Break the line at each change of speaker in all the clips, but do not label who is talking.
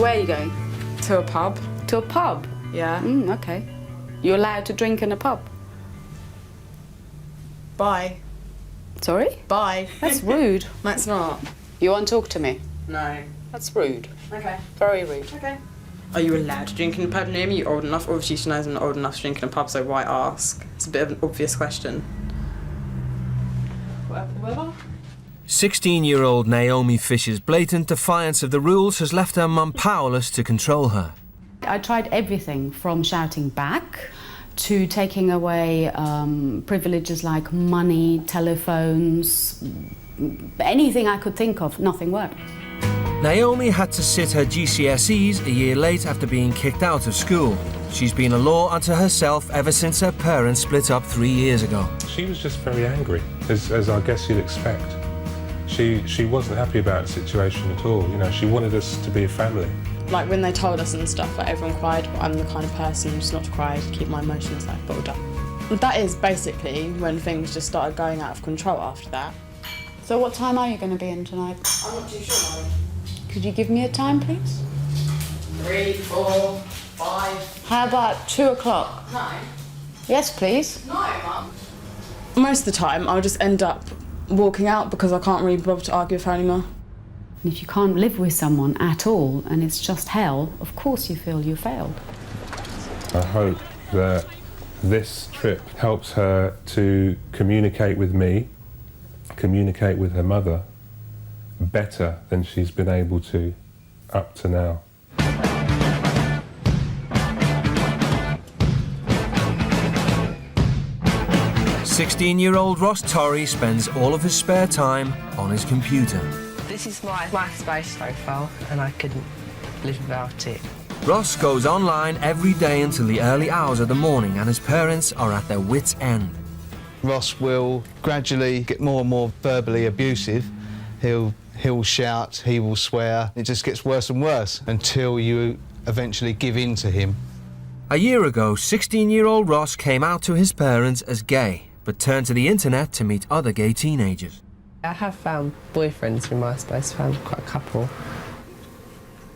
Where are you going?
To a pub.
To a pub?
Yeah.
Okay. You're allowed to drink in a pub?
Bye.
Sorry?
Bye.
That's rude.
That's not.
You won't talk to me?
No.
That's rude.
Okay.
Very rude.
Okay. Are you allowed to drink in a pub near me? You're old enough. Obviously she knows I'm not old enough to drink in a pub, so why ask? It's a bit of an obvious question. Whatever.
16-year-old Naomi Fisher's blatant defiance of the rules has left her mum powerless to control her.
I tried everything from shouting back to taking away privileges like money, telephones, anything I could think of. Nothing worked.
Naomi had to sit her GCSEs a year late after being kicked out of school. She's been a law unto herself ever since her parents split up 3 years ago.
She was just very angry, as I guess you'd expect. She wasn't happy about the situation at all. You know, she wanted us to be a family.
Like when they told us and stuff, like everyone cried, but I'm the kind of person who's not to cry, to keep my emotions like bottled up. But that is basically when things just started going out of control after that.
So what time are you going to be in tonight?
I'm not too sure, Mum.
Could you give me a time, please?
3, 4, 5.
How about 2 o'clock?
No.
Yes, please.
No, Mum. Most of the time, I'll just end up walking out because I can't really bother to argue with her anymore.
And if you can't live with someone at all and it's just hell, of course you feel you failed.
I hope that this trip helps her to communicate with me, communicate with her mother, better than she's been able to up to now.
16-year-old Ross Torrey spends all of his spare time on his computer.
This is my MySpace profile, and I couldn't live without it.
Ross goes online every day until the early hours of the morning, and his parents are at their wits' end.
Ross will gradually get more and more verbally abusive. He'll shout, he will swear. It just gets worse and worse until you eventually give in to him.
A year ago, 16-year-old Ross came out to his parents as gay, but turned to the internet to meet other gay teenagers.
I have found boyfriends through MySpace, found quite a couple.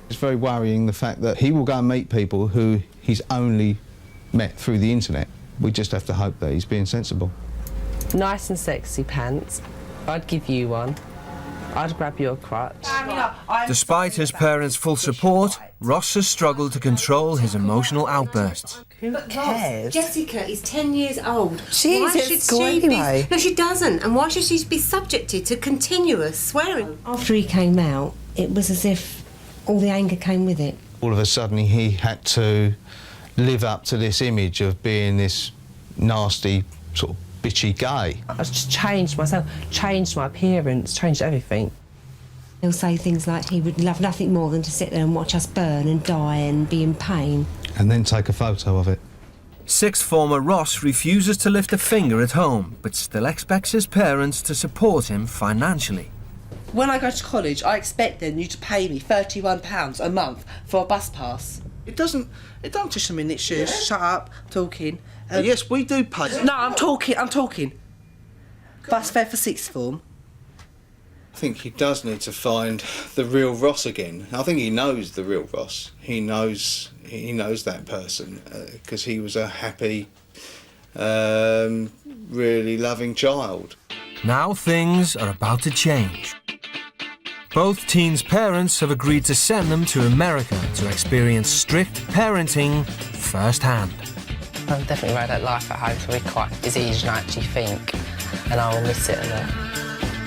It's very worrying the fact that he will go and meet people who he's only met through the internet. We just have to hope that he's being sensible.
Nice and sexy pants. I'd give you one. I'd grab your crutch.
Despite his parents' full support, Ross has struggled to control his emotional outbursts.
Who cares?
Jessica is 10 years old.
She is at school anyway.
No, she doesn't. And why should she be subjected to continuous swearing? After he came out, it was as if all the anger came with it.
All of a sudden, he had to live up to this image of being this nasty, sort of bitchy gay.
I just changed myself, changed my appearance, changed everything.
He'll say things like he would love nothing more than to sit there and watch us burn and die and be in pain.
And then take a photo of it.
Sixth former Ross refuses to lift a finger at home, but still expects his parents to support him financially.
When I go to college, I expect then you to pay me £31 a month for a bus pass. It don't just a minute, shush, shut up, talking.
Yes, we do pay.
No, I'm talking. Bus fare for sixth form.
I think he does need to find the real Ross again. I think he knows the real Ross. He knows that person because he was a happy, really loving child.
Now things are about to change. Both teens' parents have agreed to send them to America to experience strict parenting firsthand.
I've definitely made that life at home for me quite as easy as I actually think, and I will miss it a lot.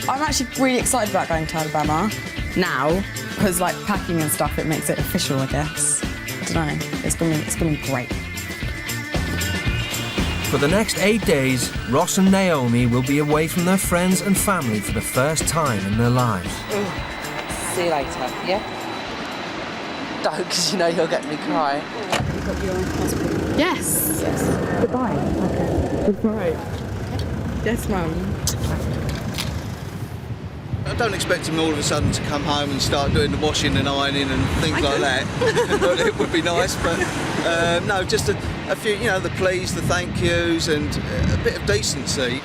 I'm actually really excited about going to Alabama now, because like packing and stuff, it makes it official, I guess. I don't know, it's gonna be great.
For the next 8 days, Ross and Naomi will be away from their friends and family for the first time in their lives.
See you later, yeah? Don't, because you know you'll get me crying.
You got your passport?
Yes.
Goodbye. Okay.
Goodbye. Yes, Mum.
I don't expect him all of a sudden to come home and start doing the washing and ironing and things like that. It would be nice, but no, just a few, you know, the please, the thank yous and a bit of decency.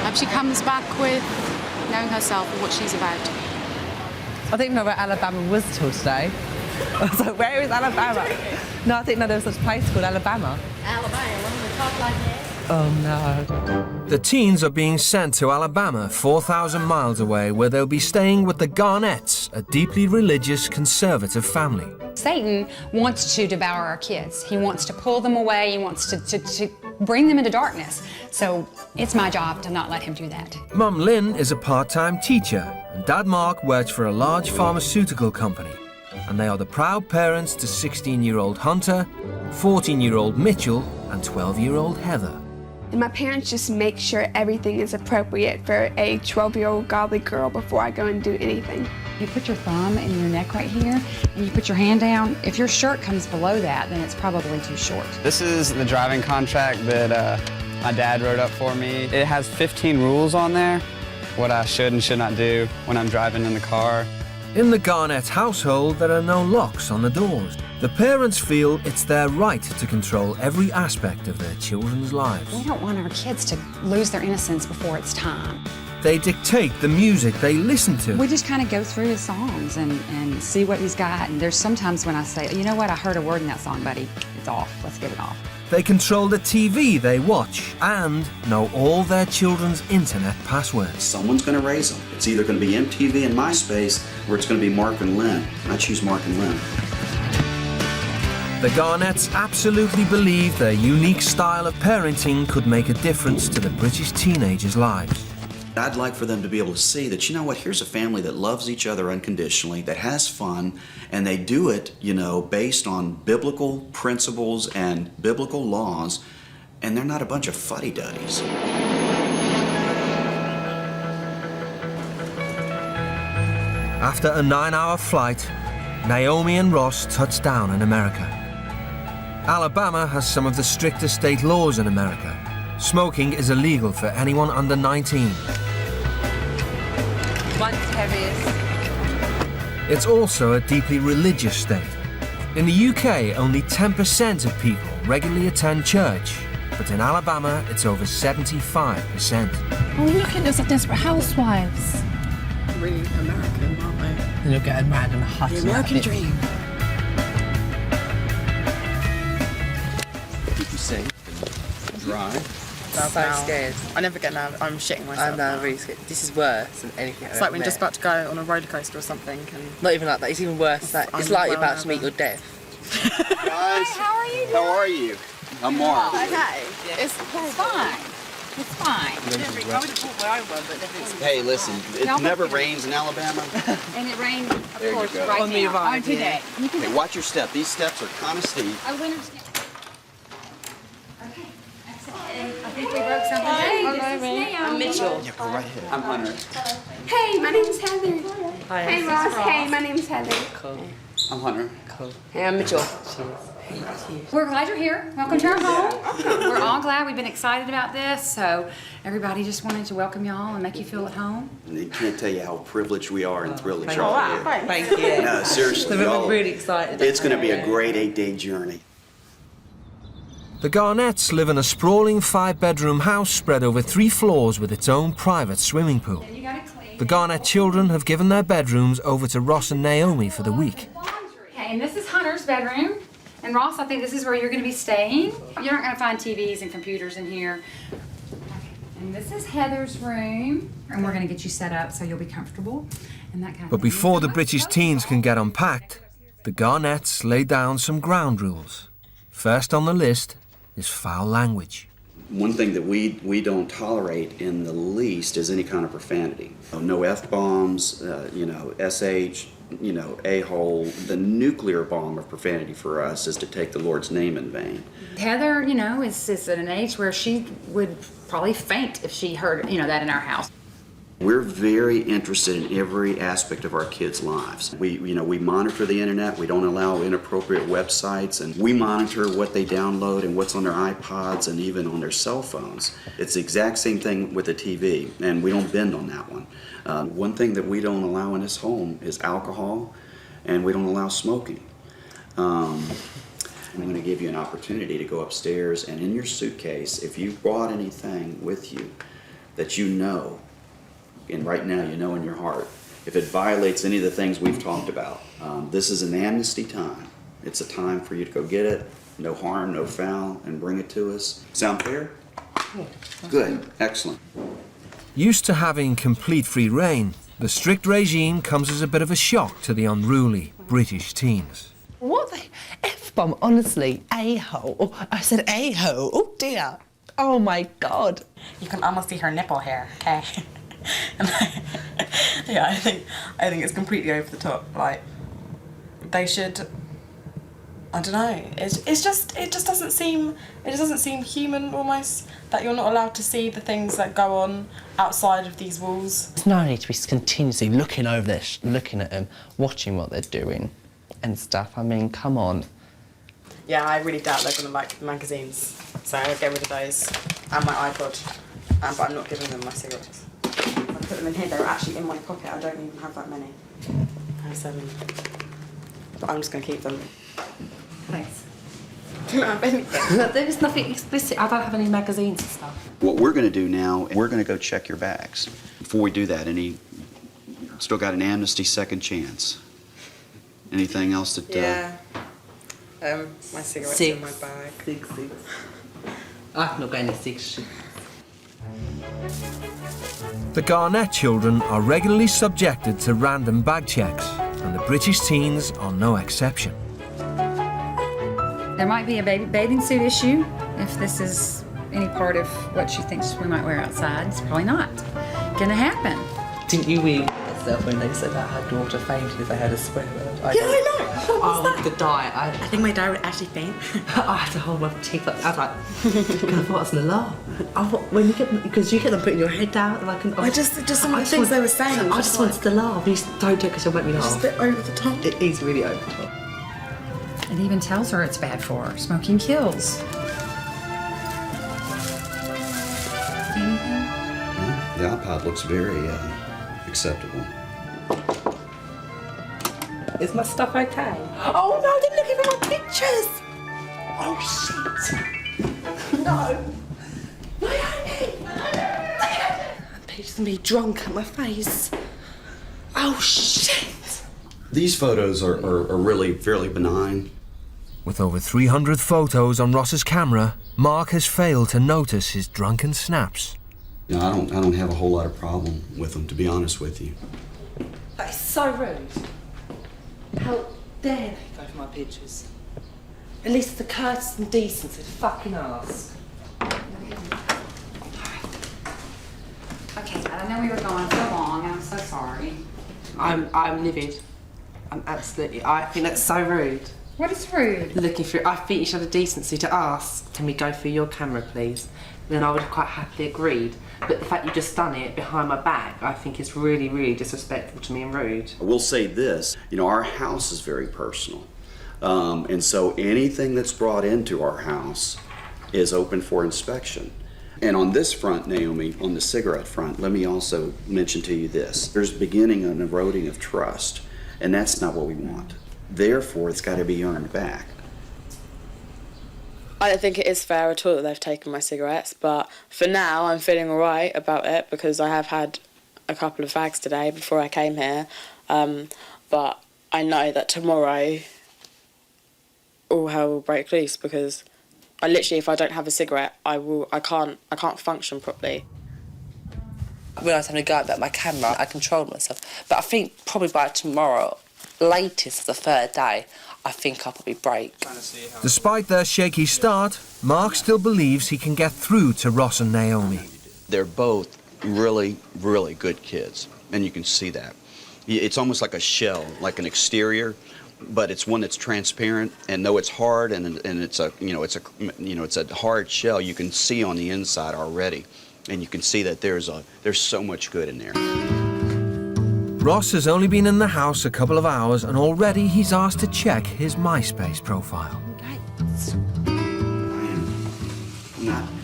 Hope she comes back with knowing herself and what she's about.
I didn't know where Alabama was till today. I was like, where is Alabama? No, I didn't know there was such a place called Alabama.
Alabama, we talk like that.
Oh no.
The teens are being sent to Alabama, 4,000 miles away, where they'll be staying with the Garnetts, a deeply religious, conservative family.
Satan wants to devour our kids. He wants to pull them away. He wants to bring them into darkness. So it's my job to not let him do that.
Mum Lynn is a part-time teacher, and Dad Mark works for a large pharmaceutical company. And they are the proud parents to 16-year-old Hunter, 14-year-old Mitchell, and 12-year-old Heather.
And my parents just make sure everything is appropriate for a 12-year-old godly girl before I go and do anything.
You put your thumb in your neck right here, and you put your hand down. If your shirt comes below that, then it's probably too short.
This is the driving contract that my dad wrote up for me. It has 15 rules on there, what I should and should not do when I'm driving in the car.
In the Garnett household, there are no locks on the doors. The parents feel it's their right to control every aspect of their children's lives.
We don't want our kids to lose their innocence before it's time.
They dictate the music they listen to.
We just kind of go through his songs and see what he's got. And there's sometimes when I say, you know what, I heard a word in that song, buddy. It's off. Let's get it off.
They control the TV they watch and know all their children's internet passwords.
Someone's going to raise them. It's either going to be MTV and MySpace, or it's going to be Mark and Lynn. And I choose Mark and Lynn.
The Garnetts absolutely believe their unique style of parenting could make a difference to the British teenagers' lives.
I'd like for them to be able to see that, you know what, here's a family that loves each other unconditionally, that has fun, and they do it, you know, based on biblical principles and biblical laws, and they're not a bunch of fuddy-duddies.
After a 9-hour flight, Naomi and Ross touch down in America. Alabama has some of the strictest state laws in America. Smoking is illegal for anyone under 19.
One's heaviest.
It's also a deeply religious state. In the UK, only 10% of people regularly attend church, but in Alabama, it's over 75%.
Oh, look at us, desperate housewives.
Really American, aren't they?
And you're getting mad and hot.
The American dream.
Did you sing? Dry.
I'm so scared.
I never get nervous. I'm shitting myself.
I'm really scared. This is worse than anything I've
It's like
ever
when you're just
met.
about to go on a roller coaster or something. And
Not even like that. It's even worse. It's like you're about to meet your death.
Guys,
How are you doing?
how are you? I'm Mark.
Okay. It's fine. It's fine.
I would have bought my own one, but never.
Hey, listen, it
Y'all
never
put-
rains in Alabama.
And it rained, of
There you
course,
go.
right
On the
now.
arrival,
On today. You can
Hey, watch your step. These steps are kind of steep.
I went upstairs. Okay. Excellent. I think we broke something. Hey, this is Naomi.
I'm Mitchell.
Yeah, go right ahead. I'm Hunter.
Hey, my name's Heather.
Hi,
Hey, Ross. Hey, my name's Heather.
Cool.
I'm Hunter.
Cool.
Hey, I'm Mitchell.
We're glad you're here. Welcome to our home. We're all glad. We've been excited about this, so everybody just wanted to welcome y'all and make you feel at home.
And they can't tell you how privileged we are and thrilled that y'all are here.
Thank you.
No, seriously,
So
y'all,
we're really excited.
it's going to be a great 8-day journey.
The Garnetts live in a sprawling 5-bedroom house spread over 3 floors with its own private swimming pool.
You got it clean.
The Garnett children have given their bedrooms over to Ross and Naomi for the week.
Okay, and this is Hunter's bedroom. And Ross, I think this is where you're going to be staying. You're not going to find TVs and computers in here. And this is Heather's room. And we're going to get you set up so you'll be comfortable and that kind of
But
thing.
before the British teens can get unpacked, the Garnetts lay down some ground rules. First on the list is foul language.
One thing that we don't tolerate in the least is any kind of profanity. No F-bombs, SH, a-hole. The nuclear bomb of profanity for us is to take the Lord's name in vain.
Heather, is at an age where she would probably faint if she heard, that in our house.
We're very interested in every aspect of our kids' lives. We monitor the internet. We don't allow inappropriate websites, and we monitor what they download and what's on their iPods and even on their cell phones. It's the exact same thing with the TV, and we don't bend on that one. One thing that we don't allow in this home is alcohol, and we don't allow smoking. I'm going to give you an opportunity to go upstairs, and in your suitcase, if you brought anything with you that you know, and right now you know in your heart if it violates any of the things we've talked about, this is an amnesty time. It's a time for you to go get it, no harm, no foul, and bring it to us. Sound fair? Good, excellent.
Used to having complete free reign, the strict regime comes as a bit of a shock to the unruly British teens.
What the F-bomb? Honestly, a-hole. I said a-hole. Oh dear. Oh my God.
You can almost see her nipple hair, okay? Yeah, I think it's completely over the top. Like, they should. I don't know. It just doesn't seem human almost that you're not allowed to see the things that go on outside of these walls.
There's no need to be continuously looking over this, looking at them, watching what they're doing and stuff. I mean, come on.
Yeah, I really doubt they're going to like magazines, so I'll get rid of those and my iPod. But I'm not giving them my cigarettes. I put them in here. They were actually in my pocket. I don't even have that many. I have 7. But I'm just going to keep them.
Thanks.
Do you have anything?
No, there is nothing explicit. I don't have any magazines and stuff.
What we're going to do now, we're going to go check your bags. Before we do that, still got an amnesty second chance. Anything else that...
Yeah. My cigarettes in my bag.
6. I've not got any 6.
The Garnett children are regularly subjected to random bag checks, and the British teens are no exception.
There might be a bathing suit issue if this is any part of what she thinks we might wear outside. It's probably not gonna happen.
Didn't you read yourself when they said that her daughter fainted if they had a swear word?
I know.
I would could die.
I think my dad would actually faint.
I had to hold my teeth up. I was like, because I thought it was an alarm. When you get, because you get them putting your head down, and I can.
Just some of the things they were saying.
I just wanted to laugh. You don't do it because you'll make me laugh.
It's just a bit over the top.
It is really over the top.
It even tells her it's bad for her. Smoking kills.
The iPod looks very acceptable.
Is my stuff okay? Oh no, they're looking at my pictures! Oh shit! No! Naomi! Pictures of me drunk at my face. Oh shit!
These photos are really fairly benign.
With over 300 photos on Ross's camera, Mark has failed to notice his drunken snaps.
You know, I don't have a whole lot of problem with them, to be honest with you.
That is so rude. How dare they go for my pictures? At least the courtesy and decency to fucking ask.
Okay, I know we were gone so long. I'm so sorry.
I'm livid. I think that's so rude.
What is rude?
Looking through, I think you should have the decency to ask, can we go through your camera, please? Then I would have quite happily agreed. But the fact you've just done it behind my back, I think is really, really disrespectful to me and rude.
I will say this, you know, our house is very personal. And so anything that's brought into our house is open for inspection. And on this front, Naomi, on the cigarette front, let me also mention to you this. There's beginning an eroding of trust, and that's not what we want. Therefore, it's got to be earned back.
I don't think it is fair at all that they've taken my cigarettes, but for now I'm feeling alright about it because I have had a couple of fags today before I came here. But I know that tomorrow all hell will break loose because I literally, if I don't have a cigarette, I can't function properly.
When I was having a go about my camera, I controlled myself. But I think probably by tomorrow, latest the third day, I think I'll probably break.
Despite their shaky start, Mark still believes he can get through to Ross and Naomi.
They're both really, really good kids, and you can see that. It's almost like a shell, like an exterior, but it's one that's transparent, and though it's hard and it's a hard shell, you can see on the inside already, and you can see that there's so much good in there.
Ross has only been in the house a couple of hours and already he's asked to check his MySpace profile.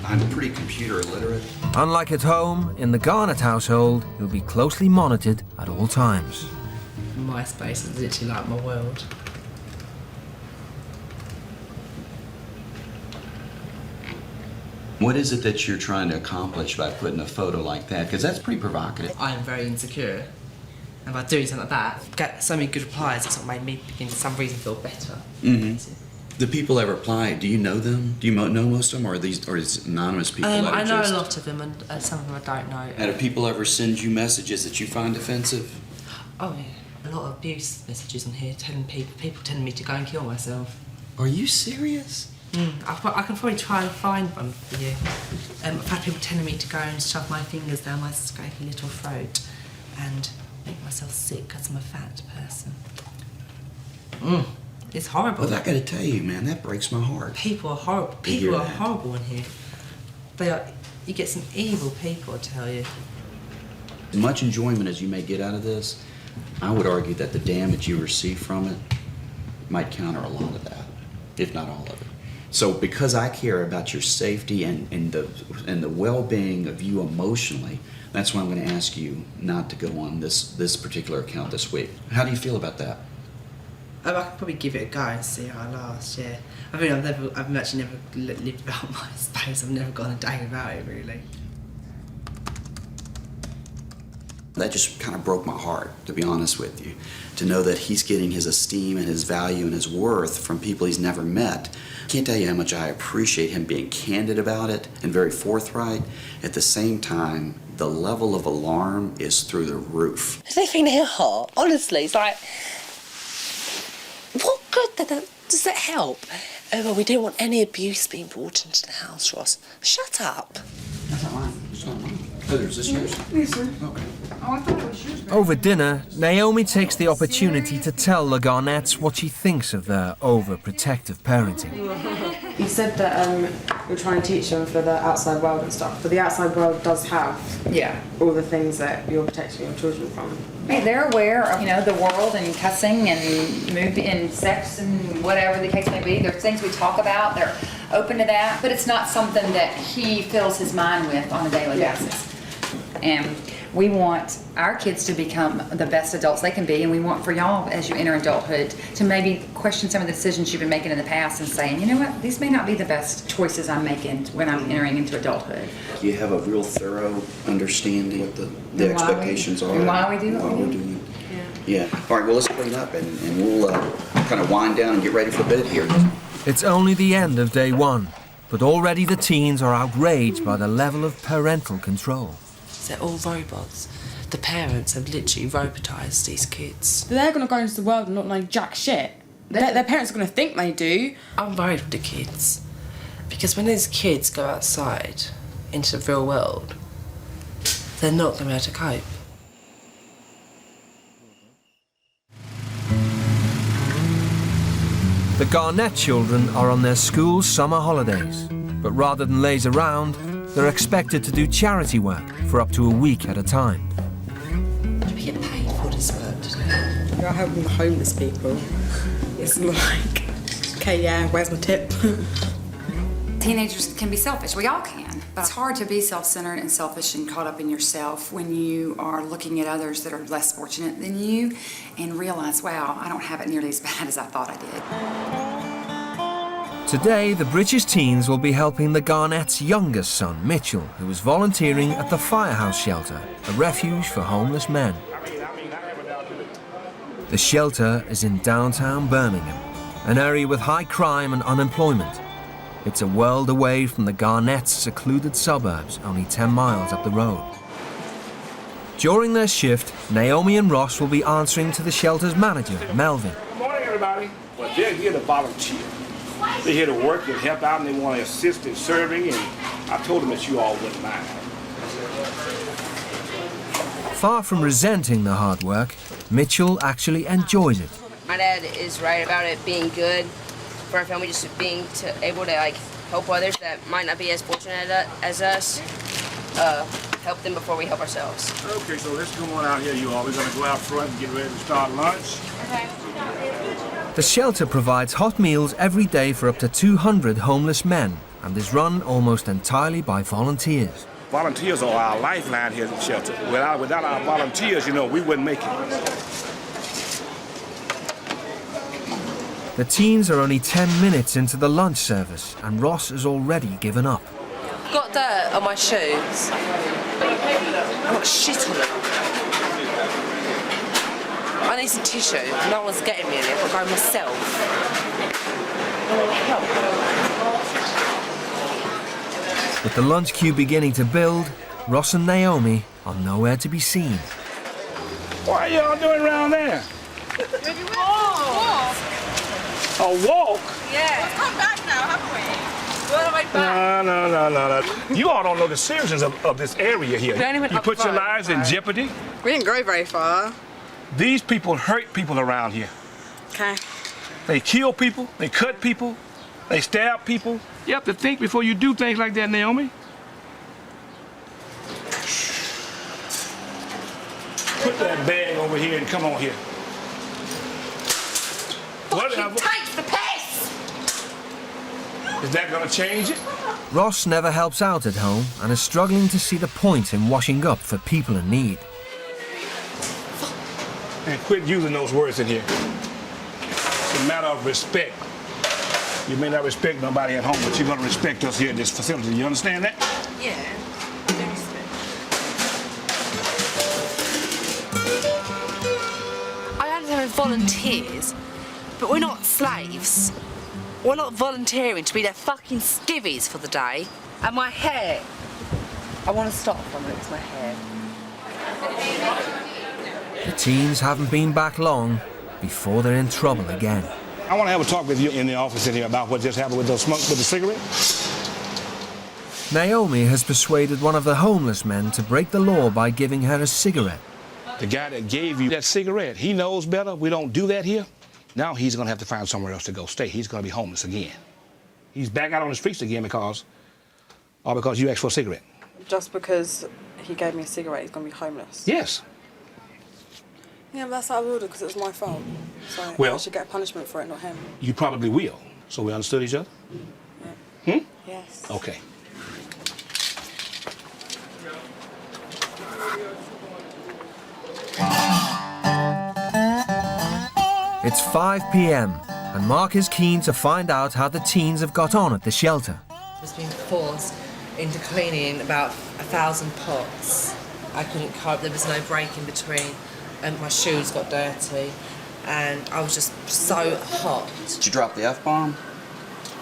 I'm pretty computer illiterate.
Unlike at home, in the Garnett household, he'll be closely monitored at all times.
MySpace is literally like my world.
What is it that you're trying to accomplish by putting a photo like that? Because that's pretty provocative.
I am very insecure.
And by doing something like that, get so many good replies, it's sort of made me begin for some reason feel better.
The people that reply, do you know them? Do you know most of them, or is it anonymous people? That
I know
just...
a lot of them, and some of them I don't know.
And do people ever send you messages that you find offensive?
Oh yeah, a lot of abuse messages on here, people telling me to go and kill myself.
Are you serious?
I can probably try and find one for you. I've had people telling me to go and shove my fingers down my scrapey little throat and make myself sick because I'm a fat person. It's horrible.
Well, I gotta tell you, man, that breaks my heart.
People are horrible. People are horrible in here. You get some evil people, I tell you.
As much enjoyment as you may get out of this, I would argue that the damage you receive from it might counter a lot of that, if not all of it. So because I care about your safety and the well-being of you emotionally, that's why I'm going to ask you not to go on this particular account this week. How do you feel about that?
I could probably give it a go and see how I last, yeah. I mean, I've actually never lived without my space. I've never gone a day without it, really.
That just kind of broke my heart, to be honest with you, to know that he's getting his esteem and his value and his worth from people he's never met. Can't tell you how much I appreciate him being candid about it and very forthright. At the same time, the level of alarm is through the roof.
Is anything in her heart? Honestly, it's like, what good does that help? Oh, well, we don't want any abuse being brought into the house, Ross. Shut up.
That's not mine. It's not mine. Heather, is this yours?
Yes, sir.
Okay.
Oh, I thought it was yours.
Over dinner, Naomi takes the opportunity to tell the Garnetts what she thinks of their overprotective parenting.
You said that you're trying to teach them for the outside world and stuff, but the outside world does have all the things that you're protecting your children from.
Hey, they're aware of, the world and cussing and movie and sex and whatever the case may be. There's things we talk about. They're open to that, but it's not something that he fills his mind with on a daily basis. And we want our kids to become the best adults they can be, and we want for y'all, as you enter adulthood, to maybe question some of the decisions you've been making in the past and saying, you know what, these may not be the best choices I'm making when I'm entering into adulthood.
You have a real thorough understanding what the expectations are.
And why we do what we do.
Yeah. All right, well, let's clean up and we'll kind of wind down and get ready for bed here.
It's only the end of day one, but already the teens are outraged by the level of parental control.
They're all robots. The parents have literally robotised these kids.
They're going to go into the world and not know jack shit. Their parents are going to think they do.
I'm worried with the kids. Because when these kids go outside into the real world, they're not going to be able to cope.
The Garnett children are on their school summer holidays, but rather than laze around, they're expected to do charity work for up to a week at a time.
Do we get paid for this work today?
You're helping the homeless people. It's like, okay, yeah, where's my tip?
Teenagers can be selfish. We all can. But it's hard to be self-centered and selfish and caught up in yourself when you are looking at others that are less fortunate than you and realize, wow, I don't have it nearly as bad as I thought I did.
Today, the British teens will be helping the Garnett's youngest son, Mitchell, who is volunteering at the Firehouse Shelter, a refuge for homeless men. The shelter is in downtown Birmingham, an area with high crime and unemployment. It's a world away from the Garnett's secluded suburbs, only 10 miles up the road. During their shift, Naomi and Ross will be answering to the shelter's manager, Melvin.
Good morning, everybody. Well, they're here to volunteer. They're here to work and help out, and they want to assist in serving, and I told them that you all wouldn't mind.
Far from resenting the hard work, Mitchell actually enjoys it.
My dad is right about it being good for our family, just being able to help others that might not be as fortunate as us, help them before we help ourselves.
Okay, so let's go on out here, you all. We're going to go out front and get ready to start lunch.
Okay.
The shelter provides hot meals every day for up to 200 homeless men and is run almost entirely by volunteers.
Volunteers are our lifeline here at the shelter. Without our volunteers, we wouldn't make it.
The teens are only 10 minutes into the lunch service and Ross has already given up.
I've got dirt on my shoes. I've got shit on them. need some tissue. No one's getting me any. I've got to go myself.
With the lunch queue beginning to build, Ross and Naomi are nowhere to be seen.
What are y'all doing around there?
Walk.
A walk?
Yeah. We've come back now, haven't we? We're on the way back.
No. You all don't know the seriousness of this area here. You put your lives in jeopardy.
We didn't go very far.
These people hurt people around here.
Okay.
They kill people, they cut people, they stab people. You have to think before you do things like that, Naomi. Put that bag over here and come on here. Whatever.
Takes the piss!
Is that gonna change it?
Ross never helps out at home and is struggling to see the point in washing up for people in need.
And quit using those words in here. It's a matter of respect. You may not respect nobody at home, but you're gonna respect us here in this facility. You understand that?
Yeah. I understand we're volunteers, but we're not slaves. We're not volunteering to be their fucking skivvies for the day. And my hair. I want to stop from it, it's my hair.
The teens haven't been back long before they're in trouble again.
I want to have a talk with you in the office in here about what just happened with those smoke with the cigarette.
Naomi has persuaded one of the homeless men to break the law by giving her a cigarette.
The guy that gave you that cigarette, he knows better. We don't do that here. Now he's going to have to find somewhere else to go stay. He's going to be homeless again. He's back out on the streets again because you asked for a cigarette.
Just because he gave me a cigarette, he's going to be homeless?
Yes.
Yeah, but that's out of order because it was my fault. So
Well,
I should get a punishment for it, not him.
You probably will. So we understood each other? Yeah.
Yes.
Okay.
It's 5 p.m. and Mark is keen to find out how the teens have got on at the shelter.
I was being forced into cleaning about 1,000 pots. I couldn't cope, there was no break in between, and my shoes got dirty, and I was just so hot.
Did you drop the F-bomb?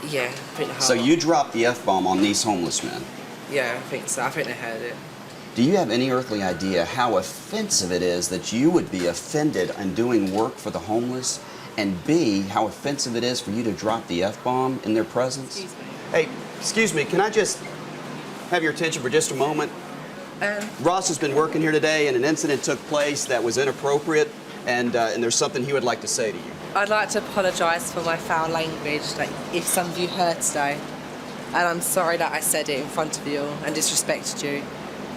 Yeah, pretty hard.
So you dropped the F-bomb on these homeless men?
Yeah, I think so. I think they heard it.
Do you have any earthly idea how offensive it is that you would be offended in doing work for the homeless? And B, how offensive it is for you to drop the F-bomb in their presence?
Excuse me.
Hey, excuse me, can I just have your attention for just a moment? Ross has been working here today and an incident took place that was inappropriate and there's something he would like to say to you.
I'd like to apologise for my foul language, like if some of you heard today. And I'm sorry that I said it in front of you and disrespected you.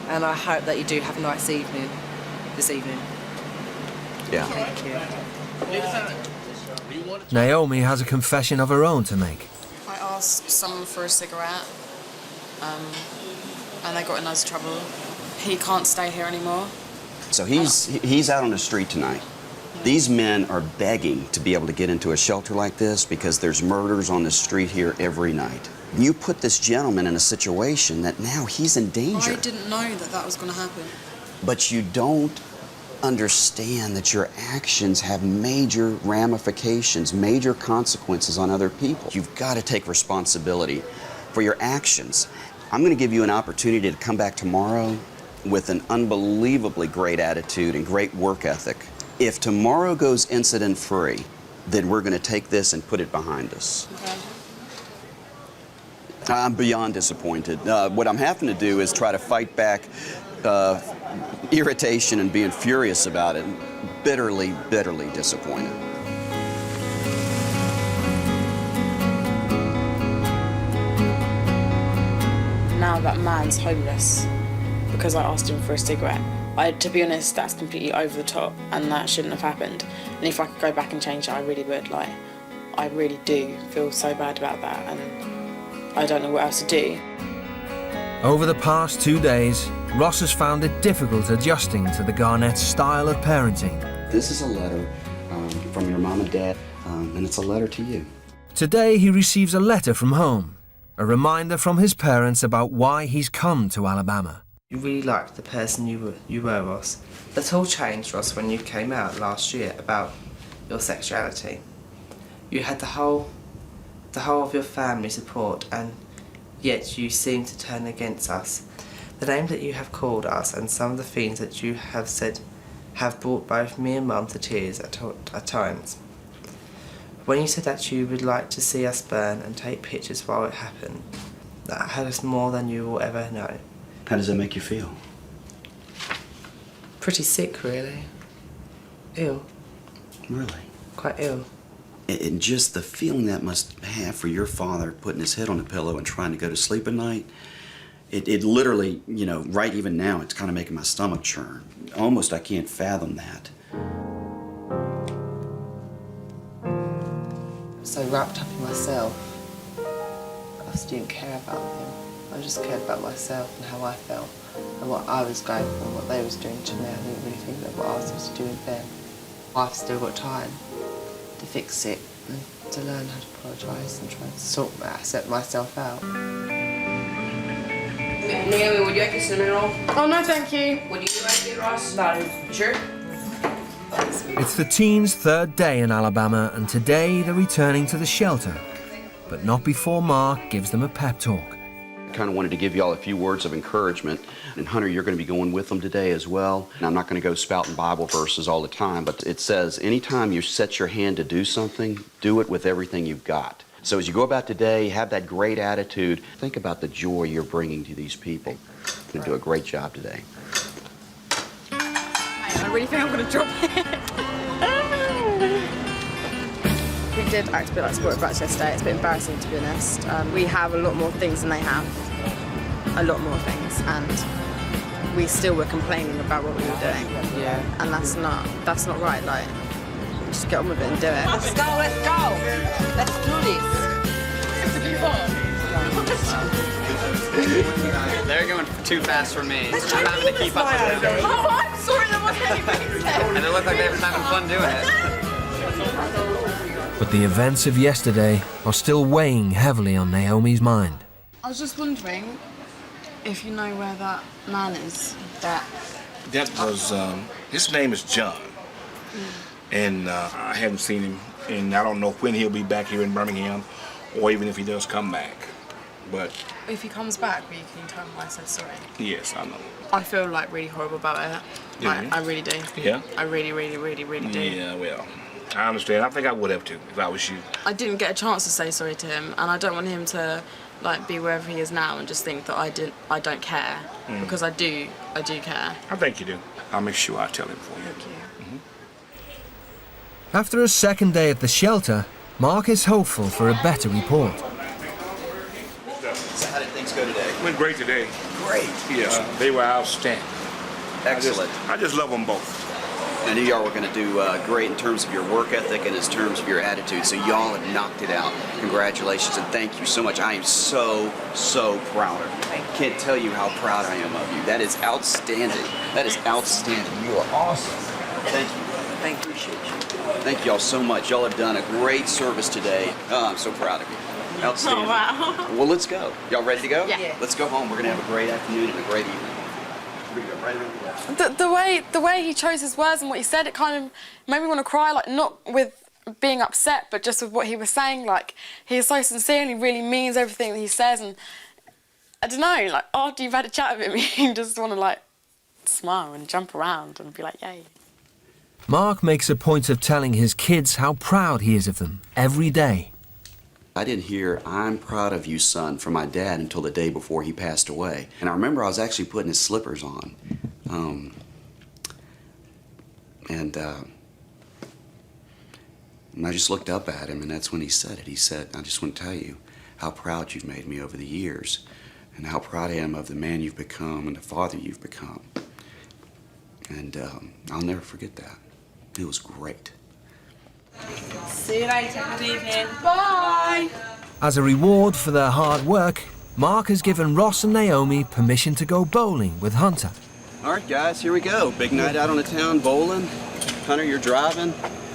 And I hope that you do have a nice evening this evening.
Yeah.
Thank you.
Naomi has a confession of her own to make.
I asked someone for a cigarette and they got in loads of trouble. He can't stay here anymore.
So he's out on the street tonight. These men are begging to be able to get into a shelter like this because there's murders on the street here every night. You put this gentleman in a situation that now he's in danger.
I didn't know that that was going to happen.
But you don't understand that your actions have major ramifications, major consequences on other people. You've got to take responsibility for your actions. I'm going to give you an opportunity to come back tomorrow with an unbelievably great attitude and great work ethic. If tomorrow goes incident-free, then we're going to take this and put it behind us.
Okay.
I'm beyond disappointed. What I'm having to do is try to fight back irritation and being furious about it. Bitterly, bitterly disappointed.
Now that man's homeless because I asked him for a cigarette. To be honest, that's completely over the top and that shouldn't have happened. And if I could go back and change it, I really would. Like, I really do feel so bad about that and I don't know what else to do.
Over the past 2 days, Ross has found it difficult adjusting to the Garnett style of parenting.
This is a letter from your mom and dad, and it's a letter to you.
Today he receives a letter from home, a reminder from his parents about why he's come to Alabama.
You really liked the person you were, Ross. That all changed, Ross, when you came out last year about your sexuality. You had the whole of your family support, and yet you seem to turn against us. The name that you have called us and some of the things that you have said have brought both me and Mum to tears at times. When you said that you would like to see us burn and take pictures while it happened, that hurt us more than you will ever know.
How does that make you feel?
Pretty sick, really. Ill.
Really?
Quite ill.
And just the feeling that must have for your father putting his head on the pillow and trying to go to sleep at night, it literally, you know, right even now, it's kind of making my stomach churn. Almost I can't fathom that.
So wrapped up in myself, I just didn't care about him. I just cared about myself and how I felt and what I was going through and what they was doing to me. I didn't really think that what I was supposed to do with them. I've still got time to fix it and to learn how to apologise and try to set myself out.
Naomi, would you like a cinnamon roll?
Oh, no, thank you.
Would you like it, Ross? No. You sure?
It's the teens' third day in Alabama, and today they're returning to the shelter, but not before Mark gives them a pep talk.
I kind of wanted to give you all a few words of encouragement. And Hunter, you're going to be going with them today as well. And I'm not going to go spouting Bible verses all the time, but it says, anytime you set your hand to do something, do it with everything you've got. So as you go about today, have that great attitude. Think about the joy you're bringing to these people. You're going to do a great job today.
I really think I'm going to drop it. We did act a bit like sport brats yesterday. It's a bit embarrassing, to be honest. We have a lot more things than they have. A lot more things. And we still were complaining about what we were doing.
Yeah.
And that's not right. Like, just get on with it and do it.
Let's go, let's go. Let's do this.
They're going too fast for me. I'm having to keep up with them.
Oh, I'm sorry, that wasn't anything said.
And they look like they were having fun doing it.
But the events of yesterday are still weighing heavily on Naomi's mind.
I was just wondering if you know where that man is.
That was, his name is John. And I haven't seen him, and I don't know when he'll be back here in Birmingham, or even if he does come back. But
If he comes back, can you tell him why I said sorry?
yes, I know.
I feel like really horrible about it.
Yeah.
I really do.
Yeah?
I really do.
Yeah, well, I understand. I think I would have too, if I was you.
I didn't get a chance to say sorry to him, and I don't want him to like be wherever he is now and just think that I don't care, because I do care.
I think you do. I'll make sure I tell him for you.
Thank you.
After a second day at the shelter, Mark is hopeful for a better report.
So how did things go today?
Went great today.
Great.
Yes, they were outstanding.
Excellent.
I just love them both.
I knew y'all were going to do great in terms of your work ethic and in terms of your attitude, so y'all have knocked it out. Congratulations and thank you so much. I am so proud of you. I can't tell you how proud I am of you. That is outstanding. That is outstanding. You are awesome. Thank you.
Thank you.
Thank y'all so much. Y'all have done a great service today. Oh, I'm so proud of you. Outstanding.
Oh, wow.
Well, let's go. Y'all ready to go?
Yeah.
Let's go home. We're going to have a great afternoon and a great evening. Here we go, right around the left.
The way he chose his words and what he said, it kind of made me want to cry. Like, not with being upset, but just with what he was saying. Like, he is so sincere and he really means everything that he says. And I don't know, like, after you've had a chat with him, you just want to like smile and jump around and be like, yay.
Mark makes a point of telling his kids how proud he is of them every day.
I didn't hear, "I'm proud of you, son," from my dad until the day before he passed away. And I remember I was actually putting his slippers on. And I just looked up at him, and that's when he said it. He said, "I just want to tell you how proud you've made me over the years, and how proud I am of the man you've become and the father you've become." And I'll never forget that. It was great.
See you later. Good evening. Bye.
As a reward for their hard work, Mark has given Ross and Naomi permission to go bowling with Hunter.
All right, guys, here we go. Big night out on the town bowling. Hunter, you're driving.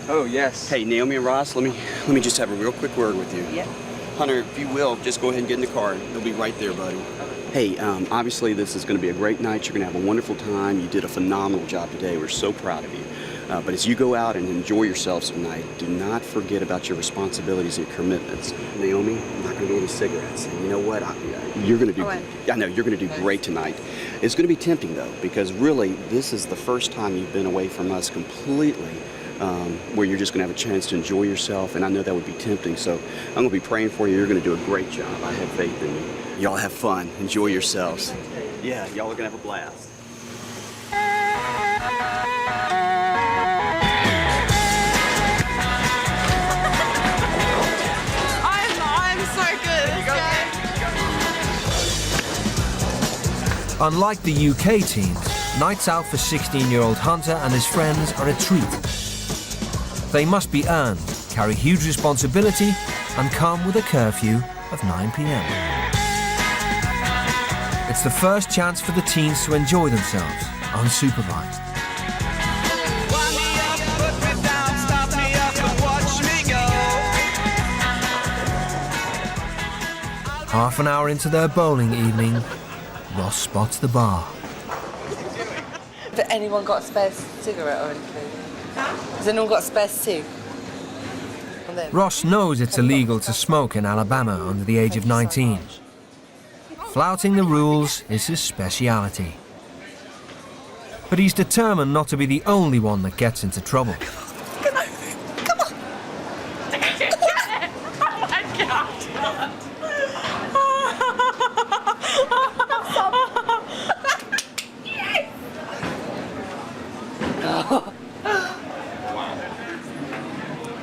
Oh, yes.
Hey, Naomi and Ross, let me just have a real quick word with you.
Yep.
Hunter, if you will, just go ahead and get in the car. They'll be right there, buddy. Hey, obviously this is going to be a great night. You're going to have a wonderful time. You did a phenomenal job today. We're so proud of you. But as you go out and enjoy yourselves tonight, do not forget about your responsibilities and your commitments. Naomi, I'm not going to get any cigarettes. And you know what? You're going to do. I know you're going to do great tonight. It's going to be tempting though, because really this is the first time you've been away from us completely. Where you're just going to have a chance to enjoy yourself, and I know that would be tempting, so I'm going to be praying for you. You're going to do a great job. I have faith in you. Y'all have fun. Enjoy yourselves. Yeah, y'all are going to have a blast.
I'm so good at this game.
Unlike the UK teams, nights out for 16-year-old Hunter and his friends are a treat. They must be earned, carry huge responsibility, and come with a curfew of 9 p.m. It's the first chance for the teens to enjoy themselves, unsupervised. Half an hour into their bowling evening, Ross spots the bar.
Has anyone got a spare cigarette or anything? Has anyone got a spare cig?
Ross knows it's illegal to smoke in Alabama under the age of 19. Flouting the rules is his speciality. But he's determined not to be the only one that gets into trouble.
Come on! Oh my God!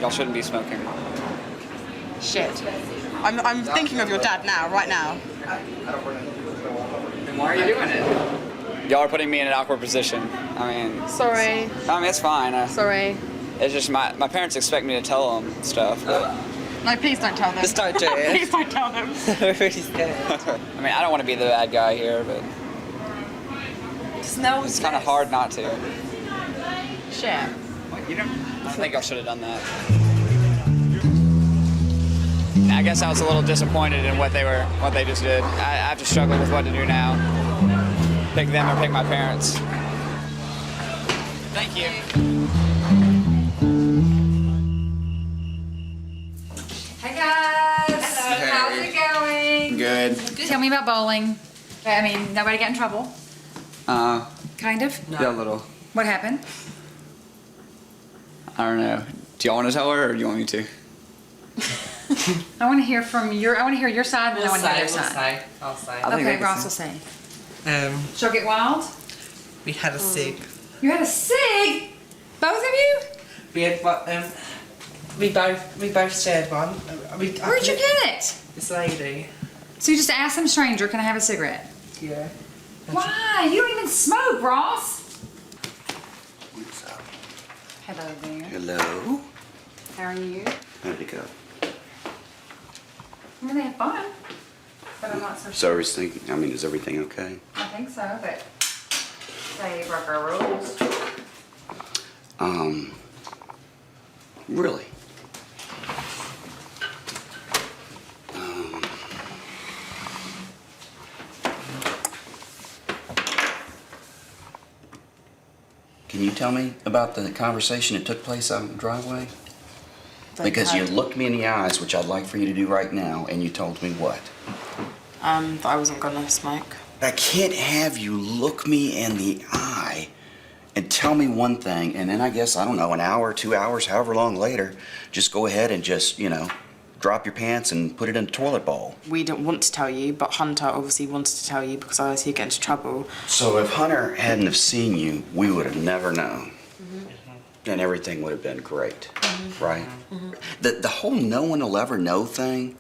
Y'all shouldn't be smoking.
Shit. I'm thinking of your dad now, right now.
Then why are you doing it? Y'all are putting me in an awkward position. I mean...
Sorry.
I mean, it's fine.
Sorry.
It's just my parents expect me to tell them stuff, but...
No, please don't tell them.
Just don't do it.
Please don't tell them.
We're really scared. I mean, I don't want to be the bad guy here, but... It's kind of hard not to.
Shit.
You don't... I think I should have done that. I guess I was a little disappointed in what they just did. I have to struggle with what to do now. Pick them or pick my parents. Thank you.
Hey guys! Hello. How's it going?
Good.
Tell me about bowling. I mean, nobody got in trouble? Kind of?
Yeah, a little.
What happened?
I don't know. Do y'all want to tell her, or do you want me to?
I want to hear your side, and I want to hear their side.
I'll say.
Okay, Ross will say. She'll get wild?
We had a cig.
You had a cig? Both of you?
We had we both shared one.
Where'd you get it?
This lady.
So you just asked some stranger, can I have a cigarette?
Yeah.
Why? You don't even smoke, Ross.
What's up?
Hello there.
Hello.
How are you?
How'd it go?
I mean, they had fun. But I'm not so sure.
So is everything okay?
I think so, but they broke our rules.
Really? Can you tell me about the conversation that took place out in the driveway? Because you looked me in the eyes, which I'd like for you to do right now, and you told me what?
That I wasn't gonna smoke.
I can't have you look me in the eye and tell me one thing, and then I guess, I don't know, an hour, 2 hours, however long later, just go ahead and just, drop your pants and put it in the toilet bowl.
We didn't want to tell you, but Hunter obviously wanted to tell you because otherwise he'd get into trouble.
So if Hunter hadn't have seen you, we would have never known. And everything would have been great, right? The whole no one will ever know thing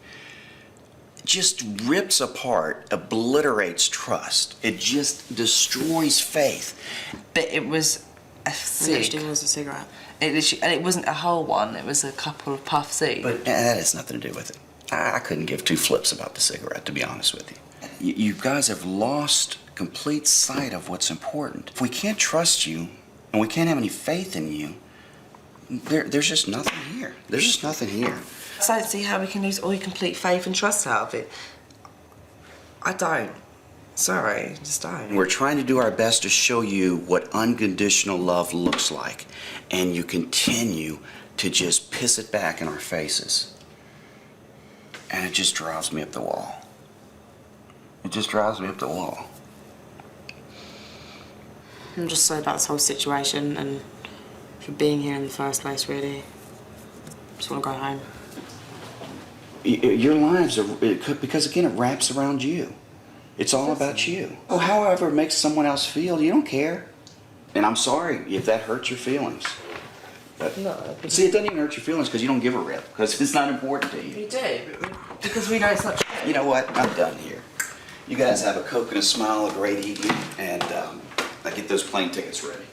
just rips apart, obliterates trust. It just destroys faith.
But it was a cig.
It was a cigarette.
And it wasn't a whole one, it was a couple of puffs each.
But that has nothing to do with it. I couldn't give two flips about the cigarette, to be honest with you. You guys have lost complete sight of what's important. If we can't trust you, and we can't have any faith in you, there's just nothing here. There's just nothing here.
I don't see how we can lose all your complete faith and trust out of it. I don't. Sorry, just don't.
We're trying to do our best to show you what unconditional love looks like, and you continue to just piss it back in our faces. And it just drives me up the wall. It just drives me up the wall.
I'm just sorry about this whole situation and for being here in the first place, really. Just want to go home.
Your lives are, because again, it wraps around you. It's all about you. Oh, however it makes someone else feel, you don't care. And I'm sorry if that hurts your feelings. But,
No.
see, it doesn't even hurt your feelings because you don't give a rip, because it's not important to you.
We do, because we know it's not true.
You know what? I'm done here. You guys have a Coke and a smile, a great evening, and I get those plane tickets ready.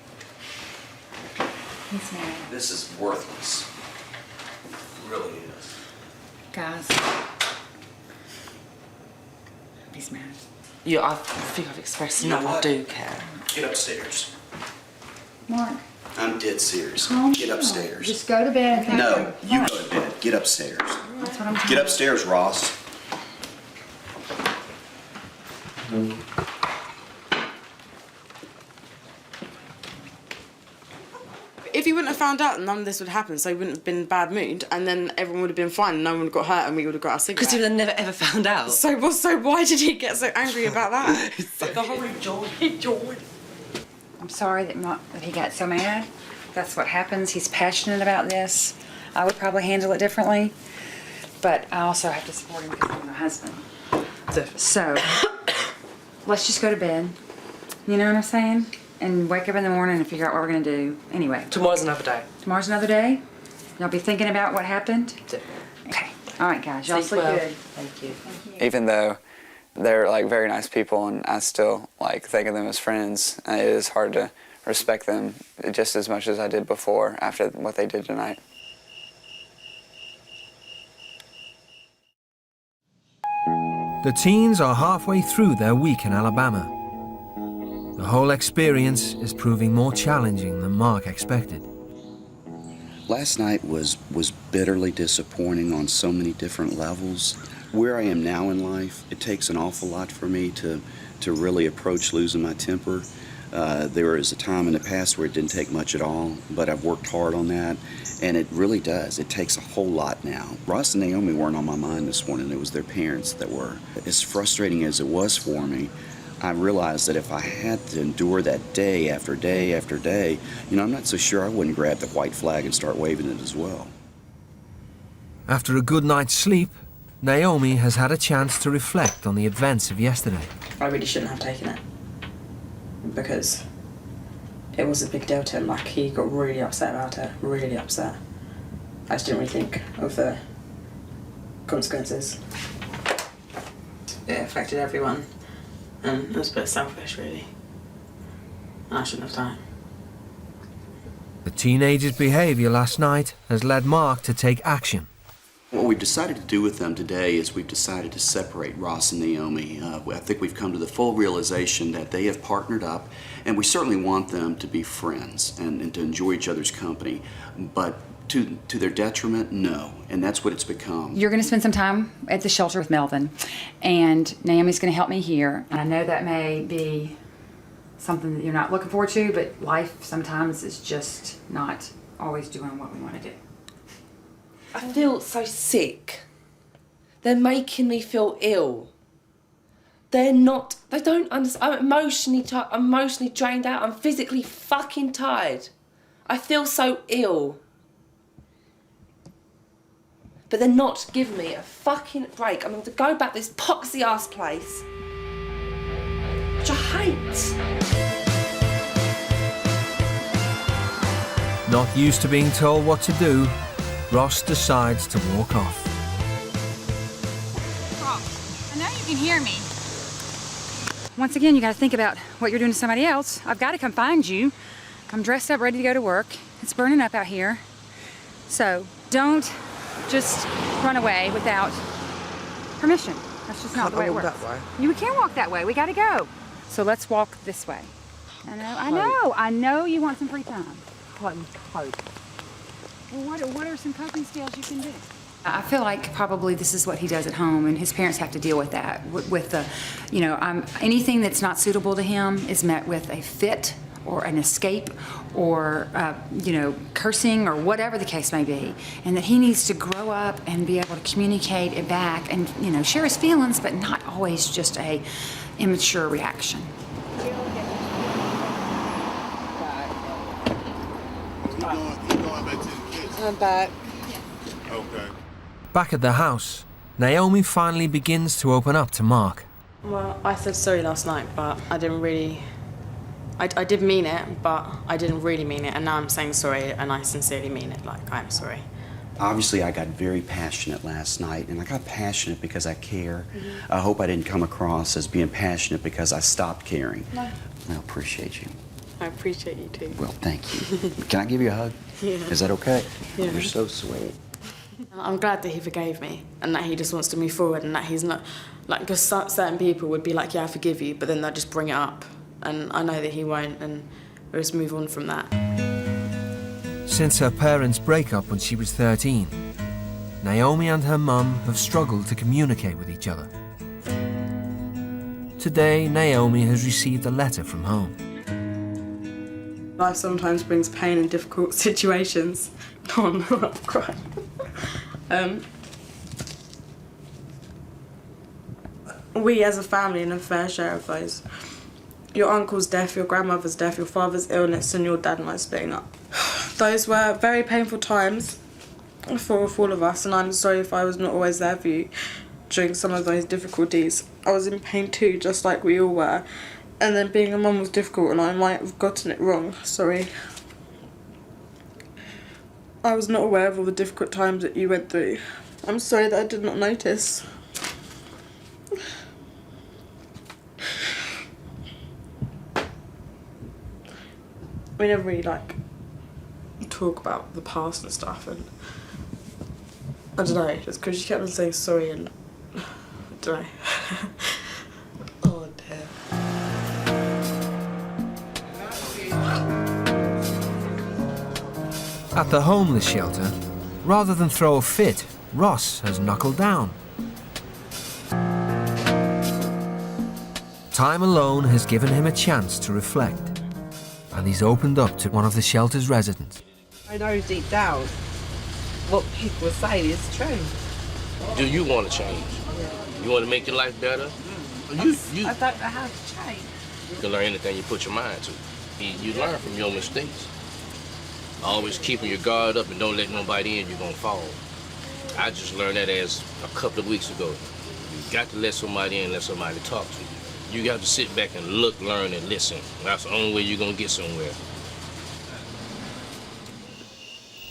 He's mad.
This is worthless. It really is.
Guys. He's mad.
Yeah, I think I've expressed enough. I do care.
Get upstairs.
Mark.
I'm dead serious.
Calm
Get
down.
upstairs.
Just go to bed. And
No, you go to bed. Get upstairs.
That's what I'm telling
Get
you.
upstairs, Ross.
If he wouldn't have found out, none of this would happen, so he wouldn't have been in a bad mood, and then everyone would have been fine, and no one would have got hurt, and we would have got our cigarette.
Because he would have never ever found out.
So why did he get so angry about that? The whole
enjoyed.
I'm sorry that he got so mad. That's what happens. He's passionate about this. I would probably handle it differently, but I also have to support him because I'm my husband. So, let's just go to bed. You know what I'm saying? And wake up in the morning and figure out what we're gonna do. Anyway.
Tomorrow's another day.
Tomorrow's another day? Y'all be thinking about what happened? Okay. All right, guys. Y'all sleep good.
Thank you.
Even though they're like very nice people and I still like think of them as friends, it is hard to respect them just as much as I did before after what they did tonight.
The teens are halfway through their week in Alabama. The whole experience is proving more challenging than Mark expected.
Last night was bitterly disappointing on so many different levels. Where I am now in life, it takes an awful lot for me to really approach losing my temper. There was a time in the past where it didn't take much at all, but I've worked hard on that, and it really does. It takes a whole lot now. Ross and Naomi weren't on my mind this morning. It was their parents that were. As frustrating as it was for me, I realized that if I had to endure that day after day after day, I'm not so sure I wouldn't grab the white flag and start waving it as well.
After a good night's sleep, Naomi has had a chance to reflect on the events of yesterday.
I really shouldn't have taken it, because it was a big deal to him. Like, he got really upset about it, really upset. I just didn't really think of the consequences. It affected everyone, and it was a bit selfish, really. And I shouldn't have done it.
The teenager's behaviour last night has led Mark to take action.
What we've decided to do with them today is we've decided to separate Ross and Naomi. I think we've come to the full realization that they have partnered up, and we certainly want them to be friends and to enjoy each other's company. But to their detriment, no. And that's what it's become.
You're going to spend some time at the shelter with Melvin, and Naomi's going to help me here. And I know that may be something that you're not looking forward to, but life sometimes is just not always doing what we want to do.
I feel so sick. They're making me feel ill. They don't understand. I'm emotionally drained out. I'm physically fucking tired. I feel so ill. But they're not giving me a fucking break. I'm going to go back to this poxy ass place, which I hate.
Not used to being told what to do, Ross decides to walk off.
Ross, I know you can hear me. Once again, you got to think about what you're doing to somebody else. I've got to come find you. I'm dressed up, ready to go to work. It's burning up out here. So don't just run away without permission. That's just not the way it works.
That way.
You can't walk that way. We got to go. So let's walk this way. I know you want some free time.
Hope.
Well, what are some coping skills you can do? I feel like probably this is what he does at home, and his parents have to deal with that. With the, you know, anything that's not suitable to him is met with a fit or an escape or, you know, cursing or whatever the case may be. And that he needs to grow up and be able to communicate it back and, you know, share his feelings, but not always just a immature reaction.
I'm back.
Okay.
Back at the house, Naomi finally begins to open up to Mark.
Well, I said sorry last night, but I didn't really... I did mean it, but I didn't really mean it, and now I'm saying sorry, and I sincerely mean it, like, I'm sorry.
Obviously, I got very passionate last night, and I got passionate because I care. I hope I didn't come across as being passionate because I stopped caring.
No.
I appreciate you.
I appreciate you too.
Well, thank you. Can I give you a hug?
Yeah.
Is that okay?
Yeah.
You're so sweet.
I'm glad that he forgave me and that he just wants to move forward and that he's not, like, because certain people would be like, yeah, I forgive you, but then they'll just bring it up. And I know that he won't, and we'll just move on from that.
Since her parents' breakup when she was 13, Naomi and her mum have struggled to communicate with each other. Today, Naomi has received a letter from home.
Life sometimes brings pain in difficult situations. Oh no, I'm crying. We as a family in a fair share of those. Your uncle's death, your grandmother's death, your father's illness, and your dad and I splitting up. Those were very painful times for all of us, and I'm sorry if I was not always there for you during some of those difficulties. I was in pain too, just like we all were. And then being a mum was difficult, and I might have gotten it wrong. Sorry. I was not aware of all the difficult times that you went through. I'm sorry that I did not notice. We never really, like, talk about the past and stuff, and I don't know, just because she kept on saying sorry, and I don't know. Oh dear.
At the homeless shelter, rather than throw a fit, Ross has knuckled down. Time alone has given him a chance to reflect, and he's opened up to one of the shelter's residents.
I know deep down what people are saying is true.
Do you want to change? Yeah. You want to make your life better?
I don't know how to change.
You can learn anything you put your mind to. You learn from your mistakes. Always keeping your guard up and don't let nobody in, you're going to fall. I just learned that as a couple of weeks ago. You got to let somebody in, let somebody talk to you. You got to sit back and look, learn, and listen. That's the only way you're going to get somewhere.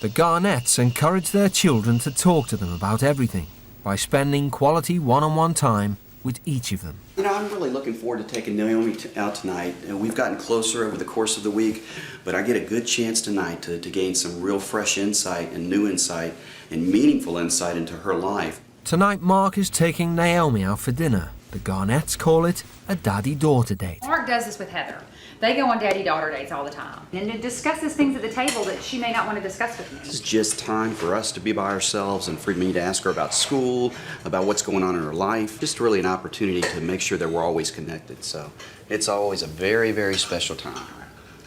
The Garnetts encourage their children to talk to them about everything by spending quality one-on-one time with each of them.
You know, I'm really looking forward to taking Naomi out tonight. We've gotten closer over the course of the week, but I get a good chance tonight to gain some real fresh insight and new insight and meaningful insight into her life.
Tonight, Mark is taking Naomi out for dinner. The Garnetts call it a daddy-daughter date.
Mark does this with Heather. They go on daddy-daughter dates all the time. And it discusses things at the table that she may not want to discuss with me.
It's just time for us to be by ourselves and for me to ask her about school, about what's going on in her life. Just really an opportunity to make sure that we're always connected. So it's always a very, very special time.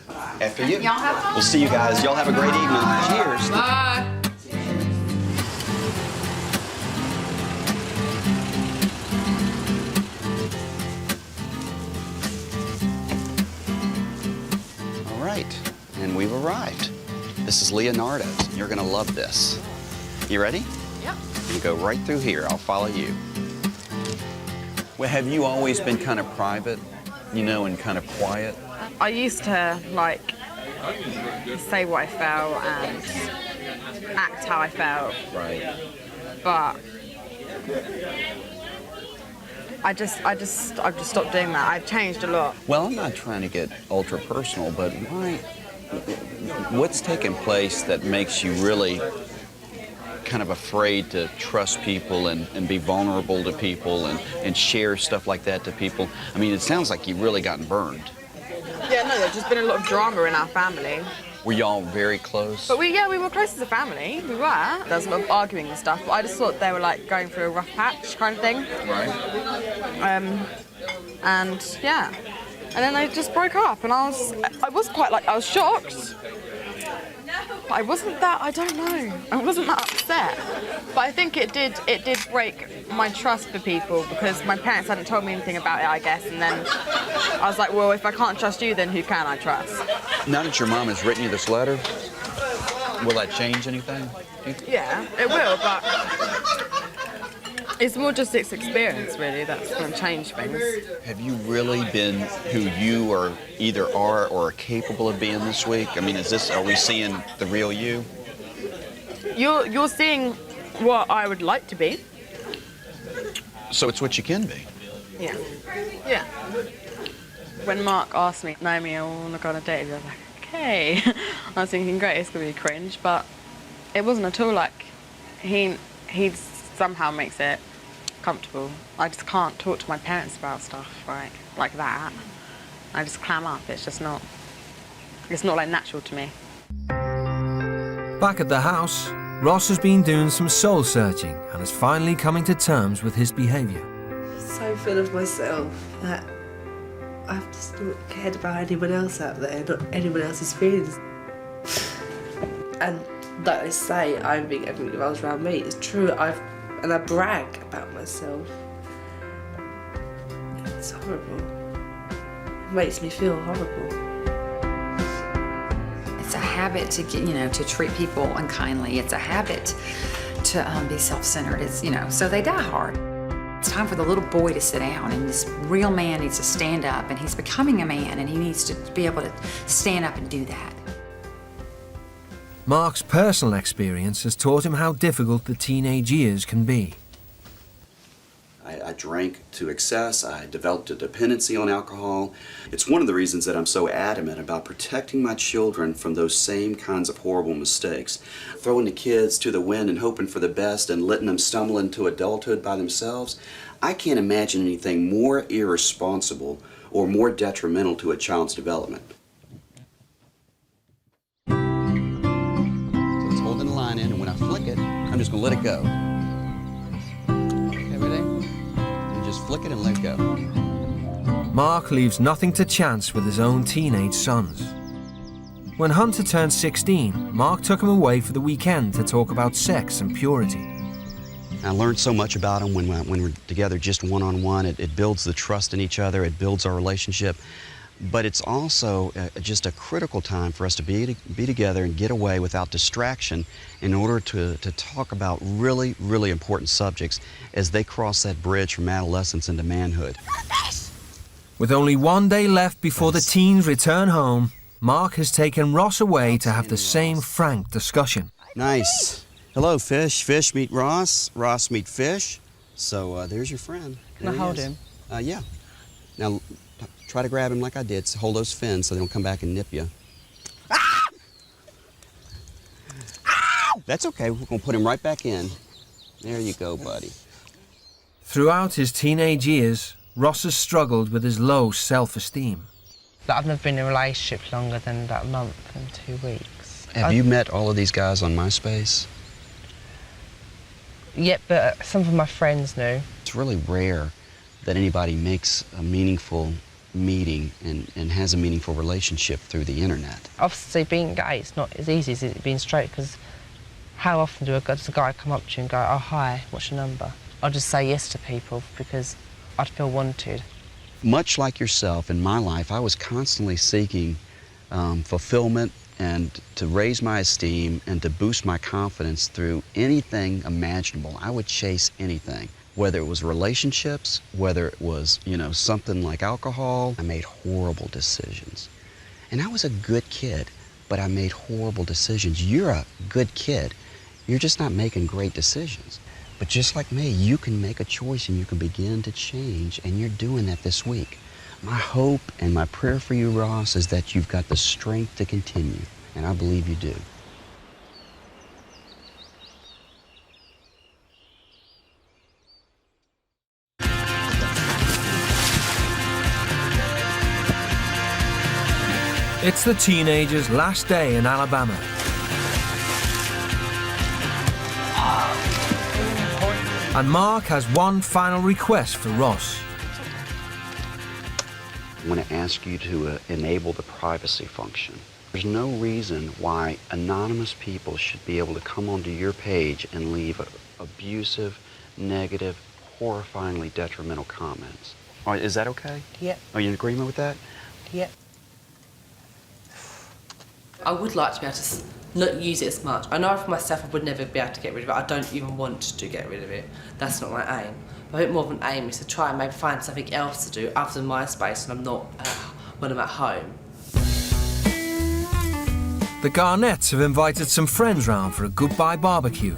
After you.
Y'all have fun.
We'll see you guys. Y'all have a great evening. Cheers.
Bye.
And we've arrived. This is Leonardo's. You're gonna love this. You ready?
Yep.
You go right through here. I'll follow you. Well, have you always been kind of private, you know, and kind of quiet?
I used to, like, say what I felt and act how I felt.
Right.
But I've just stopped doing that. I've changed a lot.
Well, I'm not trying to get ultra personal, but what's taken place that makes you really kind of afraid to trust people and be vulnerable to people and share stuff like that to people? I mean, it sounds like you've really gotten burned.
Yeah, no, there's just been a lot of drama in our family.
Were y'all very close?
But we were close as a family. We were. There was a lot of arguing and stuff, but I just thought they were like going through a rough patch kind of thing.
Right.
And yeah. And then they just broke up, and I was shocked. But I wasn't that, I don't know. I wasn't that upset. But I think it did break my trust for people, because my parents hadn't told me anything about it, I guess. And then I was like, well, if I can't trust you, then who can I trust?
Now that your mom has written you this letter, will that change anything?
Yeah, it will, but it's more just its experience, really, that's going to change things.
Have you really been who you are either are or are capable of being this week? I mean, are we seeing the real you?
You're seeing what I would like to be.
So it's what you can be.
Yeah. Yeah. When Mark asked me, Naomi, I want to go on a date, I was like, okay. I was thinking, great, it's going to be cringe, but it wasn't at all like he somehow makes it comfortable. I just can't talk to my parents about stuff, right, like that. I just clam up. It's not like natural to me.
Back at the house, Ross has been doing some soul searching and is finally coming to terms with his behaviour.
So full of myself that I've just not cared about anyone else out there, not anyone else's feelings. And like they say, I think everything revolves around me. It's true, and I brag about myself. It's horrible. It makes me feel horrible.
It's a habit to to treat people unkindly. It's a habit to be self-centered. It's so they die hard. It's time for the little boy to sit down, and this real man needs to stand up, and he's becoming a man, and he needs to be able to stand up and do that.
Mark's personal experience has taught him how difficult the teenage years can be.
I drank to excess. I developed a dependency on alcohol. It's one of the reasons that I'm so adamant about protecting my children from those same kinds of horrible mistakes. Throwing the kids to the wind and hoping for the best and letting them stumble into adulthood by themselves. I can't imagine anything more irresponsible or more detrimental to a child's development.
So it's holding the line in, and when I flick it, I'm just going to let it go. Just flick it and let go.
Mark leaves nothing to chance with his own teenage sons. When Hunter turned 16, Mark took him away for the weekend to talk about sex and purity.
I learned so much about him when we're together just one-on-one. It builds the trust in each other, it builds our relationship, but it's also just a critical time for us to be together and get away without distraction in order to talk about really, really important subjects as they cross that bridge from adolescence into manhood.
With only one day left before the teens return home, Mark has taken Ross away to have the same frank discussion.
Nice. Hello, Fish. Fish meet Ross. Ross meet Fish. So there's your friend.
Can I hold him?
Yeah. Now, try to grab him like I did. So hold those fins so they don't come back and nip you. Ah! Ow! That's okay. We're going to put him right back in. There you go, buddy.
Throughout his teenage years, Ross has struggled with his low self-esteem.
I've never been in a relationship longer than about a month and 2 weeks.
Have you met all of these guys on MySpace?
Yep, but some of my friends knew.
It's really rare that anybody makes a meaningful meeting and has a meaningful relationship through the internet.
Obviously, being gay, it's not as easy as it being straight, because how often does a guy come up to you and go, oh, hi, what's your number? I'll just say yes to people because I'd feel wanted.
Much like yourself, in my life, I was constantly seeking fulfillment and to raise my esteem and to boost my confidence through anything imaginable. I would chase anything, whether it was relationships, whether it was, something like alcohol. I made horrible decisions. And I was a good kid, but I made horrible decisions. You're a good kid. You're just not making great decisions. But just like me, you can make a choice and you can begin to change, and you're doing that this week. My hope and my prayer for you, Ross, is that you've got the strength to continue, and I believe you do.
It's the teenager's last day in Alabama. And Mark has one final request for Ross.
I want to ask you to enable the privacy function. There's no reason why anonymous people should be able to come onto your page and leave abusive, negative, horrifyingly detrimental comments. All right, is that okay?
Yep.
Are you in agreement with that?
Yep. I would like to be able to not use it as much. I know for myself I would never be able to get rid of it. I don't even want to get rid of it. That's not my aim. But I think more of an aim is to try and maybe find something else to do other than MySpace when I'm not when I'm at home.
The Garnetts have invited some friends round for a goodbye barbecue.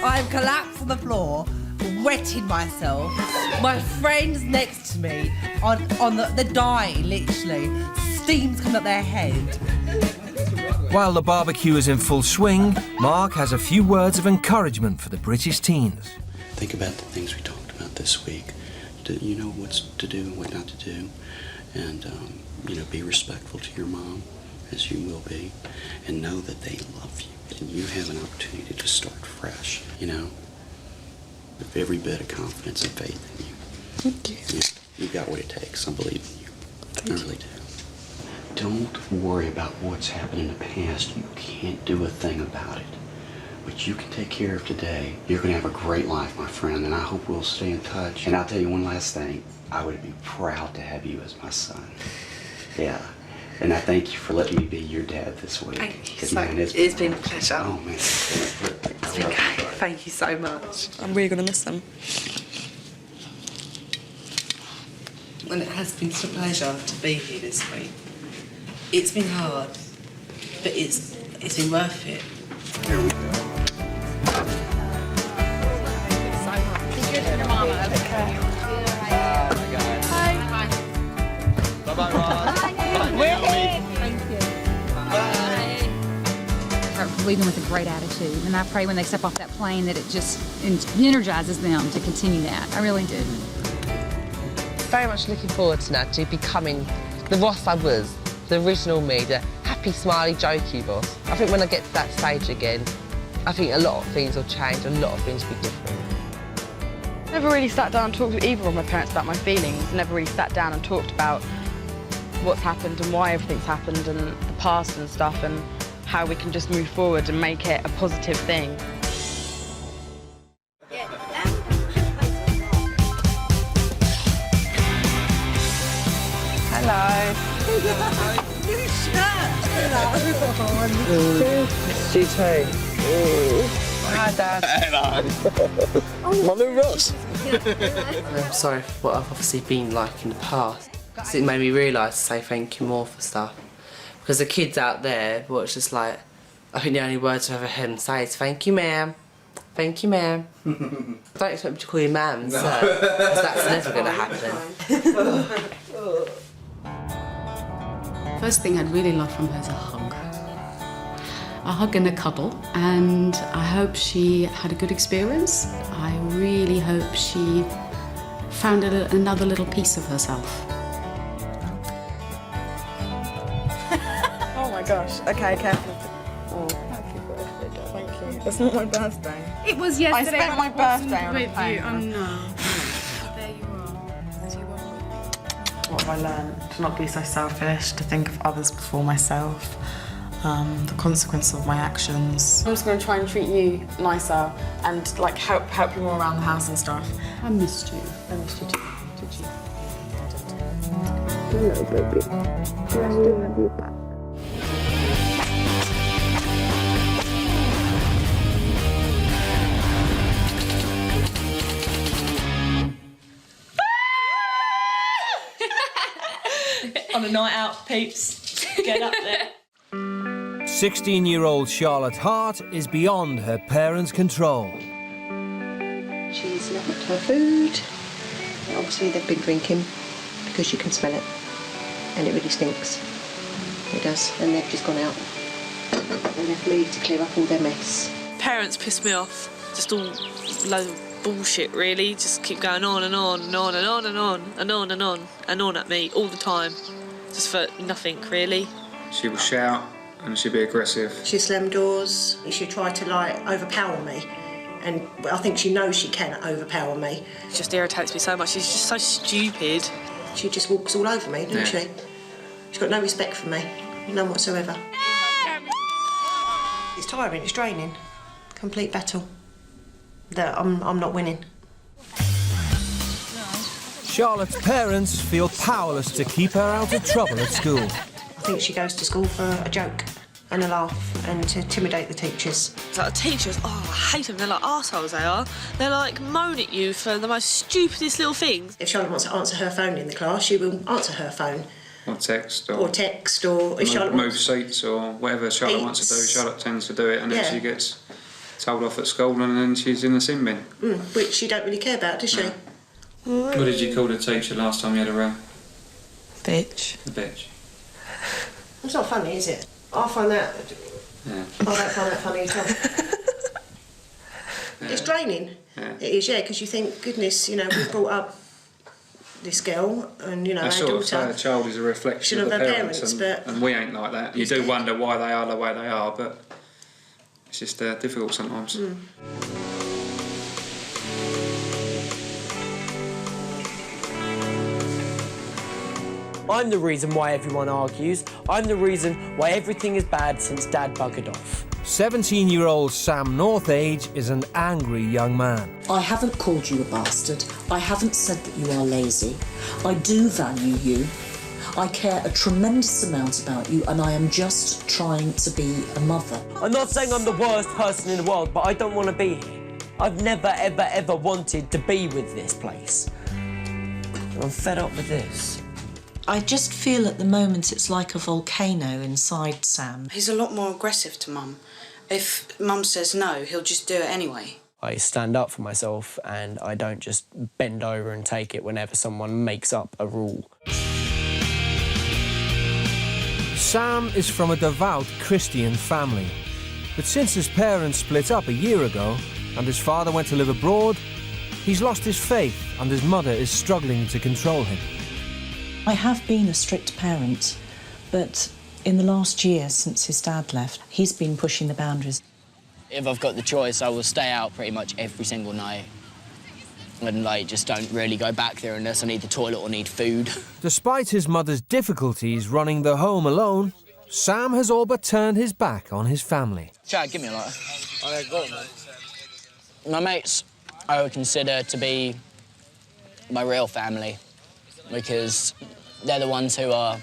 I've collapsed on the floor, wetting myself. My friend's next to me, they're dying, literally. Steam's coming up their head.
While the barbecue is in full swing, Mark has a few words of encouragement for the British teens.
Think about the things we talked about this week. You know what's to do and what not to do. And, be respectful to your mom, as you will be. And know that they love you. And you have an opportunity to start fresh, with every bit of confidence and faith in you.
Thank you.
You've got what it takes. I believe in you. I really do. Don't worry about what's happened in the past. You can't do a thing about it. But you can take care of today. You're going to have a great life, my friend, and I hope we'll stay in touch. And I'll tell you one last thing. I would be proud to have you as my son. Yeah. And I thank you for letting me be your dad this week.
Thank you so much. It's been a pleasure.
Oh, man.
It's been great. Thank you so much. I'm really going to miss them. And it has been such a pleasure to be here this week. It's been hard, but it's been worth it. Here we go.
Good for your mama. Okay. Bye.
Bye-bye, Ross.
Thank you.
Bye.
Start leaving with a great attitude, and I pray when they step off that plane that it just energizes them to continue that. I really do.
Very much looking forward to now to becoming the Ross I was, the original me, the happy, smiley, jokey Ross. I think when I get to that stage again, I think a lot of things will change, a lot of things will be different.
Never really sat down and talked with either of my parents about my feelings. Never really sat down and talked about what's happened and why everything's happened and the past and stuff and how we can just move forward and make it a positive thing.
Hello.
New shirt.
Missed you too. Hi, Dad.
Hello. My new Ross.
I'm sorry for what I've obviously been like in the past. It made me realise to say thank you more for stuff. Because the kids out there, well, it's just like, I think the only words I've ever heard them say is thank you, ma'am. Thank you, ma'am. I don't expect me to call you ma'am, sir, because that's never going to happen.
First thing I'd really love from her is a hug. A hug and a cuddle, and I hope she had a good experience. I really hope she found another little piece of herself.
Oh my gosh. Okay, careful. Oh, happy birthday, darling. Thank you. It's not my birthday.
It was yesterday.
I spent my birthday on a plane.
Oh no. There you are.
What have I learned? To not be so selfish, to think of others before myself. The consequence of my actions. I'm just going to try and treat you nicer and like help you more around the house and stuff.
I missed you.
I missed you too. Did you?
Hello, baby. I still have you back.
On a night out, peeps. Get up there.
16-year-old Charlotte Hart is beyond her parents' control.
She's left her food. Obviously they've been drinking because you can smell it and it really stinks. It does. And they've just gone out and left me to clear up all their mess.
Parents piss me off. Just all loads of
bullshit, really. Just keep going on and on and on and on and on and on and on and on at me all the time. Just for nothing, really.
She will shout and she'd be aggressive.
She slammed doors. She tried to, like, overpower me. And I think she knows she can overpower me.
It just irritates me so much. She's just so stupid.
She just walks all over me, doesn't she? She's got no respect for me, none whatsoever. It's tiring, it's draining. Complete battle. That I'm not winning.
Charlotte's parents feel powerless to keep her out of trouble at school.
I think she goes to school for a joke and a laugh and to intimidate the teachers.
It's like the teachers, oh, I hate them. They're like arseholes, they are. They're like moan at you for the most stupidest little things.
If Charlotte wants to answer her phone in the class, she will answer her phone.
Or text.
Or if Charlotte
move seats or whatever Charlotte wants to do, Charlotte tends to do it, and then she gets told off at school and then she's in the sin bin.
Which she don't really care about, does she?
What did you call the teacher last time you had a row?
Bitch.
The bitch.
It's not funny, is it? I find that...
Yeah.
I don't find that funny at all. It's draining.
Yeah.
It is, yeah, because you think, goodness, you know, we've brought up this girl and, you know, our daughter...
A child is a reflection of the parents and we ain't like that. You do wonder why they are the way they are, but it's just difficult sometimes.
I'm the reason why everyone argues. I'm the reason why everything is bad since Dad buggered off.
17-year-old Sam Northage is an angry young man.
I haven't called you a bastard. I haven't said that you are lazy. I do value you. I care a tremendous amount about you, and I am just trying to be a mother.
I'm not saying I'm the worst person in the world, but I don't want to be here. I've never, ever, ever wanted to be with this place. I'm fed up with this.
I just feel at the moment it's like a volcano inside Sam.
He's a lot more aggressive to Mum. If Mum says no, he'll just do it anyway.
I stand up for myself and I don't just bend over and take it whenever someone makes up a rule.
Sam is from a devout Christian family, but since his parents split up a year ago and his father went to live abroad, he's lost his faith and his mother is struggling to control him.
I have been a strict parent, but in the last year since his dad left, he's been pushing the boundaries.
If I've got the choice, I will stay out pretty much every single night and, like, just don't really go back there unless I need the toilet or need food. Despite
his mother's difficulties running the home alone, Sam has all but turned his back on his family.
Chad, give me a lighter. Oh, yeah, got it, mate. My mates, I would consider to be my real family because they're the ones who are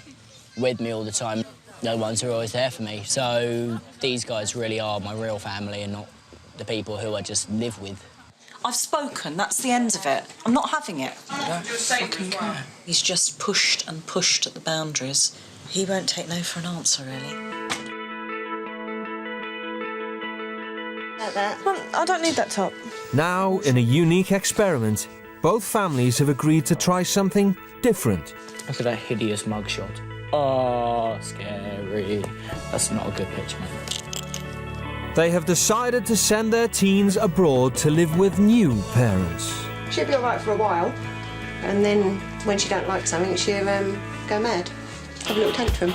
with me all the time. They're the ones who are always there for me. So these guys really are my real family and not the people who I just live with.
I've spoken, that's the end of it. I'm not having it.
I don't fucking care.
He's just pushed and pushed at the boundaries. He won't take no for an answer, really.
Like that. Well, I don't need that top.
Now, in a unique experiment, both families have agreed to try something different.
Look at that hideous mugshot. Oh, scary. That's not a good picture, mate.
They have decided to send their teens abroad to live with new parents.
She'll be all right for a while, and then when she don't like something, she'll go mad, have a little tantrum.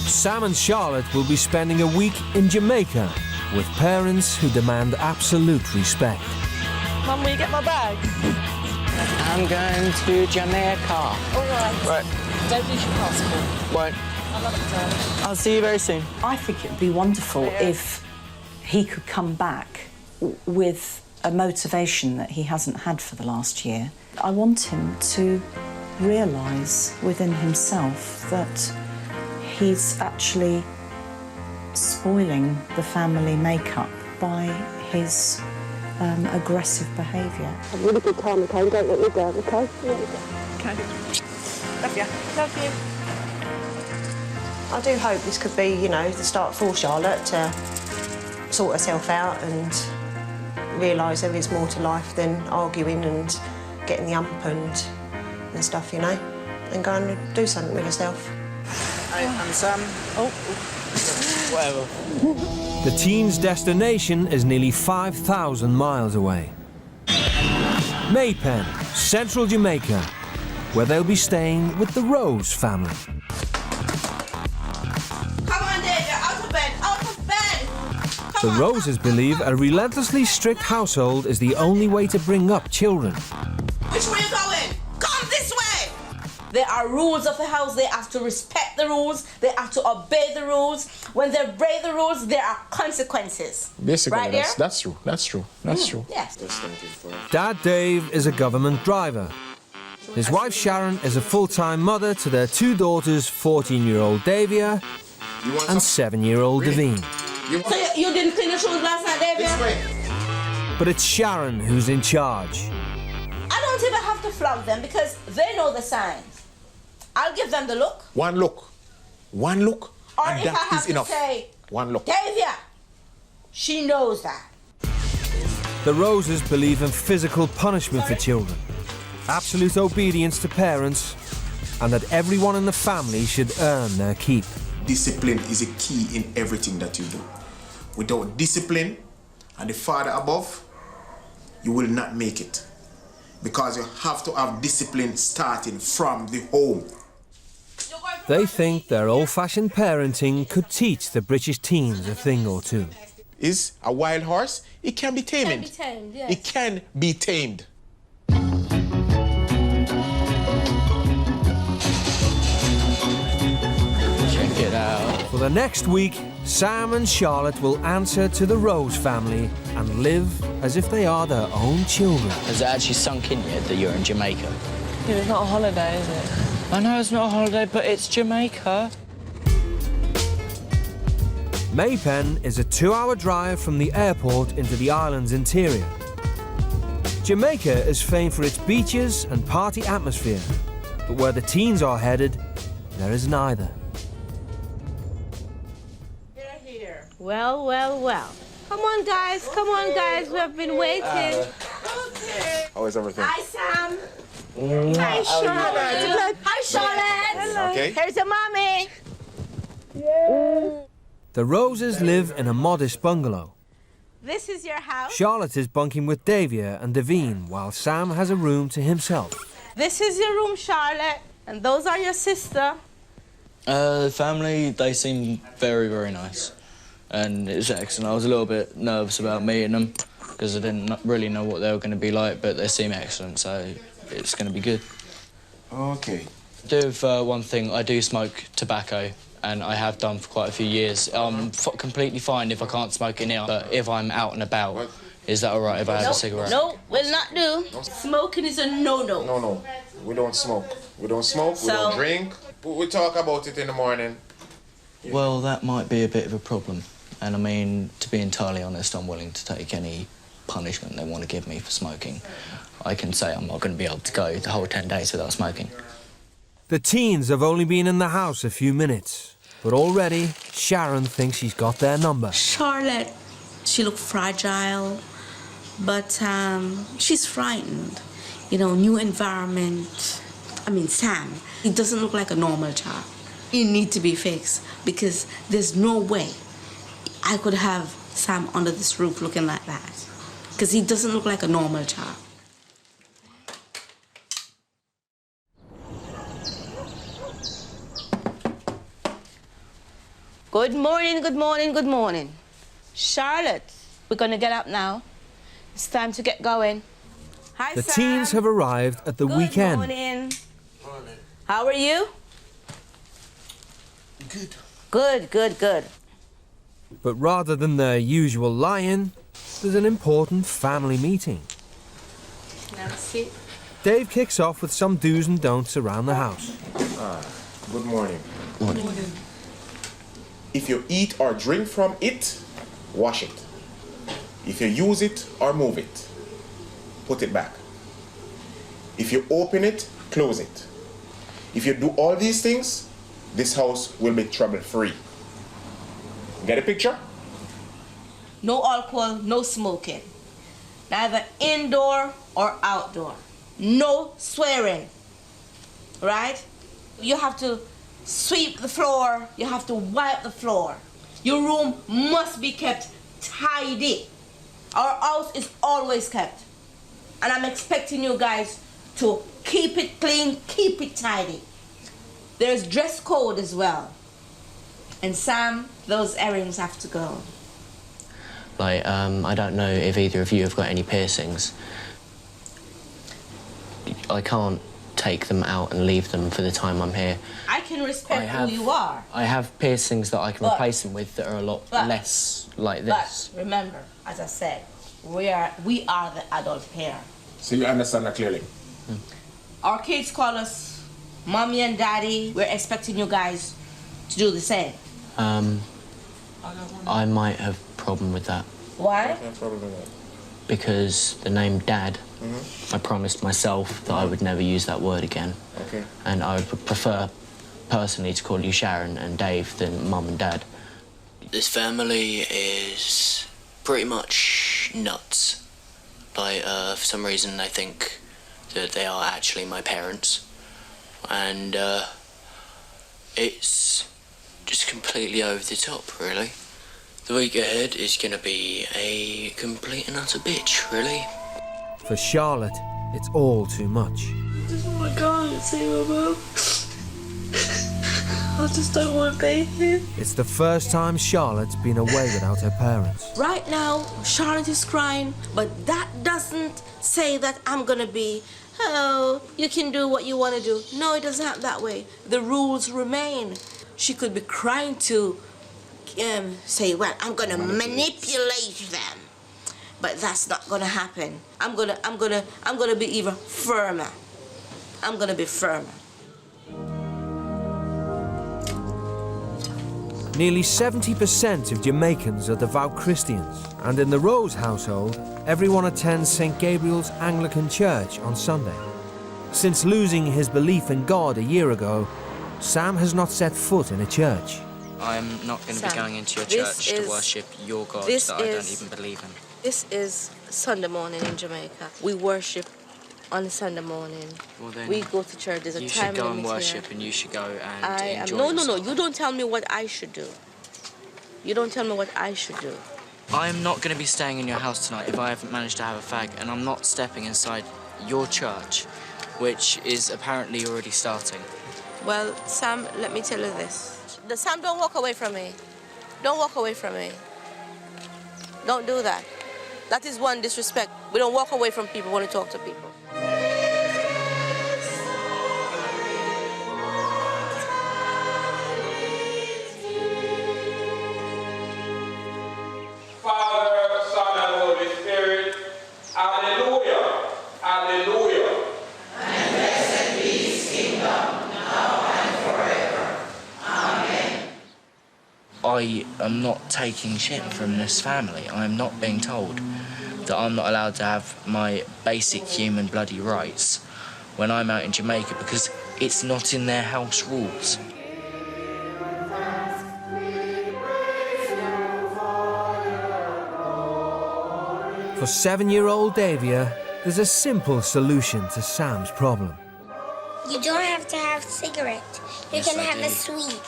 Sam and Charlotte will be spending a week in Jamaica with parents who demand absolute respect.
Mum, will you get my bag?
I'm going to Jamaica.
All right.
Right.
Don't lose your passport.
Won't.
I love it, darling.
I'll see you very soon.
I think it would be wonderful if he could come back with a motivation that he hasn't had for the last year. I want him to realise within himself that he's actually spoiling the family makeup by his aggressive behaviour.
Have a really good time, okay? Don't let me down, okay? Okay. Love you. Love you.
I do hope this could be, you know, the start for Charlotte to sort herself out and realise there is more to life than arguing and getting the ump and stuff, you know, and go and do something with herself.
And Sam. Oh, whatever.
The teens' destination is nearly 5,000 miles away. Maypen, central Jamaica, where they'll be staying with the Rose family.
Come on, Dave, you're out of bed, out of bed!
The Roses believe a relentlessly strict household is the only way to bring up children.
Which way are you going? Come this way! There are rules of the house. They have to respect the rules. They have to obey the rules. When they break the rules, there are consequences.
Basically,
right
that's true. That's true. That's true.
Yes.
Dad Dave is a government driver. His wife Sharon is a full-time mother to their two daughters, 14-year-old Davia and 7-year-old Davine.
So you didn't clean your shoes last night, David?
But it's Sharon who's in charge.
I don't even have to flog them because they know the signs. I'll give them the look.
One look. One look.
Or
and
if
that
I have
is
to
enough.
say,
One look.
Davia, she knows that.
The Roses believe in physical punishment for children, absolute obedience to parents, and that everyone in the family should earn their keep.
Discipline is a key in everything that you do. Without discipline and the Father above, you will not make it. Because you have to have discipline starting from the home.
They think their old-fashioned parenting could teach the British teens a thing or two.
Is a wild horse, it can be tamed.
Can be tamed, yes.
It can be tamed.
Check it out.
For the next week, Sam and Charlotte will answer to the Rose family and live as if they are their own children.
Has it actually sunk in yet that you're in Jamaica?
Yeah, it's not a holiday, is it?
I know it's not a holiday, but it's Jamaica.
Maypen is a 2-hour drive from the airport into the island's interior. Jamaica is famed for its beaches and party atmosphere, but where the teens are headed, there is neither.
Well, well, well. Come on, guys. Come on, guys. We have been waiting.
How is everything?
Hi, Sam. Hi, Charlotte. Hi, Charlotte.
Hello. Okay.
Here's your mommy.
The Roses live in a modest bungalow.
This is your house.
Charlotte is bunking with Davia and Davine, while Sam has a room to himself.
This is your room, Charlotte. And those are your sister.
The family, they seem very, very nice. And it was excellent. I was a little bit nervous about meeting them because I didn't really know what they were going to be like, but they seem excellent, so it's going to be good.
Okay.
I do have one thing. I do smoke tobacco, and I have done for quite a few years. I'm completely fine if I can't smoke in here, but if I'm out and about, is that all right if I have a cigarette?
No, will not do. Smoking is a no-no.
No. We don't smoke. We don't smoke, we don't drink. We talk about it in the morning.
Well, that might be a bit of a problem. And I mean, to be entirely honest, I'm willing to take any punishment they want to give me for smoking. I can say I'm not going to be able to go the whole 10 days without smoking.
The teens have only been in the house a few minutes, but already Sharon thinks she's got their number.
Charlotte, she looked fragile, but she's frightened. You know, new environment. I mean, Sam, he doesn't look like a normal child. He needs to be fixed because there's no way I could have Sam under this roof looking like that because he doesn't look like a normal child. Good morning, good morning, good morning. Charlotte, we're gonna get up now. It's time to get going. Hi,
The
Sam.
teens have arrived at the weekend.
Good morning. How are you?
Good.
Good, good, good.
But rather than their usual lie-in, there's an important family meeting.
Now sit.
Dave kicks off with some do's and don'ts around the house.
Good morning.
Morning.
If you eat or drink from it, wash it. If you use it or move it, put it back. If you open it, close it. If you do all these things, this house will be trouble-free. Get a picture?
No alcohol, no smoking. Neither indoor or outdoor. No swearing. Right? You have to sweep the floor, you have to wipe the floor. Your room must be kept tidy. Our house is always kept. And I'm expecting you guys to keep it clean, keep it tidy. There's dress code as well. And Sam, those earrings have to go.
Like, I don't know if either of you have got any piercings. I can't take them out and leave them for the time I'm here.
I can respect who you are.
I have piercings that I can replace them with that are a lot less like this.
But remember, as I said, we are the adult pair.
So you understand that clearly?
Our kids call us mommy and daddy. We're expecting you guys to do the same.
I might have a problem with that.
Why?
Because the name Dad, I promised myself that I would never use that word again.
Okay.
And I would prefer, personally, to call you Sharon and Dave than Mum and Dad. This family is pretty much nuts. Like, for some reason, they think that they are actually my parents. And, it's just completely over the top, really. The week ahead is gonna be a complete and utter bitch, really.
For Charlotte, it's all too much.
I just want to go and see my mum. I just don't want to be here.
It's the first time Charlotte's been away without her parents.
Right now, Charlotte is crying, but that doesn't say that I'm gonna be, oh, you can do what you want to do. No, it doesn't happen that way. The rules remain. She could be crying to say, well, I'm gonna manipulate them, but that's not gonna happen. I'm gonna be even firmer. I'm gonna be firmer.
Nearly 70% of Jamaicans are devout Christians, and in the Rose household, everyone attends St. Gabriel's Anglican Church on Sunday. Since losing his belief in God a year ago, Sam has not set foot in a church.
I'm not going to be going into your church to worship your God that I don't even believe in.
This is Sunday morning in Jamaica. We worship on Sunday morning.
Well, then
we go to church. There's a time limit.
You should go and worship, and you should go and enjoy
No.
yourself.
You don't tell me what I should do. You don't tell me what I should do.
I'm not going to be staying in your house tonight if I haven't managed to have a fag, and I'm not stepping inside your church, which is apparently already starting.
Well, Sam, let me tell you this. Sam, don't walk away from me. Don't walk away from me. Don't do that. That is one disrespect. We don't walk away from people when we talk to people.
Father, Son, and Holy Spirit. Hallelujah. Hallelujah.
And blessed be his kingdom, now and forever. Amen.
I am not taking shit from this family. I am not being told that I'm not allowed to have my basic human bloody rights when I'm out in Jamaica because it's not in their house rules.
For 7-year-old Davia, there's a simple solution to Sam's problem.
You don't have to have cigarette. You
Yes,
can
I
have
do.
a sweet.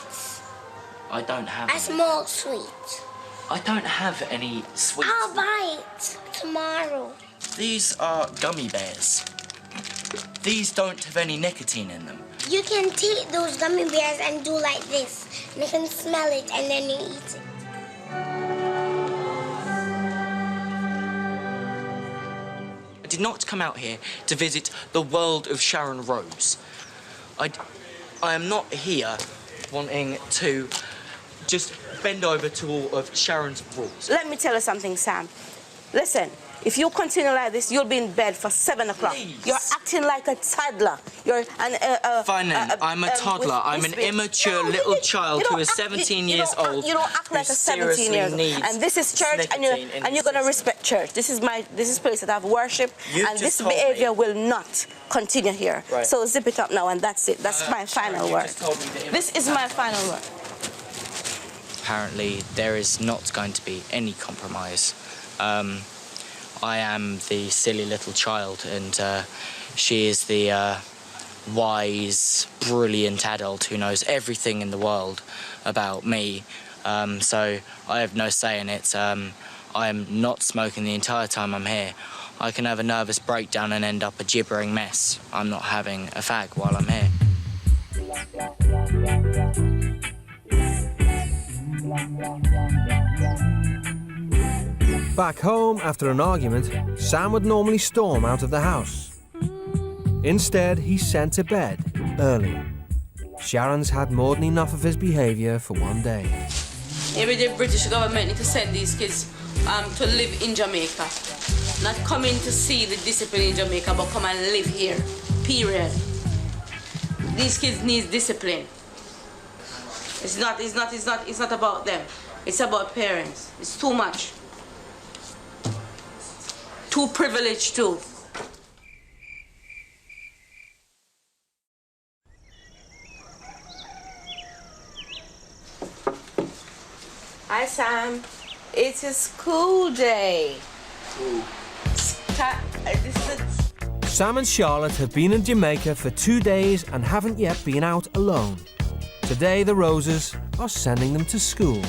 I don't have
A small sweet.
I don't have any sweets.
I'll buy it tomorrow.
These are gummy bears. These don't have any nicotine in them.
You can take those gummy bears and do like this. And you can smell it and then you eat it.
I did not come out here to visit the world of Sharon Rose. I am not here wanting to just bend over to all of Sharon's rules.
Let me tell you something, Sam. Listen, if you continue like this, you'll be in bed for 7 o'clock.
Please.
You're acting like a toddler. You're
Fine then, I'm a toddler. I'm an immature little child who is 17 years old.
You don't act like a 17 years old. And this is church, and you're gonna respect church. This is place that I have worship, and this behavior will not continue here.
Right.
So zip it up now, and that's it. That's my final word. This is my final word.
Apparently, there is not going to be any compromise. I am the silly little child, and she is the wise, brilliant adult who knows everything in the world about me. So I have no say in it. I am not smoking the entire time I'm here. I can have a nervous breakdown and end up a gibbering mess. I'm not having a fag while I'm here.
Back home, after an argument, Sam would normally storm out of the house. Instead, he's sent to bed early. Sharon's had more than enough of his behaviour for one day.
Maybe the British government need to send these kids to live in Jamaica. Not coming to see the discipline in Jamaica, but come and live here, period. These kids need discipline. It's not about them. It's about parents. It's too much. Too privileged too.
Hi, Sam. It's a school day.
Sam and Charlotte have been in Jamaica for 2 days and haven't yet been out alone. Today, the Roses are sending them to school.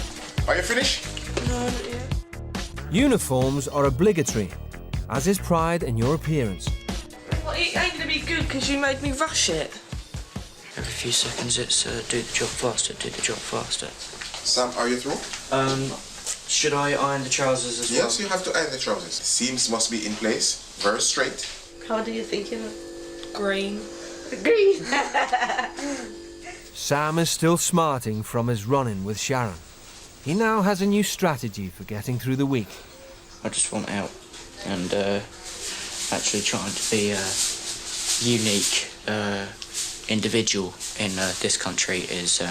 Are you finished?
No, not yet.
Uniforms are obligatory, as is pride in your appearance.
Well, it ain't gonna be good because you made me rush it.
Every few seconds it's do the job faster, do the job faster.
Sam, are you through?
Should I iron the trousers as well?
Yes, you have to iron the trousers. Seams must be in place, very straight.
How do you think you look?
Green.
Green.
Sam is still smarting from his run-in with Sharon. He now has a new strategy for getting through the week.
I just want out, and actually trying to be a unique individual in this country is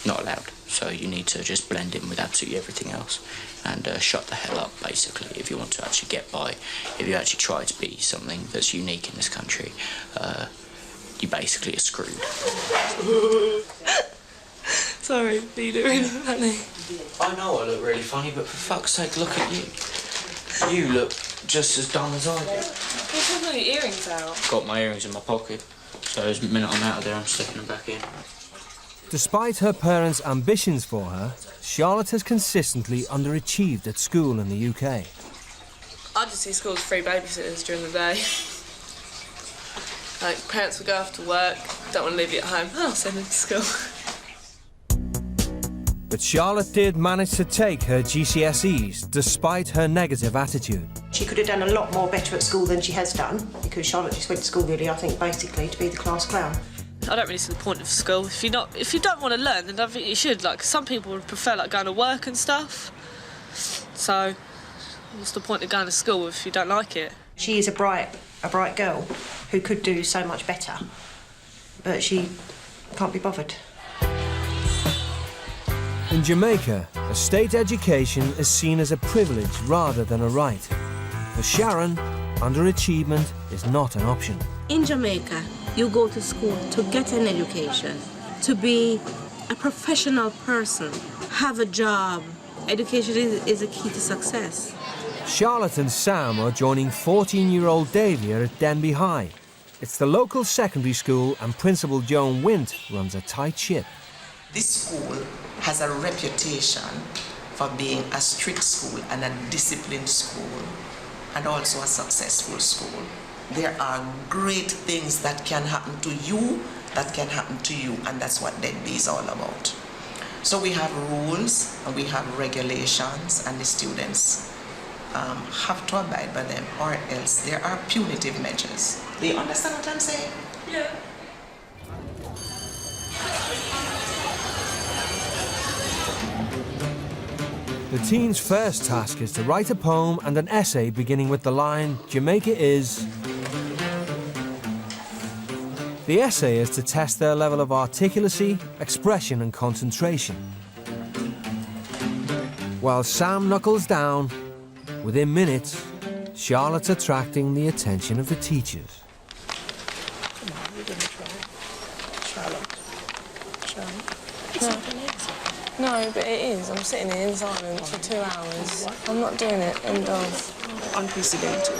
not allowed. So you need to just blend in with absolutely everything else and shut the hell up, basically, if you want to actually get by. If you actually try to be something that's unique in this country, you basically are screwed.
Sorry, are you doing funny?
I know I look really funny, but for fuck's sake, look at you. You look just as dumb as I do.
You have your earrings out.
Got my earrings in my pocket, so the minute I'm out of there, I'm sticking them back in.
Despite her parents' ambitions for her, Charlotte has consistently underachieved at school in the UK.
I just see schools free babysitters during the day. Like, parents will go off to work, don't want to leave you at home. I'll send them to school.
But Charlotte did manage to take her GCSEs despite her negative attitude.
She could have done a lot more better at school than she has done, because Charlotte just went to school really, I think, basically to be the class clown.
I don't really see the point of school. If you don't want to learn, then I don't think you should. Like, some people would prefer like going to work and stuff. So, what's the point of going to school if you don't like it?
She is a bright girl who could do so much better, but she can't be bothered.
In Jamaica, a state education is seen as a privilege rather than a right. For Sharon, underachievement is not an option.
In Jamaica, you go to school to get an education, to be a professional person, have a job. Education is a key to success.
Charlotte and Sam are joining 14-year-old Davia at Denby High. It's the local secondary school and Principal Joan Wint runs a tight ship.
This school has a reputation for being a strict school and a disciplined school, and also a successful school. There are great things that can happen to you, that can happen to you, and that's what Denby is all about. So we have rules and we have regulations, and the students have to abide by them, or else there are punitive measures. Do you understand what I'm saying?
Yeah.
The teens' first task is to write a poem and an essay beginning with the line, Jamaica is... The essay is to test their level of articulacy, expression and concentration. While Sam knuckles down, within minutes, Charlotte's attracting the attention of the teachers.
Come on, we're going to try. Charlotte. It's not an exit. No, but it is. I'm sitting here in silence for 2 hours. I'm not doing it. End of. Unprecedented.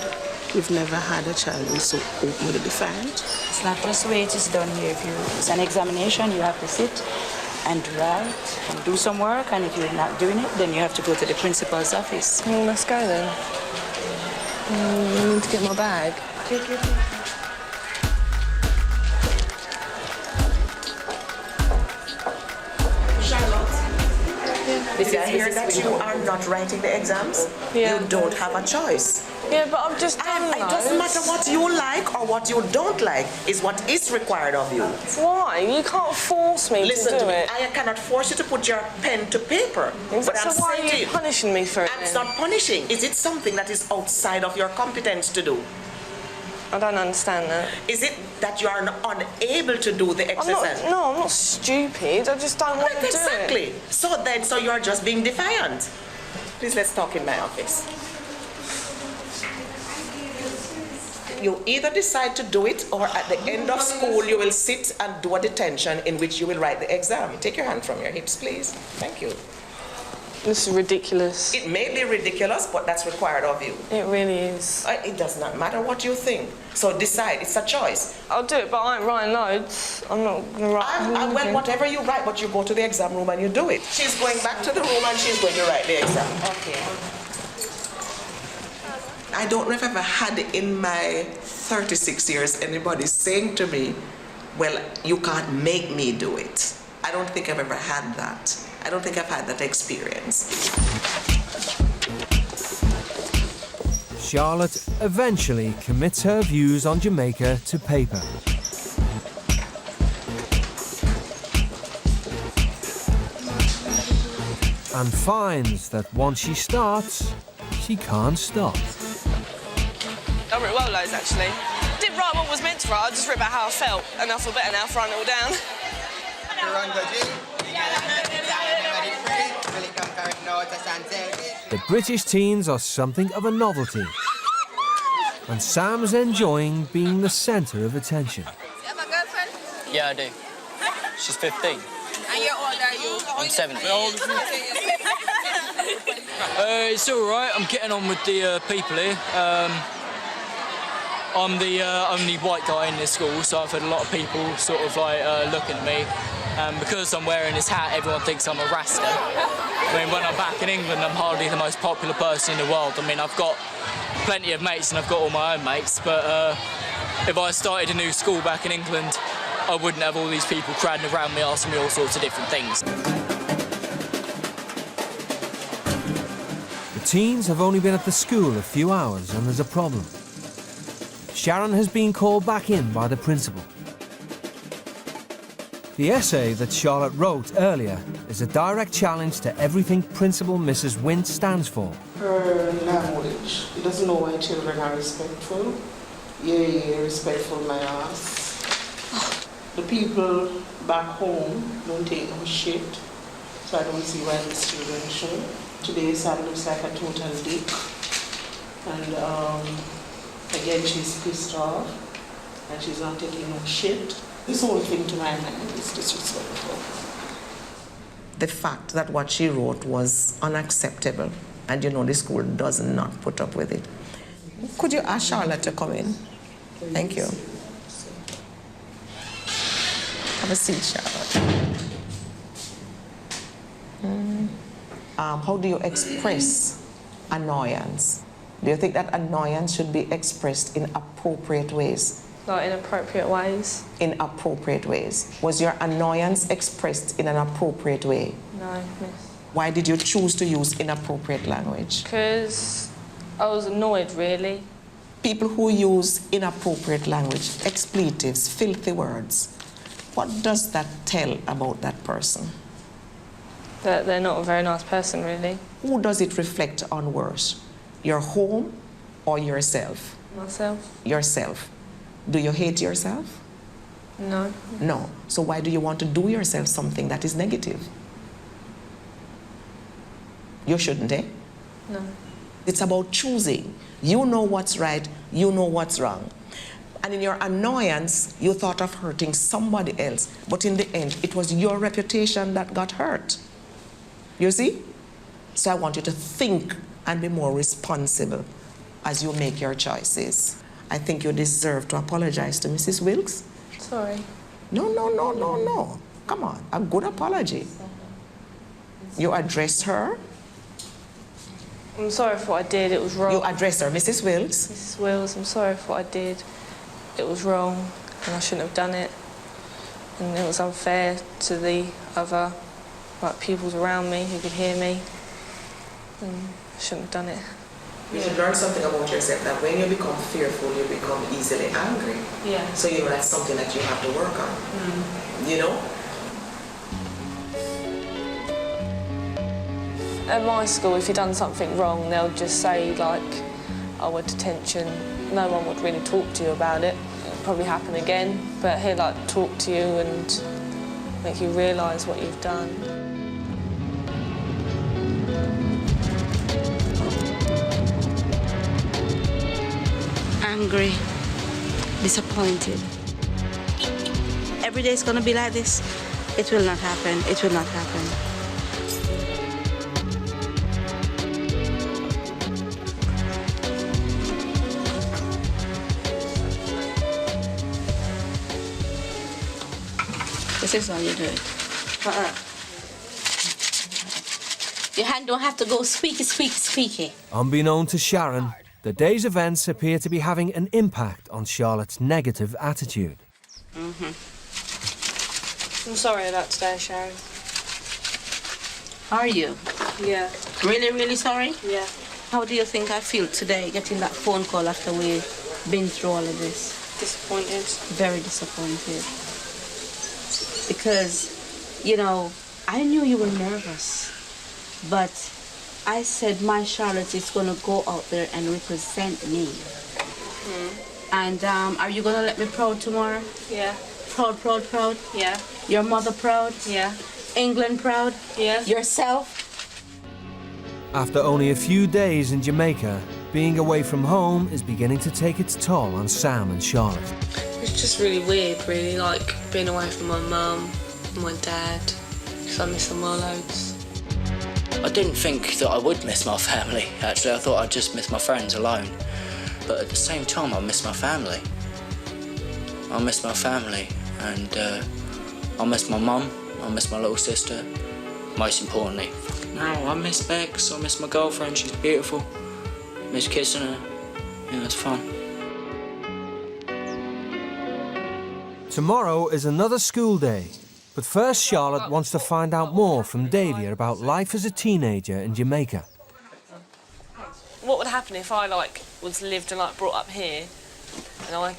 We've never had a child who's so open with a defiant.
It's not just the way it is done here. If it's an examination, you have to sit and write and do some work, and if you're not doing it, then you have to go to the principal's office.
Well, let's go then. I need to get my bag.
Did I hear that you are not writing the exams?
Yeah.
You don't have a choice.
Yeah, but I've just done
It doesn't matter what you like or what you don't like, is what is required of you.
Why? You can't force me
Listen
to do
me.
it.
I cannot force you to put your pen to paper.
So why are you punishing me for it?
It's not punishing. Is it something that is outside of your competence to do?
I don't understand that.
Is it that you are unable to do the exercise?
I'm not stupid. I just don't want to do it.
Exactly. So you are just being defiant. Please, let's talk in my office. You either decide to do it, or at the end of school you will sit and do a detention in which you will write the exam. Take your hand from your hips, please. Thank you.
This is ridiculous.
It may be ridiculous, but that's required of you.
It really is.
It does not matter what you think. So decide. It's a choice.
I'll do it, but I ain't writing loads. I'm not going to write.
Well, whatever you write, but you go to the exam room and you do it. She's going back to the room and she's going to write the exam. Okay. I don't know if I've ever had in my 36 years anybody saying to me, well, you can't make me do it. I don't think I've ever had that. I don't think I've had that experience.
Charlotte eventually commits her views on Jamaica to paper. And finds that once she starts, she can't stop.
I wrote well loads, actually. Didn't write what was meant to write, I just wrote about how I felt, and I feel better now for writing it all down.
The British teens are something of a novelty, and Sam's enjoying being the centre of attention.
You have a girlfriend?
Yeah, I do. She's 15.
And you're old, are you?
I'm 17.
It's all right. I'm getting on with the people here. I'm the only white guy in this school, so I've had a lot of people sort of like looking at me. Because I'm wearing this hat, everyone thinks I'm a Rasta. I mean, when I'm back in England, I'm hardly the most popular person in the world. I mean, I've got plenty of mates and I've got all my own mates, but if I started a new school back in England, I wouldn't have all these people crowding around me asking me all sorts of different things.
The teens have only been at the school a few hours and there's a problem. Sharon has been called back in by the principal. The essay that Charlotte wrote earlier is a direct challenge to everything Principal Mrs. Wint stands for.
Her language. She doesn't know why children are respectful. Yeah, respectful my ass. The people back home don't take no shit, so I don't see why these children should. Today Sam looks like a total dick. And again, she's pissed off and she's not taking no shit. This whole thing to my mind is disrespectful.
The fact that what she wrote was unacceptable, and the school does not put up with it. Could you ask Charlotte to come in? Thank you. Have a seat, Charlotte. How do you express annoyance? Do you think that annoyance should be expressed in appropriate ways?
Like in appropriate ways?
In appropriate ways. Was your annoyance expressed in an appropriate way?
No, miss.
Why did you choose to use inappropriate language?
Because I was annoyed, really.
People who use inappropriate language, expletives, filthy words, what does that tell about that person?
That they're not a very nice person, really.
Who does it reflect on worse? Your home or yourself?
Myself.
Yourself. Do you hate yourself?
No.
No. So why do you want to do yourself something that is negative? You shouldn't, eh?
No.
It's about choosing. You know what's right, you know what's wrong. And in your annoyance, you thought of hurting somebody else. But in the end, it was your reputation that got hurt. You see? So I want you to think and be more responsible as you make your choices. I think you deserve to apologize to Mrs. Wilkes.
Sorry.
No. Come on, a good apology. You addressed her.
I'm sorry for what I did, it was wrong.
You addressed her, Mrs. Wilkes.
Mrs. Wills, I'm sorry for what I did. It was wrong and I shouldn't have done it. And it was unfair to the other pupils around me who could hear me. And I shouldn't have done it.
You should learn something about yourself, that when you become fearful, you become easily angry.
Yeah.
So you know that's something that you have to work on. You know?
At my school, if you've done something wrong, they'll just say, like, oh, a detention. No one would really talk to you about it. It'll probably happen again, but he'll, like, talk to you and make you realise what you've done.
Angry, disappointed. Every day is gonna be like this. It will not happen. It will not happen. This is how you do it. Your hand don't have to go squeaky, squeaky, squeaky.
Unbeknown to Sharon, the day's events appear to be having an impact on Charlotte's negative attitude.
I'm sorry about today, Sharon.
Are you?
Yeah.
Really, really sorry?
Yeah.
How do you think I feel today getting that phone call after we've been through all of this?
Disappointed.
Very disappointed. Because, you know, I knew you were nervous, but I said my Charlotte is going to go out there and represent me. And are you going to let me proud tomorrow?
Yeah.
Proud, proud, proud?
Yeah.
Your mother proud?
Yeah.
England proud?
Yeah.
Yourself?
After only a few days in Jamaica, being away from home is beginning to take its toll on Sam and Charlotte.
It's just really weird, really, like being away from my mum, my dad, because I miss them all loads.
I didn't think that I would miss my family, actually. I thought I'd just miss my friends alone. But at the same time, I miss my family. I miss my family, and I miss my mum, I miss my little sister. Most importantly, I miss Bex, I miss my girlfriend, she's beautiful. I miss kissing her, yeah, it's fun.
Tomorrow is another school day, but first Charlotte wants to find out more from Davia about life as a teenager in Jamaica.
What would happen if I was lived and brought up here, and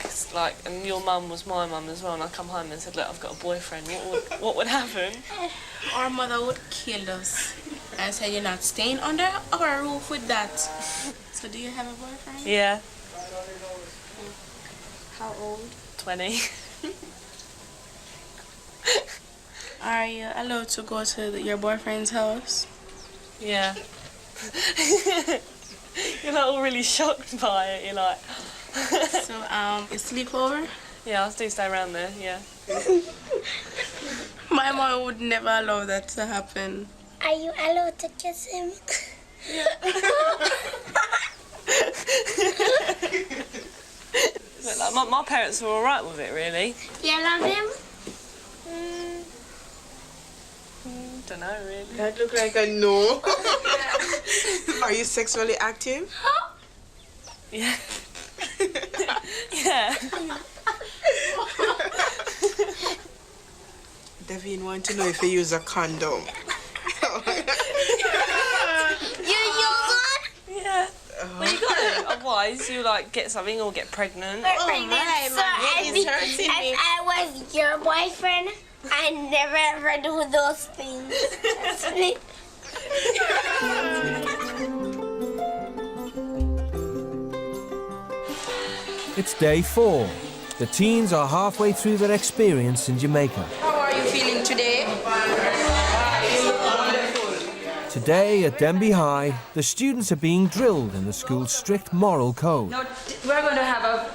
and your mum was my mum as well, and I come home and said, look, I've got a boyfriend. What would happen?
Our mother would kill us and say, you're not staying under our roof with that. So do you have a boyfriend?
Yeah.
How old?
20.
Are you allowed to go to your boyfriend's house?
Yeah. You're all really shocked by it. You're like.
So, you sleep over?
Yeah, I do stay around there. Yeah.
My mom would never allow that to happen.
Are you allowed to kiss him?
But my parents were all right with it, really.
You love him?
Don't know, really.
That look like a no. Are you sexually active?
Yeah. Yeah.
Devin want to know if you use a condom.
You use one?
Yeah. Well, you got to. Otherwise, you get something or get pregnant.
So if I was your boyfriend, I never ever do those things.
It's day 4. The teens are halfway through their experience in Jamaica.
How are you feeling today?
Today at Denby High, the students are being drilled in the school's strict moral code.
Now, we're going to have a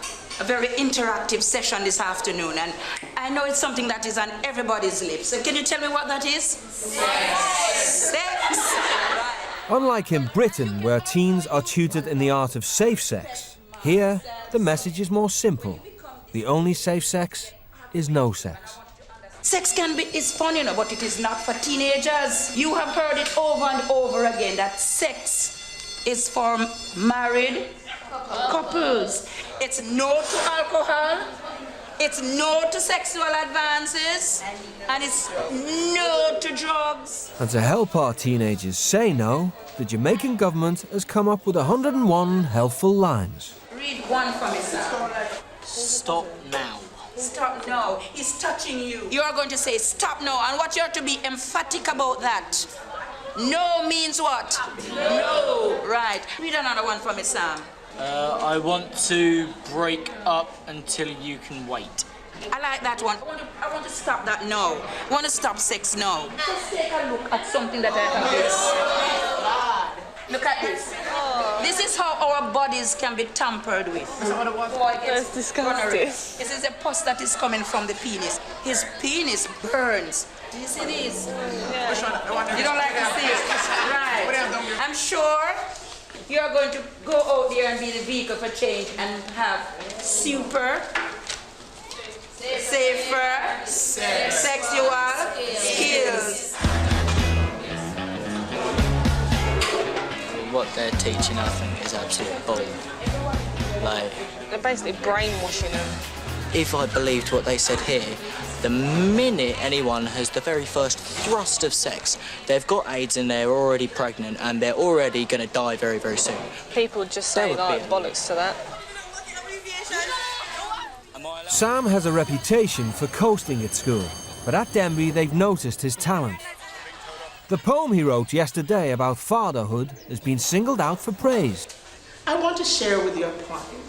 very interactive session this afternoon, and I know it's something that is on everybody's lips. So can you tell me what that is? Sex. Right.
Unlike in Britain, where teens are tutored in the art of safe sex, Here, the message is more simple. The only safe sex is no sex.
Sex is fun, you know, but it is not for teenagers. You have heard it over and over again that sex is for married couples. It's no to alcohol, it's no to sexual advances, and it's no to drugs.
And to help our teenagers say no, the Jamaican government has come up with 101 helpful lines.
Read one for me, sir.
Stop now.
Stop now. He's touching you. You are going to say stop now, and what you have to be emphatic about that. No means what? No. Right. Read another one for me, Sam.
I want to break up until you can wait.
I like that one. I want to stop that now. I want to stop sex now. Just take a look at something that I have this. Look at this. This is how our bodies can be tampered with.
That's disgusting.
This is a pus that is coming from the penis. His penis burns. Do you see this? You don't like to see it? Right. I'm sure you're going to go out there and be the vehicle for change and have super, safer, sexual skills.
What they're teaching, I think, is absolute bull. Like,
they're basically brainwashing them.
if I believed what they said here, the minute anyone has the very first thrust of sex, they've got AIDS and they're already pregnant and they're already going to die very, very soon.
People just say like bollocks to that.
Sam has a reputation for coasting at school, but at Denby they've noticed his talent. The poem he wrote yesterday about fatherhood has been singled out for praise.
I want to share with you a poem.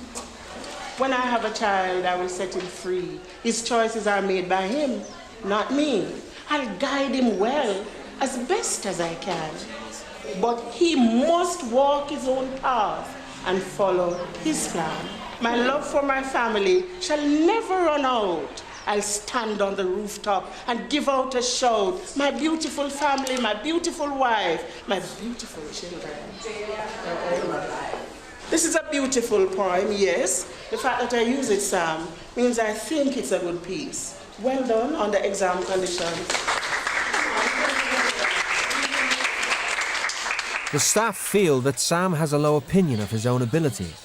When I have a child, I will set him free. His choices are made by him, not me. I'll guide him well, as best as I can. But he must walk his own path and follow his plan. My love for my family shall never run out. I'll stand on the rooftop and give out a shout. My beautiful family, my beautiful wife, my beautiful children. This is a beautiful poem, yes. The fact that I use it, Sam, means I think it's a good piece. Well done under exam conditions.
The staff feel that Sam has a low opinion of his own abilities.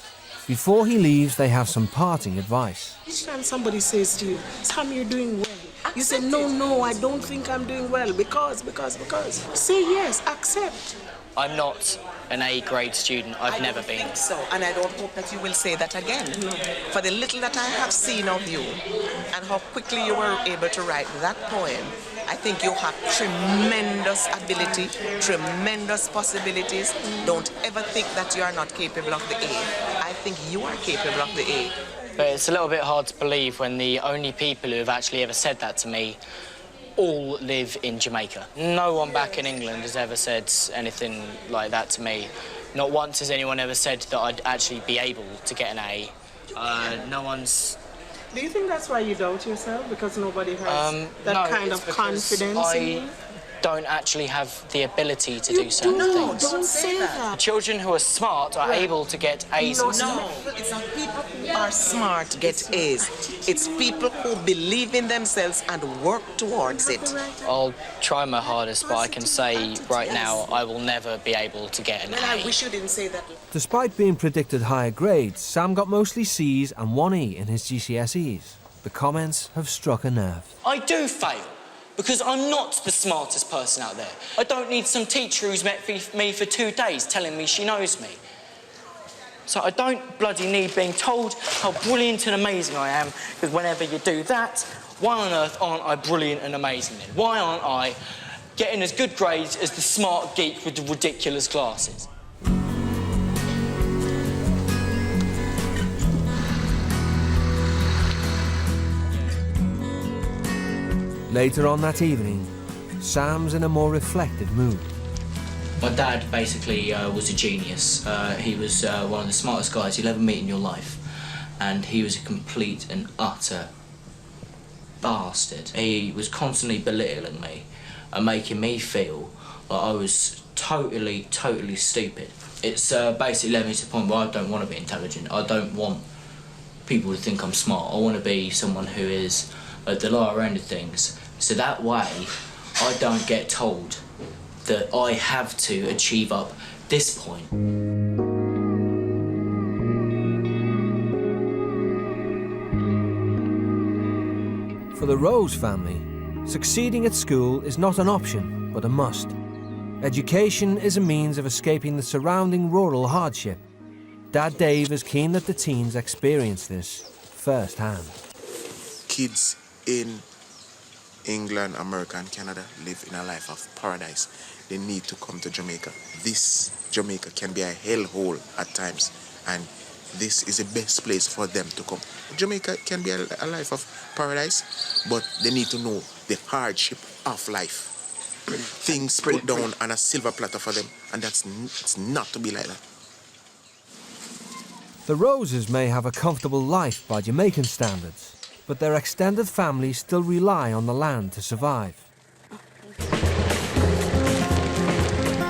Before he leaves, they have some parting advice.
Each time somebody says to you, Sam, you're doing well. You say, no, I don't think I'm doing well because. Say yes, accept.
I'm not an A-grade student. I've never been.
I think so, and I don't hope that you will say that again. No. For the little that I have seen of you and how quickly you were able to write that poem, I think you have tremendous ability, tremendous possibilities. Don't ever think that you are not capable of the A. I think you are capable of the A.
But it's a little bit hard to believe when the only people who have actually ever said that to me all live in Jamaica. No one back in England has ever said anything like that to me. Not once has anyone ever said that I'd actually be able to get an A. No one's...
Do you think that's why you doubt yourself? Because nobody has that kind of confidence in you?
I don't actually have the ability to do certain things.
No, don't say that.
Children who are smart are able to get A's.
No, it's not people who are smart get A's. It's people who believe in themselves and work towards it.
I'll try my hardest, but I can say right now I will never be able to get an A.
I wish you didn't say that.
Despite being predicted higher grades, Sam got mostly C's and 1 E in his GCSEs. The comments have struck a nerve.
I do fail, because I'm not the smartest person out there. I don't need some teacher who's met me for 2 days telling me she knows me. So I don't bloody need being told how brilliant and amazing I am, because whenever you do that, why on earth aren't I brilliant and amazing then? Why aren't I getting as good grades as the smart geek with the ridiculous glasses?
Later on that evening, Sam's in a more reflective mood.
My dad basically was a genius. He was one of the smartest guys you'll ever meet in your life. And he was a complete and utter bastard. He was constantly belittling me and making me feel like I was totally stupid. It's basically led me to the point where I don't want to be intelligent. I don't want people to think I'm smart. I want to be someone who is at the lower end of things. So that way, I don't get told that I have to achieve up this point.
For the Rose family, succeeding at school is not an option, but a must. Education is a means of escaping the surrounding rural hardship. Dad Dave is keen that the teens experience this firsthand.
Kids in England, America and Canada live in a life of paradise. They need to come to Jamaica. This Jamaica can be a hellhole at times, and this is the best place for them to come. Jamaica can be a life of paradise, but they need to know the hardship of life. Things put down on a silver platter for them, and it's not to be like that.
The Roses may have a comfortable life by Jamaican standards, but their extended families still rely on the land to survive.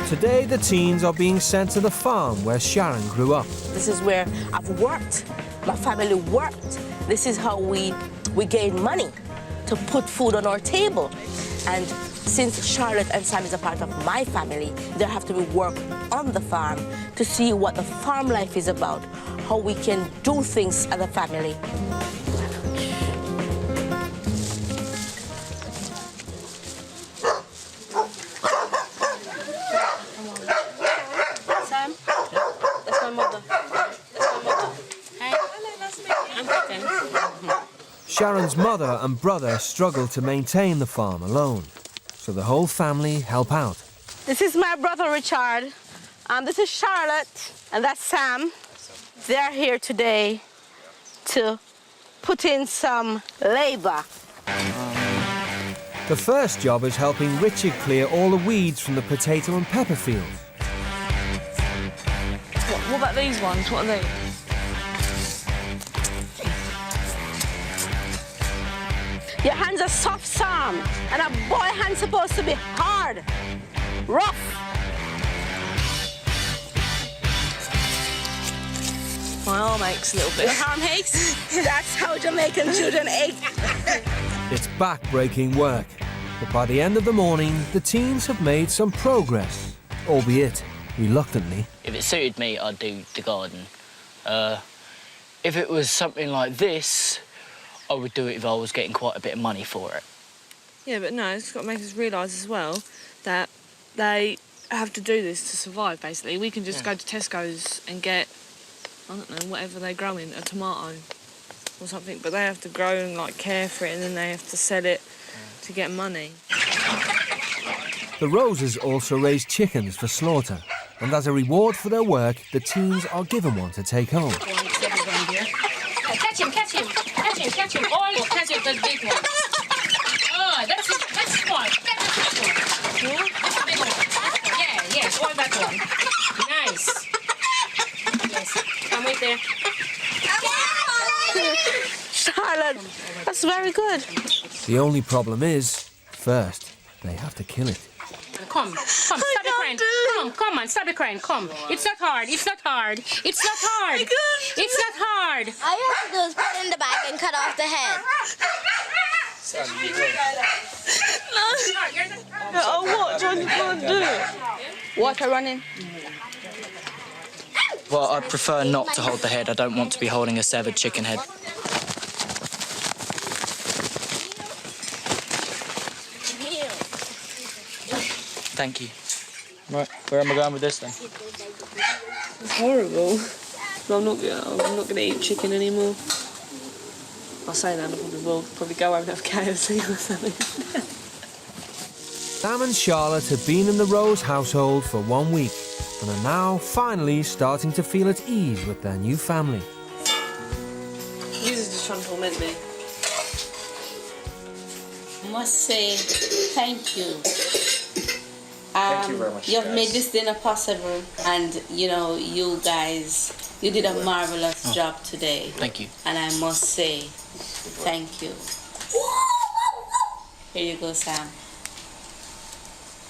Today, the teens are being sent to the farm where Sharon grew up.
This is where I've worked. My family worked. This is how we gain money to put food on our table. And since Charlotte and Sam is a part of my family, there have to be work on the farm to see what the farm life is about, how we can do things as a family. Sam, that's my mother. That's my mother. Hey, I'm cooking.
Sharon's mother and brother struggle to maintain the farm alone, so the whole family help out.
This is my brother Richard. This is Charlotte, and that's Sam. They're here today to put in some labor.
The first job is helping Richard clear all the weeds from the potato and pepper fields.
What about these ones? What are they?
Your hands are soft, Sam, and a boy hand's supposed to be hard, rough.
My arm aches a little bit.
Your arm aches? That's how Jamaican children ache.
It's back-breaking work, but by the end of the morning, the teens have made some progress, albeit reluctantly.
If it suited me, I'd do the garden. If it was something like this, I would do it if I was getting quite a bit of money for it.
Yeah, but no, it's got to make us realise as well that they have to do this to survive, basically. We can just go to Tesco's and get, I don't know, whatever they grow in, a tomato or something, but they have to grow and, like, care for it, and then they have to sell it to get money.
The Roses also raise chickens for slaughter, and as a reward for their work, the teens are given one to take home.
Catch him, catch him, catch him, catch him. Oh, catch him, the big one. Oh, that's it, that's small. That's the big one. That's the big one. Yeah, yes, all that one. Nice. Yes, come right there.
Charlotte, that's very good.
The only problem is, first, they have to kill it.
Come, stop the crying. Come on, stop the crying, come. It's not hard, it's not hard. It's not hard. It's not hard.
All you have to do is put it in the bag and cut off the head.
Oh, what? What are you going to do? Water running?
Well, I'd prefer not to hold the head. I don't want to be holding a severed chicken head. Thank you. Right, where am I going with this then?
It's horrible. I'm not gonna eat chicken anymore. I'll say that, I probably will. Probably go home and have KFC or something.
Sam and Charlotte have been in the Rose household for 1 week and are now finally starting to feel at ease with their new family.
These are just trying to torment me.
I must say thank you.
Thank you very much,
You've
guys.
made this dinner possible, and you know, you guys, you did a marvelous job today.
Thank you.
And I must say thank you. Here you go, Sam.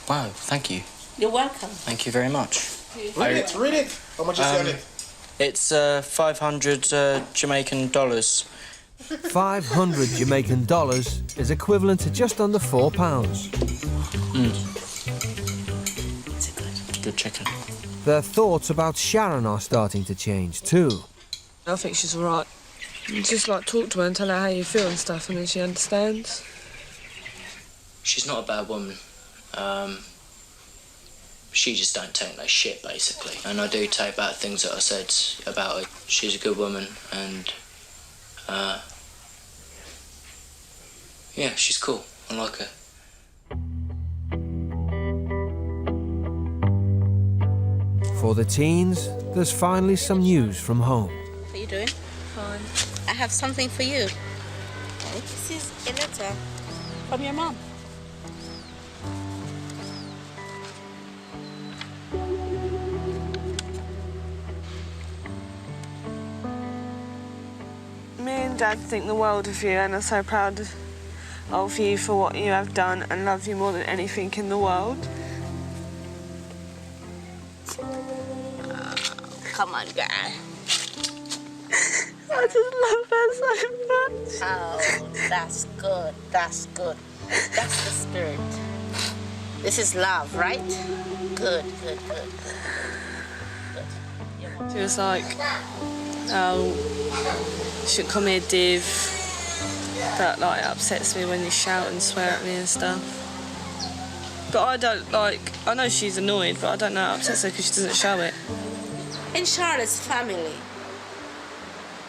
Wow, thank you.
You're welcome.
Thank you very much.
Read it. How much is on it?
It's 500 Jamaican dollars.
500 Jamaican dollars is equivalent to just under £4.
Good chicken.
Their thoughts about Sharon are starting to change too.
I think she's all right. You just like talk to her and tell her how you feel and stuff, and then she understands.
She's not a bad woman. She just don't take no shit, basically. And I do take back things that I said about her. She's a good woman, and yeah, she's cool. I like her.
For the teens, there's finally some news from home.
How you doing?
Fine.
I have something for you. This is a letter from your mom.
Me and Dad think the world of you and are so proud of you for what you have done and love you more than anything in the world.
Come on, girl.
I just love her so much.
Oh, that's good. That's good. That's the spirit. This is love, right? Good, good, good.
She was like, oh, you shouldn't come here, Div. That like upsets me when you shout and swear at me and stuff. But I don't like, I know she's annoyed, but I don't know it upsets her because she doesn't show it.
In Charlotte's family,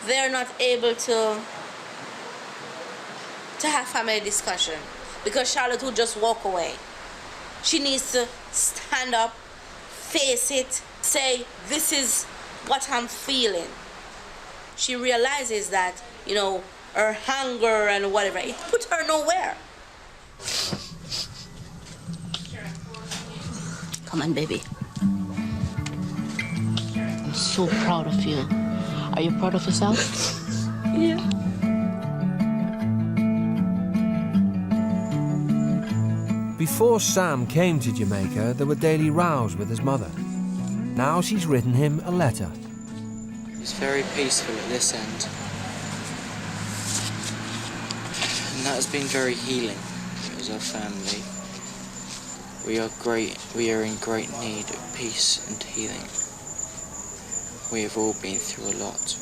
they're not able to have family discussion because Charlotte would just walk away. She needs to stand up, face it, say, this is what I'm feeling. She realizes that, you know, her hunger and whatever, it put her nowhere. Come on, baby. I'm so proud of you. Are you proud of yourself?
Yeah.
Before Sam came to Jamaica, there were daily rows with his mother. Now she's written him a letter.
It's very peaceful at this end. And that has been very healing as our family. We are in great need of peace and healing. We have all been through a lot,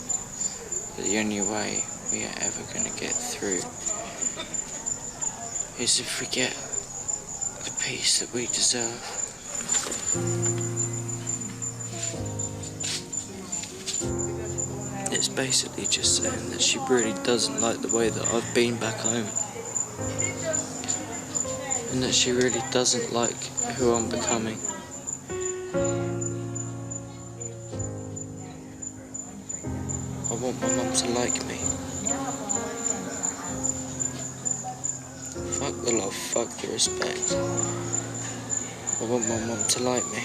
but the only way we are ever going to get through is if we get the peace that we deserve. It's basically just saying that she really doesn't like the way that I've been back home. And that she really doesn't like who I'm becoming. I want my mum to like me. Fuck the love, fuck the respect. I want my mum to like me.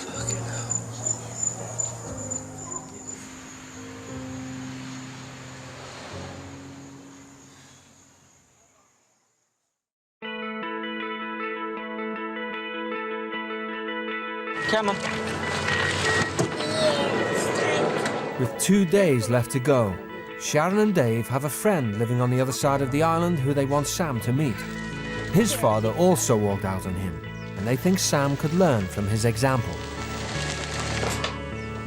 Fucking hell. Come on.
With 2 days left to go, Sharon and Dave have a friend living on the other side of the island who they want Sam to meet. His father also walked out on him, and they think Sam could learn from his example.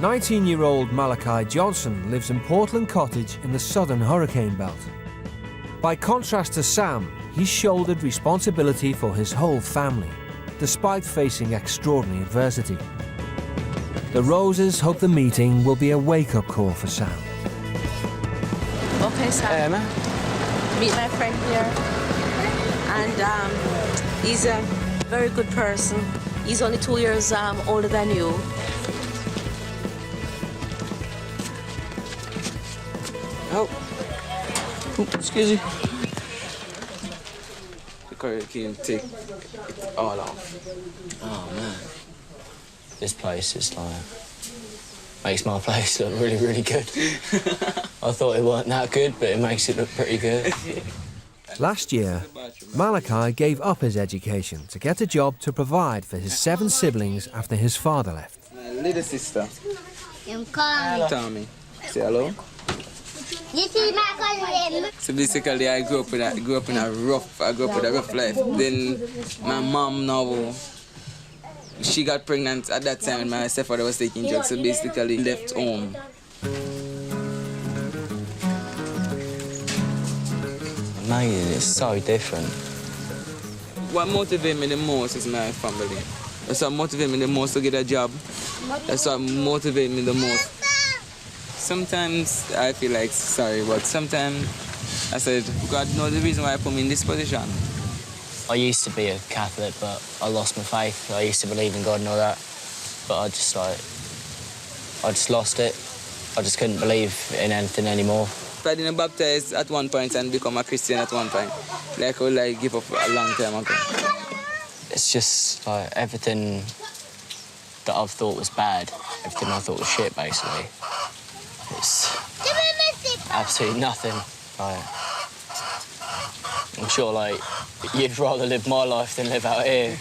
19-year-old Malachi Johnson lives in Portland Cottage in the southern hurricane belt. By contrast to Sam, he's shouldered responsibility for his whole family, despite facing extraordinary adversity. The Roses hope the meeting will be a wake-up call for Sam.
Okay, Sam. Meet my friend here. And he's a very good person. He's only 2 years older than you.
Oh. Excuse me.
You can take it all off.
Oh man. This place is like, makes my place look really, really good. I thought it weren't that good, but it makes it look pretty good.
Last year, Malachi gave up his education to get a job to provide for his 7 siblings after his father left.
My little sister.
Hello.
Tommy. Say hello.
This is my cousin.
So basically, I grew up in a rough life. Then my mom now, she got pregnant at that time, and my stepfather was taking drugs. So basically, left home.
Amazing, it's so different.
What motivates me the most is my family. That's what motivates me the most to get a job. That's what motivates me the most. Sometimes I feel like sorry, but sometimes I said, God knows the reason why I put me in this position.
I used to be a Catholic, but I lost my faith. I used to believe in God and all that, but I just lost it. I just couldn't believe in anything anymore.
I didn't baptize at one point and become a Christian at one point. Like I would give up a long time ago.
It's just like everything that I've thought was bad, everything I thought was shit, basically. It's absolutely nothing. Like, I'm sure, like, you'd rather live my life than live out here.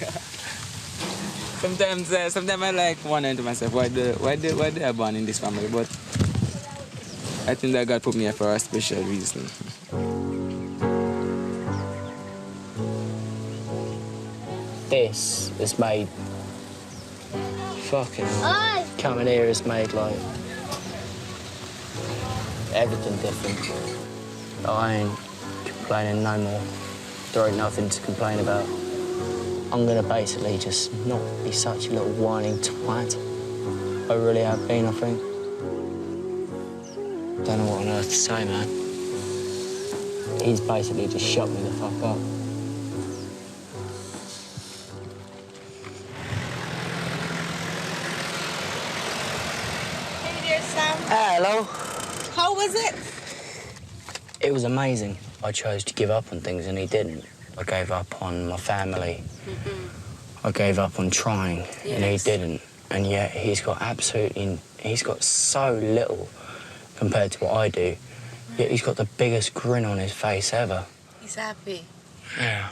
Sometimes I wonder to myself, why they are born in this family? But I think that God put me here for a special reason.
This is made fucking coming here is made like everything different. I ain't complaining no more. There ain't nothing to complain about. I'm gonna basically just not be such a little whining twat. I really have been, I think. Don't know what on earth to say, man. He's basically just shut me the fuck up.
Hey there, Sam.
Hello.
How was it?
It was amazing. I chose to give up on things and he didn't. I gave up on my family. I gave up on trying and he didn't. And yet he's got so little compared to what I do. Yet he's got the biggest grin on his face ever.
He's happy.
Yeah.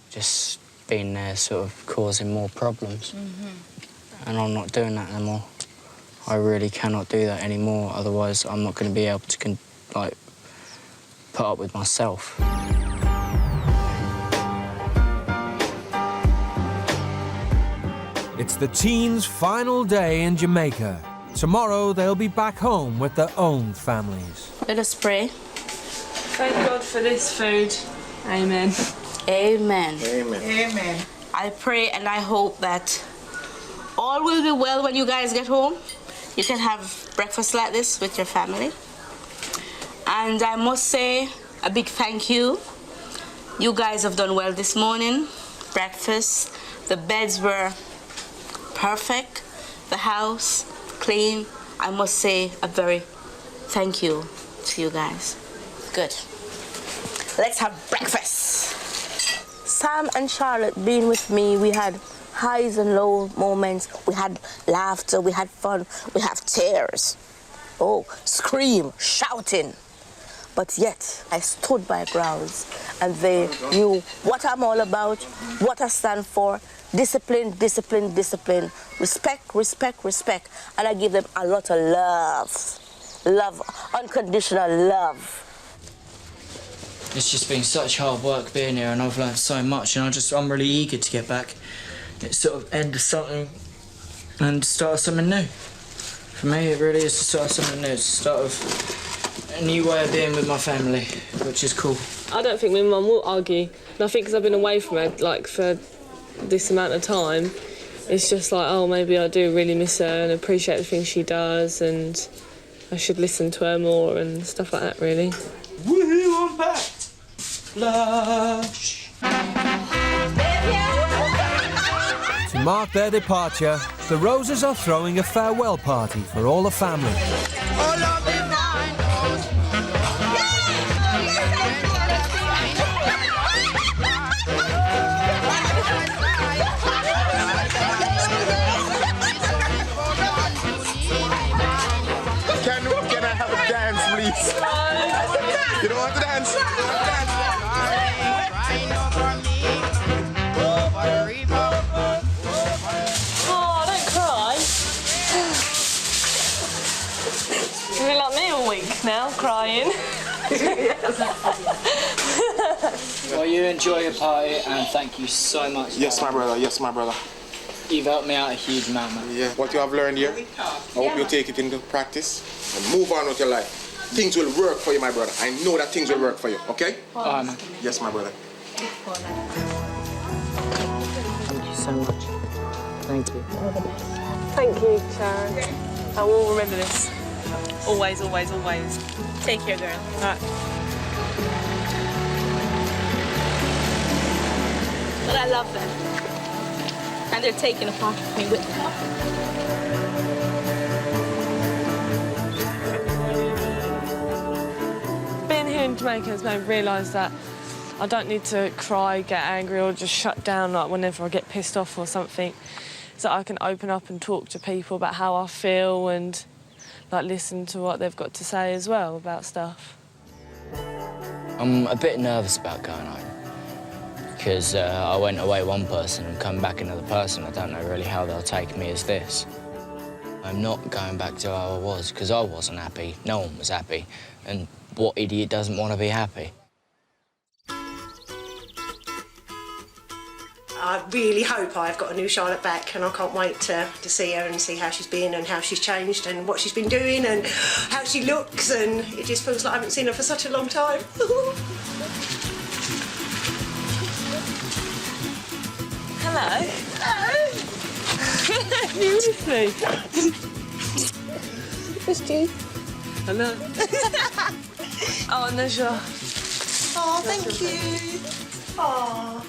Just being there sort of causing more problems. And I'm not doing that anymore. I really cannot do that anymore, otherwise I'm not going to be able to put up with myself.
It's the teens' final day in Jamaica. Tomorrow they'll be back home with their own families.
Let us pray.
Thank God for this food. Amen.
Amen.
Amen. Amen.
I pray and I hope that all will be well when you guys get home. You can have breakfast like this with your family. And I must say a big thank you. You guys have done well this morning. Breakfast, the beds were perfect, the house clean. I must say a very thank you to you guys. Good. Let's have breakfast. Sam and Charlotte being with me, we had highs and low moments. We had laughter, we had fun, we have tears. Oh, scream, shouting. But yet, I stood my grounds and they knew what I'm all about, what I stand for. Discipline, discipline, discipline. Respect, respect, respect. And I give them a lot of love. Love, unconditional love.
It's just been such hard work being here and I've learned so much and I'm really eager to get back. It's sort of end of something and start something new. For me, it really is to start something new. It's the start of a new way of being with my family, which is cool.
I don't think my mum will argue. And I think because I've been away from her, like, for this amount of time, it's just like, oh, maybe I do really miss her and appreciate the things she does and I should listen to her more and stuff like that, really.
Woohoo, I'm back! Lush!
To mark their departure, the Roses are throwing a farewell party for all the family.
Can I have a dance, please? You don't want to dance?
week now, crying.
Well, you enjoy your party, and thank you so much.
Yes, my brother. Yes, my brother.
You've helped me out a huge amount, man.
Yeah. What you have learned here, I hope you take it into practice and move on with your life. Things will work for you, my brother. I know that things will work for you, okay?
All right, man.
Yes, my brother.
Thank you so much. Thank you.
Thank you, Sharon. I will remember this. Always, always, always.
Take care, girl.
All right.
But I love them. And they're taking a part of me with them.
Being here in Jamaica has made me realise that I don't need to cry, get angry or just shut down like whenever I get pissed off or something. So I can open up and talk to people about how I feel and like listen to what they've got to say as well about stuff.
I'm a bit nervous about going home because I went away one person and come back another person. I don't know really how they'll take me as this. I'm not going back to how I was because I wasn't happy, no one was happy, and what idiot doesn't want to be happy?
I really hope I've got a new Charlotte back, and I can't wait to see her and see how she's been and how she's changed and what she's been doing and how she looks, and it just feels like I haven't seen her for such a long time.
Hello. You with me?
Missed you.
Hello. Oh, and there's your...
Oh, thank you. Oh.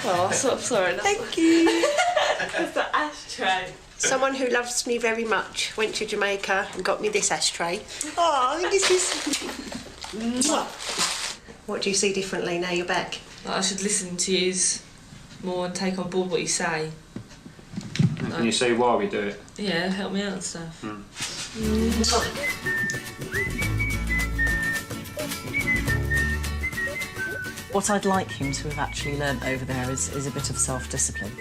Oh, so sorry.
Thank you.
It's the ashtray.
Someone who loves me very much went to Jamaica and got me this ashtray. Oh, I think this is... What do you see differently now you're back?
Like I should listen to you more and take on board what you say.
And can you see why we do it?
Yeah, help me out and stuff.
What I'd like him to have actually learnt over there is a bit of self-discipline.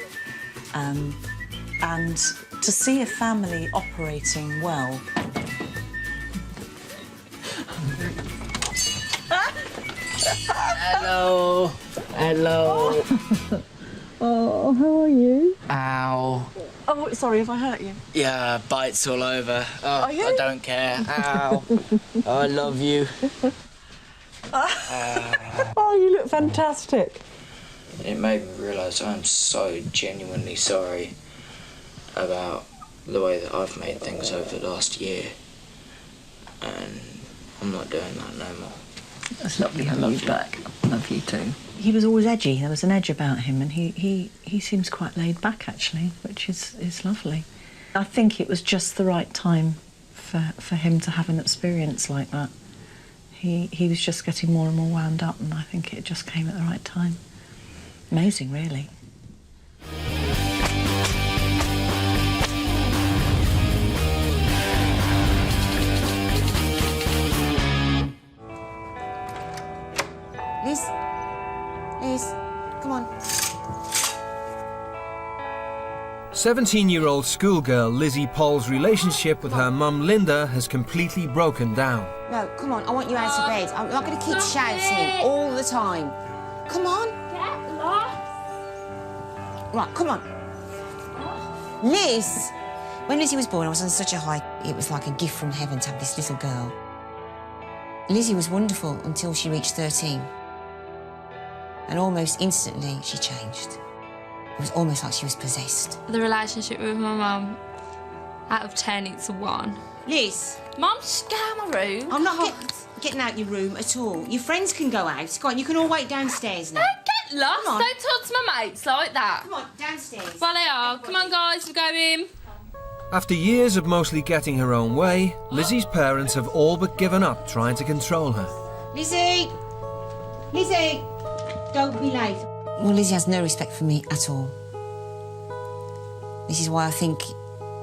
And to see a family operating well.
Hello. Hello.
Oh, how are you?
Ow.
Oh, sorry if I hurt you.
Yeah, bites all over. Oh,
Are you?
I don't care. Ow. I love you.
Oh, you look fantastic.
It made me realise I'm so genuinely sorry about the way that I've made things over the last year. And I'm not doing that no more.
It's lovely having you back. Love you too. He was always edgy. There was an edge about him, and he seems quite laid back, actually, which is lovely. I think it was just the right time for him to have an experience like that. He was just getting more and more wound up, and I think it just came at the right time. Amazing, really.
Liz, come on.
17-year-old schoolgirl Lizzie Paul's relationship with her mum Linda has completely broken down.
No, come on, I want you out of bed. I'm not going to keep shouting all the time. Come on.
Get lost.
Right, come on. Liz! When Lizzie was born, I was on such a high. It was like a gift from heaven to have this little girl. Lizzie was wonderful until she reached 13. And almost instantly, she changed. It was almost like she was possessed.
The relationship with my mum, out of 10, it's a 1.
Liz.
Mum, just get out of my room.
I'm not getting out your room at all. Your friends can go out. Go on, you can all wait downstairs now.
Get lost. Don't talk to my mates like that.
Come on, downstairs.
Well, they are. Come on, guys, we're going.
After years of mostly getting her own way, Lizzie's parents have all but given up trying to control her.
Lizzie! Lizzie! Don't be late. Well, Lizzie has no respect for me at all. This is why I think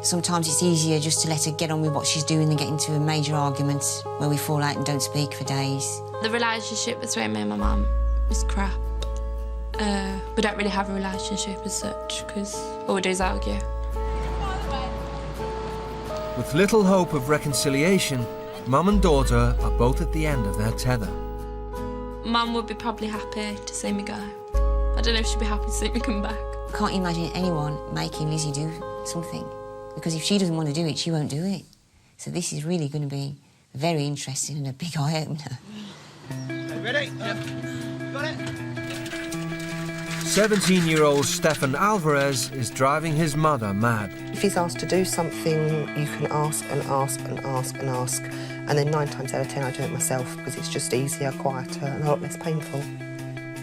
sometimes it's easier just to let her get on with what she's doing than get into a major argument where we fall out and don't speak for days.
The relationship between me and my mum is crap. We don't really have a relationship as such, because all we do is argue.
With little hope of reconciliation, Mum and daughter are both at the end of their tether.
Mum would be probably happy to see me go. I don't know if she'd be happy to see me come back.
I can't imagine anyone making Lizzie do something, because if she doesn't want to do it, she won't do it. So this is really going to be very interesting and a big eye-opener.
Ready? Yep. Got it.
17-year-old Stefan Alvarez is driving his mother mad.
If he's asked to do something, you can ask and ask and ask and ask, and then 9 times out of 10 I do it myself because it's just easier, quieter and a lot less painful.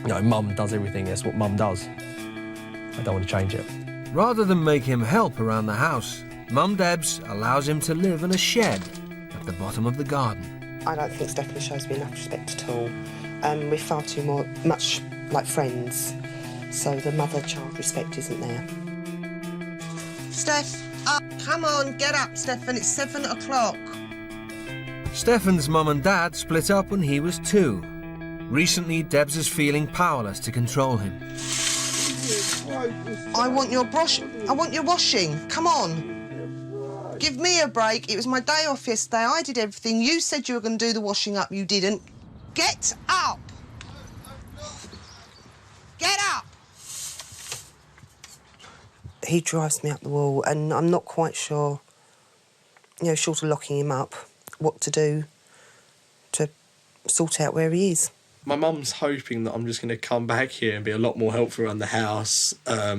You know, Mum does everything, that's what Mum does. I don't want to change it.
Rather than make him help around the house, Mum Debs allows him to live in a shed at the bottom of the garden.
I don't think Stephanie shows me enough respect at all. We're far too much like friends, so the mother-child respect isn't there.
Steph, up. Come on, get up, Stefan. It's 7 o'clock.
Stefan's mum and dad split up when he was 2. Recently, Debs is feeling powerless to control him.
I want your washing. Come on. Give me a break. It was my day off yesterday. I did everything. You said you were going to do the washing up. You didn't. Get up. Get up.
He drives me up the wall, and I'm not quite sure, you know, short of locking him up, what to do to sort out where he is.
My mum's hoping that I'm just going to come back here and be a lot more helpful around the house, a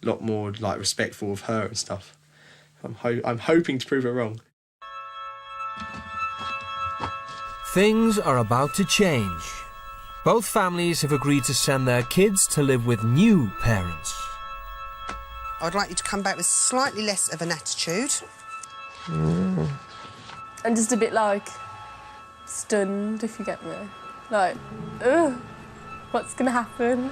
lot more like respectful of her and stuff. I'm hoping to prove her wrong.
Things are about to change. Both families have agreed to send their kids to live with new parents.
I'd like you to come back with slightly less of an attitude.
I'm just a bit, like, stunned, if you get me. Like, ugh, what's going to happen?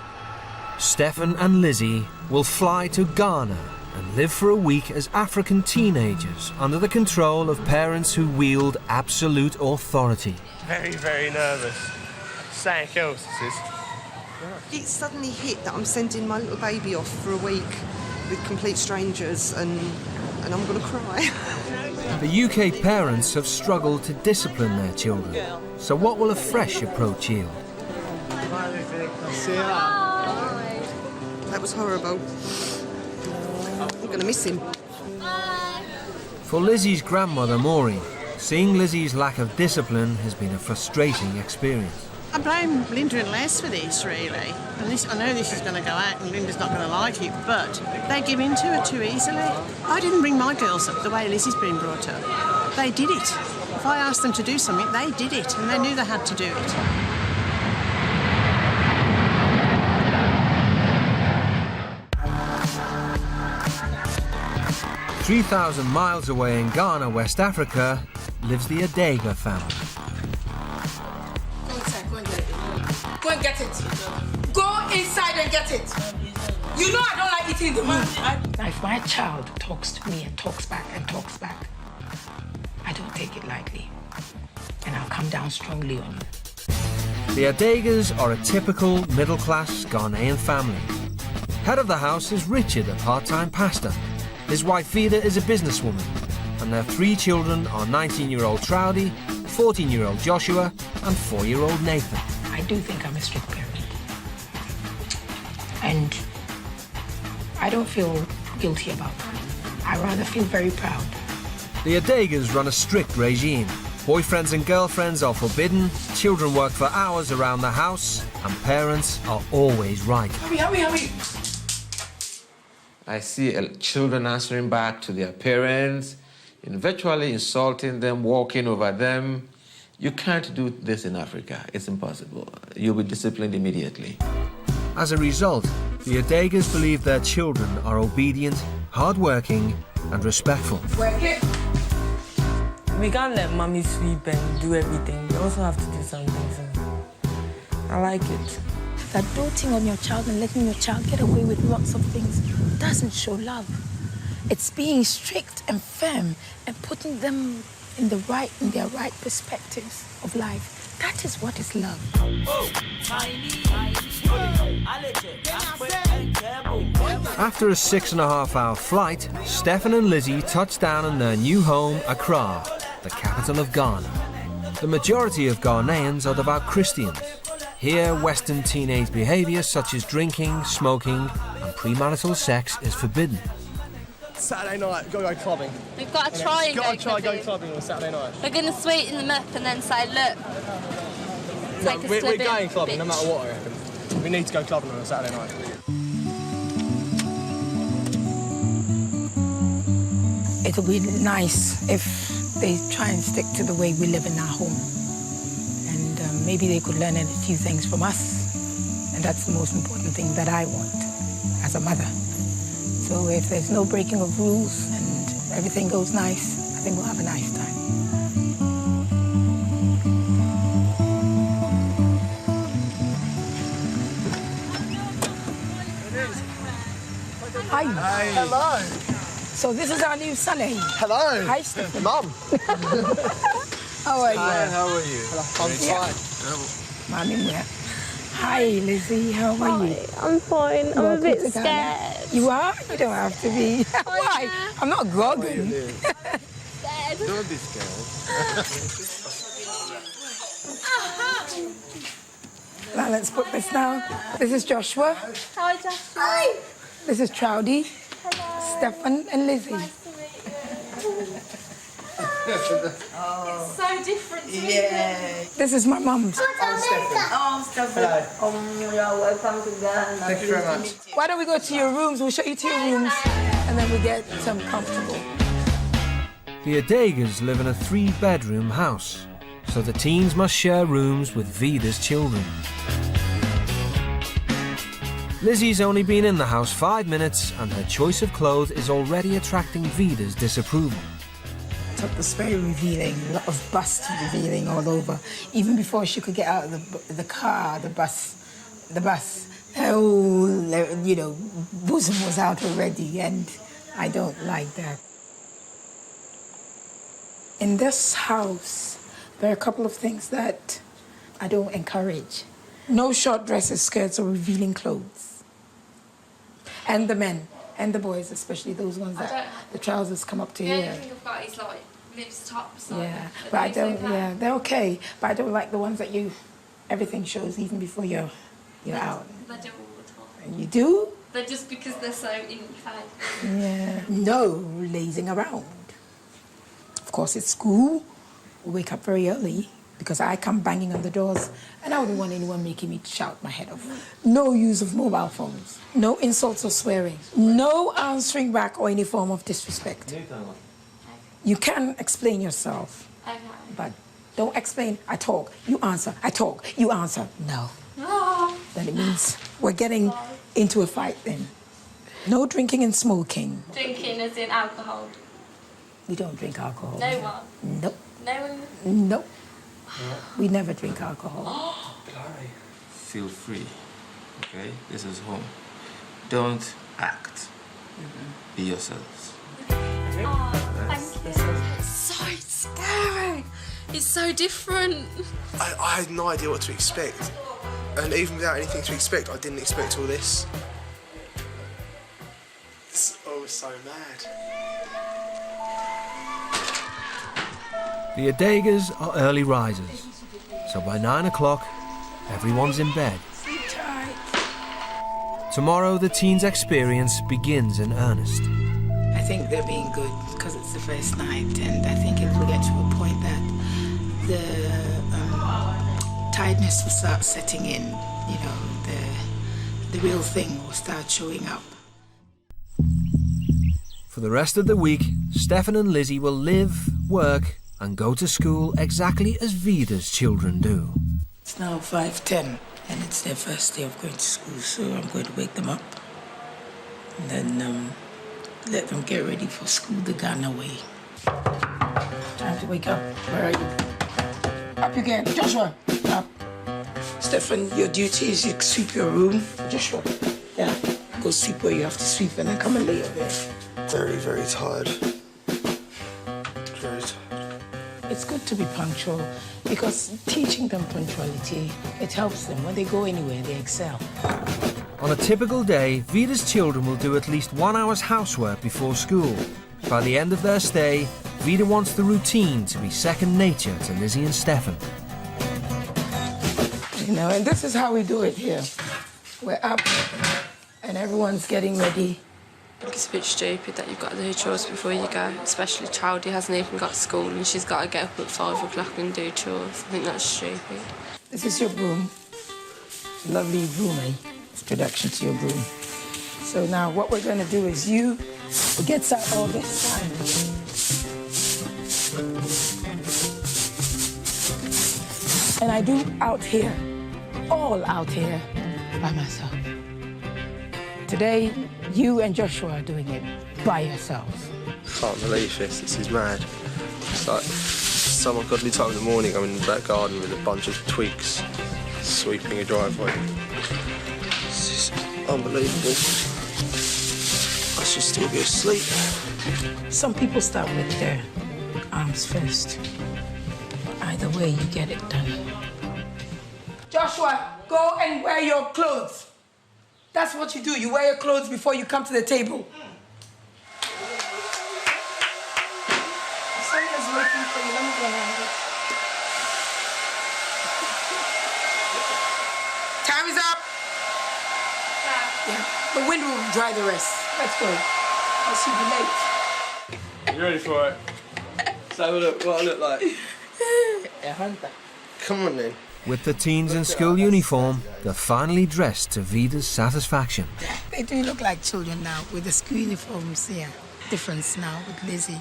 Stefan and Lizzie will fly to Ghana and live for a week as African teenagers under the control of parents who wield absolute authority.
Very, very nervous. Something else, this is.
It suddenly hit that I'm sending my little baby off for a week with complete strangers, and I'm going to cry.
The UK parents have struggled to discipline their children. So what will a fresh approach yield?
That was horrible. I'm going to miss him.
For Lizzie's grandmother, Maureen, seeing Lizzie's lack of discipline has been a frustrating experience.
I blame Linda and Les for this, really. And I know this is going to go out and Linda's not going to like it, but they give in to it too easily. I didn't bring my girls up the way Lizzie's been brought up. They did it. If I asked them to do something, they did it, and they knew they had to do it.
3,000 miles away in Ghana, West Africa, lives the Adega family.
Go inside, go and get it. Go and get it. Go inside and get it. You know I don't like eating the man.
If my child talks to me and talks back, I don't take it lightly. And I'll come down strongly on you.
The Adegas are a typical middle-class Ghanaian family. Head of the house is Richard, a part-time pastor. His wife Vida is a businesswoman, and their 3 children are 19-year-old Troudy, 14-year-old Joshua, and 4-year-old Nathan.
I do think I'm a strict parent. And I don't feel guilty about that. I rather feel very proud.
The Adegas run a strict regime. Boyfriends and girlfriends are forbidden, children work for hours around the house, and parents are always right.
Hurry.
I see children answering back to their parents, virtually insulting them, walking over them. You can't do this in Africa. It's impossible. You'll be disciplined immediately.
As a result, the Adegas believe their children are obedient, hardworking, and respectful.
We can't let mommy sweep and do everything. We also have to do something. So I like it.
That doting on your child and letting your child get away with lots of things doesn't show love. It's being strict and firm and putting them in their right perspectives of life. That is what is love.
After a 6.5-hour flight, Stefan and Lizzie touch down in their new home, Accra. the capital of Ghana. The majority of Ghanaians are devout Christians. Here, Western teenage behaviour such as drinking, smoking and premarital sex is forbidden.
Saturday night, go clubbing.
We've got to try and
go clubbing on a Saturday night.
We're going to sweeten them up and then say, look,
we're going clubbing no matter what, I reckon. We need to go clubbing on a Saturday night.
It'll be nice if they try and stick to the way we live in our home. And maybe they could learn a few things from us. And that's the most important thing that I want as a mother. So if there's no breaking of rules and everything goes nice, I think we'll have a nice time. Hi.
Hi. Hello.
So this is our new son, eh?
Hello.
Hi, Stephen.
Mum.
How are you?
Hi, how are you? I'm fine.
Mum in there. Hi, Lizzie. How are you?
I'm fine. I'm a bit scared.
You are? You don't have to be. Why? I'm not grogging.
Don't be scared.
Now let's put this down. This is Joshua.
Hi, Joshua.
This is Troudy.
Hello.
Stefan and Lizzie.
Nice to meet you. It's so different to me.
Yeah. This is my mum's.
Oh,
Stefan.
You're welcome to Ghana.
Thank you very much. Why don't we go to your rooms? We'll show you to your rooms, and then we get some comfortable.
The Adegas live in a 3-bedroom house, so the teens must share rooms with Vida's children. Lizzie's only been in the house 5 minutes and her choice of clothes is already attracting Vida's disapproval.
Top was very revealing, a lot of bust revealing all over. Even before she could get out of the car, the bus, her whole, bosom was out already, and I don't like that. In this house, there are a couple of things that I don't encourage. No short dresses, skirts, or revealing clothes. And the men, and the boys, especially those ones that the trousers come up to here.
The only thing I've got is like lips, tops.
Yeah, but I don't. Yeah, they're okay. But I don't like the ones that everything shows even before you're out.
They do all the time.
And you do?
They're just because they're so in your face.
Yeah. No lazing around. Of course, it's school. We wake up very early because I come banging on the doors, and I wouldn't want anyone making me shout my head off. No use of mobile phones. No insults or swearing. No answering back or any form of disrespect. You can explain yourself, but don't explain. I talk, you answer. I talk, you answer. No. Then it means we're getting into a fight then. No drinking and smoking.
Drinking as in alcohol?
We don't drink alcohol.
No one?
Nope.
No one?
Nope. We never drink alcohol.
Feel free, okay? This is home. Don't act. Be yourselves.
Thank you. It's so scary. It's so different.
I had no idea what to expect. And even without anything to expect, I didn't expect all this. I was so mad.
The Adegas are early risers, so by 9 o'clock, everyone's in bed. Tomorrow, the teens' experience begins in earnest.
I think they're being good because it's the first night, and I think it will get to a point that the tiredness will start setting in. The real thing will start showing up.
For the rest of the week, Stefan and Lizzie will live, work, and go to school exactly as Vida's children do.
It's now 5:10, and it's their first day of going to school, so I'm going to wake them up and then let them get ready for school the Ghana way. Time to wake up. Where are you? Up you get. Joshua, up. Stefan, your duty is you sweep your room. Joshua, yeah, go sweep where you have to sweep and then come and lay your bed.
Very, very tired. Very tired.
It's good to be punctual because teaching them punctuality, it helps them. When they go anywhere, they excel.
On a typical day, Vida's children will do at least 1 hour's housework before school. By the end of their stay, Vida wants the routine to be second nature to Lizzie and Stefan.
You know, and this is how we do it here. We're up, and everyone's getting ready.
It's a bit stupid that you've got to do chores before you go, especially Chowdy hasn't even got school and she's got to get up at 5 o'clock and do chores. I think that's stupid.
This is your broom. Lovely broom, eh? Introduction to your broom. So now what we're going to do is you gets out all this time. And I do out here, all out here, by myself. Today, you and Joshua are doing it by yourselves.
Can't believe this. This is mad. It's like some ungodly time in the morning. I'm in the back garden with a bunch of twigs, sweeping a driveway. This is unbelievable. I should still be asleep.
Some people start with their arms first. Either way, you get it done. Joshua, go and wear your clothes. That's what you do. You wear your clothes before you come to the table. Sonia's waiting for you. Let me go around it. Time is up. Yeah, the wind will dry the rest. Let's go. Or she'll be late.
You ready for it? Let's have a look what I look like.
Come on then.
With the teens in school uniform, they're finally dressed to Vida's satisfaction.
They do look like children now with the school uniforms here. Difference now with Lizzie.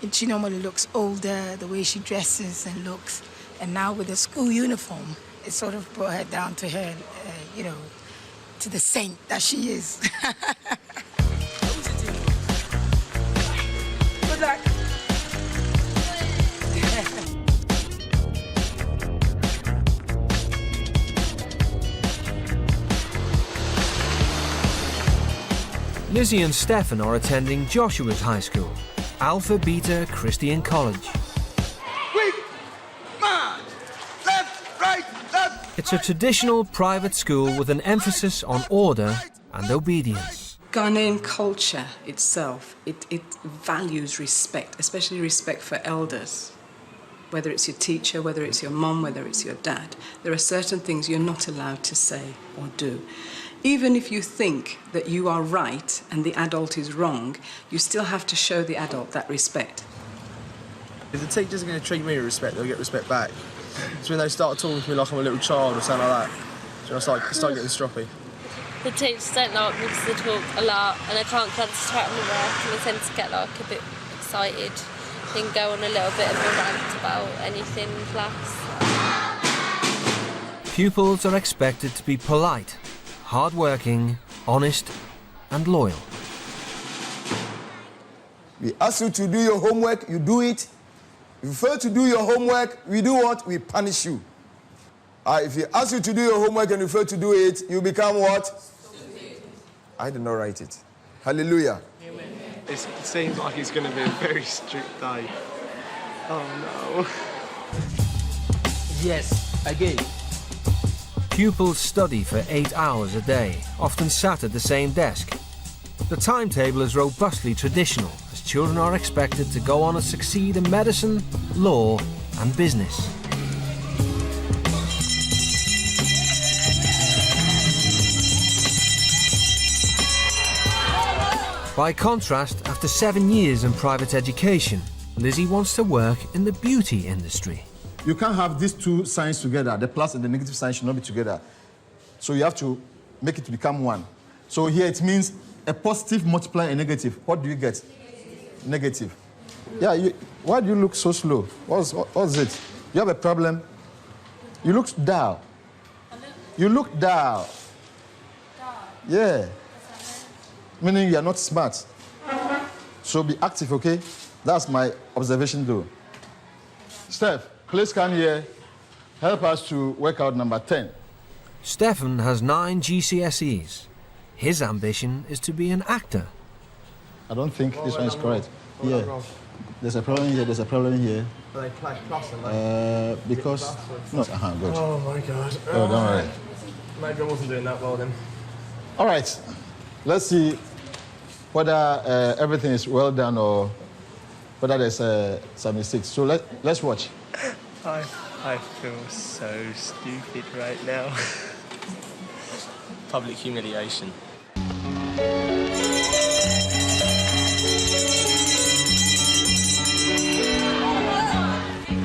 And she normally looks older, the way she dresses and looks. And now with the school uniform, it sort of brought her down to her, you know, to the saint that she is. Good luck.
Lizzie and Stefan are attending Joshua's high school, Alpha Beta Christian College.
Quick! Man! Left, right, left!
It's a traditional private school with an emphasis on order and obedience.
Ghanaian culture itself, it values respect, especially respect for elders. Whether it's your teacher, whether it's your mom, whether it's your dad. There are certain things you're not allowed to say or do. Even if you think that you are right and the adult is wrong, you still have to show the adult that respect.
If the teacher's going to treat me with respect, they'll get respect back. So when they start talking to me like I'm a little child or something like that, so I start getting stroppy.
The teachers don't like me because they talk a lot and I can't concentrate on the work and I tend to get like a bit excited and go on a little bit of a rant about anything in class.
Pupils are expected to be polite, hard-working, honest and loyal.
We ask you to do your homework, you do it. If you fail to do your homework, we do what? We punish you. If you ask you to do your homework and you fail to do it, you become what? I did not write it. Hallelujah.
Amen. It seems like it's going to be a very strict day. Oh no.
Yes, again.
Pupils study for 8 hours a day, often sat at the same desk. The timetable is robustly traditional, as children are expected to go on and succeed in medicine, law and business. By contrast, after 7 years in private education, Lizzie wants to work in the beauty industry.
You can't have these two signs together. The plus and the negative sign should not be together. So you have to make it become one. So here it means a positive multiply a negative. What do you get? Negative. Yeah, why do you look so slow? What's it? You have a problem? You look dull. You look dull. Yeah. Meaning you are not smart. So be active, okay? That's my observation though. Steph, please come here. Help us to work out number 10.
Stefan has 9 GCSEs. His ambition is to be an actor.
I don't think this one is correct. Yeah. There's a problem here, there's a problem here.
They play plus and
because... No, good.
Oh my God.
Oh, don't worry.
Maybe I wasn't doing that well then.
All right. Let's see whether everything is well done or whether there's some mistakes. So let's watch.
I feel so stupid right now. Public humiliation.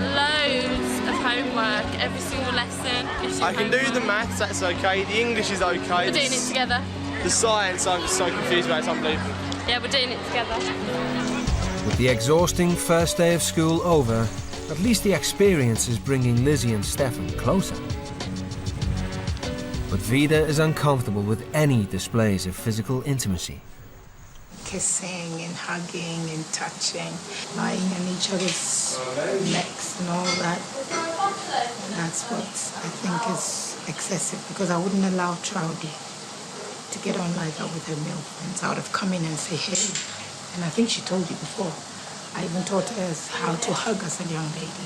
Loads of homework, every single lesson.
I can do the maths, that's okay. The English is okay.
We're doing it together.
The science, I'm just so confused about it, it's unbelievable.
Yeah, we're doing it together.
With the exhausting first day of school over, at least the experience is bringing Lizzie and Stefan closer. But Vida is uncomfortable with any displays of physical intimacy.
Kissing and hugging and touching, lying on each other's necks and all that. That's what I think is excessive, because I wouldn't allow Troudy to get on like that with her male friends. I would have come in and say, hey. And I think she told you before. I even taught her how to hug as a young lady.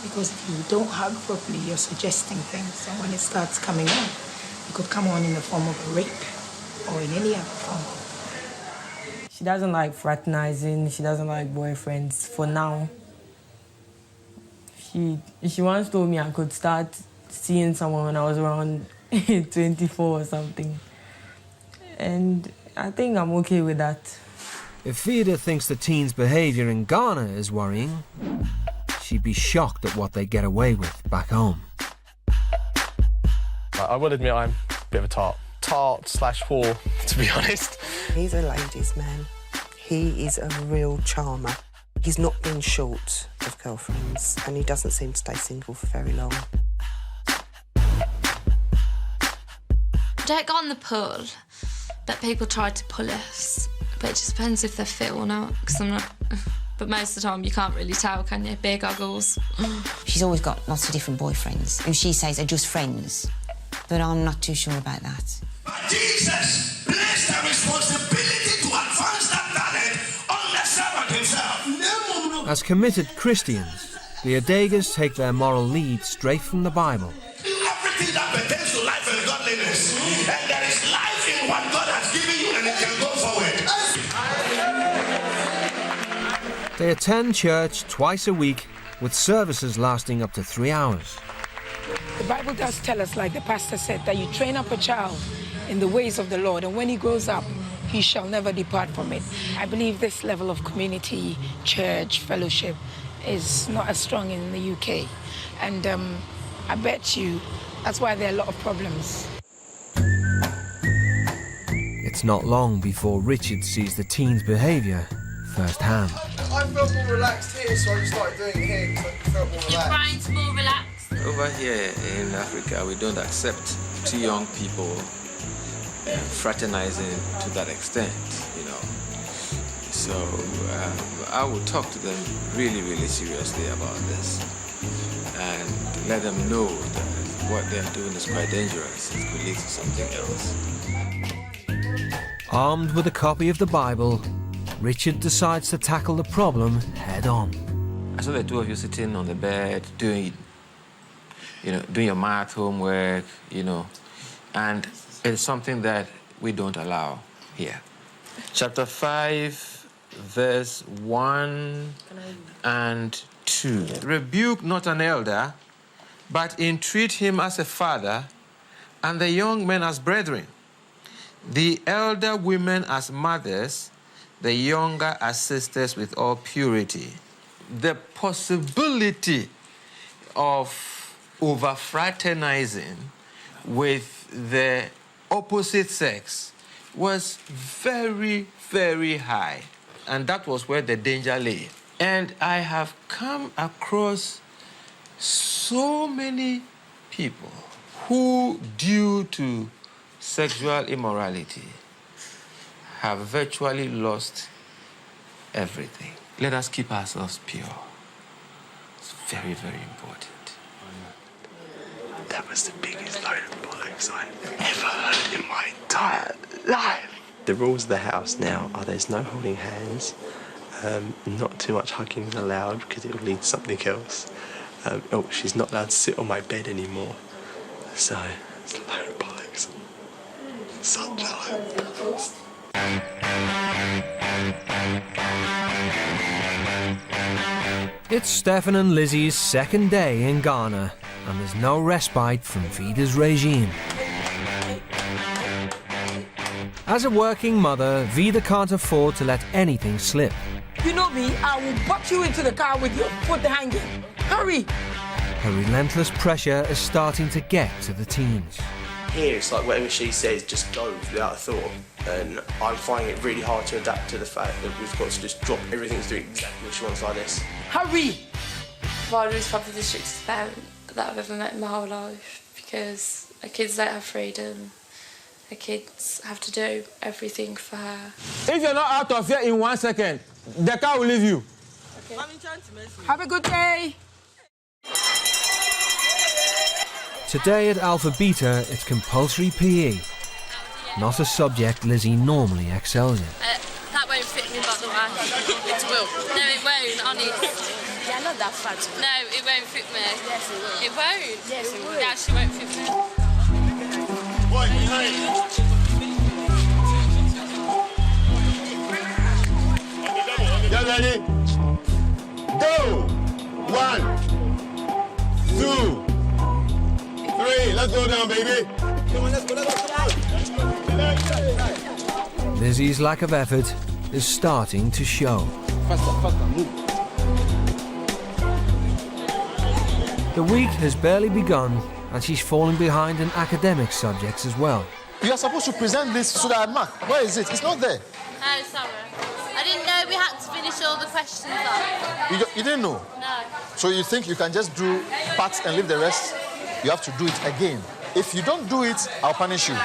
Because if you don't hug properly, you're suggesting things. And when it starts coming on, it could come on in the form of a rape or in any other form.
She doesn't like fraternizing. She doesn't like boyfriends for now. She once told me I could start seeing someone when I was around 24 or something. And I think I'm okay with that.
If Vida thinks the teens' behaviour in Ghana is worrying, she'd be shocked at what they get away with back home.
I will admit I'm a bit of a tart/whore, to be honest.
He's a ladies' man. He is a real charmer. He's not been short of girlfriends, and he doesn't seem to stay single for very long.
Don't go on the pull, but people try to pull us. But it just depends if they're fit or not, because I'm not... But most of the time you can't really tell, can you? Beer goggles.
She's always got lots of different boyfriends, who she says are just friends. But I'm not too sure about that.
Jesus placed the responsibility to advance that talent on the servant himself.
As committed Christians, the Adegas take their moral lead straight from the Bible.
Everything that pertains to life and godliness, and there is life in what God has given you, and it can go forward.
They attend church twice a week, with services lasting up to 3 hours.
The Bible does tell us, like the pastor said, that you train up a child in the ways of the Lord, and when he grows up, he shall never depart from it. I believe this level of community, church, fellowship is not as strong in the UK. And I bet you that's why there are a lot of problems.
It's not long before Richard sees the teens' behaviour firsthand.
I felt more relaxed here, so I just started doing it here because I felt more relaxed.
Your brain's more relaxed.
Over here in Africa, we don't accept two young people fraternizing to that extent, you know. So I would talk to them really, really seriously about this and let them know that what they're doing is quite dangerous. It could lead to something else.
Armed with a copy of the Bible, Richard decides to tackle the problem head on.
I saw the two of you sitting on the bed doing your math homework, and it's something that we don't allow here. Chapter 5, verse 1 and 2. Rebuke not an elder, but entreat him as a father, and the young men as brethren, the elder women as mothers, the younger as sisters with all purity. The possibility of over-fraternizing with the opposite sex was very, very high. And that was where the danger lay. And I have come across so many people who, due to sexual immorality, have virtually lost everything. Let us keep ourselves pure. It's very, very important.
That was the biggest load of bollocks I've ever heard in my entire life.
The rules of the house now are there's no holding hands, not too much hugging is allowed because it will lead to something else. She's not allowed to sit on my bed anymore. So, it's a load of bollocks. Such a load of bollocks.
It's Stefan and Lizzie's second day in Ghana, and there's no respite from Vida's regime. As a working mother, Vida can't afford to let anything slip.
You know me, I will box you into the car with your foot hanging. Hurry!
Her relentless pressure is starting to get to the teens.
Here, it's like whatever she says just goes without a thought. And I'm finding it really hard to adapt to the fact that we've got to just drop everything to do exactly what she wants like this.
Hurry!
Ryder is probably the strictest parent that I've ever met in my whole life, because her kids don't have freedom. Her kids have to do everything for her.
If you're not out of here in 1 second, the car will leave you.
Okay. Have a good day.
Today at Alpha Beta, it's compulsory PE. Not a subject Lizzie normally excels in.
That won't fit me, by the way. It will. No, it won't, honest.
Yeah, not that fat.
No, it won't fit me.
Yes, it will.
It won't.
Yes, it will.
It actually won't fit me.
Get ready? Go! 1, 2, 3. Let's go down, baby. Come on, let's go.
Lizzie's lack of effort is starting to show.
Faster, move.
The week has barely begun, and she's falling behind in academic subjects as well.
You are supposed to present this so that I mark. Where is it? It's not there.
Oh, sorry. I didn't know we had to finish all the questions off.
You didn't know?
No.
So you think you can just do parts and leave the rest? You have to do it again. If you don't do it, I'll punish you.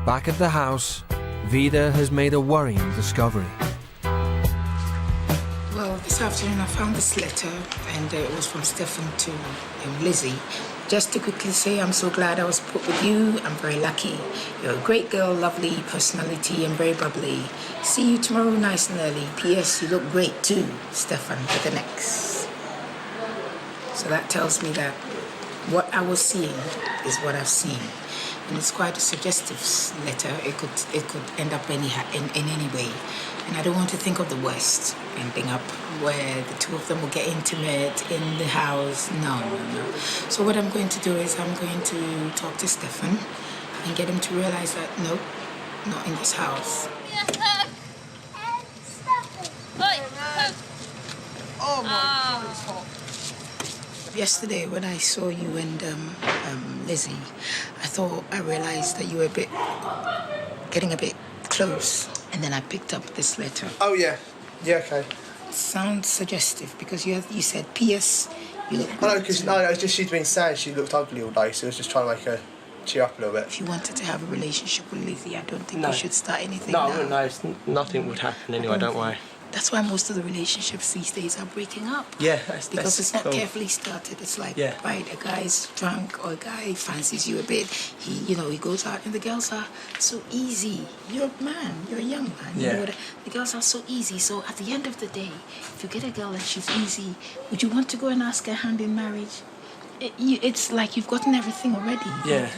Back at the house, Vida has made a worrying discovery.
Well, this afternoon I found this letter, and it was from Stefan to Lizzie. Just to quickly say, I'm so glad I was put with you. I'm very lucky. You're a great girl, lovely personality, and very bubbly. See you tomorrow nice and early. P.S. You look great too, Stefan, with an X. So that tells me that what I was seeing is what I've seen. And it's quite a suggestive letter. It could end up in any way. And I don't want to think of the worst, ending up where the two of them will get intimate in the house. No. So what I'm going to do is I'm going to talk to Stefan and get him to realize that, no, not in this house. Oh my God, it's hot. Yesterday when I saw you and Lizzie, I realized that you were getting a bit close. And then I picked up this letter.
Oh, yeah. Yeah, okay.
It sounds suggestive because you said, P.S. You look
I know, because it's just she's been saying she looked ugly all day, so I was just trying to make her cheer up a little bit.
If you wanted to have a relationship with Lizzie, I don't think you should start anything
No,
now.
Nothing would happen anyway, don't worry.
That's why most of the relationships these days are breaking up.
Yeah,
because it's not
cool.
carefully started. It's like,
yeah.
Right, a guy's drunk or a guy fancies you a bit. He goes out and the girls are so easy. You're a man. You're a young man.
Yeah.
You know the girls are so easy. So at the end of the day, if you get a girl and she's easy, would you want to go and ask her hand in marriage? It's like you've gotten everything already.
Yeah.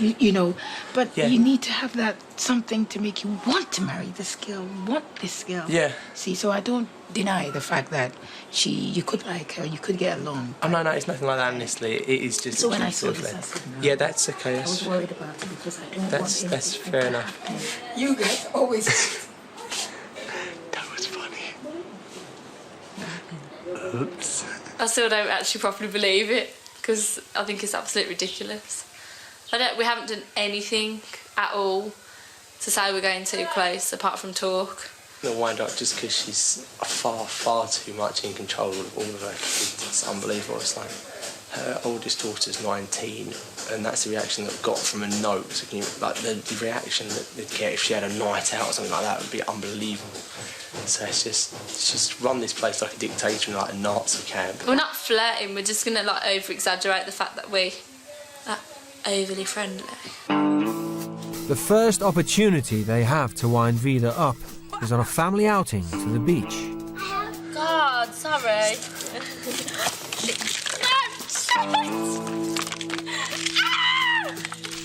But you need to have that something to make you want to marry this girl, want this girl.
Yeah.
See, so I don't deny the fact that you could like her, you could get along.
Oh, no, it's nothing like that, honestly. It is just...
So when I saw this, I said, no.
Yeah, that's okay.
I was worried about it because I don't want
That's fair enough.
You guys always...
That was funny. Oops.
I still don't actually properly believe it, because I think it's absolutely ridiculous. We haven't done anything at all to say we're going too close, apart from talk.
It'll wind up just because she's far too much in control of all of her kids. It's unbelievable. It's like her oldest daughter's 19, and that's the reaction that we got from a note. So the reaction that they'd get if she had a night out or something like that would be unbelievable. So she's run this place like a dictator in like a Nazi camp.
We're not flirting, we're just gonna over-exaggerate the fact that we are overly friendly.
The first opportunity they have to wind Vida up is on a family outing to the beach.
God, sorry.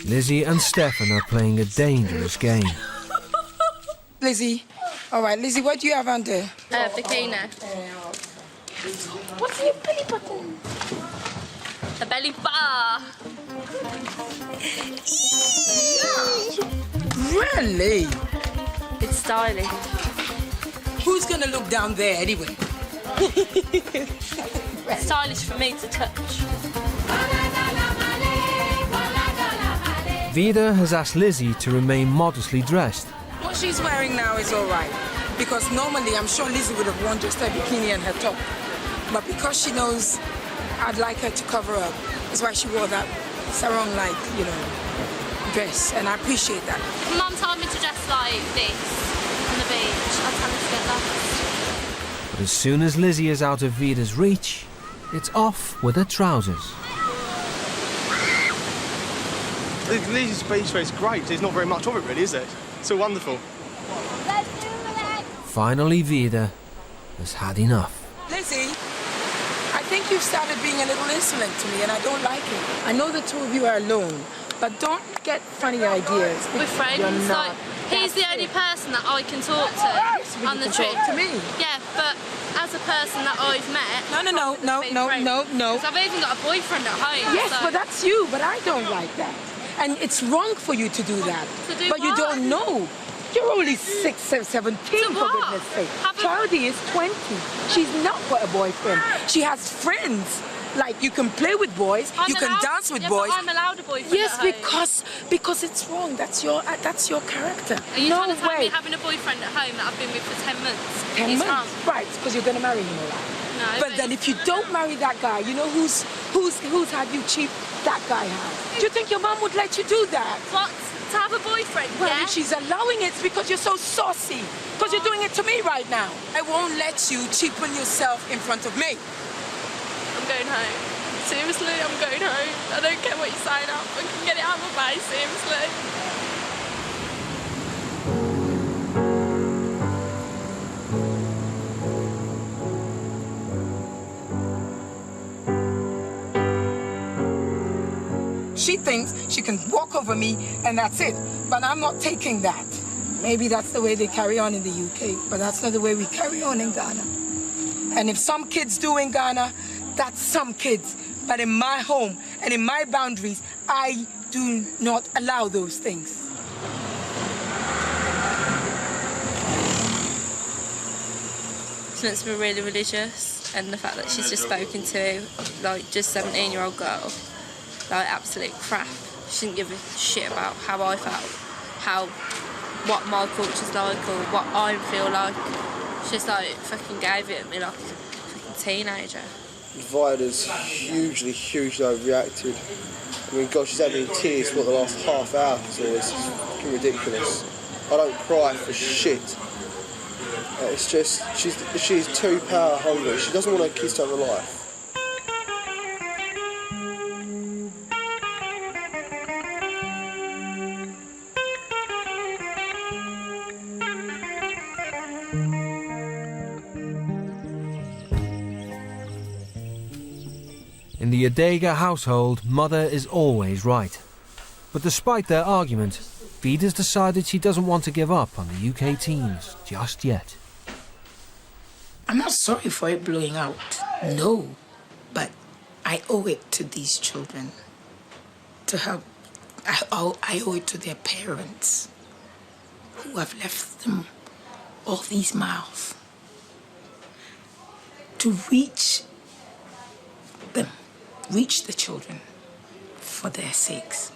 Lizzie and Stefan are playing a dangerous game.
Lizzie, All right, Lizzie, what do you have on there?
Bikini.
What's in your belly button?
A belly bar.
Really?
It's stylish.
Who's gonna look down there anyway?
Stylish for me to touch.
Vida has asked Lizzie to remain modestly dressed.
What she's wearing now is all right. Because normally, I'm sure Lizzie would have worn just her bikini and her top. But because she knows I'd like her to cover up, that's why she wore that sarong-like, you know, dress. And I appreciate that.
If Mum told me to dress like this on the beach, I'd tell her to get lost.
But as soon as Lizzie is out of Vida's reach, it's off with her trousers.
Lizzie's beach wear is great. There's not very much of it, really, is there? It's so wonderful.
Finally, Vida has had enough.
Lizzie, I think you've started being a little insolent to me, and I don't like it. I know the two of you are alone, but don't get funny ideas.
We're friends.
You're not.
Like, he's the only person that I can talk to on the trip.
Talk to me.
Yeah, but as a person that I've met...
No.
Because I've even got a boyfriend at home.
Yes,
so.
but that's you, but I don't like that. And it's wrong for you to do that.
To do
but you
what?
don't know. You're only 17, for goodness sake. Cloudy is 20. She's not got a boyfriend. She has friends. Like, you can play with boys, you can dance with boys.
But I'm allowed a boyfriend.
Yes,
at home.
because it's wrong. That's your character.
Are you
no
trying to tell
way.
me having a boyfriend at home that I've been with for 10 months?
10
is
months,
wrong?
right? Because you're going to marry him, all right?
No.
But then if you don't marry that guy, you know who's had you cheap? That guy has. Do you think your mum would let you do that?
What? To have a boyfriend?
Well,
yeah.
if she's allowing it, it's because you're so saucy. Because you're doing it to me right now. I won't let you cheapen yourself in front of me.
I'm going home. Seriously, I'm going home. I don't care what you sign up. I can get it out of my face, seriously.
She thinks she can walk over me and that's it. But I'm not taking that. Maybe that's the way they carry on in the UK, but that's not the way we carry on in Ghana. And if some kids do in Ghana, that's some kids. But in my home and in my boundaries, I do not allow those things.
She wants to be really religious, and the fact that she's just spoken to, like, just 17-year-old girl, like, absolute crap. She didn't give a shit about how I felt, what my culture's like, or what I feel like. She just, like, fucking gave it at me like a fucking teenager.
Vida's hugely overreacted. I mean, God, she's had me in tears for the last half hour, so it's fucking ridiculous. I don't cry for shit. It's just, she's too power hungry. She doesn't want her kids to have a life.
In the Adega household, mother is always right. But despite their argument, Vida's decided she doesn't want to give up on the UK teens just yet.
I'm not sorry for it blowing out, no. But I owe it to these children to help. I owe it to their parents who have left them all these miles to reach the children for their sakes.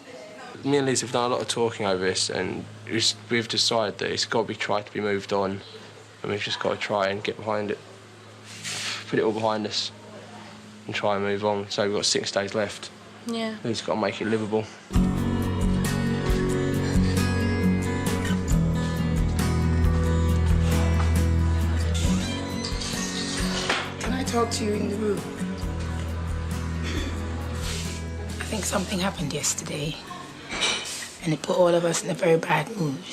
Me and Liz have done a lot of talking over this, and we've decided that it's got to be tried to be moved on, and we've just got to try and get behind it, put it all behind us, and try and move on. So we've got 6 days left.
Yeah.
We've just got to make it livable.
Can I talk to you in the room? I think something happened yesterday, and it put all of us in a very bad mood.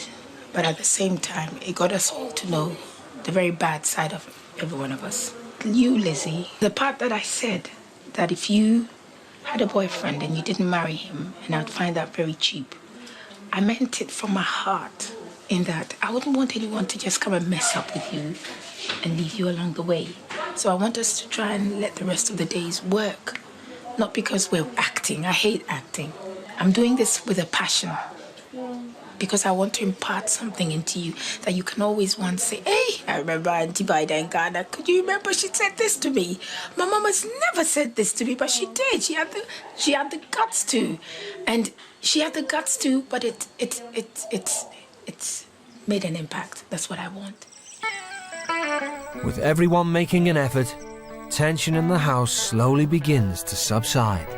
But at the same time, it got us all to know the very bad side of every one of us. You, Lizzie, the part that I said that if you had a boyfriend and you didn't marry him, and I'd find that very cheap, I meant it from my heart. in that I wouldn't want anyone to just come and mess up with you and leave you along the way. So I want us to try and let the rest of the days work. Not because we're acting. I hate acting. I'm doing this with a passion. Because I want to impart something into you that you can always once say, hey, I remember Auntie Bida in Ghana. Could you remember she said this to me? My mom has never said this to me, but she did. She had the guts to. And she had the guts to, but it's made an impact. That's what I want.
With everyone making an effort, tension in the house slowly begins to subside.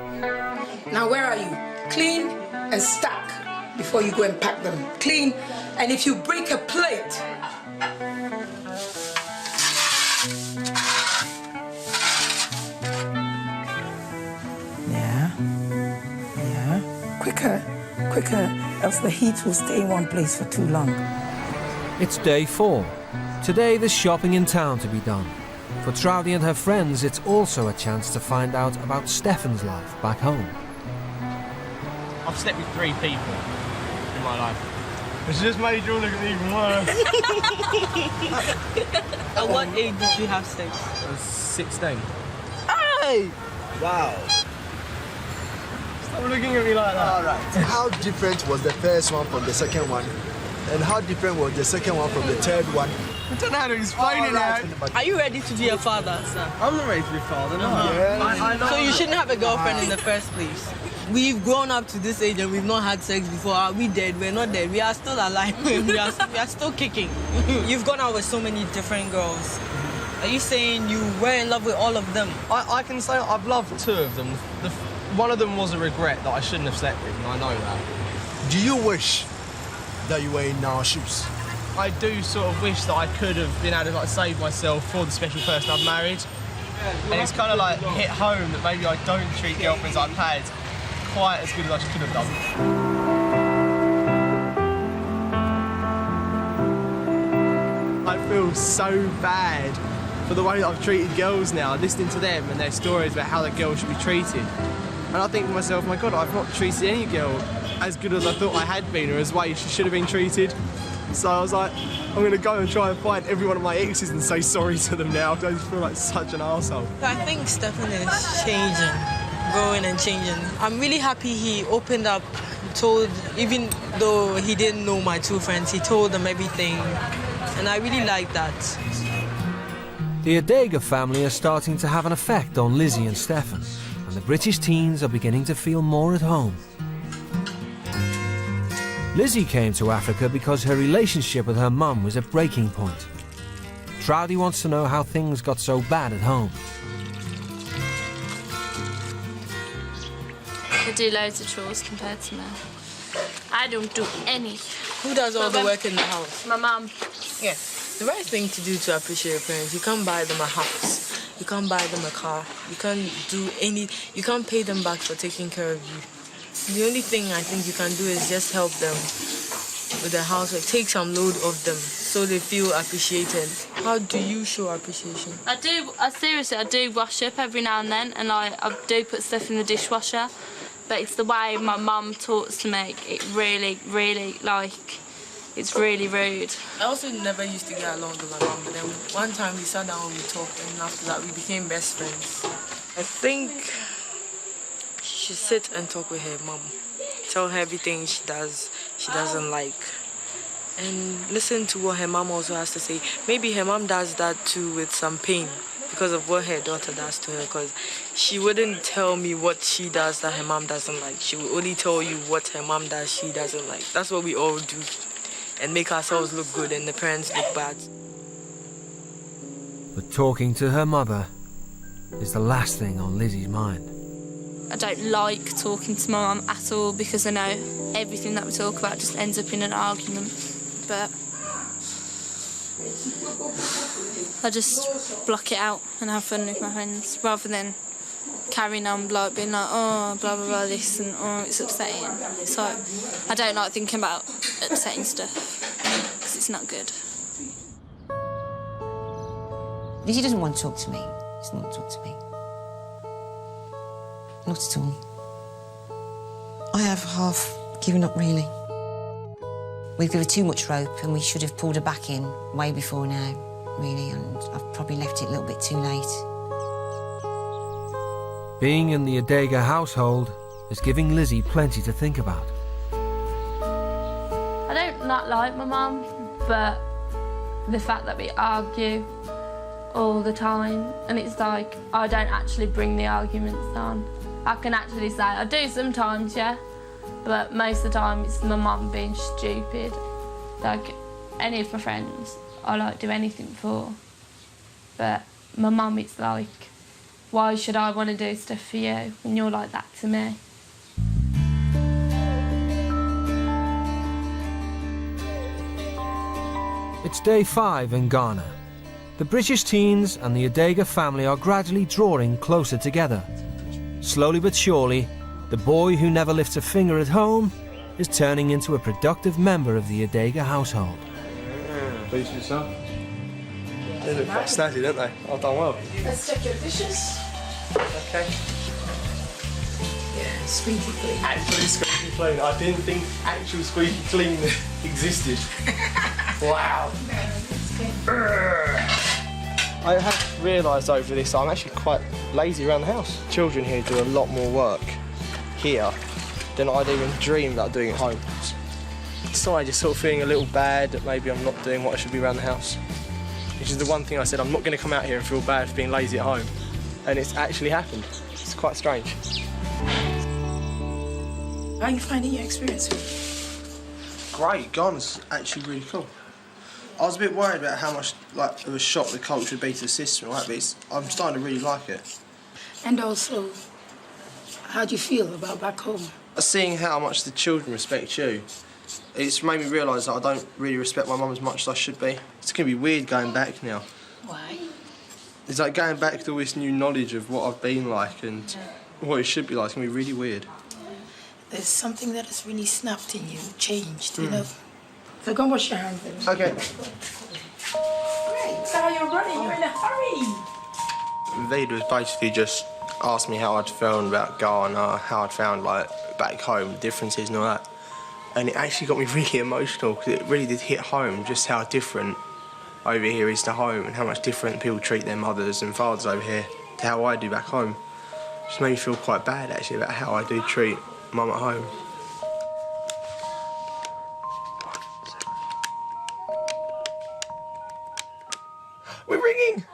Now, where are you? Clean and stack before you go and pack them. Clean, and if you break a plate,
Yeah. Quicker, else the heat will stay in one place for too long.
It's day 4. Today there's shopping in town to be done. For Troudy and her friends, it's also a chance to find out about Stefan's life back home.
I've slept with 3 people in my life. It's just made you look even worse.
At what age did you have sex?
I was 16.
Hey!
Wow. Stop looking at me like that.
All right. How different was the first one from the second one? And how different was the second one from the third one?
I don't know how to explain it now.
Are you ready to be a father, sir?
I'm not ready to be a father, no.
Yeah.
So you shouldn't have a girlfriend in the first place. We've grown up to this age and we've not had sex before. Are we dead? We're not dead. We are still alive. we are still kicking. You've gone out with so many different girls. Are you saying you were in love with all of them?
I can say I've loved 2 of them. One of them was a regret that I shouldn't have slept with, and I know that.
Do you wish that you were in our shoes?
I do sort of wish that I could have been able to save myself for the special person I've married. And it's kind of hit home that maybe I don't treat girlfriends I've had quite as good as I could have done. I feel so bad for the way that I've treated girls now, listening to them and their stories about how the girls should be treated. And I think to myself, my God, I've not treated any girl as good as I thought I had been, or as way she should have been treated. So I was like, I'm going to go and try and find every one of my exes and say sorry to them now, because I just feel like such an arsehole.
I think Stefan is changing, growing and changing. I'm really happy he opened up, told, even though he didn't know my 2 friends, he told them everything. And I really like that.
The Adega family are starting to have an effect on Lizzie and Stefan, and the British teens are beginning to feel more at home. Lizzie came to Africa because her relationship with her mum was at breaking point. Troudy wants to know how things got so bad at home.
I do loads of chores compared to me. I don't do any.
Who does all the work in the house?
My mum.
Yeah. The right thing to do to appreciate your parents, you can't buy them a house, you can't buy them a car, you can't pay them back for taking care of you. The only thing I think you can do is just help them with the housework, take some load off them so they feel appreciated. How do you show appreciation?
I do wash up every now and then, and I do put stuff in the dishwasher, but it's the way my mum talks to me. It really, it's really rude.
I also never used to get along with my mum, but then one time we sat down and we talked, and after that we became best friends. I think she should sit and talk with her mum. Tell her everything she doesn't like. And listen to what her mum also has to say. Maybe her mum does that too with some pain because of what her daughter does to her, because she wouldn't tell me what she does that her mum doesn't like. She will only tell you what her mum does she doesn't like. That's what we all do, and make ourselves look good and the parents look bad.
But talking to her mother is the last thing on Lizzie's mind.
I don't like talking to my mum at all because I know everything that we talk about just ends up in an argument. But I just block it out and have fun with my friends rather than carrying on being like, oh, blah, blah, blah, this and oh, it's upsetting. So I don't like thinking about upsetting stuff because it's not good.
Lizzie doesn't want to talk to me. She doesn't want to talk to me. Not at all. I have half given up, really. We gave her too much rope and we should have pulled her back in way before now, really, and I've probably left it a little bit too late.
Being in the Adega household is giving Lizzie plenty to think about.
I don't not like my mum, but the fact that we argue all the time, and it's like I don't actually bring the arguments on. I can actually say I do sometimes, yeah, but most of the time it's my mum being stupid. Like any of my friends, I like do anything for, but my mum, it's like, why should I want to do stuff for you when you're like that to me?
It's day 5 in Ghana. The British teens and the Adega family are gradually drawing closer together. Slowly but surely, the boy who never lifts a finger at home is turning into a productive member of the Adega household.
Pleased with yourself? They look quite snazzy, don't they? I've done well.
Let's check your dishes.
Okay.
Yeah, squeaky clean.
Actually squeaky clean. I didn't think actual squeaky clean existed. Wow. I have realised over this I'm actually quite lazy around the house. Children here do a lot more work here than I'd even dream about doing at home. So I just sort of feeling a little bad that maybe I'm not doing what I should be around the house. Which is the one thing I said, I'm not going to come out here and feel bad for being lazy at home. And it's actually happened. It's quite strange.
How are you finding your experience?
Great, Ghana's actually really cool. I was a bit worried about how much of a shock the culture would be to the system, right? But I'm starting to really like it.
And also, how do you feel about back home?
Seeing how much the children respect you, it's made me realise that I don't really respect my mum as much as I should be. It's going to be weird going back now.
Why?
It's like going back to all this new knowledge of what I've been like and what it should be like. It's going to be really weird.
There's something that has really snapped in you, changed, you know? So go and wash your hands then.
Okay.
Great, so you're running, you're in a hurry.
Vida was basically just asked me how I'd found about Ghana, how I'd found back home, the differences and all that. And it actually got me really emotional because it really did hit home just how different over here is to home and how much different people treat their mothers and fathers over here to how I do back home. It just made me feel quite bad actually about how I do treat mum at home. We're ringing!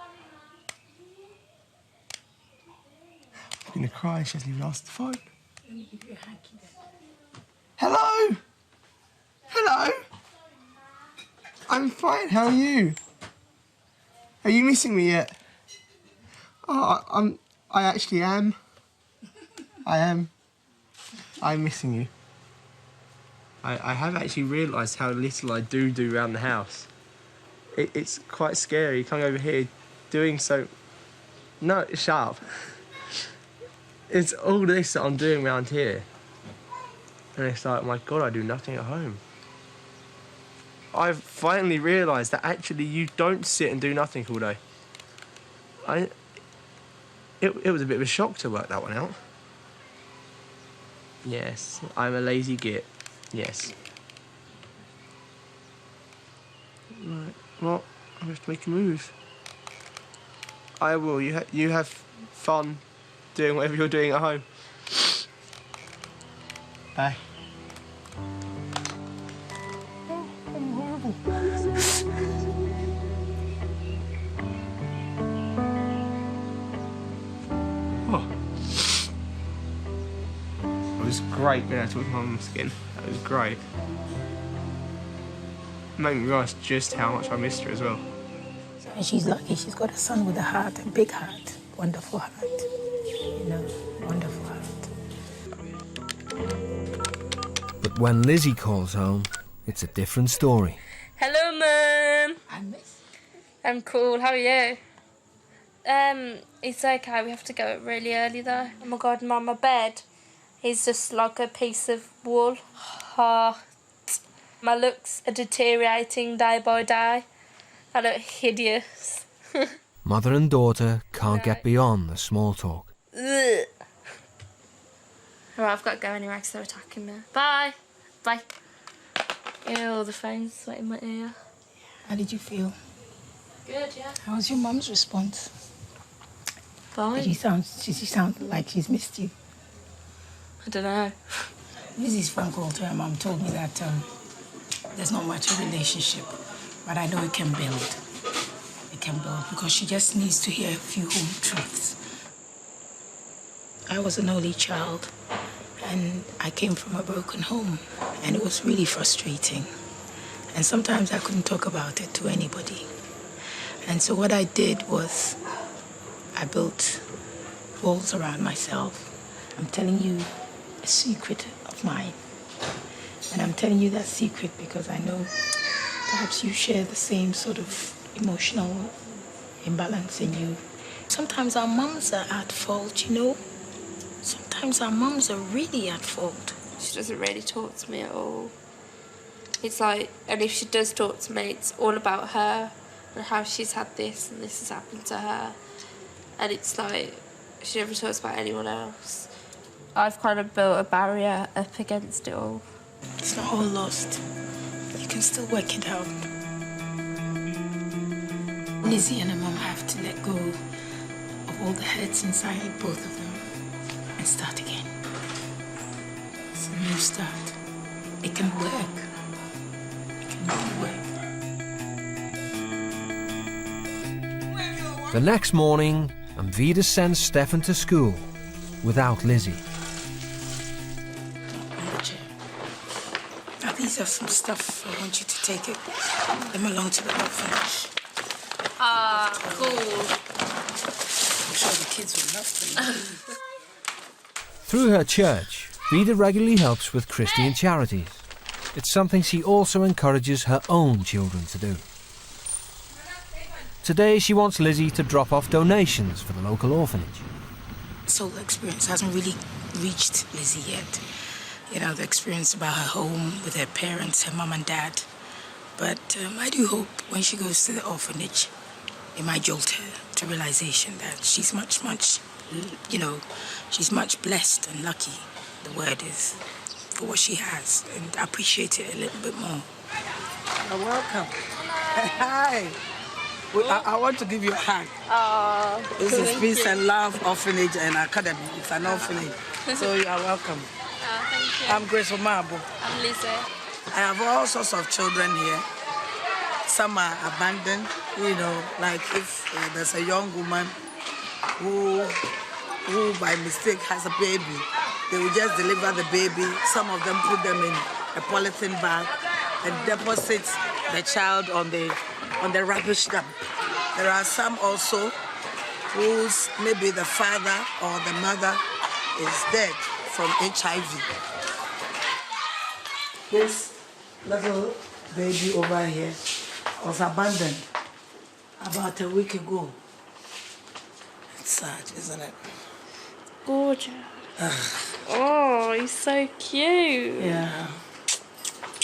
I'm gonna cry, she hasn't even answered the phone.
Let me give you a hanky then.
Hello? Hello? I'm fine, how are you? Are you missing me yet? Oh, I actually am. I am. I'm missing you. I have actually realised how little I do around the house. It's quite scary coming over here doing so... No, shut up. It's all this that I'm doing around here. And it's like, my God, I do nothing at home. I've finally realised that actually you don't sit and do nothing all day. It was a bit of a shock to work that one out. Yes, I'm a lazy git. Yes. Right, well, I have to make a move. I will. You have fun doing whatever you're doing at home. Bye. Oh, I'm horrible. Oh. It was great being able to talk to my mum again. That was great. It made me realise just how much I missed her as well.
And she's lucky. She's got a son with a heart, a big heart, wonderful heart. You know, wonderful heart.
But when Lizzie calls home, it's a different story.
Hello, Mum. I'm cool. How are you? It's okay. We have to go really early though. Oh my God, Mum, my bed is just like a piece of wool. My looks are deteriorating day by day. I look hideous.
Mother and daughter can't get beyond the small talk.
Ugh. Alright, I've got to go anyway because they're attacking me. Bye. Bye. Ew, the phone's right in my ear.
How did you feel?
Good, yeah.
How was your mum's response?
Fine.
Does she sound like she's missed you?
I don't know.
Lizzie's phone call to her mum told me that there's not much of a relationship, but I know it can build. It can build because she just needs to hear a few home truths. I was an only child, and I came from a broken home, and it was really frustrating. And sometimes I couldn't talk about it to anybody. And so what I did was I built walls around myself. I'm telling you a secret of mine. And I'm telling you that secret because I know perhaps you share the same sort of emotional imbalance in you. Sometimes our mums are at fault, you know? Sometimes our mums are really at fault.
She doesn't really talk to me at all. It's like, and if she does talk to me, it's all about her and how she's had this and this has happened to her. And it's like, she never talks about anyone else. I've kind of built a barrier up against it all.
It's not all lost. You can still work it out. Lizzie and her mum have to let go of all the hurts inside both of them and start again. It's a new start. It can work. It can really work.
The next morning, Vida sends Stefan to school without Lizzie.
Now these are some stuff. I want you to take them along to the orphanage.
Ah, cool.
I'm sure the kids will love them.
Through her church, Vida regularly helps with Christian charities. It's something she also encourages her own children to do. Today, she wants Lizzie to drop off donations for the local orphanage.
Soul experience hasn't really reached Lizzie yet. You know, the experience about her home with her parents, her mum and dad. But I do hope when she goes to the orphanage, it might jolt her to realization that she's much, she's much blessed and lucky, the word is, for what she has, and appreciate it a little bit more.
You're welcome. Hi. I want to give you a hug. This is Peace and Love Orphanage and Academy. It's an orphanage. So you are welcome.
Thank you.
I'm Grace Omabo.
I'm Lizzie.
I have all sorts of children here. Some are abandoned, you know, like if there's a young woman who by mistake has a baby, they will just deliver the baby. Some of them put them in a polythene bag and deposit the child on the rubbish dump. There are some also whose maybe the father or the mother is dead from HIV. This little baby over here was abandoned about a week ago. It's sad, isn't it?
Gorgeous. Oh, he's so cute.
Yeah.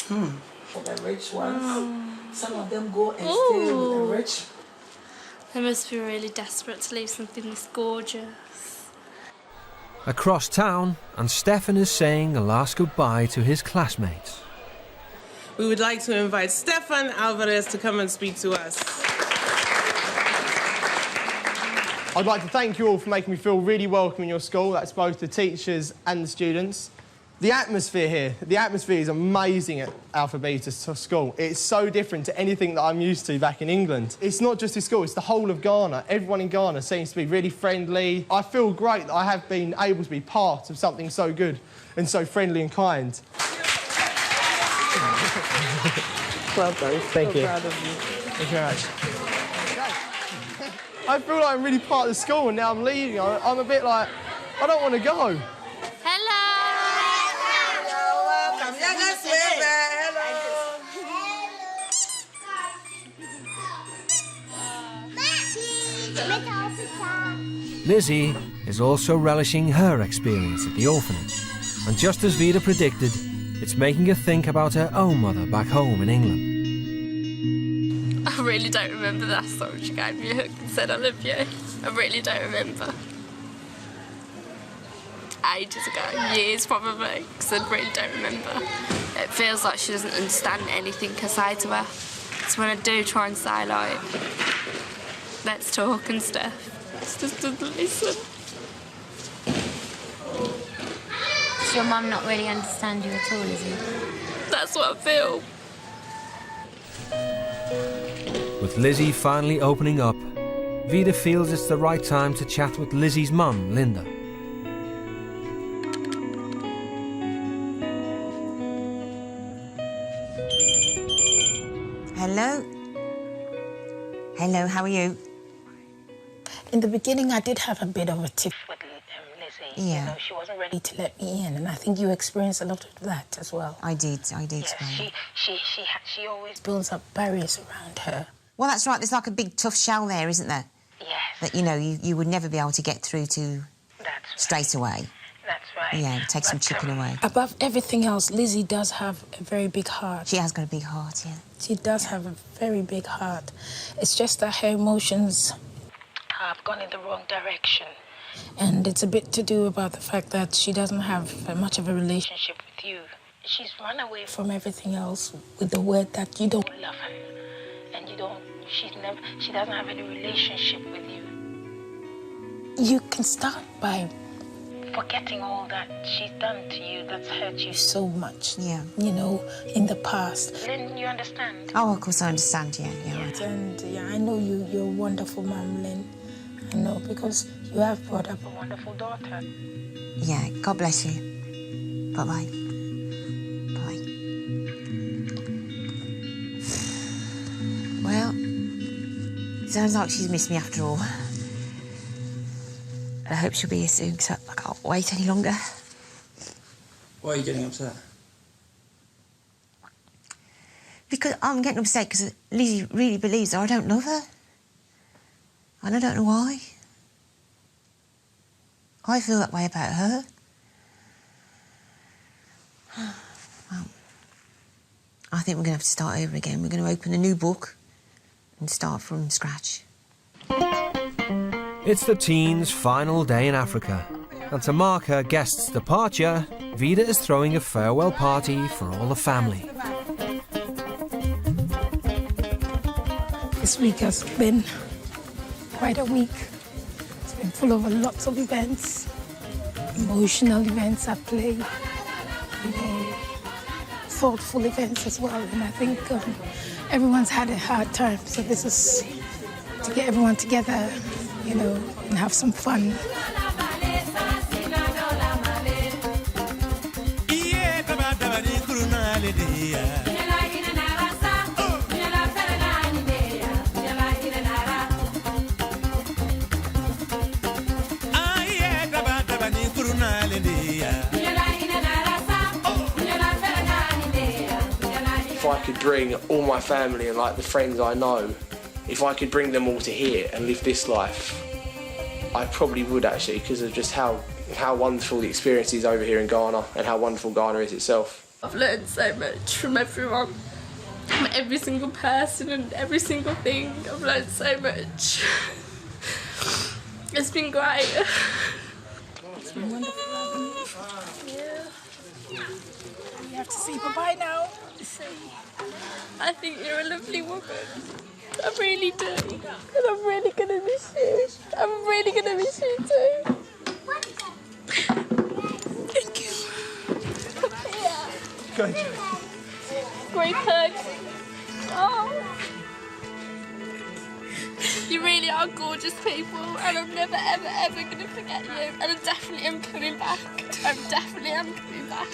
For the rich ones, some of them go and stay with the rich.
They must be really desperate to leave something this gorgeous.
Across town, and Stefan is saying a last goodbye to his classmates.
We would like to invite Stefan Alvarez to come and speak to us.
I'd like to thank you all for making me feel really welcome in your school. That's both the teachers and the students. The atmosphere here, is amazing at Alpha Beta School. It's so different to anything that I'm used to back in England. It's not just this school, it's the whole of Ghana. Everyone in Ghana seems to be really friendly. I feel great that I have been able to be part of something so good and so friendly and kind.
Well done.
Thank you.
Proud of you.
Thank you very much. I feel like I'm really part of the school and now I'm leaving. I'm a bit like, I don't want to go.
Hello.
Lizzie is also relishing her experience at the orphanage. And just as Vida predicted, it's making her think about her own mother back home in England.
I really don't remember the last time she gave me a hug and said I love you. I really don't remember. ages ago, years probably, because I really don't remember. It feels like she doesn't understand anything I say to her. So when I do try and say, like, let's talk and stuff, she just doesn't listen.
Does your mum not really understand you at all, is it?
That's what I feel.
With Lizzie finally opening up, Vida feels it's the right time to chat with Lizzie's mum, Linda.
Hello? Hello, how are you?
In the beginning, I did have a bit of a tiff with Lizzie.
Yeah.
You know, she wasn't ready to let me in, and I think you experienced a lot of that as well.
I did.
Yeah, she always builds up barriers around her.
Well, that's right. There's like a big tough shell there, isn't there?
Yes.
That, you know, you would never be able to get through to straight away.
That's right.
Yeah, take some chipping away.
Above everything else, Lizzie does have a very big heart.
She has got a big heart, yeah.
She does have a very big heart. It's just that her emotions have gone in the wrong direction. And it's a bit to do about the fact that she doesn't have much of a relationship with you. She's run away from everything else with the word that you don't love her. And she doesn't have any relationship with you. You can start by forgetting all that she's done to you that's hurt you so much.
Yeah.
You know, in the past. Lynn, you understand?
Oh, of course I understand, yeah.
Yes, and yeah, I know you're a wonderful mum, Lynn. I know, because you have brought up a wonderful daughter.
Yeah, God bless you. Bye-bye. Bye. Well, sounds like she's missed me after all. I hope she'll be here soon, because I can't wait any longer.
Why are you getting upset?
Because I'm getting upset because Lizzie really believes that I don't love her. And I don't know why. I feel that way about her. Well, I think we're going to have to start over again. We're going to open a new book and start from scratch.
It's the teens' final day in Africa, and to mark her guest's departure, Vida is throwing a farewell party for all the family.
This week has been quite a week. It's been full of lots of events, emotional events at play, you know, thoughtful events as well. And I think everyone's had a hard time, so this is to get everyone together, you know, and have some fun.
If I could bring all my family and like the friends I know, if I could bring them all to here and live this life, I probably would actually, because of just how wonderful the experience is over here in Ghana and how wonderful Ghana is itself.
I've learned so much from everyone, from every single person and every single thing. I've learned so much. It's been great.
It's been wonderful. Yeah. You have to say bye-bye now.
I think you're a lovely woman. I really do. And I'm really gonna miss you. I'm really gonna miss you too.
Thank you.
Yeah.
Good.
Great hug. Oh. You really are gorgeous people, and I'm never, ever, ever gonna forget you. And I definitely am coming back. I definitely am coming back.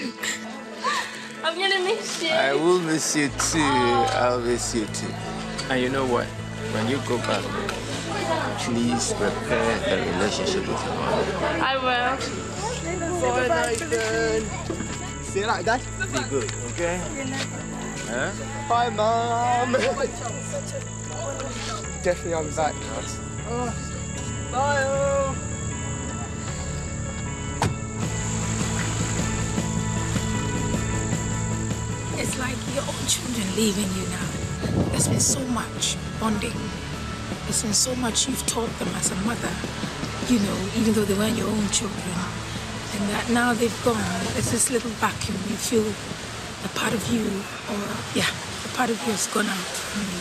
I'm gonna miss you.
I will miss you too. I'll miss you too. And you know what? When you go back, please repair the relationship with your mom.
I will.
Bye, Nathan. Say like that. Be good, okay? Huh? Bye, Mom. Definitely I'll be back. Bye.
It's like your own children leaving you now. There's been so much bonding. There's been so much you've taught them as a mother. You know, even though they weren't your own children, they that now they've gone, it's this little vacuum. You feel a part of you, a part of you has gone out from you.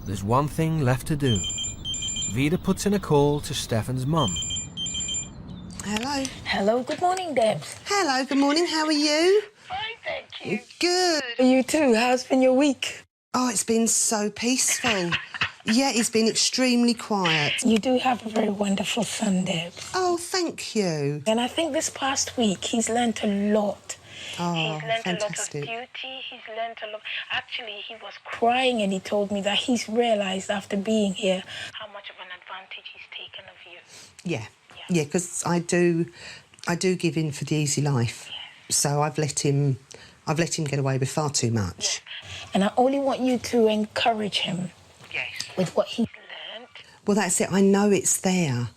There's one thing left to do. Vida puts in a call to Stefan's mum.
Hello.
Hello, good morning, Debs.
Hello, good morning. How are you?
Fine, thank you.
Good.
You too. How's been your week?
Oh, it's been so peaceful. Yeah, it's been extremely quiet.
You do have a very wonderful son, Debs.
Oh, thank you.
And I think this past week he's learnt a lot.
Oh,
he's learnt
fantastic.
a lot of beauty. He's learnt a lot. Actually, he was crying and he told me that he's realised after being here how much of an advantage he's taken of you.
Yeah, because I do give in for the easy life. So I've let him get away with far too much.
And I only want you to encourage him with what he's learnt.
Well, that's it. I know it's there.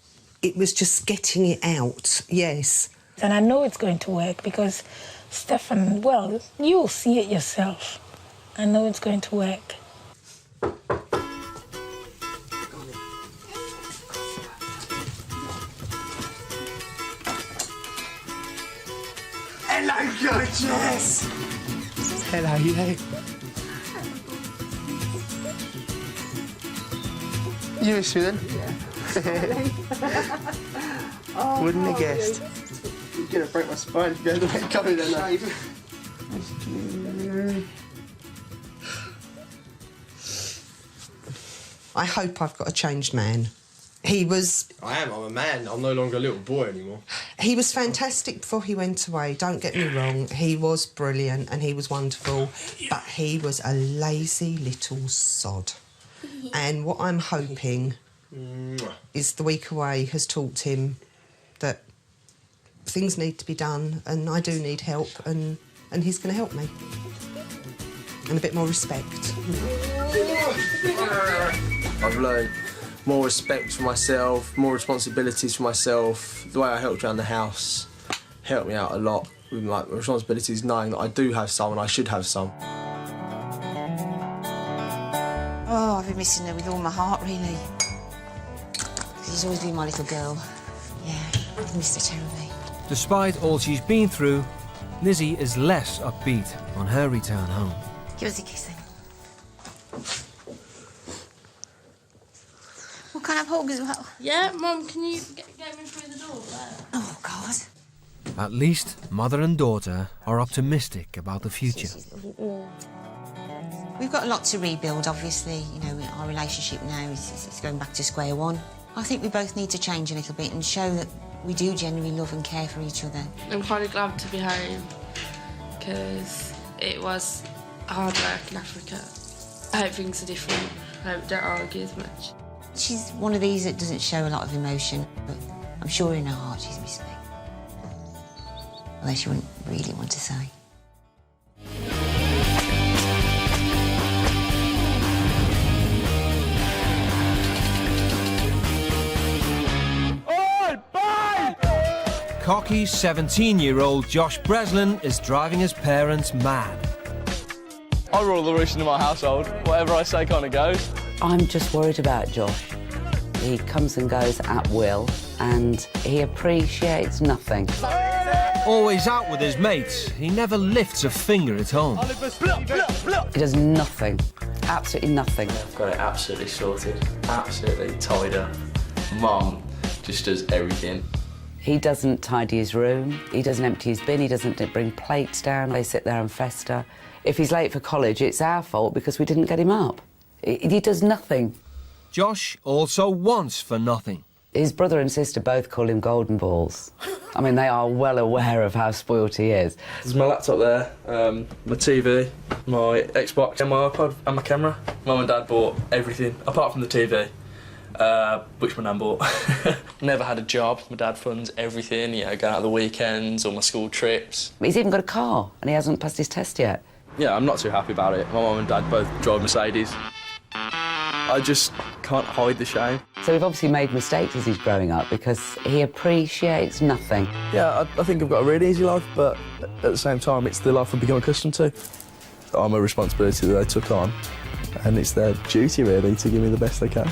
It was just getting it out, yes.
And I know it's going to work because, Stefan, well, you'll see it yourself. I know it's going to work.
Hello, gorgeous.
Hello, you. You miss me then? Yeah. Wouldn't have guessed. You're gonna break my spine if you had to make coming in that.
I hope I've got a changed man. He was...
I am. I'm a man. I'm no longer a little boy anymore.
He was fantastic before he went away, don't get me wrong. He was brilliant and he was wonderful, but he was a lazy little sod. And what I'm hoping is the week away has taught him that things need to be done and I do need help and he's going to help me. And a bit more respect.
I've learned more respect for myself, more responsibilities for myself. The way I helped around the house helped me out a lot with my responsibilities, knowing that I do have some and I should have some.
Oh, I've been missing her with all my heart, really. She's always been my little girl. Yeah, I've missed her terribly.
Despite all she's been through, Lizzie is less upbeat on her return home.
Give us a kiss, then. Well, can I have hugs as well?
Yeah, Mum, can you get me through the door there?
Oh, God.
At least mother and daughter are optimistic about the future.
We've got a lot to rebuild, obviously. You know, our relationship now is going back to square one. I think we both need to change a little bit and show that we do genuinely love and care for each other.
I'm quite glad to be home because it was hard work in Africa. I hope things are different. I hope we don't argue as much.
She's one of these that doesn't show a lot of emotion, but I'm sure in her heart she's missed me. Although she wouldn't really want to say.
Cocky 17-year-old Josh Breslin is driving his parents mad.
I rule the roost in my household. Whatever I say kind of goes.
I'm just worried about Josh. He comes and goes at will, and he appreciates nothing.
Always out with his mates, he never lifts a finger at home.
He does nothing. Absolutely nothing.
I've got it absolutely sorted. Absolutely tied up. Mum just does everything.
He doesn't tidy his room, he doesn't empty his bin, he doesn't bring plates down, they sit there and fester. If he's late for college, it's our fault because we didn't get him up. He does nothing.
Josh also wants for nothing.
His brother and sister both call him golden balls. I mean, they are well aware of how spoilt he is.
There's my laptop there, my TV, my Xbox and my iPod and my camera. Mum and Dad bought everything, apart from the TV. Which my nan bought. Never had a job. My dad funds everything, you know, going out on the weekends or my school trips.
He's even got a car and he hasn't passed his test yet.
Yeah, I'm not too happy about it. My mum and dad both drive Mercedes. I just can't hide the shame.
So we've obviously made mistakes as he's growing up because he appreciates nothing.
Yeah, I think I've got a really easy life, but at the same time, it's the life I've become accustomed to. I'm a responsibility that they took on, and it's their duty, really, to give me the best they can.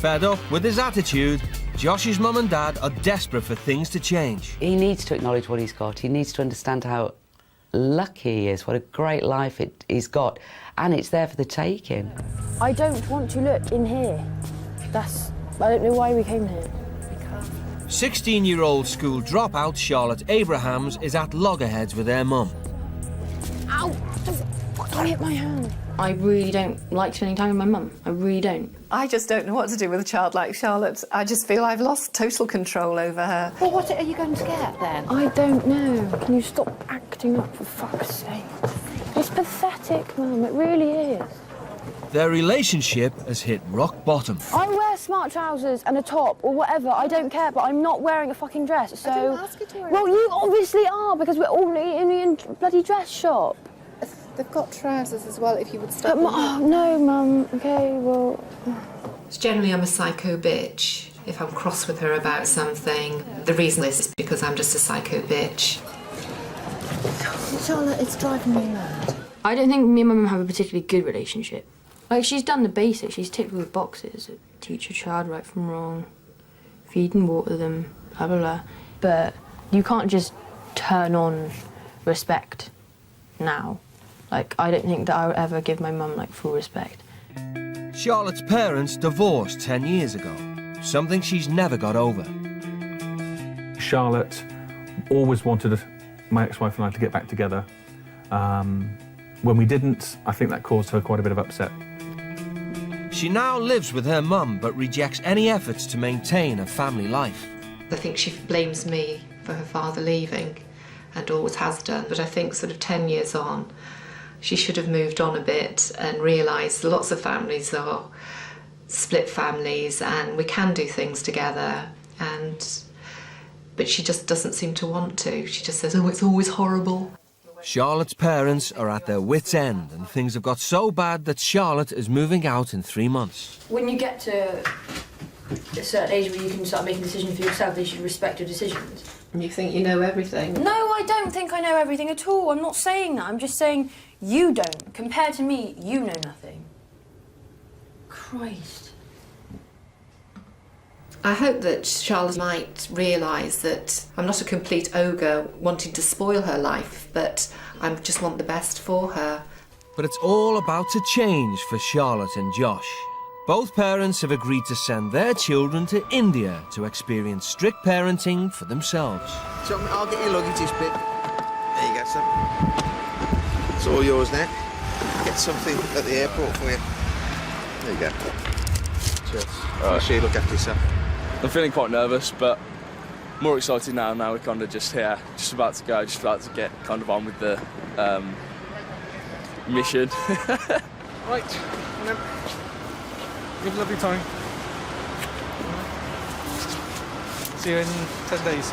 Fed up with his attitude, Josh's mum and dad are desperate for things to change.
He needs to acknowledge what he's got. He needs to understand how lucky he is, what a great life he's got, and it's there for the taking.
I don't want to look in here. I don't know why we came here.
16-year-old school dropout Charlotte Abrahams is at loggerheads with her mum.
Ow! Don't hit my hand. I really don't like spending time with my mum. I really don't.
I just don't know what to do with a child like Charlotte. I just feel I've lost total control over her.
Well, what are you going to get then? I don't know. Can you stop acting up, for fuck's sake? It's pathetic, Mum. It really is.
Their relationship has hit rock bottom.
I wear smart trousers and a top or whatever. I don't care, but I'm not wearing a fucking dress. So.
I didn't ask you to wear.
Well, you obviously are because we're all in the bloody dress shop.
They've got trousers as well. If you would stop.
Oh, no, Mum. Okay, well.
Generally, I'm a psycho bitch. If I'm cross with her about something, the reason is because I'm just a psycho bitch.
Charlotte, it's driving me mad. I don't think me and my mum have a particularly good relationship. Like, she's done the basics. She's ticked all the boxes. Teach a child right from wrong, feed and water them, blah, blah, blah. But you can't just turn on respect now. Like, I don't think that I would ever give my mum, like, full respect.
Charlotte's parents divorced 10 years ago, something she's never got over.
Charlotte always wanted my ex-wife and I to get back together. When we didn't, I think that caused her quite a bit of upset.
She now lives with her mum, but rejects any efforts to maintain a family life.
I think she blames me for her father leaving, and always has done. But I think sort of 10 years on, she should have moved on a bit and realised lots of families are split families and we can do things together. But she just doesn't seem to want to. She just says, oh, it's always horrible.
Charlotte's parents are at their wits' end and things have got so bad that Charlotte is moving out in 3 months.
When you get to a certain age where you can start making decisions for yourself, they should respect your decisions.
And you think you know everything?
No, I don't think I know everything at all. I'm not saying that. I'm just saying you don't. Compared to me, you know nothing. Christ.
I hope that Charlotte might realise that I'm not a complete ogre wanting to spoil her life, but I just want the best for her.
But it's all about to change for Charlotte and Josh. Both parents have agreed to send their children to India to experience strict parenting for themselves.
So I'll get your luggage this bit. There you go, son. It's all yours now. Get something at the airport for you. There you go. Cheers. Make sure you look after yourself.
I'm feeling quite nervous, but more excited now. Now we're kind of just here, just about to go, just about to get kind of on with the mission.
Right, and then have a lovely time. See you in 10 days.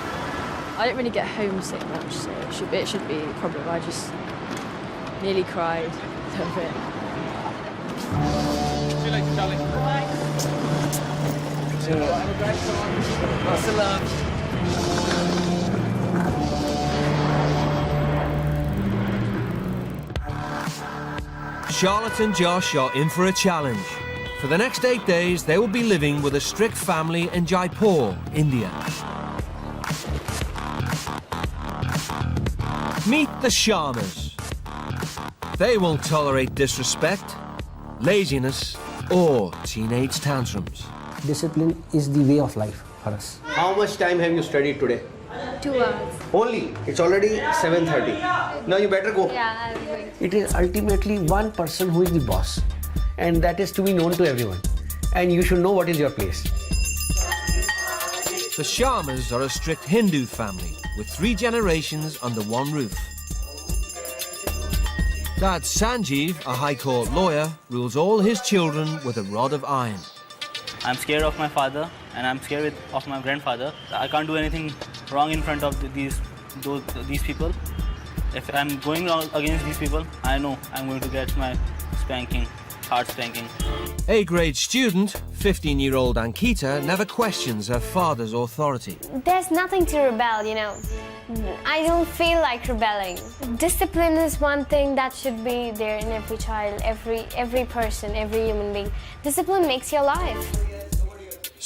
I don't really get homesick much, so it should be a problem. I just nearly cried a little bit.
See you later, Charlie.
Bye.
Have a great time. Lots of love.
Charlotte and Josh are in for a challenge. For the next 8 days, they will be living with a strict family in Jaipur, India. Meet the Sharmas. They won't tolerate disrespect, laziness, or teenage tantrums.
Discipline is the way of life for us.
How much time have you studied today?
2 hours.
Only? It's already 7:30. Now you better go.
Yeah, I'm going. It is ultimately one person who is the boss, and that is to be known to everyone. And you should know what is your place.
The Sharmas are a strict Hindu family with 3 generations under one roof. Dad Sanjeev, a High Court lawyer, rules all his children with a rod of iron.
I'm scared of my father and I'm scared of my grandfather. I can't do anything wrong in front of these people. If I'm going against these people, I know I'm going to get my spanking, hard spanking.
A-grade student, 15-year-old Ankita, never questions her father's authority.
There's nothing to rebel, you know. I don't feel like rebelling. Discipline is one thing that should be there in every child, every person, every human being. Discipline makes your life.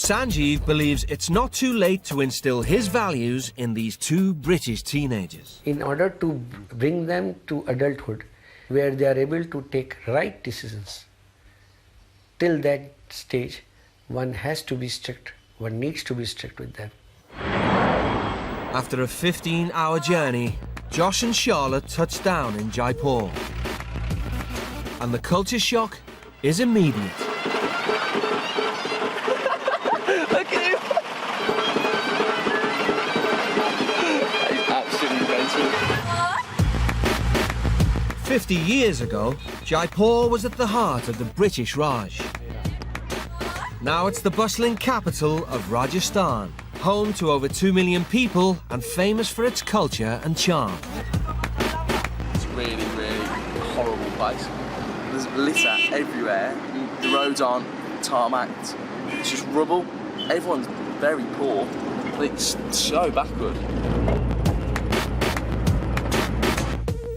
Sanjeev believes it's not too late to instill his values in these two British teenagers.
In order to bring them to adulthood, where they are able to take right decisions, till that stage, one has to be strict. One needs to be strict with them.
After a 15-hour journey, Josh and Charlotte touch down in Jaipur. And the culture shock is immediate.
Look at him! He's absolutely mental.
50 years ago, Jaipur was at the heart of the British Raj. Now it's the bustling capital of Rajasthan, home to over 2 million people and famous for its culture and charm.
It's a really, really horrible place. There's litter everywhere. The roads aren't tarmacked. It's just rubble. Everyone's very poor. It's so backward.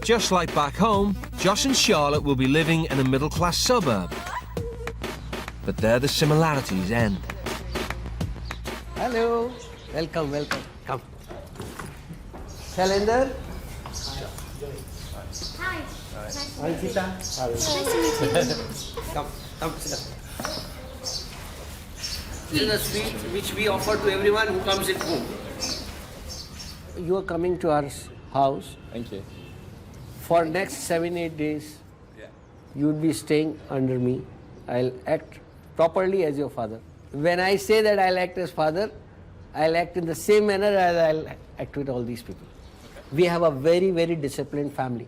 Just like back home, Josh and Charlotte will be living in a middle-class suburb. But there the similarities end.
Hello. Welcome, welcome. Come. Shalender.
Hi.
Ankita.
Nice to meet you.
Come, sit down. This is a sweet which we offer to everyone who comes at home. You are coming to our house.
Thank you.
For next 7-8 days, you will be staying under me. I'll act properly as your father. When I say that I'll act as father, I'll act in the same manner as I'll act with all these people. We have a very, very disciplined family.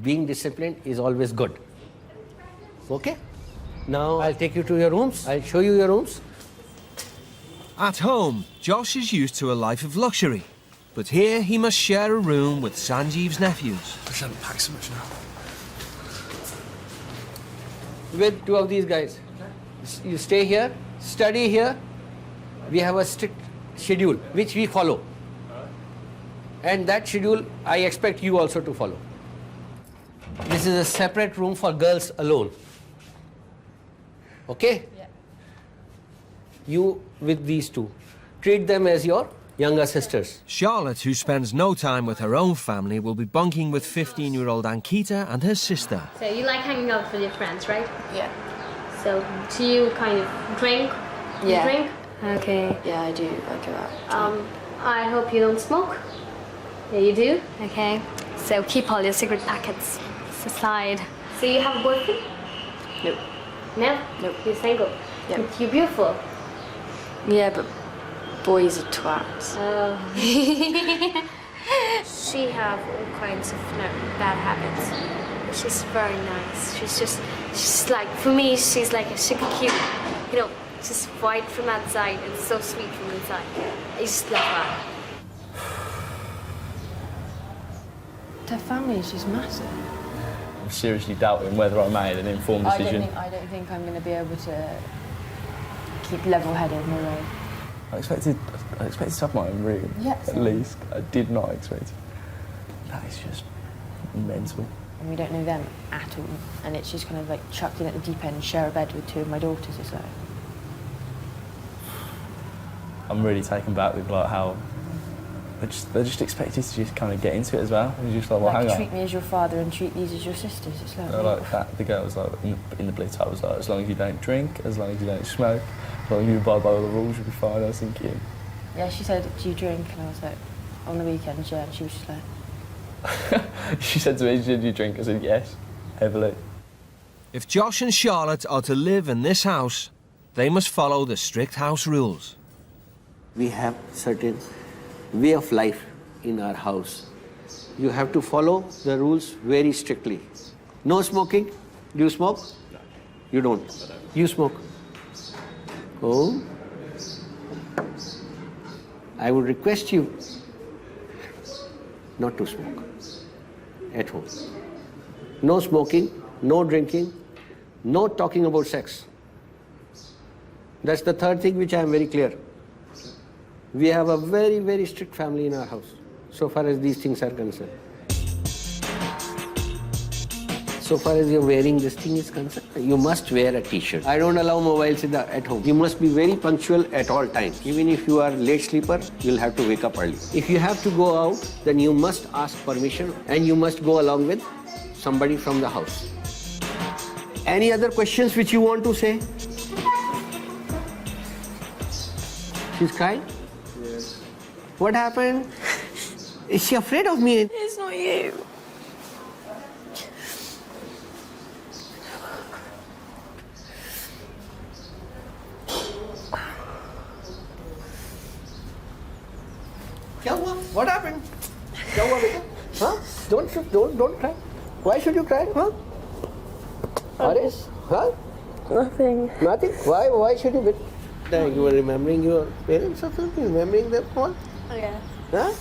Being disciplined is always good. Okay? Now I'll take you to your rooms. I'll show you your rooms.
At home, Josh is used to a life of luxury. But here he must share a room with Sanjeev's nephews.
I shouldn't pack so much now.
With two of these guys. You stay here, study here. We have a strict schedule which we follow. And that schedule I expect you also to follow. This is a separate room for girls alone. Okay? Yeah. You with these two. Treat them as your younger sisters.
Charlotte, who spends no time with her own family, will be bunking with 15-year-old Ankita and her sister.
So you like hanging out with your friends, right? Yeah. So do you kind of drink? You drink? Okay.
Yeah, I do. I go out.
I hope you don't smoke. Yeah, you do? Okay. So keep all your cigarette packets aside. So you have a boyfriend?
Nope.
No?
Nope.
You're single?
Yep.
You're beautiful.
Yeah, but boys are twats.
Oh. She have all kinds of bad habits. She's very nice. She's like, for me, she's like a sugar cube. You know, just white from outside and so sweet from inside. I just love her.
Their family is just massive.
I'm seriously doubting whether I made an informed decision.
I don't think I'm going to be able to keep level-headed, no way.
I expected to have my own room, at least. I did not expect it. That is just mental.
And we don't know them at all. And it's just kind of like chucked in at the deep end and share a bed with two of my daughters or so.
I'm really taken back with like how they're just expected to just kind of get into it as well. It's just like, well, hang on.
Treat me as your father and treat these as your sisters. It's like,
like that. The girl was like in the blue top was like, as long as you don't drink, as long as you don't smoke, as long as you abide by all the rules, you'll be fine. I was thinking.
Yeah, she said, do you drink? And I was like, on the weekends, yeah. And she was just like.
She said to me, did you drink? I said, yes, heavily.
If Josh and Charlotte are to live in this house, they must follow the strict house rules.
We have certain way of life in our house. You have to follow the rules very strictly. No smoking. Do you smoke? No. You don't? You smoke? Oh. I would request you not to smoke at home. No smoking, no drinking, no talking about sex. That's the third thing which I am very clear. We have a very, very strict family in our house, so far as these things are concerned. So far as you're wearing this thing is concerned, you must wear a t-shirt. I don't allow mobiles at home. You must be very punctual at all times. Even if you are late sleeper, you'll have to wake up early. If you have to go out, then you must ask permission and you must go along with somebody from the house. Any other questions which you want to say? She's crying?
Yes.
What happened? Is she afraid of me?
It's not you.
What happened? Huh? Don't cry. Why should you cry? Huh? Aris? Huh?
Nothing.
Nothing? Why should you be? You were remembering your parents or something? Remembering them all?
Oh, yeah.
Huh?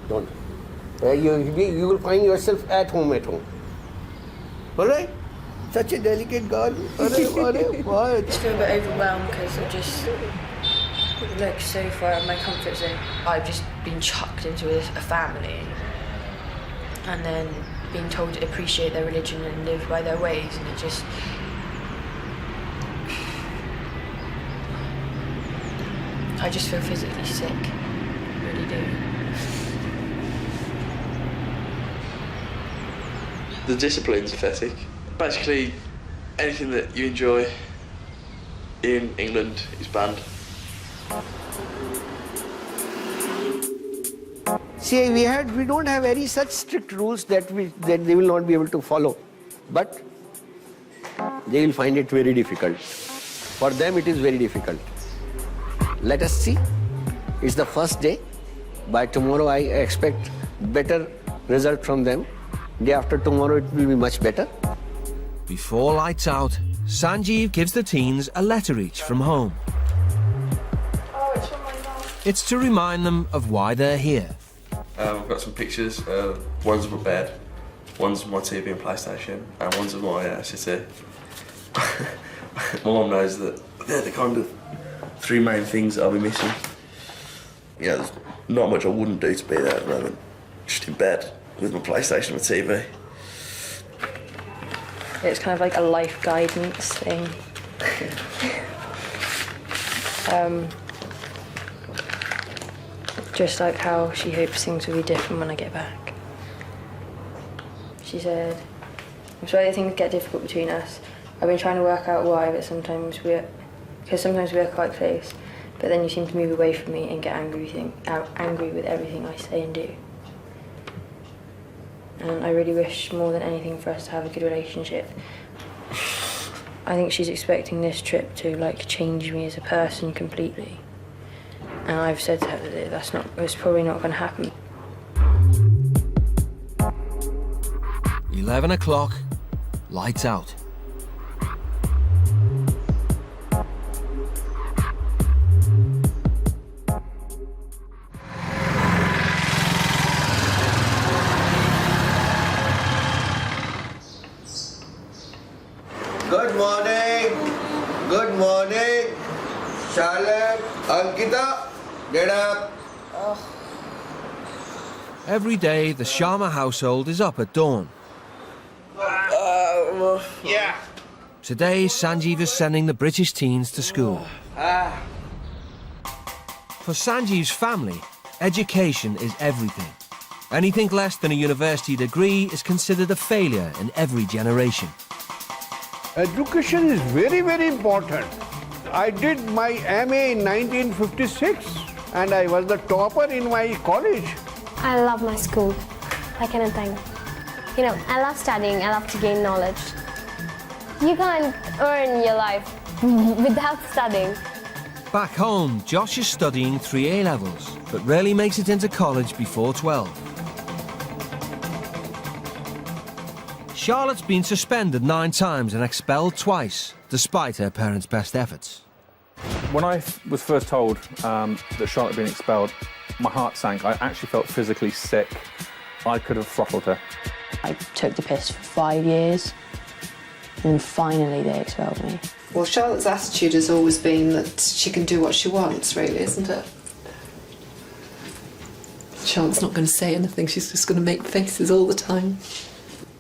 Don't. You will find yourself at home. All right? Such a delicate girl. What?
I just feel a bit overwhelmed because I'm just so far out of my comfort zone. I've just been chucked into a family and then being told to appreciate their religion and live by their ways, and it just... I just feel physically sick. I really do.
The discipline's pathetic. Basically, anything that you enjoy in England is banned.
See, we don't have any such strict rules that they will not be able to follow. But they will find it very difficult. For them, it is very difficult. Let us see. It's the first day. By tomorrow, I expect better result from them. Day after tomorrow, it will be much better.
Before lights out, Sanjeev gives the teens a letter each from home.
Oh, it's from my mom.
It's to remind them of why they're here.
I've got some pictures. One's of my bed, one's of my TV and PlayStation, and one's of my city. My mum knows that they're the kind of three main things that I'll be missing. Yeah, there's not much I wouldn't do to be there at the moment. Just in bed with my PlayStation and my TV.
It's kind of like a life guidance thing. Just like how she hopes things will be different when I get back. She said, I'm sorry that things get difficult between us. I've been trying to work out why, but sometimes we're quite close, but then you seem to move away from me and get angry with everything I say and do. And I really wish more than anything for us to have a good relationship. I think she's expecting this trip to change me as a person completely. And I've said to her that it's probably not going to happen.
11 o'clock, lights out.
Good morning. Good morning. Charlotte, Ankita, get up.
Every day, the Sharma household is up at dawn.
Yeah.
Today, Sanjeev is sending the British teens to school. For Sanjeev's family, education is everything. Anything less than a university degree is considered a failure in every generation.
Education is very, very important. I did my MA in 1956 and I was the topper in my college.
I love my school, like anything. I love studying, I love to gain knowledge. You can't earn your life without studying.
Back home, Josh is studying 3 A-levels, but rarely makes it into college before 12. Charlotte's been suspended 9 times and expelled twice, despite her parents' best efforts.
When I was first told that Charlotte had been expelled, my heart sank. I actually felt physically sick. I could have throttled her.
I took the piss for 5 years, and then finally they expelled me.
Well, Charlotte's attitude has always been that she can do what she wants, really, isn't it? Charlotte's not going to say anything, she's just going to make faces all the time.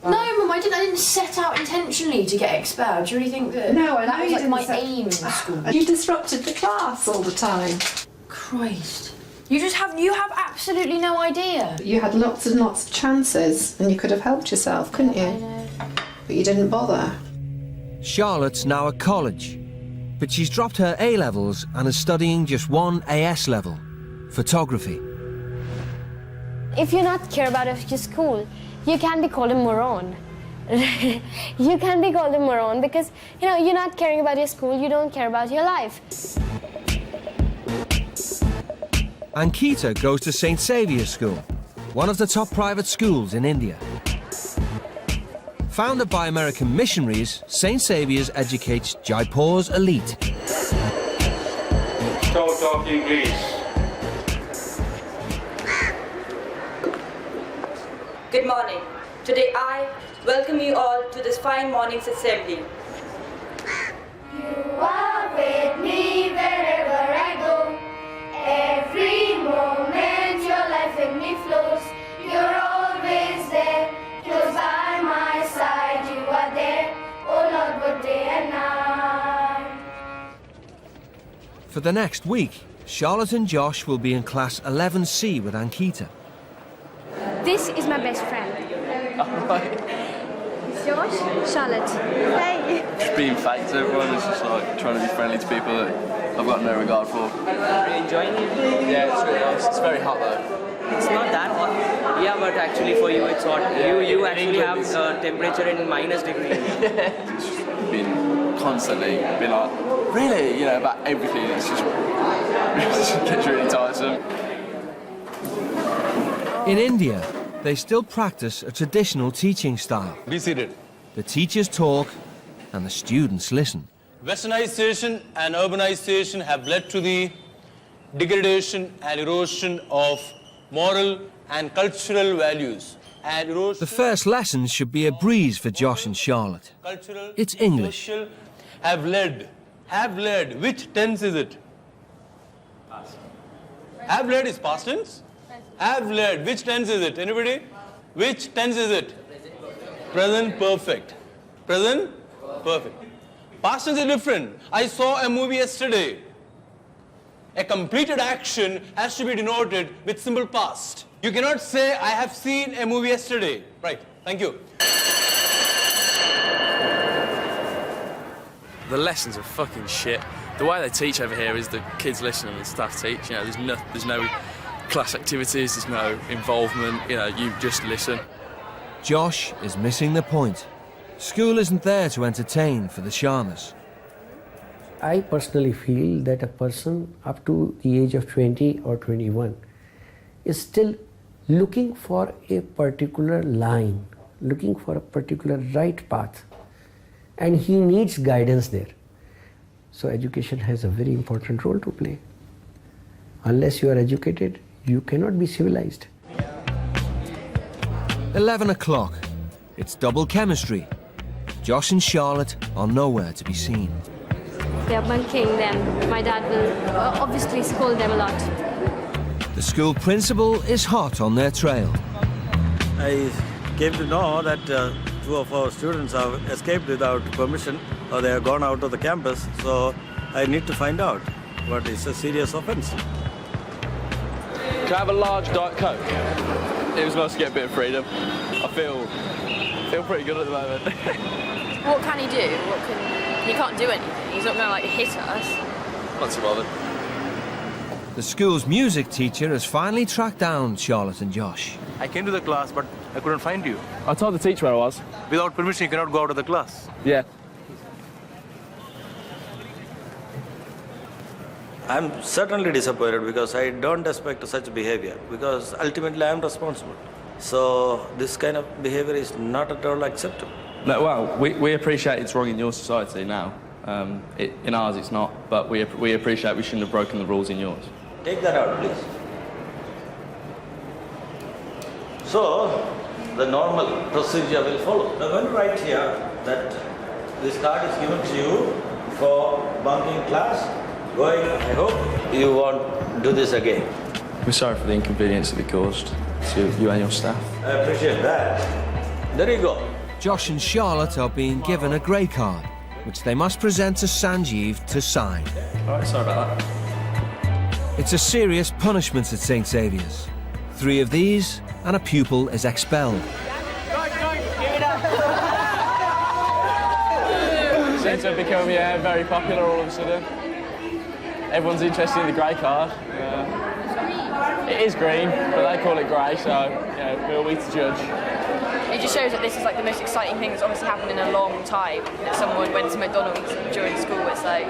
No, Mum, I didn't set out intentionally to get expelled. Do you really think that
No, I know
that was
you
like
didn't
my
set-
aim in school?
You disrupted the class all the time.
Christ. You have absolutely no idea.
You had lots and lots of chances and you could have helped yourself, couldn't you?
I know.
But you didn't bother.
Charlotte's now at college, but she's dropped her A-levels and is studying just one AS level, photography.
If you're not care about your school, you can be called a moron. You can be called a moron because, you know, you're not caring about your school, you don't care about your life.
Ankita goes to St. Saviour's School, one of the top private schools in India. Founded by American missionaries, St. Saviour's educates Jaipur's elite.
Stop talking, please.
Good morning. Today I welcome you all to this fine morning's assembly.
You are with me wherever I go. Every moment your life in me flows. You're always there, close by my side. You are there, oh Lord, both day and night.
For the next week, Charlotte and Josh will be in class 11C with Ankita.
This is my best friend.
Right.
Josh, Charlotte. Hey.
Just being fake to everyone, it's just like trying to be friendly to people that I've got no regard for.
Are you enjoying it?
Yeah, it's really nice. It's very hot though.
It's not that hot. Yeah, but actually for you it's hot.
Yeah,
you
in
actually
England
have temperature in minus degree.
It's just been constantly been like, really, you know, about everything. It's just it gets really tiresome.
In India, they still practice a traditional teaching style.
Be seated.
The teachers talk and the students listen.
Westernization and urbanization have led to the degradation and erosion of moral and cultural values. And erosion
The first lesson should be a breeze for Josh and Charlotte.
cultural,
It's English.
social have led. Which tense is it? Past. Have led is past tense? Have led. Which tense is it? Anybody? Which tense is it? Present perfect. Present perfect. Past tense is different. I saw a movie yesterday. A completed action has to be denoted with simple past. You cannot say, I have seen a movie yesterday. Right. Thank you.
The lessons are fucking shit. The way they teach over here is the kids listen and the staff teach. You know, there's no class activities, there's no involvement. You know, you just listen.
Josh is missing the point. School isn't there to entertain for the Sharmas.
I personally feel that a person up to the age of 20 or 21 is still looking for a particular line, looking for a particular right path, and he needs guidance there. So education has a very important role to play. Unless you are educated, you cannot be civilized.
11 o'clock. It's double chemistry. Josh and Charlotte are nowhere to be seen.
They're bunking them. My dad will obviously scold them a lot.
The school principal is hot on their trail.
I came to know that two of our students have escaped without permission or they have gone out of the campus, so I need to find out what is a serious offence.
Can I have a large Diet Coke? It was nice to get a bit of freedom. I feel pretty good at the moment.
What can he do? He can't do anything. He's not going to like hit us.
Not too bothered.
The school's music teacher has finally tracked down Charlotte and Josh.
I came to the class, but I couldn't find you.
I told the teacher where I was.
Without permission, you cannot go out of the class.
Yeah.
I'm certainly disappointed because I don't expect such behavior because ultimately I am responsible. So this kind of behavior is not at all acceptable.
No, well, we appreciate it's wrong in your society now. In ours it's not, but we appreciate we shouldn't have broken the rules in yours.
Take that out, please. So, the normal procedure will follow. Now, when you write here that this card is given to you for bunking class, going, I hope you won't do this again.
We're sorry for the inconvenience that we caused to you and your staff.
I appreciate that. There you go.
Josh and Charlotte are being given a grey card, which they must present to Sanjeev to sign.
All right, sorry about that.
It's a serious punishment at St Saviour's. 3 of these, and a pupil is expelled.
Seems to have become very popular all of a sudden. Everyone's interested in the grey card. It is green, but they call it grey, so who are we to judge?
It just shows that this is like the most exciting thing that's obviously happened in a long time. That someone went to McDonald's during school. It's like,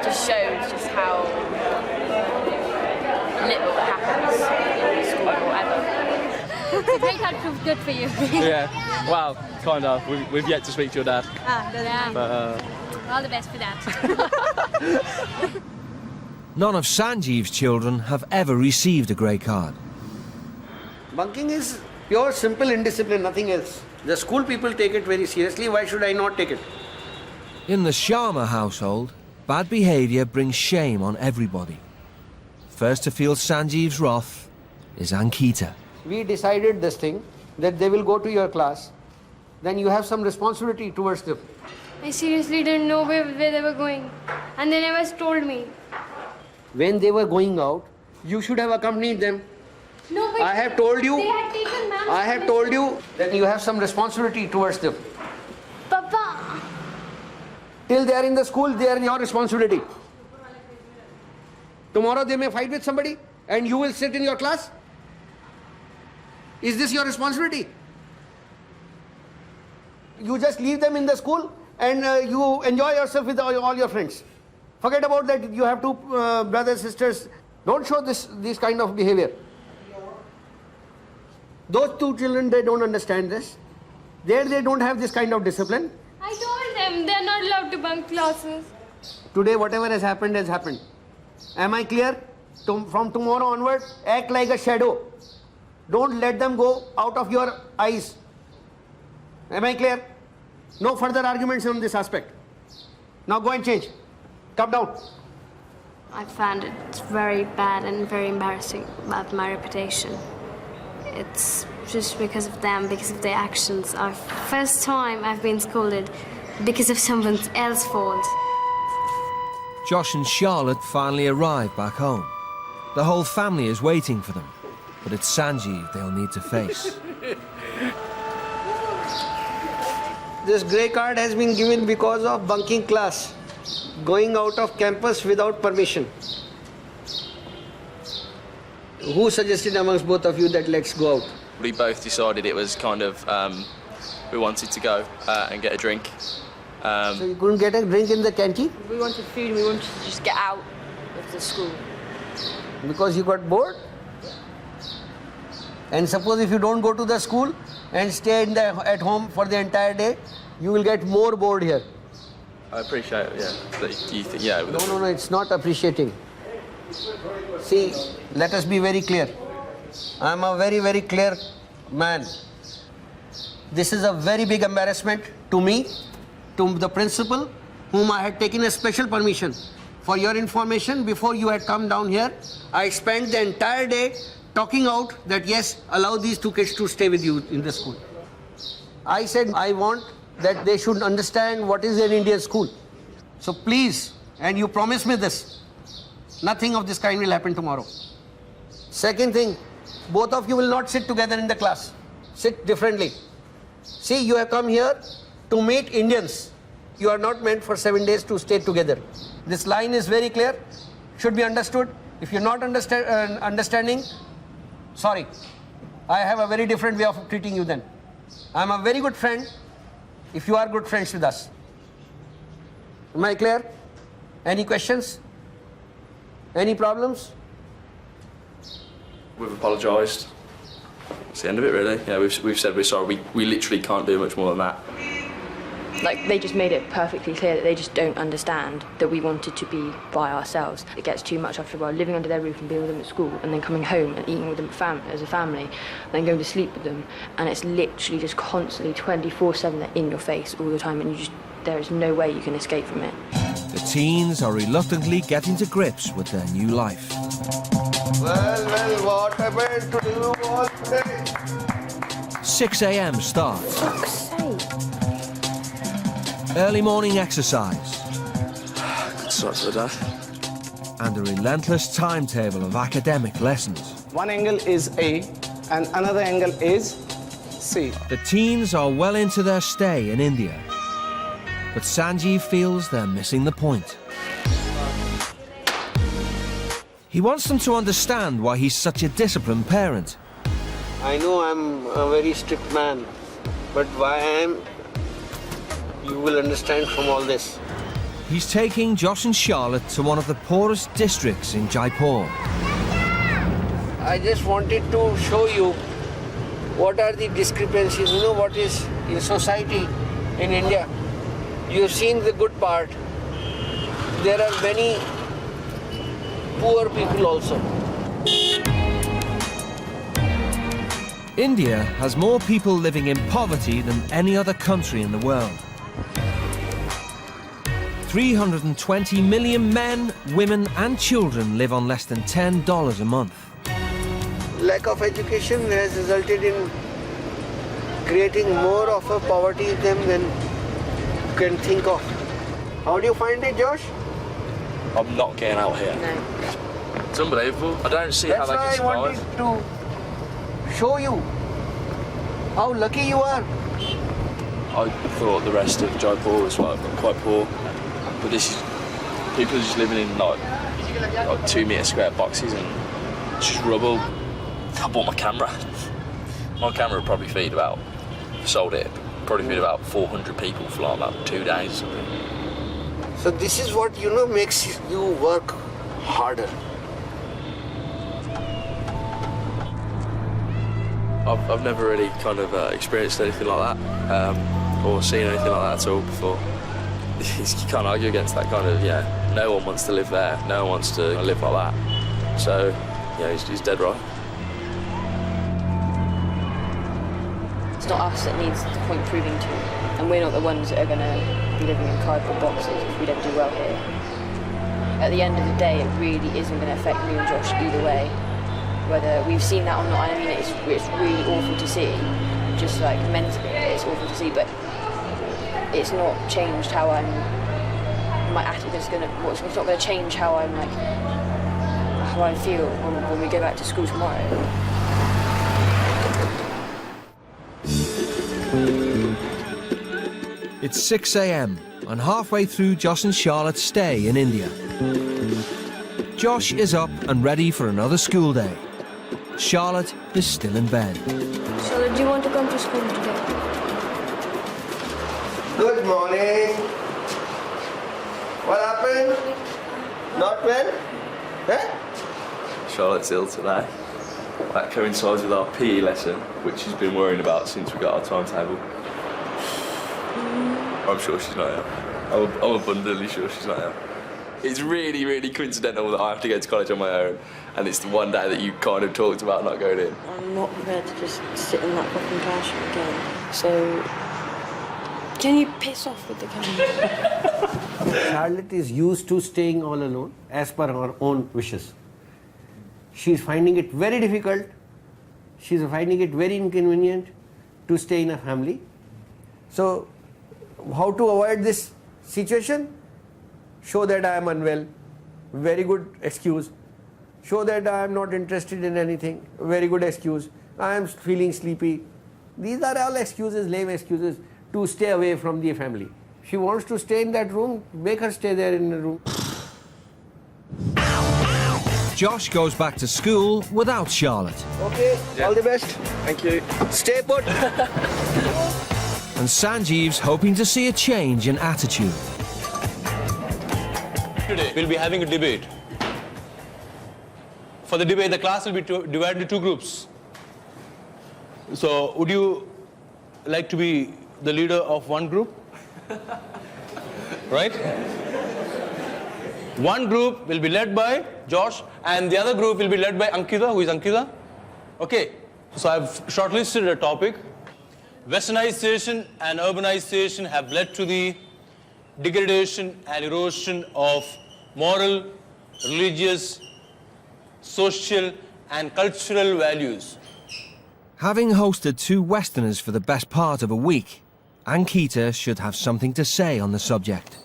just shows just how little happens in school or whatever.
The grey card proved good for you.
Yeah, well, kind of. We've yet to speak to your dad.
Yeah.
But,
all the best for that.
None of Sanjeev's children have ever received a grey card.
Bunking is pure, simple indiscipline, nothing else. The school people take it very seriously. Why should I not take it?
In the Sharma household, bad behaviour brings shame on everybody. First to feel Sanjeev's wrath is Ankita.
We decided this thing, that they will go to your class. Then you have some responsibility towards them.
I seriously didn't know where they were going. And they never told me.
When they were going out, you should have accompanied them.
No, but
I have told you.
They had taken ma'am's
I have told you that you have some responsibility towards them.
Papa.
Till they are in the school, they are your responsibility. Tomorrow they may fight with somebody and you will sit in your class. Is this your responsibility? You just leave them in the school and you enjoy yourself with all your friends. Forget about that. You have 2 brothers, sisters. Don't show this kind of behavior. Those 2 children, they don't understand this. There they don't have this kind of discipline.
I told them they're not allowed to bunk classes.
Today, whatever has happened has happened. Am I clear? From tomorrow onward, act like a shadow. Don't let them go out of your eyes. Am I clear? No further arguments on this aspect. Now go and change. Come down.
I found it very bad and very embarrassing about my reputation. It's just because of them, because of their actions. First time I've been scolded because of someone else's fault.
Josh and Charlotte finally arrive back home. The whole family is waiting for them, but it's Sanjeev they'll need to face.
This grey card has been given because of bunking class, going out of campus without permission. Who suggested amongst both of you that let's go out?
We both decided it was kind of, we wanted to go and get a drink.
So you couldn't get a drink in the canteen?
We wanted food and we wanted to just get out of the school.
Because you got bored? And suppose if you don't go to the school and stay at home for the entire day, you will get more bored here.
I appreciate it, yeah. That you think,
No, it's not appreciating. See, let us be very clear. I am a very, very clear man. This is a very big embarrassment to me, to the principal, whom I had taken a special permission. For your information, before you had come down here, I spent the entire day talking out that yes, allow these 2 kids to stay with you in the school. I said I want that they should understand what is an Indian school. So please, and you promise me this, nothing of this kind will happen tomorrow. Second thing, both of you will not sit together in the class. Sit differently. See, you have come here to meet Indians. You are not meant for 7 days to stay together. This line is very clear, should be understood. If you're not understanding, sorry. I have a very different way of treating you then. I'm a very good friend if you are good friends with us. Am I clear? Any questions? Any problems?
We've apologised. That's the end of it, really. Yeah, we've said we're sorry. We literally can't do much more than that.
Like, they just made it perfectly clear that they just don't understand that we wanted to be by ourselves. It gets too much after a while, living under their roof and being with them at school, and then coming home and eating with them as a family, then going to sleep with them, and it's literally just constantly 24/7, they're in your face all the time, and there is no way you can escape from it.
The teens are reluctantly getting to grips with their new life.
Well, what am I to do all day?
6 a.m. start.
Fuck's sake.
Early morning exercise.
Good start to the day.
And a relentless timetable of academic lessons.
One angle is A and another angle is C.
The teens are well into their stay in India. But Sanjeev feels they're missing the point. He wants them to understand why he's such a disciplined parent.
I know I'm a very strict man, but why I am, you will understand from all this.
He's taking Josh and Charlotte to one of the poorest districts in Jaipur.
I just wanted to show you what are the discrepancies, you know what is in society in India. You have seen the good part. There are many poor people also.
India has more people living in poverty than any other country in the world. 320 million men, women and children live on less than $10 a month.
Lack of education has resulted in creating more of a poverty than you can think of. How do you find it, Josh?
I'm not getting out here.
No.
It's unbelievable. I don't see how they can survive.
That's why I wanted to show you how lucky you are.
I thought the rest of Jaipur was quite poor, but this is people just living in like 2 metre square boxes and it's just rubble. I bought my camera. My camera would probably feed about, sold it, probably feed about 400 people for like about 2 days or something.
So this is what, you know, makes you work harder.
I've never really kind of experienced anything like that or seen anything like that at all before. You can't argue against that kind of, no one wants to live there, no one wants to live like that. So, he's dead right.
It's not us that needs the point proving to, and we're not the ones that are going to be living in cardboard boxes if we don't do well here. At the end of the day, it really isn't going to affect me and Josh either way, whether we've seen that or not. I mean, it's really awful to see, just like mentally, it's awful to see, but it's not changed how my attitude is going to, it's not going to change how I'm like, how I feel when we go back to school tomorrow.
It's 6 a.m. and halfway through Josh and Charlotte's stay in India. Josh is up and ready for another school day. Charlotte is still in bed.
Charlotte, do you want to come to school today?
Good morning. What happened? Not well? Eh?
Charlotte's ill today. That coincides with our PE lesson, which she's been worrying about since we got our timetable. I'm sure she's not ill. I'm abundantly sure she's not ill. It's really, really coincidental that I have to go to college on my own, and it's the one day that you kind of talked about not going in.
I'm not prepared to just sit in that fucking classroom again. So, can you piss off with the camera?
Charlotte is used to staying all alone as per her own wishes. She's finding it very difficult, she's finding it very inconvenient to stay in a family. So, how to avoid this situation? Show that I am unwell, very good excuse. Show that I am not interested in anything, very good excuse. I am feeling sleepy. These are all excuses, lame excuses to stay away from the family. She wants to stay in that room, make her stay there in the room.
Josh goes back to school without Charlotte.
Okay, all the best.
Thank you.
Stay put.
And Sanjeev's hoping to see a change in attitude.
Today we'll be having a debate. For the debate, the class will be divided into 2 groups. So, would you like to be the leader of one group? Right? One group will be led by Josh, and the other group will be led by Ankita. Who is Ankita? Okay. So I've shortlisted a topic. Westernization and urbanization have led to the degradation and erosion of moral, religious, social and cultural values.
Having hosted two Westerners for the best part of a week, Ankita should have something to say on the subject.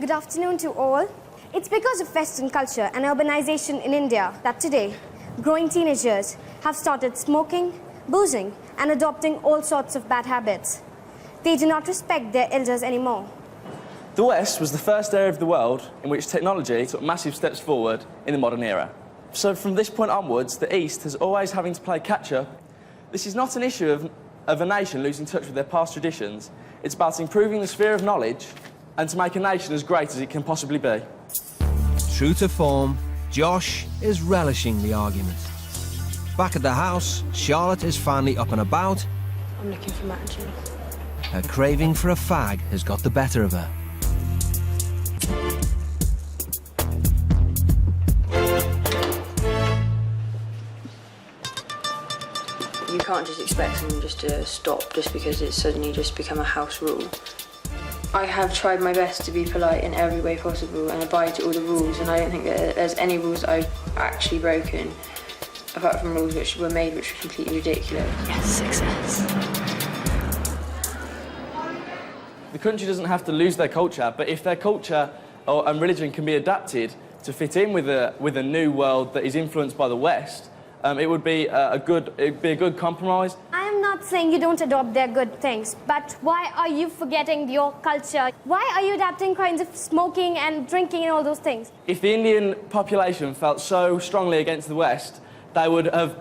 Good afternoon to all. It's because of Western culture and urbanization in India that today, growing teenagers have started smoking, boozing, and adopting all sorts of bad habits. They do not respect their elders anymore.
The West was the first area of the world in which technology took massive steps forward in the modern era. So from this point onwards, the East is always having to play catch-up. This is not an issue of a nation losing touch with their past traditions. It's about improving the sphere of knowledge and to make a nation as great as it can possibly be.
True to form, Josh is relishing the argument. Back at the house, Charlotte is finally up and about.
I'm looking for Matt.
Her craving for a fag has got the better of her.
You can't just expect someone just to stop just because it's suddenly just become a house rule. I have tried my best to be polite in every way possible and abide to all the rules, and I don't think that there's any rules I've actually broken, apart from rules which were made which were completely ridiculous.
Yes, success.
The country doesn't have to lose their culture, but if their culture and religion can be adapted to fit in with a new world that is influenced by the West, it would be a good compromise.
I am not saying you don't adopt their good things, but why are you forgetting your culture? Why are you adapting kinds of smoking and drinking and all those things?
If the Indian population felt so strongly against the West, they would have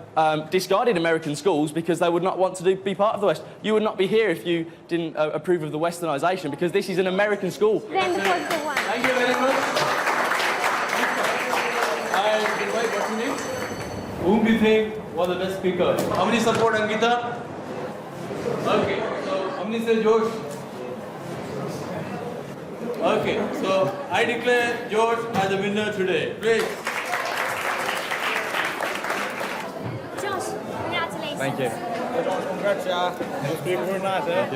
discarded American schools because they would not want to be part of the West. You would not be here if you didn't approve of the Westernisation, because this is an American school.
Then the culture won.
Thank you very much. I invite what's your name? Whom do you think was the best speaker? How many support Ankita? Okay, so how many say George? Okay, so I declare George as the winner today. Please.
Josh, congratulations.
Thank you.
George, congrats, yeah. You speak very nice, eh?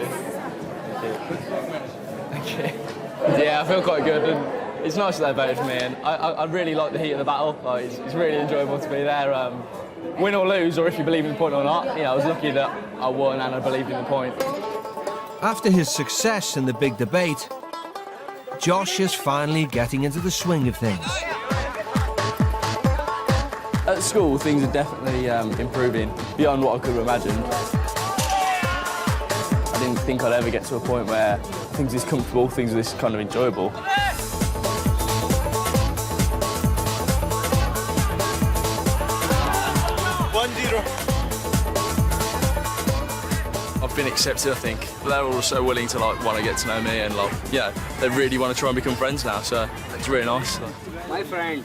Thank you. Yeah, I feel quite good, and it's nice that they voted for me, and I really like the heat of the battle. Like, it's really enjoyable to be there. Win or lose, or if you believe in the point or not, I was lucky that I won and I believed in the point.
After his success in the big debate, Josh is finally getting into the swing of things.
At school, things are definitely improving beyond what I could have imagined. I didn't think I'd ever get to a point where things are this comfortable, things are this kind of enjoyable.
1-0.
I've been accepted, I think. They're all so willing to want to get to know me, and they really want to try and become friends now. So it's really nice.
My friend.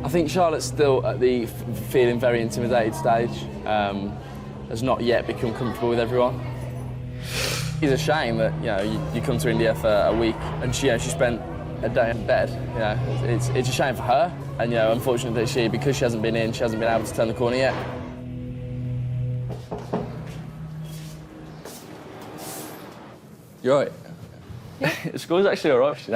I think Charlotte's still at the feeling very intimidated stage. Has not yet become comfortable with everyone. It's a shame that you come to India for a week and she spent a day in bed. It's a shame for her, and unfortunately because she hasn't been able to turn the corner yet. You're right. Yeah. School's actually all right.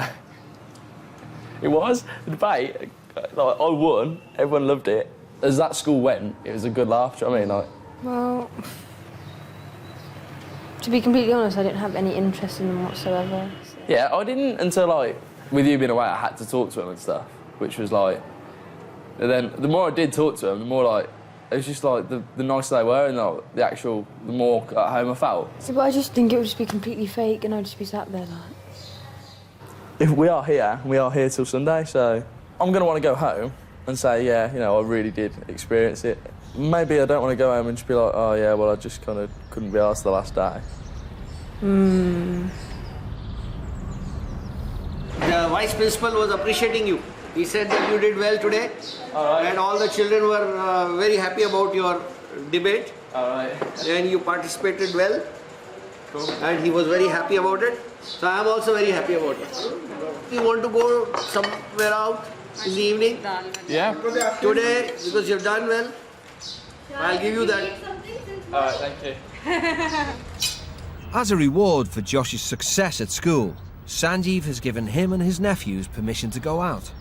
It was the debate. I won. Everyone loved it. As that school went, it was a good laugh. Do you know what I mean?
Well, to be completely honest, I didn't have any interest in them whatsoever. So.
Yeah, I didn't until with you being away, I had to talk to him and stuff, which was and then the more I did talk to him, the more it was just the nicer they were, and the more at home I felt.
So, but I just think it would just be completely fake, and I'd just be sat there
If we are here till Sunday, so I'm going to want to go home and say, I really did experience it. Maybe I don't want to go home and just be like, oh yeah, well I just kind of couldn't be asked the last day.
The vice principal was appreciating you. He said that you did well today, and all the children were very happy about your debate. And you participated well, and he was very happy about it. So I am also very happy about it. You want to go somewhere out in the evening?
Yeah.
Today, because you've done well, I'll give you that.
All right, thank you.
As a reward for Josh's success at school, Sanjeev has given him and his nephews permission to go out,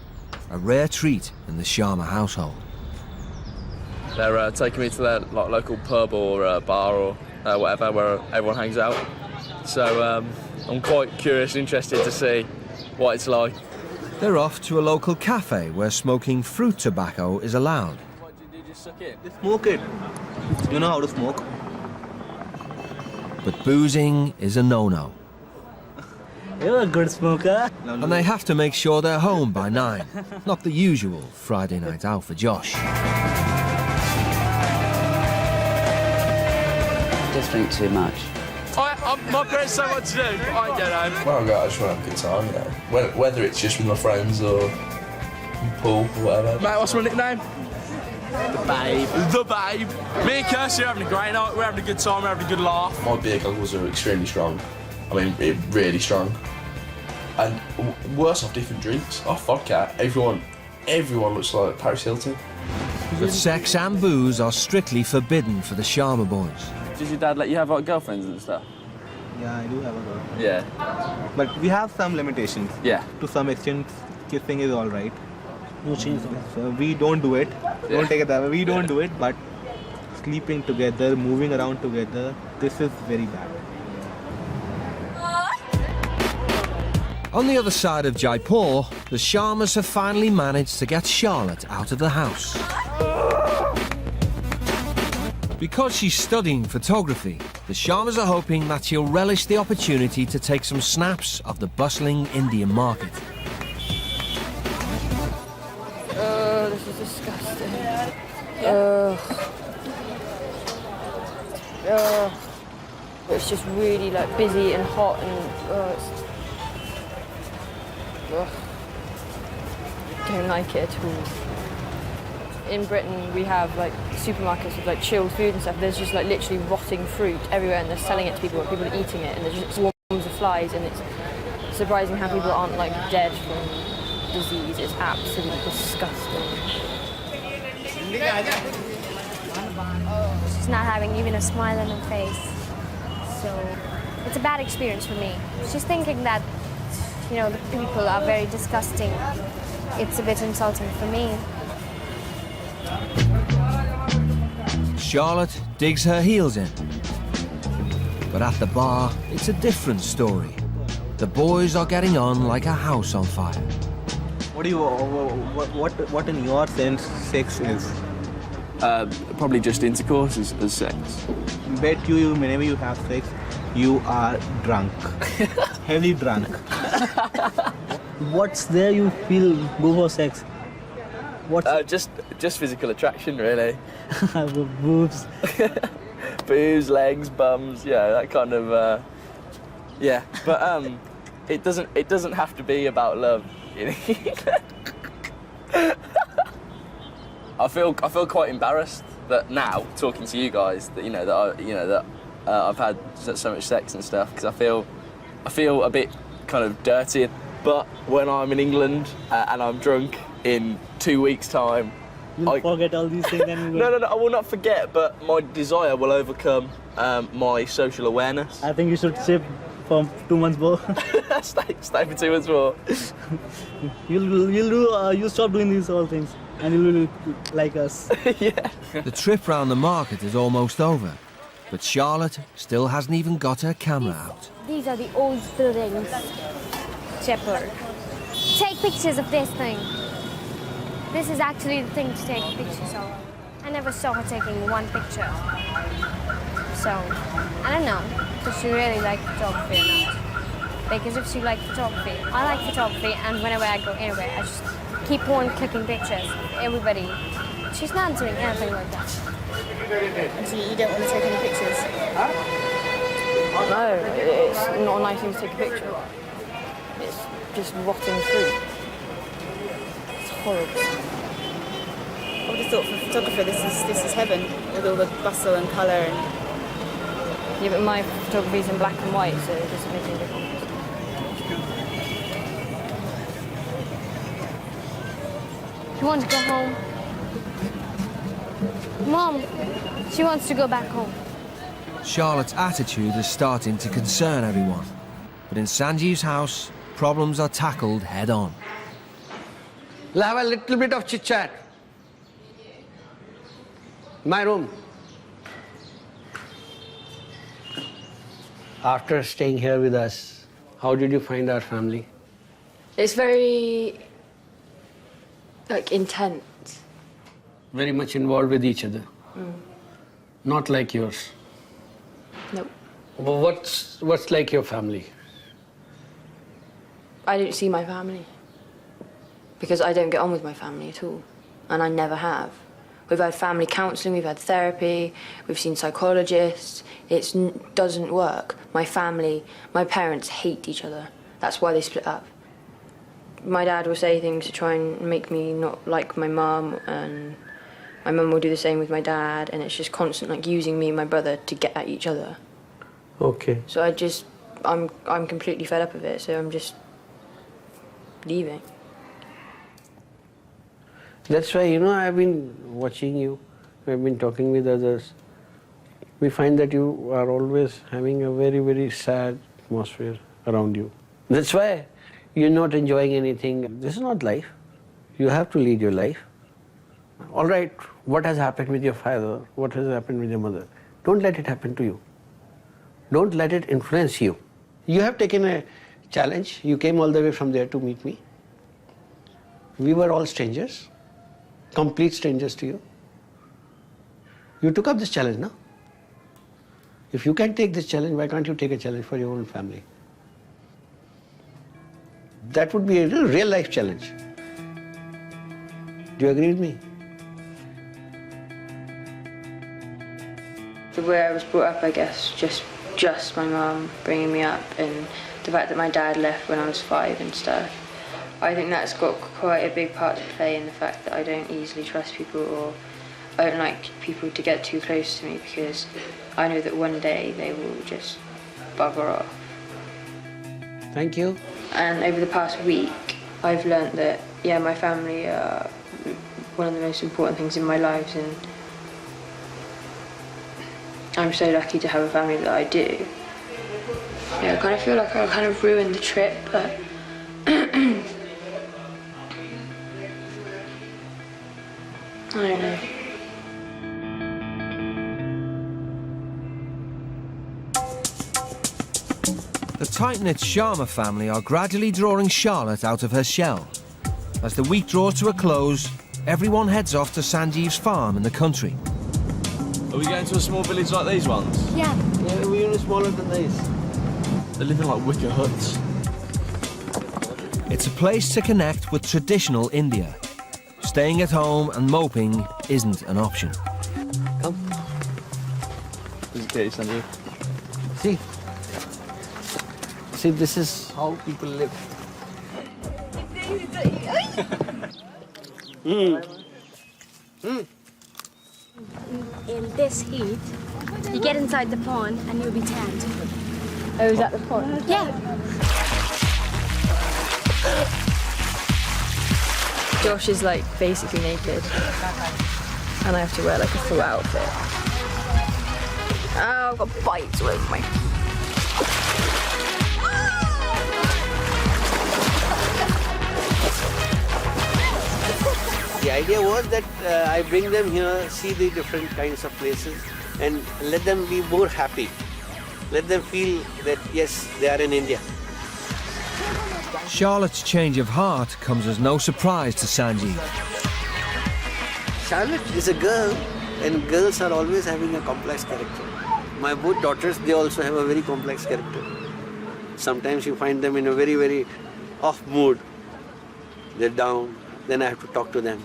a rare treat in the Sharma household.
They're taking me to their local pub or bar or whatever, where everyone hangs out. So I'm quite curious and interested to see what it's like.
They're off to a local cafe where smoking fruit tobacco is allowed.
Did you suck it?
Smoke it. You know how to smoke.
But boozing is a no-no.
You're a good smoker.
And they have to make sure they're home by 9, not the usual Friday night out for Josh.
Just drink too much.
My parents so much to do, I ain't going home.
Well, I just want to have a good time, you know. Whether it's just with my friends or pool or whatever.
Mate, what's my nickname? The Babe. The Babe. Me and Kirsty are having a great night, we're having a good time, we're having a good laugh.
My beer goggles are extremely strong. I mean, really strong. And worse off different drinks. Off vodka, everyone looks like Paris Hilton.
But sex and booze are strictly forbidden for the Sharma boys.
Does your dad let you have like girlfriends and stuff?
Yeah, I do have a girlfriend.
Yeah.
But we have some limitations.
Yeah.
To some extent, kissing is all right. No change. So we don't do it. Don't take it that way. We don't do it, but sleeping together, moving around together, this is very bad.
On the other side of Jaipur, the Sharmas have finally managed to get Charlotte out of the house. Because she's studying photography, the Sharmas are hoping that she'll relish the opportunity to take some snaps of the bustling Indian market.
Oh, this is disgusting. It's just really like busy and hot and don't like it at all. In Britain, we have like supermarkets with like chilled food and stuff. There's just like literally rotting fruit everywhere, and they're selling it to people, and people are eating it, and there's just swarms of flies. And it's surprising how people aren't like dead from disease. It's absolutely disgusting.
She's not having even a smile on her face. So it's a bad experience for me. She's thinking that, you know, the people are very disgusting. It's a bit insulting for me.
Charlotte digs her heels in. But at the bar, it's a different story. The boys are getting on like a house on fire.
What in your sense sex is?
Probably just intercourse as sex.
Bet you whenever you have sex, you are drunk. Heavily drunk. What's there you feel go for sex?
Just physical attraction, really.
Boobs.
Boobs, legs, bums, yeah, that kind of, yeah. But it doesn't have to be about love. You know? I feel quite embarrassed that now talking to you guys that I've had so much sex and stuff, because I feel a bit kind of dirty. But when I'm in England and I'm drunk in 2 weeks' time,
You'll forget all these things and
No, I will not forget, but my desire will overcome my social awareness.
I think you should stay for 2 months more.
stay for 2 months more.
You'll stop doing these all things, and you'll like us.
Yeah.
The trip round the market is almost over, but Charlotte still hasn't even got her camera out.
These are the old buildings. Jaipur. Take pictures of this thing. This is actually the thing to take pictures of. I never saw her taking one picture. So, I don't know if she really liked photography or not. Because if she liked photography, I like photography, and whenever I go anywhere, I just keep on clicking pictures. Everybody. She's not doing anything like that.
So you don't want to take any pictures?
No, it's not a nice thing to take a picture of. It's just rotting fruit. It's horrible.
I would have thought for a photographer this is heaven, with all the bustle and colour and...
Yeah, but my photography is in black and white, so it doesn't make any difference.
You want to go home? Mom, she wants to go back home.
Charlotte's attitude is starting to concern everyone. But in Sanjeev's house, problems are tackled head on.
We'll have a little bit of chit-chat. My room. After staying here with us, how did you find our family?
It's very, intense.
Very much involved with each other. Not like yours.
Nope.
Well, what's like your family?
I don't see my family because I don't get on with my family at all, and I never have. We've had family counselling, we've had therapy, we've seen psychologists. It doesn't work. My family, my parents hate each other. That's why they split up. My dad will say things to try and make me not like my mum, and my mum will do the same with my dad, and it's just constant using me and my brother to get at each other.
Okay.
So I'm completely fed up of it, so I'm just leaving.
That's why, I've been watching you, I've been talking with others. We find that you are always having a very, very sad atmosphere around you. That's why you're not enjoying anything. This is not life. You have to lead your life. All right, what has happened with your father? What has happened with your mother? Don't let it happen to you. Don't let it influence you. You have taken a challenge. You came all the way from there to meet me. We were all strangers, complete strangers to you. You took up this challenge, no? If you can take this challenge, why can't you take a challenge for your own family? That would be a real life challenge. Do you agree with me?
The way I was brought up, I guess, just my mum bringing me up, and the fact that my dad left when I was 5 and stuff. I think that's got quite a big part to play in the fact that I don't easily trust people, or I don't like people to get too close to me because I know that one day they will just bugger off.
Thank you.
And over the past week, I've learnt that, my family are one of the most important things in my life, and I'm so lucky to have a family that I do. I kind of feel like I kind of ruined the trip, but I don't know.
The tight-knit Sharma family are gradually drawing Charlotte out of her shell. As the week draws to a close, everyone heads off to Sanjeev's farm in the country.
Are we going to a small village like these ones?
Yeah, we're even smaller than these.
They live in like wicker huts.
It's a place to connect with traditional India. Staying at home and moping isn't an option.
Come.
This is good, Sanjeev.
See, this is how people live.
In this heat, you get inside the pond and you'll be tanned.
Oh, is that the pond?
Yeah.
Josh is basically naked, and I have to wear a full outfit. Oh, I've got bites all over my.
The idea was that I bring them here, see the different kinds of places, and let them be more happy. Let them feel that, yes, they are in India.
Charlotte's change of heart comes as no surprise to Sanjeev.
Charlotte is a girl, and girls are always having a complex character. My both daughters, they also have a very complex character. Sometimes you find them in a very, very off mood. They're down. Then I have to talk to them.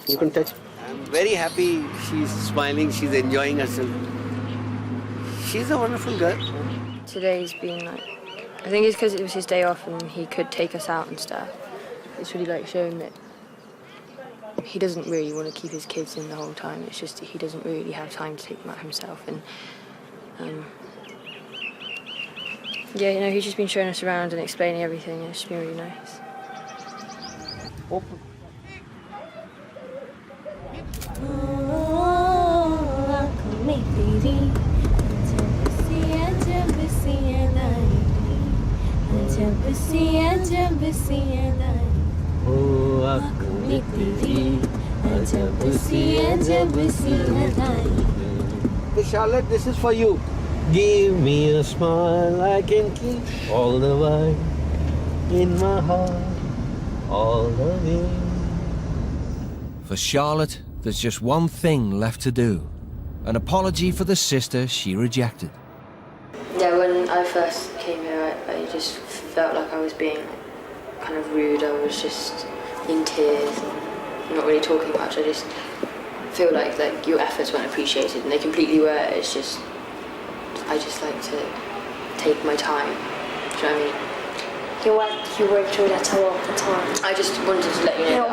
You can touch. I'm very happy she's smiling, she's enjoying herself. She's a wonderful girl.
Today's been I think it's because it was his day off and he could take us out and stuff. It's really showing that he doesn't really want to keep his kids in the whole time. It's just that he doesn't really have time to take them out himself. And he's just been showing us around and explaining everything, and it's been really nice.
Open. Charlotte, this is for you. Give me a smile I can keep all the while in my heart, all the way.
For Charlotte, there's just one thing left to do. An apology for the sister she rejected.
Yeah, when I first came here, I just felt like I was being kind of rude. I was just in tears and not really talking much. I just feel like your efforts weren't appreciated, and they completely were. It's just, I just like to take my time. Do you know what I mean?
You worked through that all the time.
I just wanted to let you know.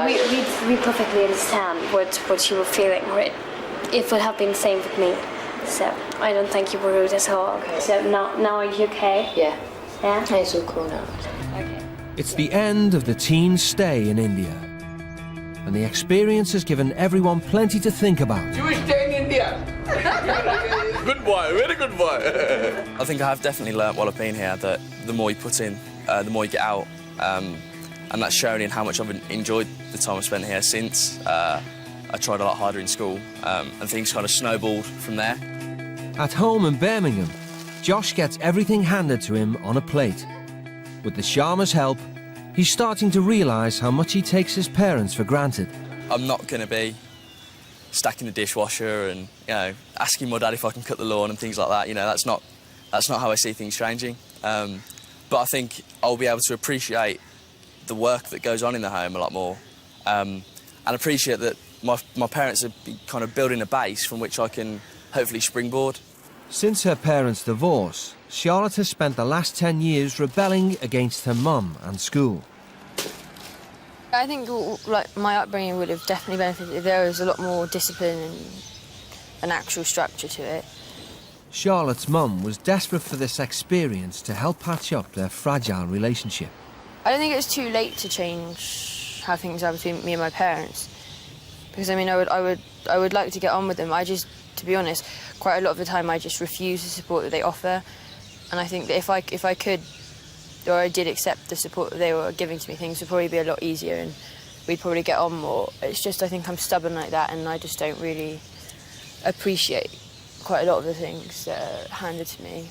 We perfectly understand what you were feeling, right? It would have been the same with me. So I don't think you were rude at all. Okay. So now are you okay?
Yeah.
Yeah?
It's all cool now.
Okay.
It's the end of the teen's stay in India. And the experience has given everyone plenty to think about.
You stay in India.
Good boy, very good boy. I think I have definitely learnt while I've been here that the more you put in, the more you get out. And that's shown in how much I've enjoyed the time I've spent here since. I tried a lot harder in school, and things kind of snowballed from there.
At home in Birmingham, Josh gets everything handed to him on a plate. With the Sharma's help, he's starting to realise how much he takes his parents for granted.
I'm not going to be stacking the dishwasher and, asking my dad if I can cut the lawn and things like that. That's not how I see things changing. But I think I'll be able to appreciate the work that goes on in the home a lot more, and appreciate that my parents are kind of building a base from which I can hopefully springboard.
Since her parents' divorce, Charlotte has spent the last 10 years rebelling against her mum and school.
I think my upbringing would have definitely benefited if there was a lot more discipline and an actual structure to it.
Charlotte's mum was desperate for this experience to help patch up their fragile relationship.
I don't think it was too late to change how things are between me and my parents. Because I would like to get on with them. To be honest, quite a lot of the time I just refuse the support that they offer. And I think that if I could, or I did accept the support that they were giving to me, things would probably be a lot easier and we'd probably get on more. It's just I think I'm stubborn like that, and I just don't really appreciate quite a lot of the things that are handed to me.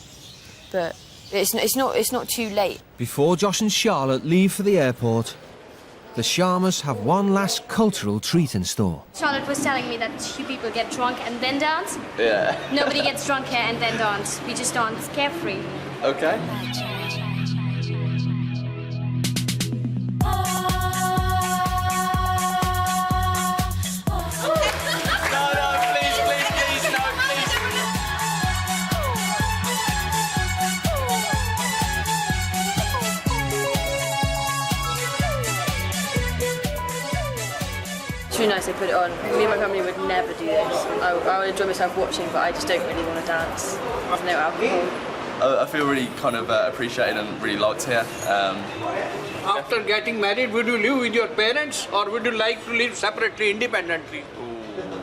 But it's not too late.
Before Josh and Charlotte leave for the airport, the Sharmas have one last cultural treat in store.
Charlotte was telling me that you people get drunk and then dance.
Yeah.
Nobody gets drunk here and then dance. We just dance carefree.
Okay.
It's really nice they put it on. Me and my family would never do this. I would enjoy myself watching, but I just don't really want to dance. There's no alcohol.
I feel really kind of appreciated and really liked here.
After getting married, would you live with your parents or would you like to live separately, independently?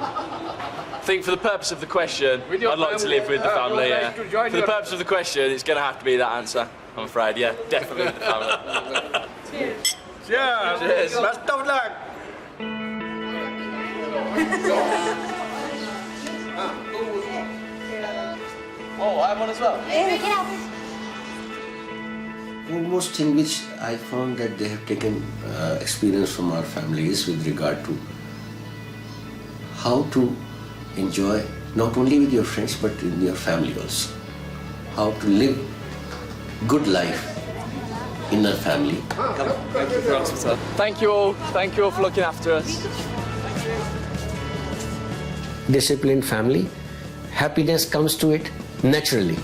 I think for the purpose of the question, I'd like to live with the family, yeah. For the purpose of the question, it's going to have to be that answer, I'm afraid, yeah. Definitely with the family.
Cheers! Cheers! Best of luck!
Oh, I have one as well.
Most thing which I found that they have taken experience from our families with regard to how to enjoy not only with your friends but in your family also. How to live good life in a family.
Thank you for answering. Thank you all. Thank you all for looking after us.
Disciplined family, happiness comes to it naturally.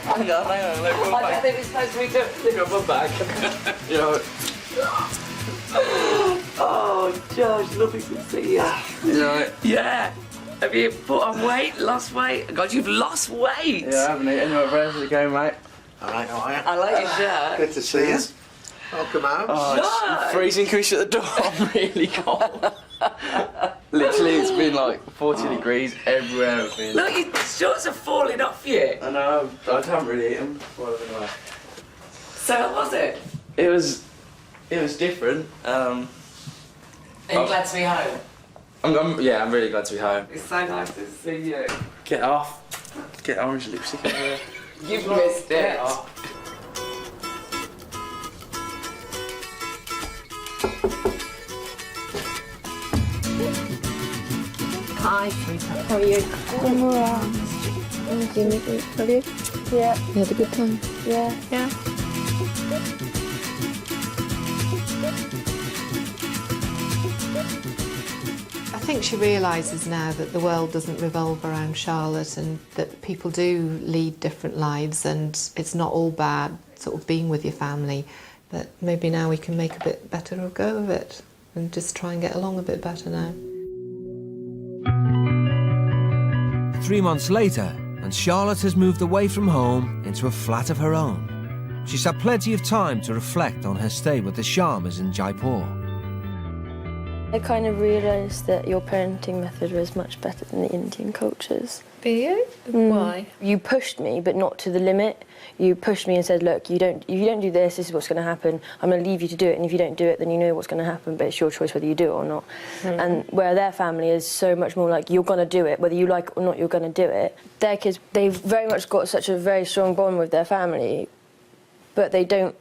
Hang on, I think it's nice for me to pick up my bag.
Oh, Josh, lovely to see you. Yeah. Have you put on weight, lost weight? God, you've lost weight.
Yeah, I haven't eaten. How's it going, mate?
All right, how are you?
I like your shirt.
Good to see you. Welcome home.
Oh, it's freezing. Can we shut the door? I'm really cold. Literally, it's been like 40 degrees everywhere.
Look, your shorts are falling off you.
I know. I haven't really eaten.
So how was it?
It was different.
Are you glad to be home?
I'm really glad to be home.
It's so nice to see you.
Get off. Get orange lipstick everywhere.
You've missed it.
Hi, how are you? I'm alright. Thank you, Nikki. Have you? Yeah. You had a good time? Yeah. Yeah.
I think she realises now that the world doesn't revolve around Charlotte and that people do lead different lives and it's not all bad sort of being with your family, but maybe now we can make a bit better of a go of it and just try and get along a bit better now.
3 months later, and Charlotte has moved away from home into a flat of her own. She's had plenty of time to reflect on her stay with the Sharmas in Jaipur.
I kind of realised that your parenting method was much better than the Indian cultures.
Do you? Why?
You pushed me, but not to the limit. You pushed me and said, look, if you don't do this, this is what's going to happen. I'm going to leave you to do it, and if you don't do it, then you know what's going to happen, but it's your choice whether you do it or not. And where their family is so much more like, you're going to do it, whether you like it or not, you're going to do it. Their kids, they've very much got such a very strong bond with their family, but they don't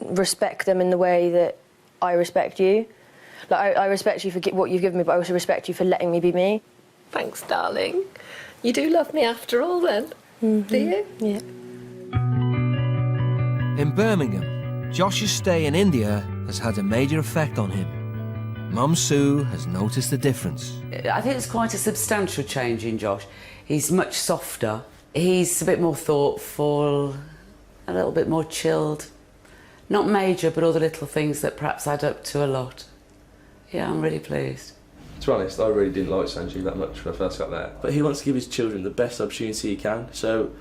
respect them in the way that I respect you. Like, I respect you for what you've given me, but I also respect you for letting me be me.
Thanks, darling. You do love me after all, then, do you?
Yeah.
In Birmingham, Josh's stay in India has had a major effect on him. Mum Sue has noticed the difference.
I think it's quite a substantial change in Josh. He's much softer. He's a bit more thoughtful, a little bit more chilled. Not major, but all the little things that perhaps add up to a lot. Yeah, I'm really pleased.
To be honest, I really didn't like Sanjeev that much when I first got there. But he wants to give his children the best opportunity he can. So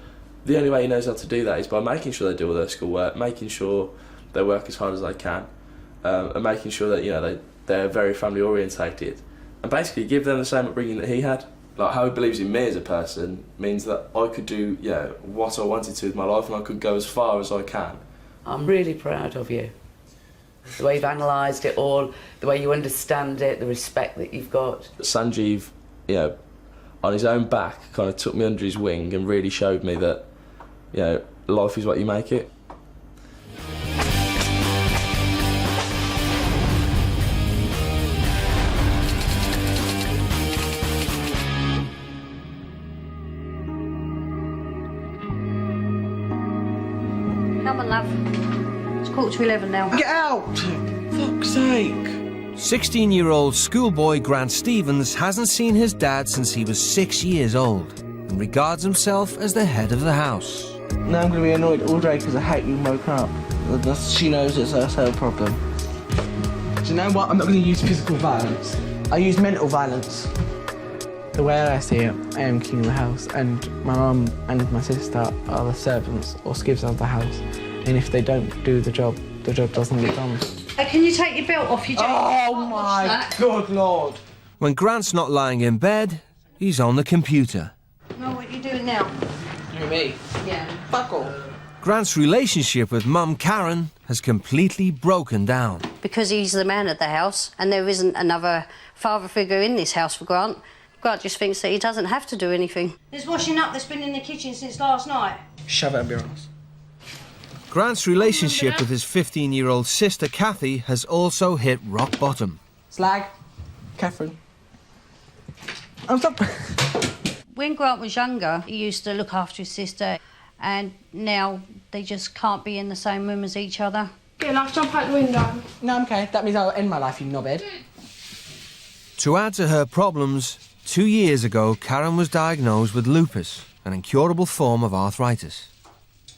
the only way he knows how to do that is by making sure they do all their schoolwork, making sure they work as hard as they can, and making sure that they're very family orientated, and basically give them the same upbringing that he had. Like, how he believes in me as a person means that I could do what I wanted to with my life, and I could go as far as I can.
I'm really proud of you. The way you've analysed it all, the way you understand it, the respect that you've got.
Sanjeev, on his own back, kind of took me under his wing and really showed me that, life is what you make it.
Come on, love. It's 11:15 now.
Get out! Fuck's sake!
16-year-old schoolboy Grant Stevens hasn't seen his dad since he was 6 years old and regards himself as the head of the house.
Now I'm going to be annoyed all day because I hate being woken up. She knows it's her problem. Do you know what? I'm not going to use physical violence. I use mental violence. The way I see it, I am king of the house, and my mum and my sister are the servants or skivs of the house. And if they don't do the job doesn't get done.
Can you take your belt off your jacket?
Oh my good lord!
When Grant's not lying in bed, he's on the computer.
No, what are you doing now?
You me?
Yeah.
Fuck all.
Grant's relationship with Mum Karen has completely broken down.
Because he's the man of the house and there isn't another father figure in this house for Grant, Grant just thinks that he doesn't have to do anything. There's washing up that's been in the kitchen since last night.
Shove it up your ass.
Grant's relationship with his 15-year-old sister Kathy has also hit rock bottom.
Slag. Catherine. Oh, stop.
When Grant was younger, he used to look after his sister, and now they just can't be in the same room as each other.
Yeah, like jump out the window. No, I'm okay. That means I'll end my life, you knobhead.
To add to her problems, 2 years ago, Karen was diagnosed with lupus, an incurable form of arthritis.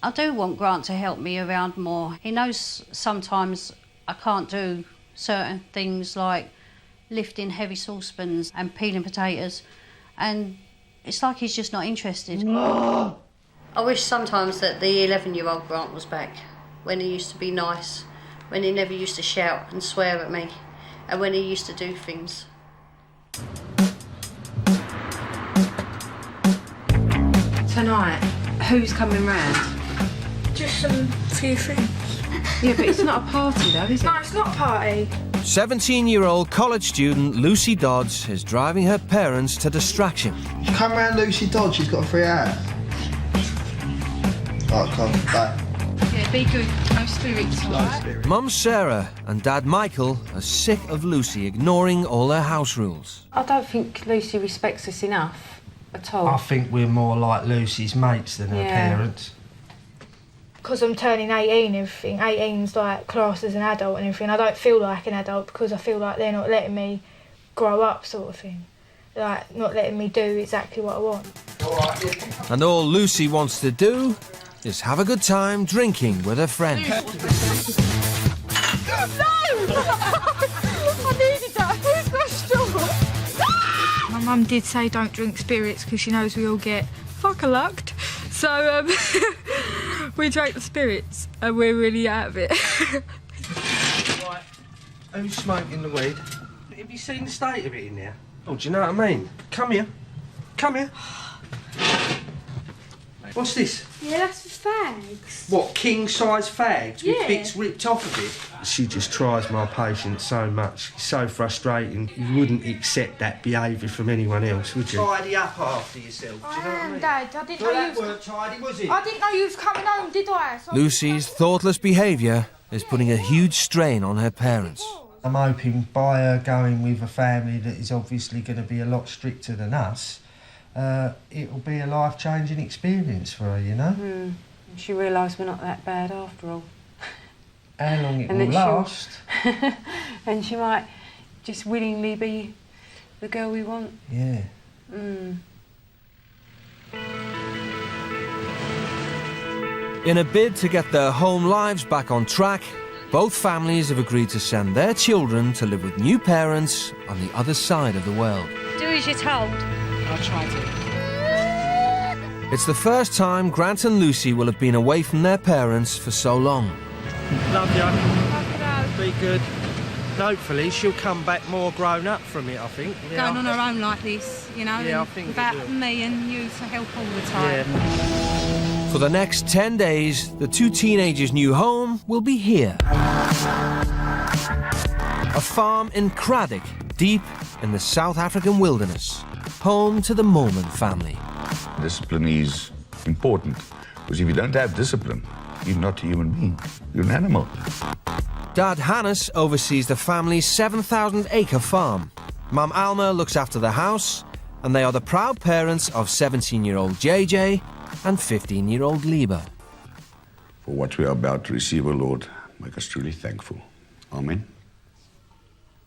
I do want Grant to help me around more. He knows sometimes I can't do certain things like lifting heavy saucepans and peeling potatoes, and it's like he's just not interested. I wish sometimes that the 11-year-old Grant was back, when he used to be nice, when he never used to shout and swear at me, and when he used to do things.
Tonight, who's coming round?
Just some few things.
Yeah, but it's not a party though, is it?
No, it's not a party.
17-year-old college student Lucy Dodds is driving her parents to distraction.
Come round Lucy Dodds, she's got a free house. Oh, come, bye.
Yeah, be good. No spirits, alright?
Mum Sarah and Dad Michael are sick of Lucy ignoring all her house rules.
I don't think Lucy respects us enough at all.
I think we're more like Lucy's mates than her parents.
Because I'm turning 18 and everything, 18's like classed as an adult and everything. I don't feel like an adult because I feel like they're not letting me grow up, sort of thing. Like, not letting me do exactly what I want.
And all Lucy wants to do is have a good time drinking with her friends.
No! I needed that. Where's my straw? My mum did say don't drink spirits because she knows we all get fuck-a-lucked. So, we drank the spirits and we're really out of it.
Right, who's smoking the weed? Have you seen the state of it in there? Oh, do you know what I mean? Come here. Come here. What's this?
Yeah, that's for fags.
What, king-size fags with
Yeah.
bits ripped off of it? She just tries my patience so much. It's so frustrating. You wouldn't accept that behaviour from anyone else, would you? Tidy up after yourself, do you know what I mean?
Dad, I didn't
Well,
know
that
you was...
weren't tidy, was it?
I didn't know you was coming home, did I? So
Lucy's thoughtless behaviour is putting a huge strain on her parents.
I'm hoping by her going with a family that is obviously going to be a lot stricter than us, it'll be a life-changing experience for her, you know?
Mm. She realised we're not that bad after all.
How long it
And
will
that
last.
And she might just willingly be the girl we want.
Yeah.
Mm.
In a bid to get their home lives back on track, both families have agreed to send their children to live with new parents on the other side of the world.
Do as you're told.
I'll try to.
It's the first time Grant and Lucy will have been away from their parents for so long.
Love you. Be good. Hopefully she'll come back more grown up from it, I think.
Going on her own like this, you know,
Yeah, I think
without
it will.
me and you to help all the time.
For the next 10 days, the two teenagers' new home will be here. A farm in Craddock, deep in the South African wilderness, home to the Molman family.
Discipline is important, because if you don't have discipline, you're not a human being, you're an animal.
Dad Hannes oversees the family's 7,000-acre farm. Mum Alma looks after the house, and they are the proud parents of 17-year-old JJ and 15-year-old Lieber.
For what we are about to receive, O Lord, make us truly thankful. Amen.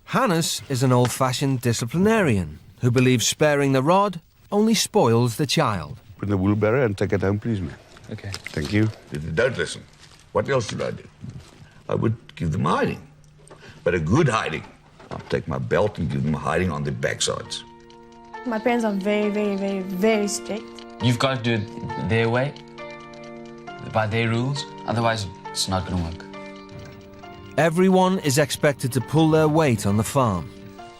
Hannes is an old-fashioned disciplinarian who believes sparing the rod only spoils the child.
Put in the wheelbarrow and take it home, please, man.
Okay.
Thank you. If they don't listen, what else should I do? I would give them hiding. But a good hiding. I'll take my belt and give them hiding on their backsides.
My parents are very, very, very, very strict.
You've got to do it their way, by their rules, otherwise it's not going to work.
Everyone is expected to pull their weight on the farm,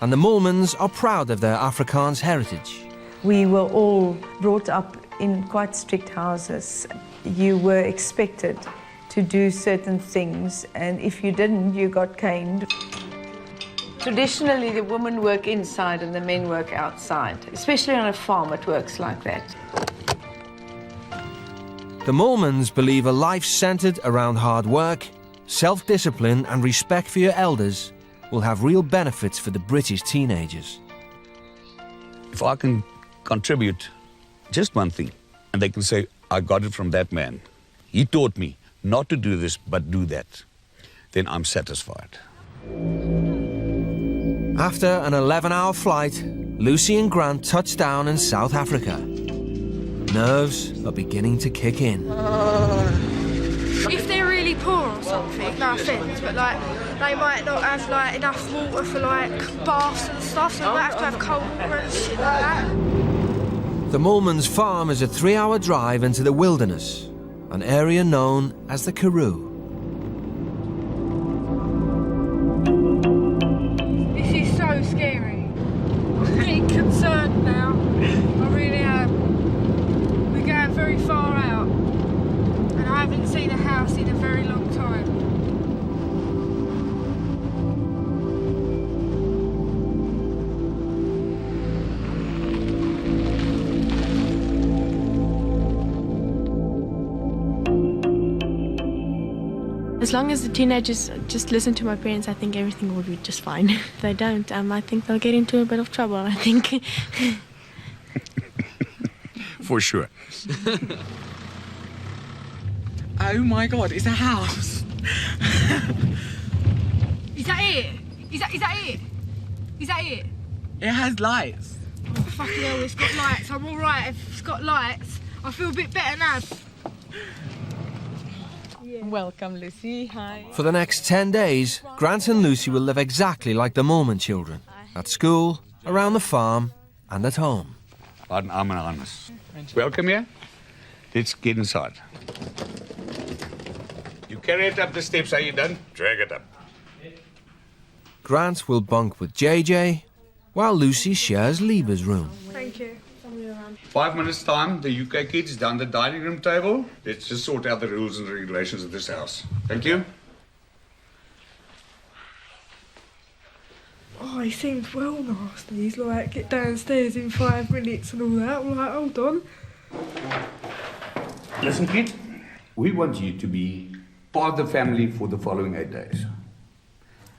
and the Molmans are proud of their Afrikaans heritage.
We were all brought up in quite strict houses. You were expected to do certain things, and if you didn't, you got caned.
Traditionally, the women work inside and the men work outside. Especially on a farm, it works like that.
The Molmans believe a life centred around hard work, self-discipline and respect for your elders will have real benefits for the British teenagers.
If I can contribute just one thing, and they can say, I got it from that man. He taught me not to do this, but do that. Then I'm satisfied.
After an 11-hour flight, Lucy and Grant touch down in South Africa. Nerves are beginning to kick in.
If they're really poor or something, no offence, but like they might not have like enough water for like baths and stuff, so they might have to have cold water and shit like that.
The Mulmans farm is a 3-hour drive into the wilderness, an area known as the Karoo.
This is so scary. I'm getting concerned now. I really am. We're going very far out, and I haven't seen a house in a very long time.
As long as the teenagers just listen to my parents, I think everything will be just fine. If they don't, I think they'll get into a bit of trouble, I think.
For sure.
Oh my God, it's a house.
Is that it? Is that it? Is that it?
It has lights.
Oh, fucking hell, it's got lights. I'm all right if it's got lights. I feel a bit better now.
Welcome, Lucy. Hi.
For the next 10 days, Grant and Lucy will live exactly like the Mulman children. At school, around the farm, and at home.
Arm in arms. Welcome here. Let's get inside. You carry it up the steps, are you done? Drag it up.
Grant will bunk with JJ, while Lucy shares Lieber's room.
Thank you.
5 minutes time, the UK kids down the dining room table. Let's just sort out the rules and regulations of this house. Thank you.
Oh, he seems well nasty. He's like, get downstairs in 5 minutes and all that. I'm like, hold on.
Listen, kid. We want you to be part of the family for the following 8 days.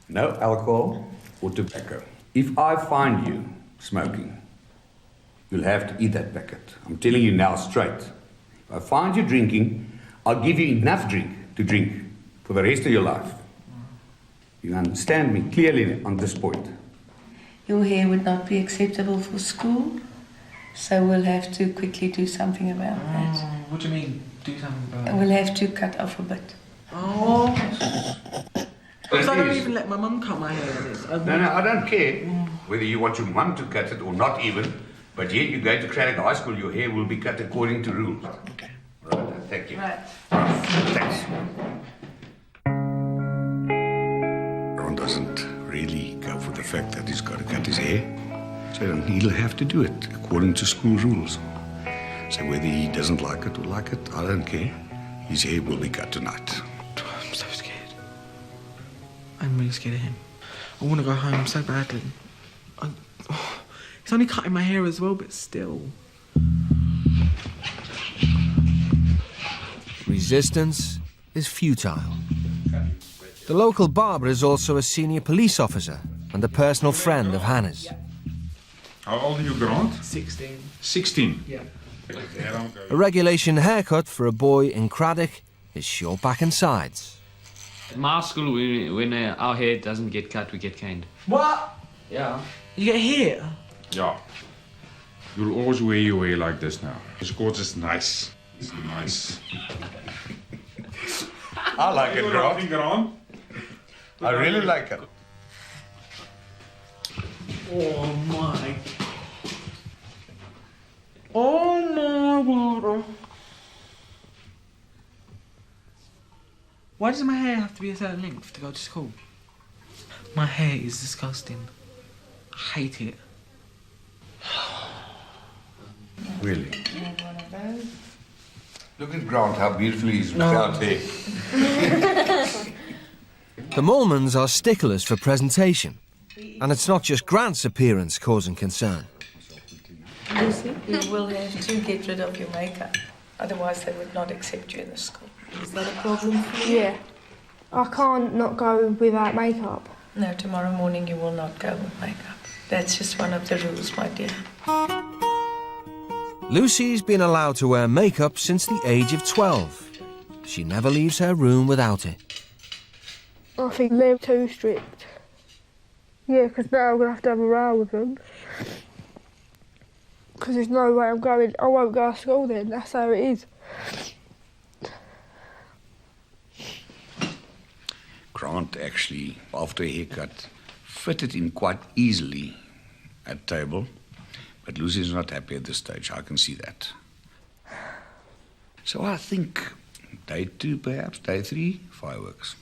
No alcohol or tobacco. If I find you smoking, you'll have to eat that packet. I'm telling you now straight. If I find you drinking, I'll give you enough drink to drink for the rest of your life. You understand me clearly on this point.
Your hair would not be acceptable for school, so we'll have to quickly do something about that.
What do you mean, do something about it?
We'll have to cut off a bit.
Oh. Because I don't even let my mum cut my hair.
No, I don't care whether you want your mum to cut it or not even, but yet you go to Craddock High School, your hair will be cut according to rules. Okay. Right, thank you.
Right.
Thanks. Ron doesn't really go for the fact that he's got to cut his hair, so he'll have to do it according to school rules. So whether he doesn't like it or like it, I don't care. His hair will be cut tonight.
I'm so scared. I'm really scared of him. I want to go home so badly. He's only cutting my hair as well, but still.
Resistance is futile. The local barber is also a senior police officer and a personal friend of Hannah's.
How old are you, Grant?
16.
16?
Yeah.
A regulation haircut for a boy in Craddock is sure back and sides.
At my school, when our hair doesn't get cut, we get caned.
What?
Yeah.
You get hit?
Yeah. You'll always wear your hair like this now. Because it's nice. It's nice.
I like it, Grant. I really like it.
Oh my. Oh my water. Why does my hair have to be a certain length to go to school? My hair is disgusting. I hate it.
Really? Look at Grant, how beautifully he's without hair.
The Mulmans are sticklers for presentation, and it's not just Grant's appearance causing concern.
Lucy, you will have to get rid of your makeup. Otherwise, they would not accept you in the school. Is that a problem for you?
Yeah. I can't not go without makeup.
No, tomorrow morning you will not go with makeup. That's just one of the rules, my dear.
Lucy's been allowed to wear makeup since the age of 12. She never leaves her room without it.
I think they're too strict. Yeah, because now I'm going to have a row with them. Because there's no way I'm going. I won't go to school then. That's how it is.
Grant actually, after a haircut, fitted in quite easily at table. But Lucy's not happy at this stage, I can see that. So I think day 2, perhaps, day 3, fireworks.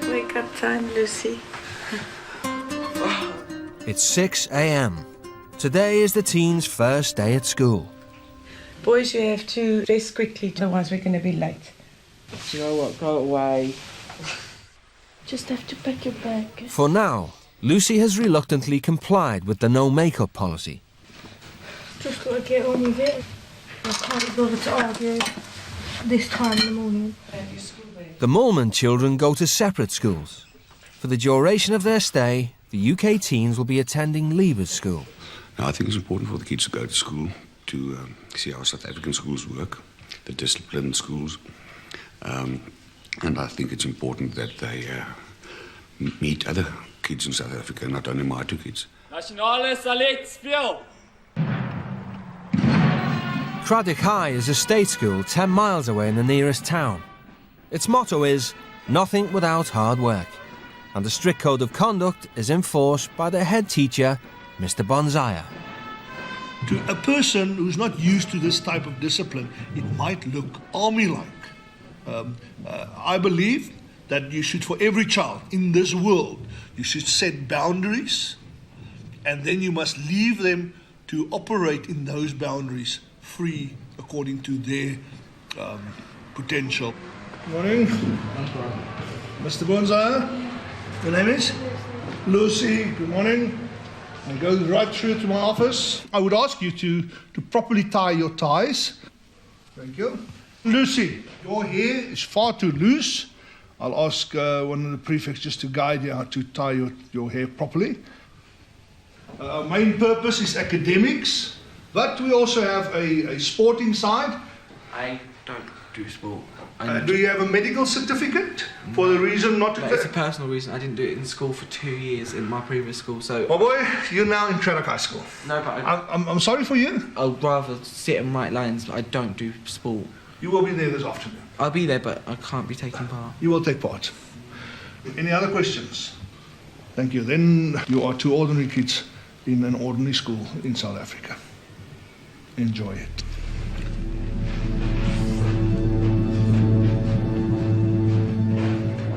Wake up time, Lucy.
It's 6 a.m. Today is the teens' first day at school.
Boys, you have to dress quickly, otherwise we're going to be late.
Do you know what? Go away.
Just have to pack your bag.
For now, Lucy has reluctantly complied with the no makeup policy.
Just got to get on with it. I can't be bothered to argue this time in the morning.
The Mormon children go to separate schools. For the duration of their stay, the UK teens will be attending Lieber's school.
Now, I think it's important for the kids to go to school to see how South African schools work, the disciplined schools. And I think it's important that they meet other kids in South Africa, not only my 2 kids.
Nationale Saletspiel!
Craddock High is a state school 10 miles away in the nearest town. Its motto is, nothing without hard work. And the strict code of conduct is enforced by the head teacher, Mr. Bonzaya.
To a person who's not used to this type of discipline, it might look army-like. I believe that you should, for every child in this world, you should set boundaries, and then you must leave them to operate in those boundaries free according to their potential. Morning. Mr. Bonzaya, your name is? Lucy, good morning. I go right through to my office. I would ask you to properly tie your ties. Thank you. Lucy, your hair is far too loose. I'll ask one of the prefects just to guide you how to tie your hair properly. Our main purpose is academics, but we also have a sporting side.
I don't do sport.
Do you have a medical certificate for the reason not to...
It's a personal reason. I didn't do it in school for 2 years in my previous school, so...
My boy, you're now in Craddock High School.
No, but
I'm sorry for you.
I'd rather sit and write lines, but I don't do sport.
You will be there this afternoon.
I'll be there, but I can't be taking part.
You will take part. Any other questions? Thank you. Then you are 2 ordinary kids in an ordinary school in South Africa. Enjoy it.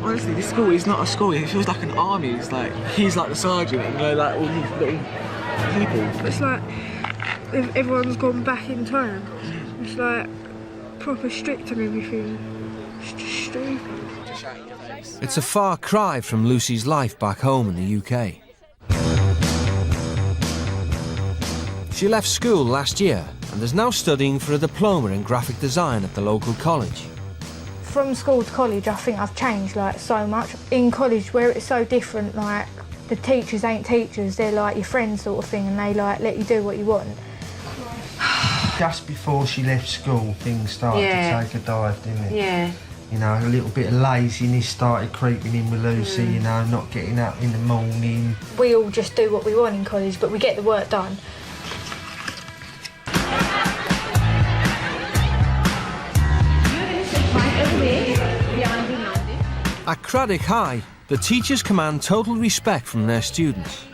Honestly, this school is not a school. It feels like an army. It's like he's like the sergeant, and like all these little people.
It's like everyone's gone back in time. It's like proper strict and everything. It's just stupid.
It's a far cry from Lucy's life back home in the UK. She left school last year and is now studying for a diploma in graphic design at the local college.
From school to college, I think I've changed like so much. In college, where it's so different, like the teachers ain't teachers, they're like your friends sort of thing, and they like let you do what you want.
Just before she left school, things started to take a dive, didn't it?
Yeah.
You know, a little bit of laziness started creeping in with Lucy, you know, not getting up in the morning.
We all just do what we want in college, but we get the work done.
At Craddock High, the teachers command total respect from their students.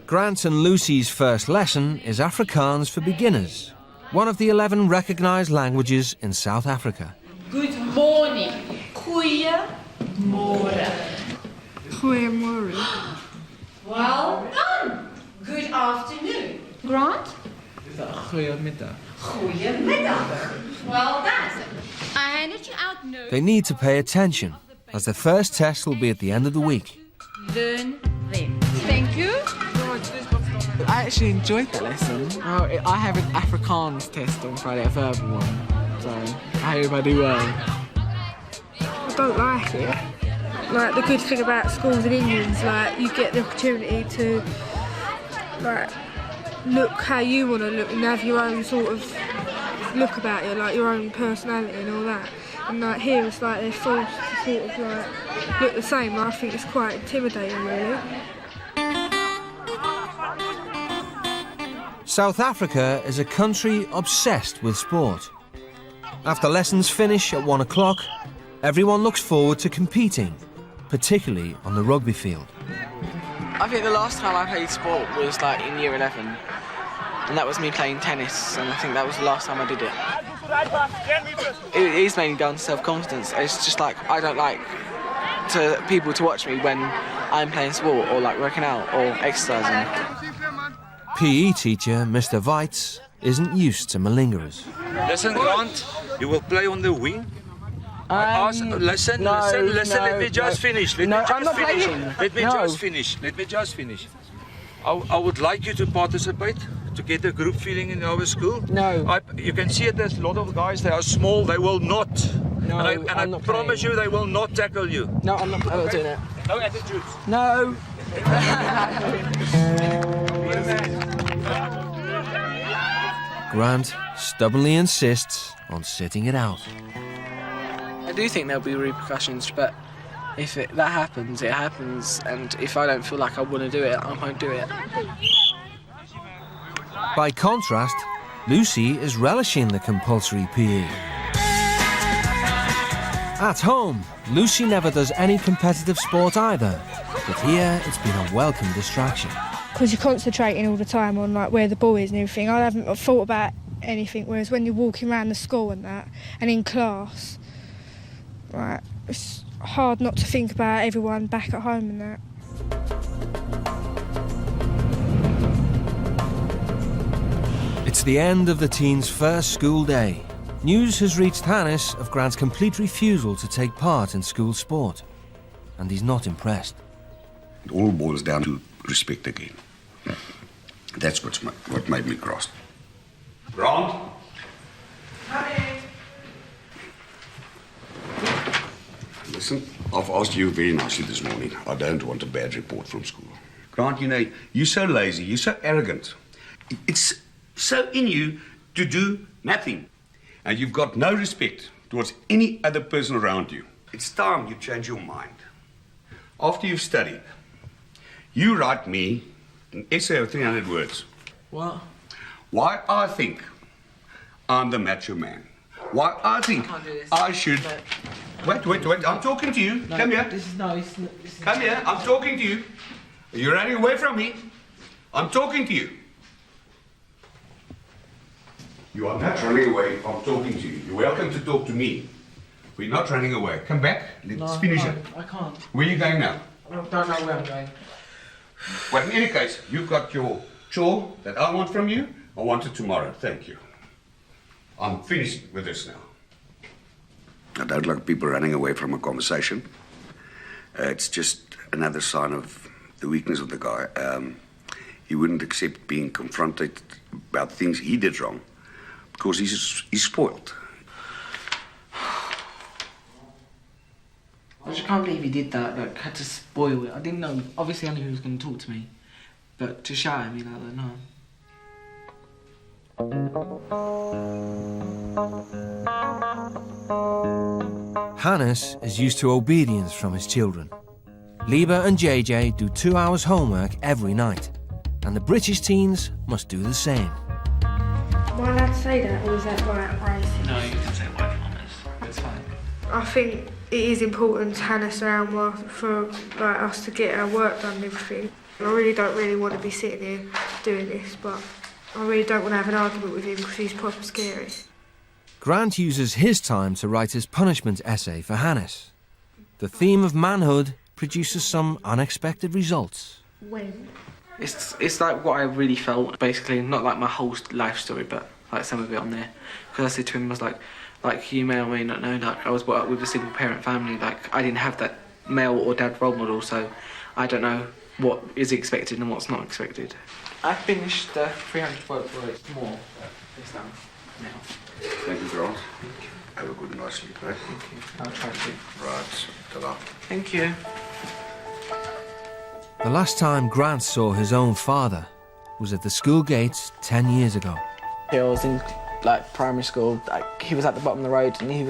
Grant and Lucy's first lesson is Afrikaans for beginners, one of the 11 recognised languages in South Africa.
Good morning. Goeiemorgen.
Goeiemorgen.
Well done. Good afternoon. Grant?
Goeiemiddag.
Goeiemiddag. Well done. I handed you out notes.
They need to pay attention, as their first test will be at the end of the week.
Learn them. Thank you.
I actually enjoyed that lesson. I have an Afrikaans test on Friday, a verbal one, so I hope I do well.
I don't like it. Like, the good thing about schools in England is like you get the opportunity to like look how you want to look and have your own sort of look about you, like your own personality and all that. And like here it's like they're forced to sort of like look the same. I think it's quite intimidating, really.
South Africa is a country obsessed with sport. After lessons finish at 1 o'clock, everyone looks forward to competing, particularly on the rugby field.
I think the last time I played sport was like in year 11, and that was me playing tennis, and I think that was the last time I did it. It is mainly down to self-confidence. It's just like I don't like people to watch me when I'm playing sport or like working out or exercising.
PE teacher Mr. Weitz isn't used to malingerers.
Listen, Grant, you will play on the wing. Listen, let me just finish. Let me just finish. I would like you to participate, to get a group feeling in our school.
No.
You can see it, there's a lot of guys, they are small, they will not.
No,
and I promise you, they will not tackle you.
No, I'm not doing it.
No attitudes.
No.
Grant stubbornly insists on sitting it out.
I do think there'll be repercussions, but if that happens, it happens, and if I don't feel like I want to do it, I won't do it.
By contrast, Lucy is relishing the compulsory PE. At home, Lucy never does any competitive sport either, but here it's been a welcome distraction.
Because you're concentrating all the time on like where the ball is and everything. I haven't thought about anything, whereas when you're walking around the school and that, and in class, right, it's hard not to think about everyone back at home and that.
It's the end of the teens' first school day. News has reached Hannes of Grant's complete refusal to take part in school sport, and he's not impressed.
It all boils down to respect again. That's what made me cross. Grant? Listen, I've asked you very nicely this morning. I don't want a bad report from school. Grant, you know, you're so lazy, you're so arrogant. It's so in you to do nothing. And you've got no respect towards any other person around you. It's time you change your mind. After you've studied, you write me an essay of 300 words.
What?
Why I think I'm the macho man. Why I think I should... Wait, I'm talking to you.
No,
Come here. Come here, I'm talking to you. You're running away from me. I'm talking to you. You are not running away, I'm talking to you. You're welcome to talk to me. We're not running away. Come back, let's finish it.
I can't.
Where are you going now?
I don't know where I'm going.
Well, in any case, you've got your chore that I want from you. I want it tomorrow. Thank you. I'm finished with this now. I don't like people running away from a conversation. It's just another sign of the weakness of the guy. He wouldn't accept being confronted about things he did wrong because he's spoiled.
I just can't believe he did that, like, had to spoil it. I didn't know, obviously I knew he was going to talk to me, but to shout at me like that, no.
Hannes is used to obedience from his children. Liba and JJ do 2 hours homework every night, and the British teens must do the same.
Am I allowed to say that, or is that racist?
No, you can say white farmers. It's fine.
I think it is important to hand us around for like us to get our work done and everything. I really don't want to be sitting here doing this, but I really don't want to have an argument with him because he's proper scary.
Grant uses his time to write his punishment essay for Hannes. The theme of manhood produces some unexpected results.
When?
It's like what I really felt, basically, not like my whole life story, but like some of it on there. Because I said to him, I was like you may or may not know, like I was brought up with a single parent family, like I didn't have that male or dad role model, so I don't know what is expected and what's not expected. I finished the 300 words more this time now.
Thank you, Grant. Have a good night sleep, right?
Thank you. I'll try to.
Right, ta-da.
Thank you.
The last time Grant saw his own father was at the school gates 10 years ago.
I was in like primary school, like he was at the bottom of the road and he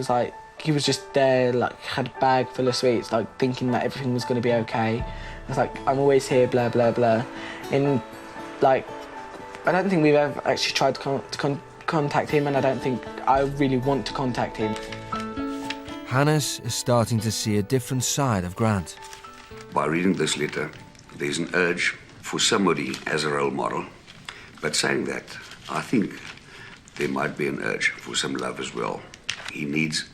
was just there, like had a bag full of sweets, like thinking that everything was going to be okay. I was like, I'm always here, blah, blah, blah. And like I don't think we've ever actually tried to contact him, and I don't think I really want to contact him.
Hannes is starting to see a different side of Grant.
By reading this letter, there's an urge for somebody as a role model. But saying that, I think there might be an urge for some love as well. He needs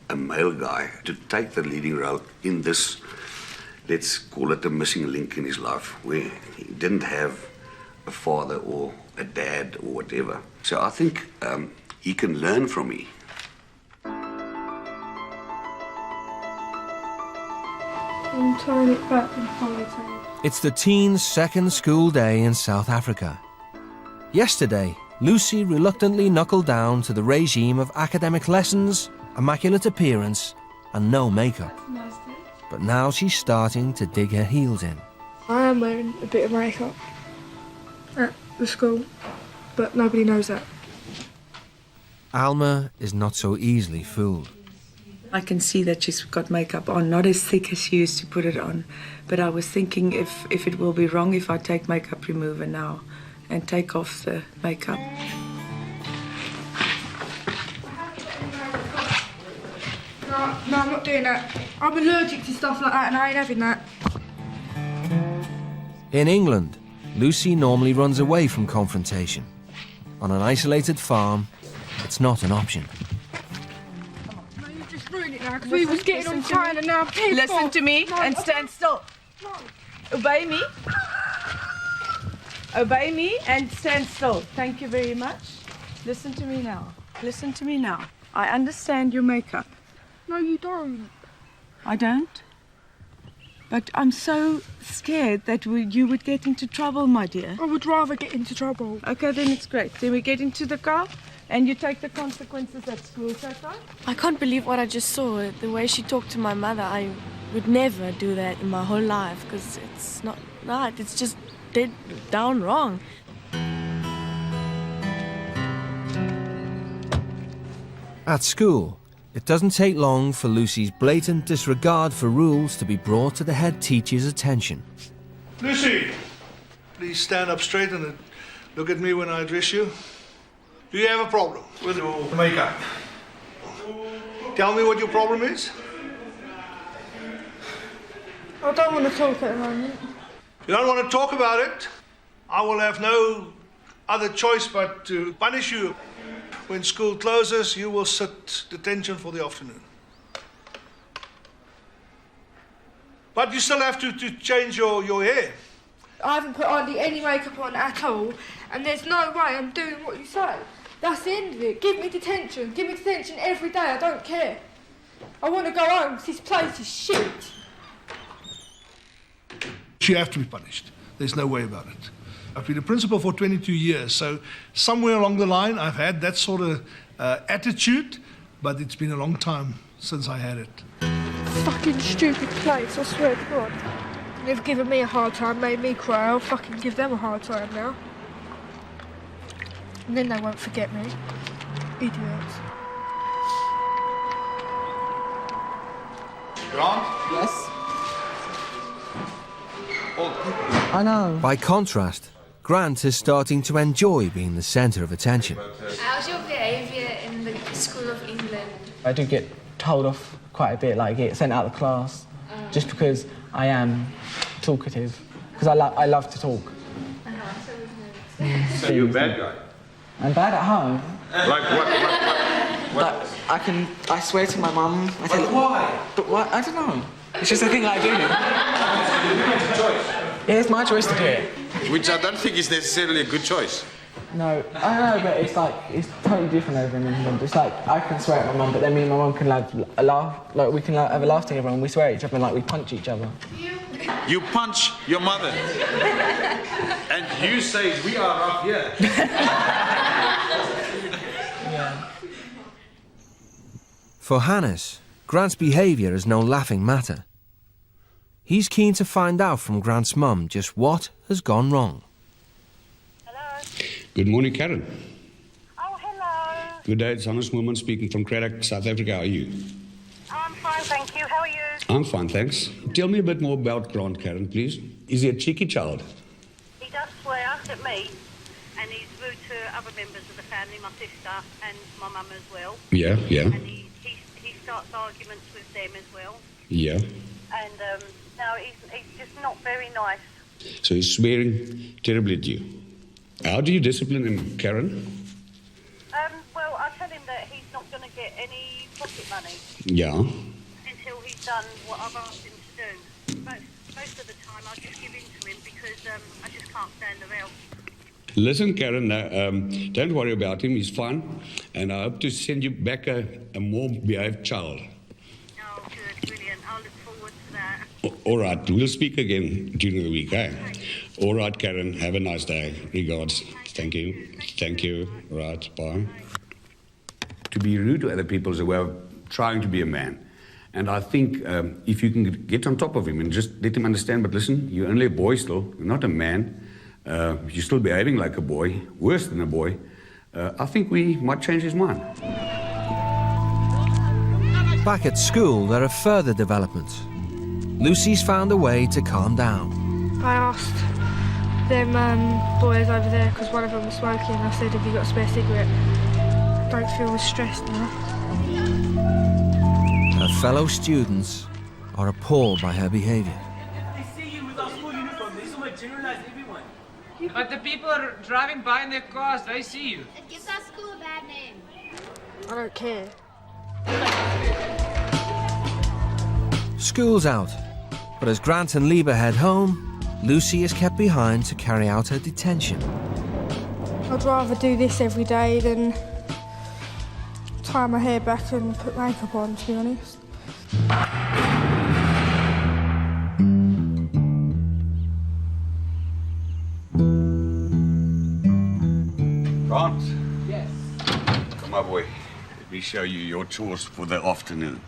a male guy to take the leading role in this, let's call it a missing link in his life, where he didn't have a father or a dad or whatever. So I think he can learn from me.
I'm turning it back in 5 times.
It's the teens' second school day in South Africa. Yesterday, Lucy reluctantly knuckled down to the regime of academic lessons, immaculate appearance, and no makeup. But now she's starting to dig her heels in.
I am wearing a bit of makeup at the school, but nobody knows that.
Alma is not so easily fooled.
I can see that she's got makeup on, not as thick as she used to put it on. But I was thinking if it will be wrong if I take makeup remover now and take off the makeup.
No, I'm not doing that. I'm allergic to stuff like that and I ain't having that.
In England, Lucy normally runs away from confrontation. On an isolated farm, it's not an option.
No, you just ruined it now because we was getting on time and now I'm pissed
Listen
off.
to me
No,
and stand still.
No.
Obey me. Obey me and stand still. Thank you very much. Listen to me now. Listen to me now. I understand your makeup.
No, you don't.
I don't. But I'm so scared that you would get into trouble, my dear.
I would rather get into trouble.
Okay, then it's great. Then we get into the car and you take the consequences at school, is that right?
I can't believe what I just saw. The way she talked to my mother, I would never do that in my whole life because it's not right. It's just dead down wrong.
At school, it doesn't take long for Lucy's blatant disregard for rules to be brought to the head teacher's attention.
Lucy, please stand up straight and look at me when I address you. Do you have a problem with your makeup? Tell me what your problem is.
I don't want to talk at the moment.
You don't want to talk about it? I will have no other choice but to punish you. When school closes, you will sit detention for the afternoon. But you still have to change your hair.
I haven't put hardly any makeup on at all, and there's no way I'm doing what you say. That's the end of it. Give me detention. Give me detention every day. I don't care. I want to go home because this place is shit.
You have to be punished. There's no way about it. I've been a principal for 22 years, so somewhere along the line I've had that sort of attitude, but it's been a long time since I had it.
Fucking stupid place, I swear to God. They've given me a hard time, made me cry. I'll fucking give them a hard time now. And then they won't forget me. Idiots.
Grant?
Yes? I know.
By contrast, Grant is starting to enjoy being the centre of attention.
How's your behaviour in the School of England?
I do get told off quite a bit, like get sent out of class, just because I am talkative, because I love to talk.
So you're a bad guy?
I'm bad at home.
Like what?
Like, I swear to my mum.
But why?
But why? I don't know. It's just a thing I do.
It's a choice.
Yeah, it's my choice to do it.
Which I don't think is necessarily a good choice.
No, I know, but it's totally different over in England. It's like, I can swear at my mum, but then me and my mum can have a laugh, like we can have a laugh together and we swear at each other and like we punch each other.
You punch your mother. And you say, we are up here.
Yeah.
For Hannes, Grant's behaviour is no laughing matter. He's keen to find out from Grant's mum just what has gone wrong.
Good morning, Karen.
Oh, hello.
Good day, it's Hannes Moorman speaking from Cradock, South Africa. How are you?
I'm fine, thank you. How are you?
I'm fine, thanks. Tell me a bit more about Grant, Karen, please. Is he a cheeky child?
He does swear at me. and he's rude to other members of the family, my sister and my mum as well.
Yeah, yeah.
And he starts arguments with them as well.
Yeah.
And no, he's just not very nice.
So he's swearing terribly at you. How do you discipline him, Karen?
Well, I tell him that he's not going to get any pocket money.
Yeah.
Until he's done what I've asked him to do. Most of the time I just give in to him because I just can't stand around.
Listen, Karen, don't worry about him. He's fine. And I hope to send you back a more behaved child.
Oh, good, brilliant. I'll look forward to that.
All right, we'll speak again during the week, eh? All right, Karen, have a nice day. Regards. Thank you. Thank you. All right, bye. To be rude to other people is a way of trying to be a man. And I think if you can get on top of him and just let him understand, but listen, you're only a boy still, you're not a man. You're still behaving like a boy, worse than a boy. I think we might change his mind.
Back at school, there are further developments. Lucy's found a way to calm down.
I asked them boys over there, because one of them was smoking, I said, have you got a spare cigarette? I don't feel as stressed now.
Her fellow students are appalled by her behaviour.
They see you without school uniform, they so much generalize everyone. But the people are driving by in their cars, they see you.
It gives our school a bad name.
I don't care.
School's out, but as Grant and Lieber head home, Lucy is kept behind to carry out her detention.
I'd rather do this every day than tie my hair back and put makeup on, to be honest.
Grant?
Yes.
Come on, boy. Let me show you your chores for the afternoon.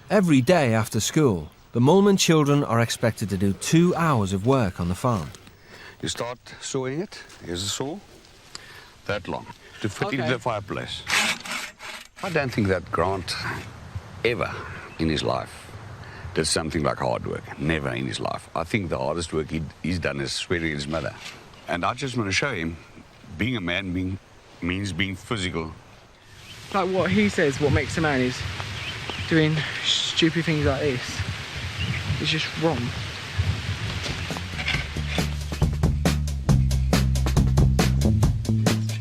Every day after school, the Mulman children are expected to do 2 hours of work on the farm.
You start sawing it. Here's a saw. That long. To fit into the fireplace. I don't think that Grant ever in his life did something like hard work. Never in his life. I think the hardest work he's done is swearing at his mother. And I just want to show him being a man means being physical.
Like what he says, what makes a man is doing stupid things like this. It's just wrong.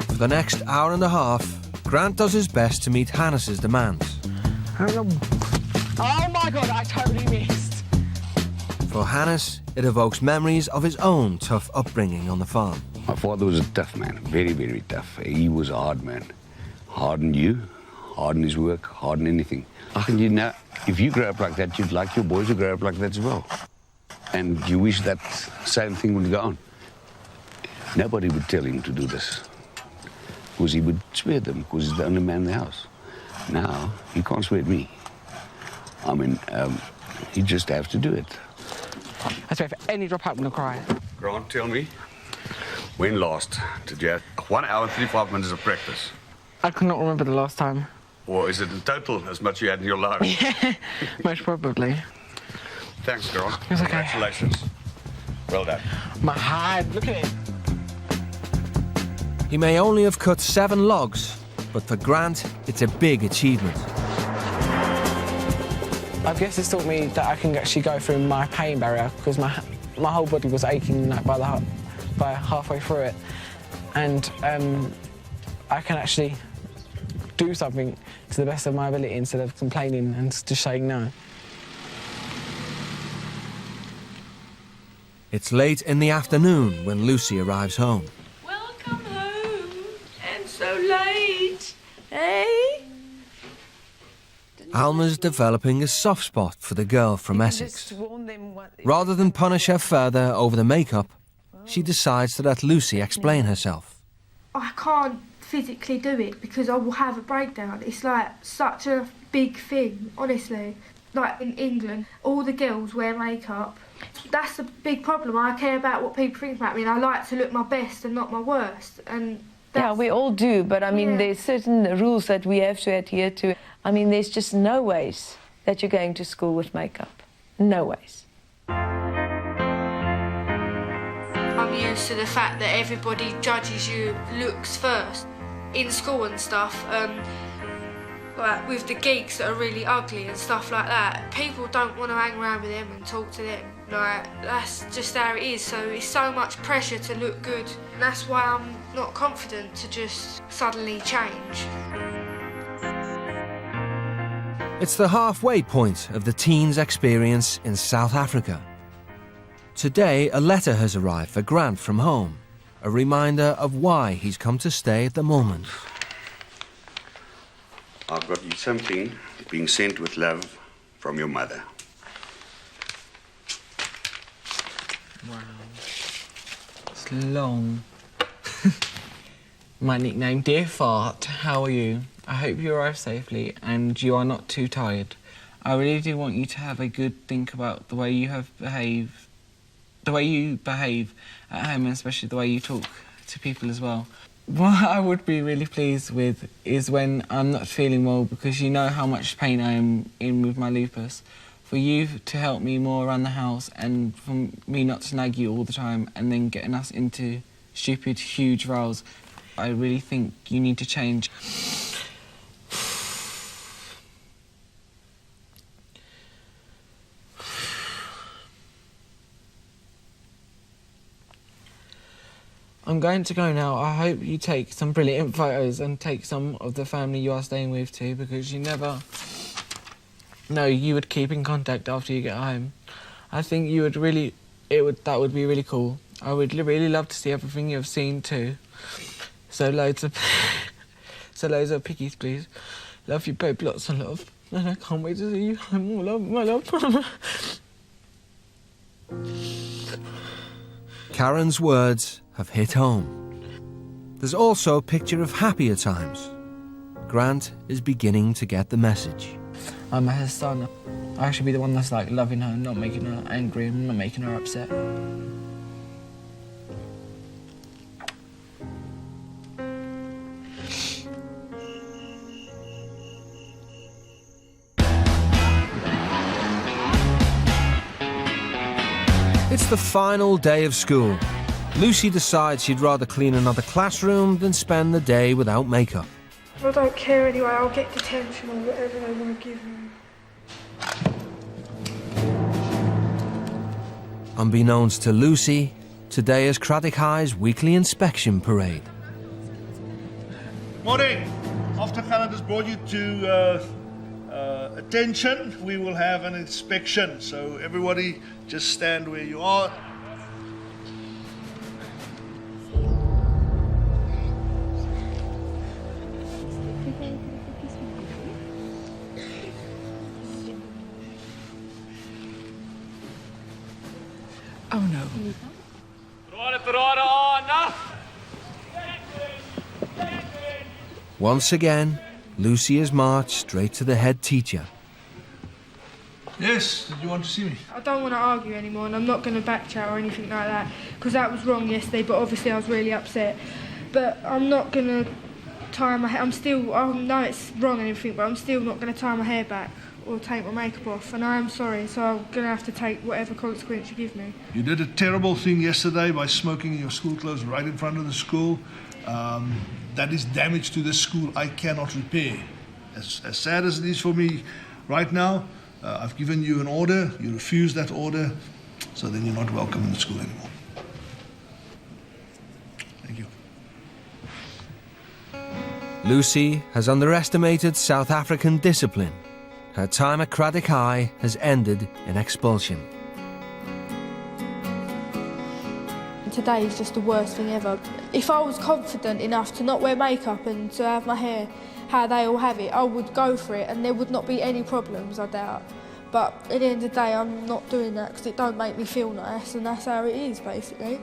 For the next hour and a half, Grant does his best to meet Hannes's demands.
Oh my God, I totally missed.
For Hannes, it evokes memories of his own tough upbringing on the farm.
My father was a tough man, very, very tough. He was a hard man. Hard on you, hard on his work, hard on anything. And you know, if you grow up like that, you'd like your boys to grow up like that as well. And you wish that same thing would go on. Nobody would tell him to do this, because he would swear at them, because he's the only man in the house. Now, he can't swear at me. I mean, he just has to do it.
I swear, if any drop out, I'm gonna cry.
Grant, tell me, when last did you have 1 hour and 35 minutes of practice?
I cannot remember the last time.
Or is it in total as much you had in your life?
Yeah, most probably.
Thanks, Grant.
It's okay.
Congratulations. Well done.
My hand, look at it.
He may only have cut 7 logs, but for Grant, it's a big achievement.
I guess it's taught me that I can actually go through my pain barrier, because my whole body was aching like, by halfway through it. And I can actually do something to the best of my ability instead of complaining and just saying no.
It's late in the afternoon when Lucy arrives home.
Welcome home, and so late, eh?
Alma's developing a soft spot for the girl from Essex. Rather than punish her further over the makeup, she decides to let Lucy explain herself.
I can't physically do it because I will have a breakdown. It's like such a big thing, honestly. Like in England, all the girls wear makeup. That's a big problem. I care about what people think about me, and I like to look my best and not my worst. And
yeah, we all do, but I mean, there's certain rules that we have to adhere to. I mean, there's just no ways that you're going to school with makeup. No ways.
I'm used to the fact that everybody judges you looks first. In school and stuff, like with the geeks that are really ugly and stuff like that, people don't want to hang around with them and talk to them. Like, that's just how it is, so it's so much pressure to look good. And that's why I'm not confident to just suddenly change.
It's the halfway point of the teen's experience in South Africa. Today, a letter has arrived for Grant from home, a reminder of why he's come to stay at the moment.
I've got you something being sent with love from your mother.
Wow. It's long. My nickname, Dear Fart, how are you? I hope you arrive safely and you are not too tired. I really do want you to have a good think about the way you behave at home, and especially the way you talk to people as well. What I would be really pleased with is when I'm not feeling well, because you know how much pain I am in with my lupus. For you to help me more around the house and for me not to nag you all the time and then getting us into stupid, huge rows. I really think you need to change. I'm going to go now. I hope you take some brilliant photos and take some of the family you are staying with too, because you never know you would keep in contact after you get home. I think you would really, that would be really cool. I would really love to see everything you've seen too. So loads of pickies, please. Love you, babe, lots of love. And I can't wait to see you home. All love, my love.
Karen's words have hit home. There's also a picture of happier times. Grant is beginning to get the message.
I'm her son. I should be the one that's like loving her, not making her angry and not making her upset.
It's the final day of school. Lucy decides she'd rather clean another classroom than spend the day without makeup.
I don't care anyway, I'll get detention or whatever they want to give me.
Unbeknownst to Lucy, today is Craddock High's weekly inspection parade.
Morning. After Khaled has brought you to attention, we will have an inspection. So everybody just stand where you are.
Oh no.
Once again, Lucy is marched straight to the head teacher.
Yes, did you want to see me?
I don't want to argue anymore, and I'm not going to backchat or anything like that, because that was wrong yesterday, but obviously I was really upset. But I'm not going to tie my hair, I know it's wrong and everything, but I'm still not going to tie my hair back or take my makeup off, and I am sorry, so I'm going to have to take whatever consequence you give me.
You did a terrible thing yesterday by smoking in your school clothes right in front of the school. That is damage to the school I cannot repair. As sad as it is for me right now, I've given you an order, you refuse that order, so then you're not welcome in the school anymore. Thank you.
Lucy has underestimated South African discipline. Her time at Craddock High has ended in expulsion.
Today is just the worst thing ever. If I was confident enough to not wear makeup and to have my hair how they all have it, I would go for it and there would not be any problems, I doubt. But at the end of the day, I'm not doing that because it don't make me feel nice, and that's how it is, basically.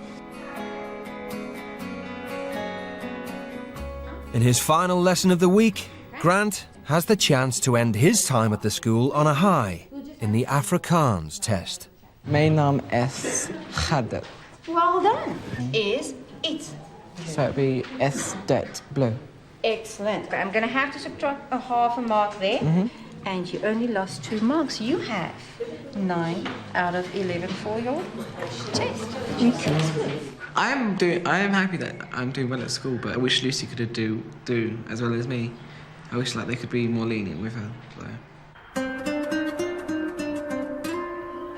In his final lesson of the week, Grant has the chance to end his time at the school on a high in the Afrikaans test.
My naam is Khaled.
Well done. Is it?
So it'd be S. Blue.
Excellent. I'm going to have to subtract a half a mark there. And you only lost 2 marks. You have 9 out of 11 for your test.
I am happy that I'm doing well at school, but I wish Lucy could do as well as me. I wish they could be more lenient with her. So.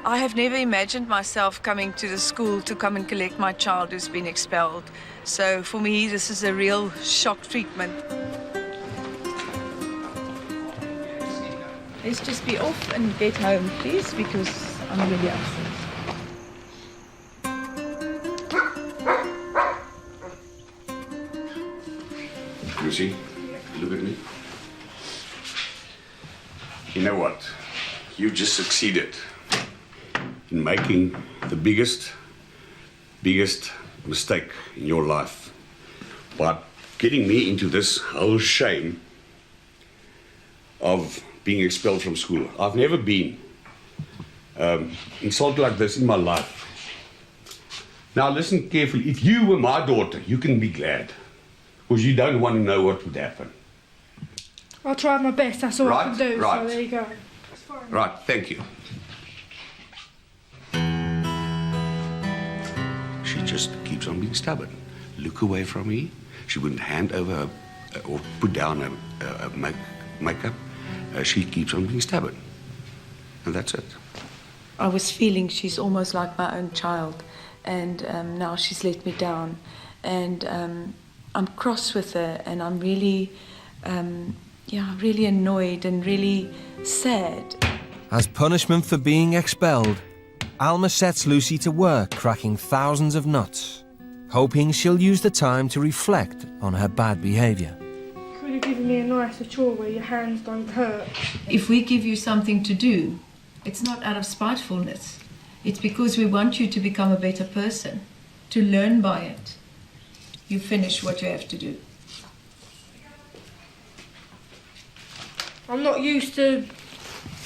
I have never imagined myself coming to the school to come and collect my child who's been expelled. So for me, this is a real shock treatment. Let's just be off and get home, please, because I'm really upset.
Lucy, look at me. You know what? You just succeeded in making the biggest mistake in your life by getting me into this whole shame of being expelled from school. I've never been insulted like this in my life. Now listen carefully. If you were my daughter, you can be glad, because you don't want to know what would happen.
I'll try my best, that's all I can do, so there you go.
Right, thank you. She just keeps on being stubborn. Look away from me. She wouldn't hand over or put down her makeup. She keeps on being stubborn. And that's it.
I was feeling she's almost like my own child, and now she's let me down. And I'm cross with her, and I'm really, really annoyed and really sad.
As punishment for being expelled, Alma sets Lucy to work cracking thousands of nuts, hoping she'll use the time to reflect on her bad behaviour.
Could have given me a nicer chore where your hands don't hurt.
If we give you something to do, it's not out of spitefulness. It's because we want you to become a better person, to learn by it. You finish what you have to do.
I'm not used to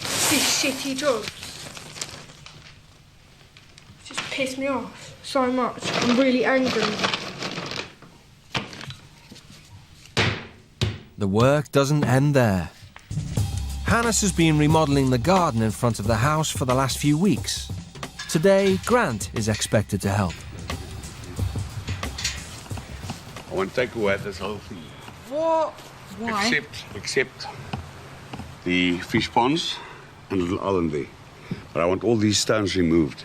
this shitty job. It's just pissed me off so much. I'm really angry.
The work doesn't end there. Hannes has been remodelling the garden in front of the house for the last few weeks. Today, Grant is expected to help.
I want to take away this whole thing.
What? Why?
Except the fish ponds and the little island there. But I want all these stones removed.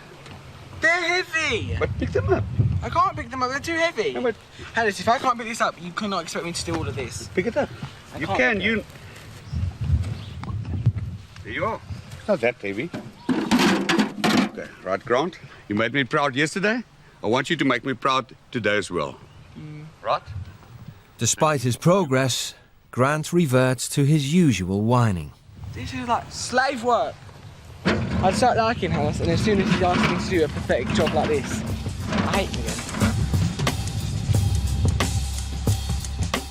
They're heavy!
But pick them up.
I can't pick them up, they're too heavy.
No, but
Alice, if I can't pick this up, you cannot expect me to do all of this.
pick it up. You can, There you are. It's not that heavy. Okay, right, Grant? You made me proud yesterday. I want you to make me proud today as well. Right?
Despite his progress, Grant reverts to his usual whining.
This is like slave work. I'd start liking Alice, and as soon as he asks me to do a pathetic job like this, I hate him again.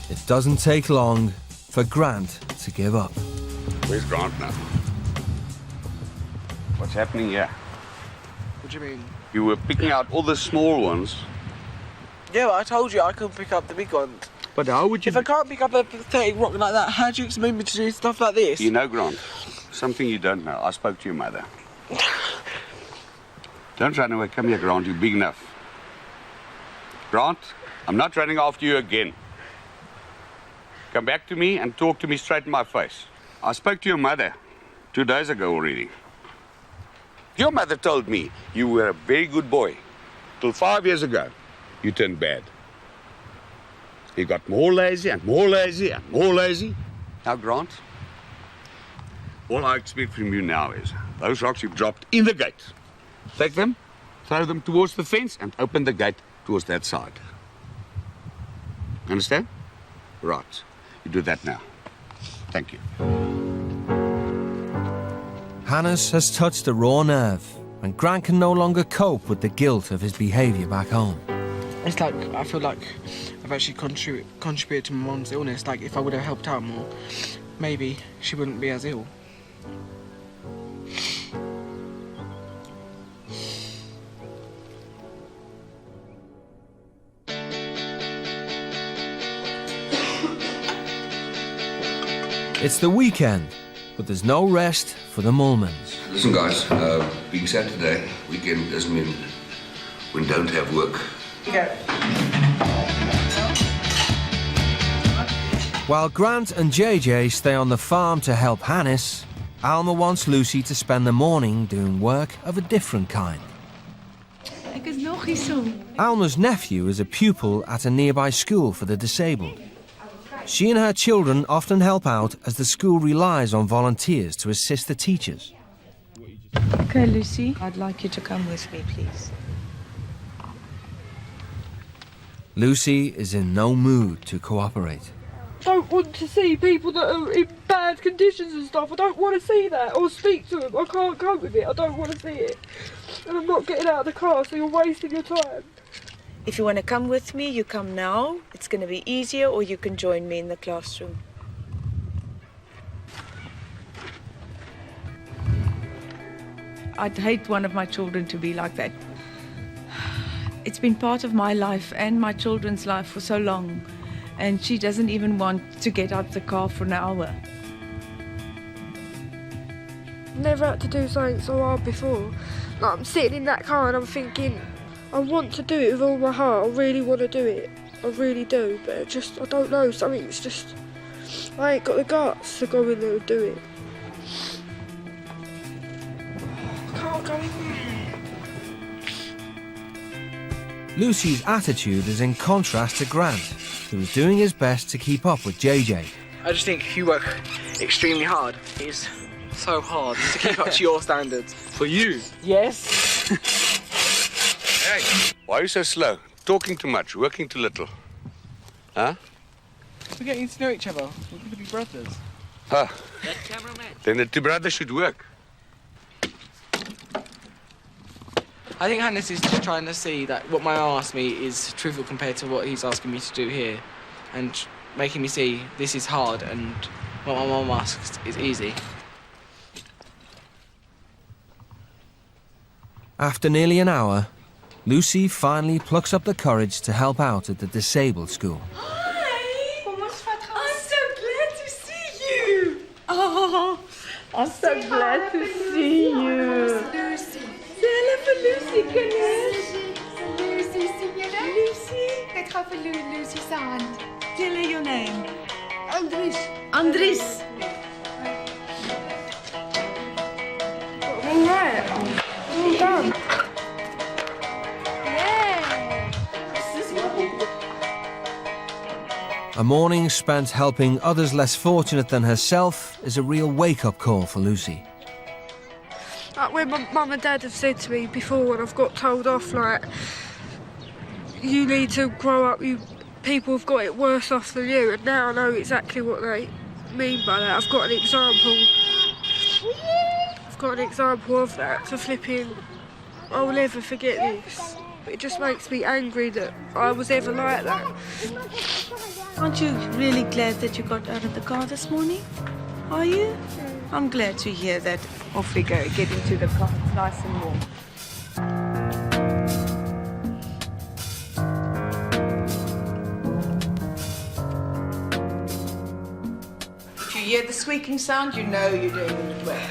It doesn't take long for Grant to give up.
Where's Grant now? What's happening here?
What do you mean?
You were picking out all the small ones.
Yeah, but I told you I couldn't pick up the big ones.
But how would you...
If I can't pick up a pathetic rock like that, how do you expect me to do stuff like this?
You know, Grant, something you don't know. I spoke to your mother. Don't run away. Come here, Grant. You're big enough. Grant, I'm not running after you again. Come back to me and talk to me straight in my face. I spoke to your mother 2 days ago already. Your mother told me you were a very good boy. Till 5 years ago, you turned bad. You got more lazy and more lazy and more lazy. Now, Grant, all I expect from you now is those rocks you've dropped in the gate. Take them, throw them towards the fence, and open the gate towards that side. Understand? Right. You do that now. Thank you.
Hannes has touched a raw nerve, and Grant can no longer cope with the guilt of his behaviour back home.
It's like, I feel like I've actually contributed to my mum's illness. Like, if I would have helped out more, maybe she wouldn't be as ill.
It's the weekend, But there's no rest for the Mullmans.
Listen, guys, being Saturday, weekend doesn't mean we don't have work.
While Grant and JJ stay on the farm to help Hannes, Alma wants Lucy to spend the morning doing work of a different kind. Alma's nephew is a pupil at a nearby school for the disabled. She and her children often help out as the school relies on volunteers to assist the teachers.
Okay, Lucy, I'd like you to come with me, please.
Lucy is in no mood to cooperate.
I don't want to see people that are in bad conditions and stuff. I don't want to see that or speak to them. I can't cope with it. I don't want to see it. And I'm not getting out of the car, so you're wasting your time.
If you want to come with me, you come now. It's going to be easier, or you can join me in the classroom. I'd hate one of my children to be like that. It's been part of my life and my children's life for so long, and she doesn't even want to get out the car for an hour.
Never had to do something so hard before. Like, I'm sitting in that car and I'm thinking, I want to do it with all my heart. I really want to do it. I really do, but I don't know, something's just, I ain't got the guts to go in there and do it. I can't go in there.
Lucy's attitude is in contrast to Grant, who is doing his best to keep up with JJ.
I just think you work extremely hard. It's so hard to keep up to your standards.
For you?
Yes.
Hey, why are you so slow? Talking too much, working too little. Huh?
We're getting to know each other. We're going to be brothers.
Huh. Then the two brothers should work.
I think Hannes is just trying to see that what my mum asked me is trivial compared to what he's asking me to do here, and making me see this is hard and what my mum asks is easy.
After nearly an hour, Lucy finally plucks up the courage to help out at the disabled school.
Hi! I'm so glad to see you! Oh, I'm so glad to see you!
Lucy.
Hello for Lucy, Kenneth.
Lucy, signora.
Lucy.
Ik ga voor Lucy's hand.
Tell her your name.
Andries.
Andries.
All right. Well done.
A morning spent helping others less fortunate than herself is a real wake-up call for Lucy.
Like when my mum and dad have said to me before when I've got told off, like, you need to grow up, people have got it worse off than you, and now I know exactly what they mean by that. I've got an example of that to flipping, I'll never forget this. It just makes me angry that I was ever like that.
Aren't you really glad that you got out of the car this morning? Are you? I'm glad to hear that. Off we go, get into the car, it's nice and warm. If you hear the squeaking sound, you know you're doing it well.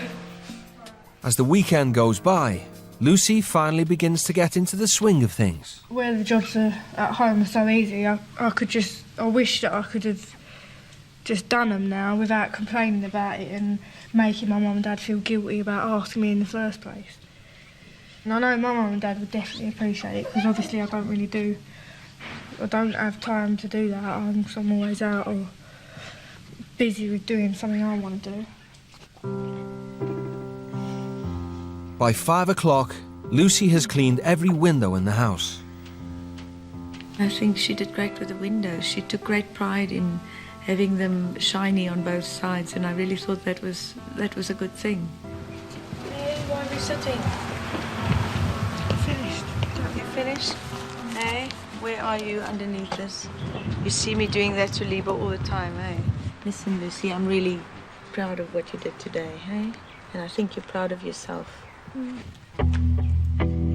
As the weekend goes by, Lucy finally begins to get into the swing of things.
Where the jobs are at home are so easy, I wish that I could have just done them now without complaining about it and making my mum and dad feel guilty about asking me in the first place. And I know my mum and dad would definitely appreciate it, because obviously I don't have time to do that. I'm always out or busy with doing something I want to do.
By 5 o'clock, Lucy has cleaned every window in the house.
I think she did great with the windows. She took great pride in having them shiny on both sides, and I really thought that was a good thing. Hey, why are you sitting?
Finished.
Have you finished? Hey, where are you underneath this? You see me doing that to Liba all the time, hey? Listen, Lucy, I'm really proud of what you did today, hey? And I think you're proud of yourself.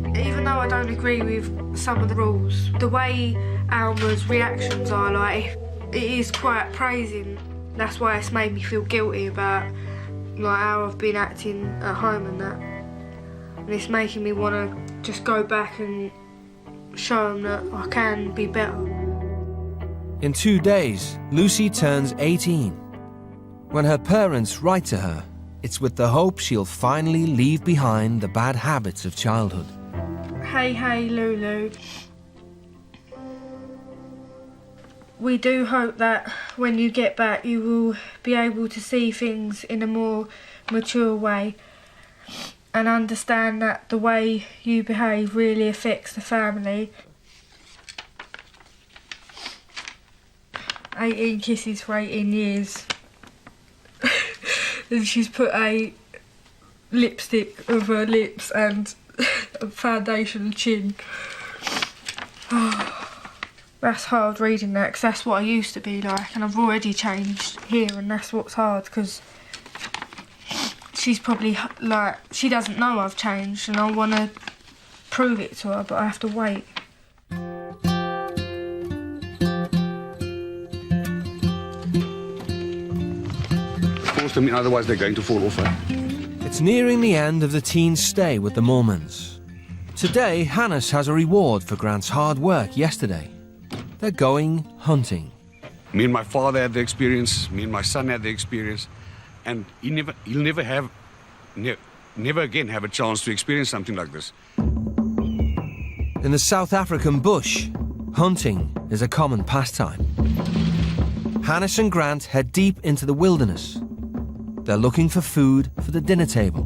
Even though I don't agree with some of the rules, the way Alma's reactions are, like, it is quite praising. That's why it's made me feel guilty about like how I've been acting at home and that. And it's making me want to just go back and show them that I can be better.
In 2 days, Lucy turns 18. When her parents write to her, it's with the hope she'll finally leave behind the bad habits of childhood.
Hey, Lulu. We do hope that when you get back you will be able to see things in a more mature way and understand that the way you behave really affects the family. 18 kisses for 18 years. And she's put a lipstick over her lips and a foundation chin. That's hard reading that, because that's what I used to be like, and I've already changed here, and that's what's hard, because she's probably like, she doesn't know I've changed, and I want to prove it to her, but I have to wait.
Force them in, otherwise they're going to fall off.
It's nearing the end of the teen's stay with the Mormons. Today, Hannes has a reward for Grant's hard work yesterday. They're going hunting.
Me and my father had the experience, me and my son had the experience, and he'll never again have a chance to experience something like this.
In the South African bush, hunting is a common pastime. Hannes and Grant head deep into the wilderness. They're looking for food for the dinner table.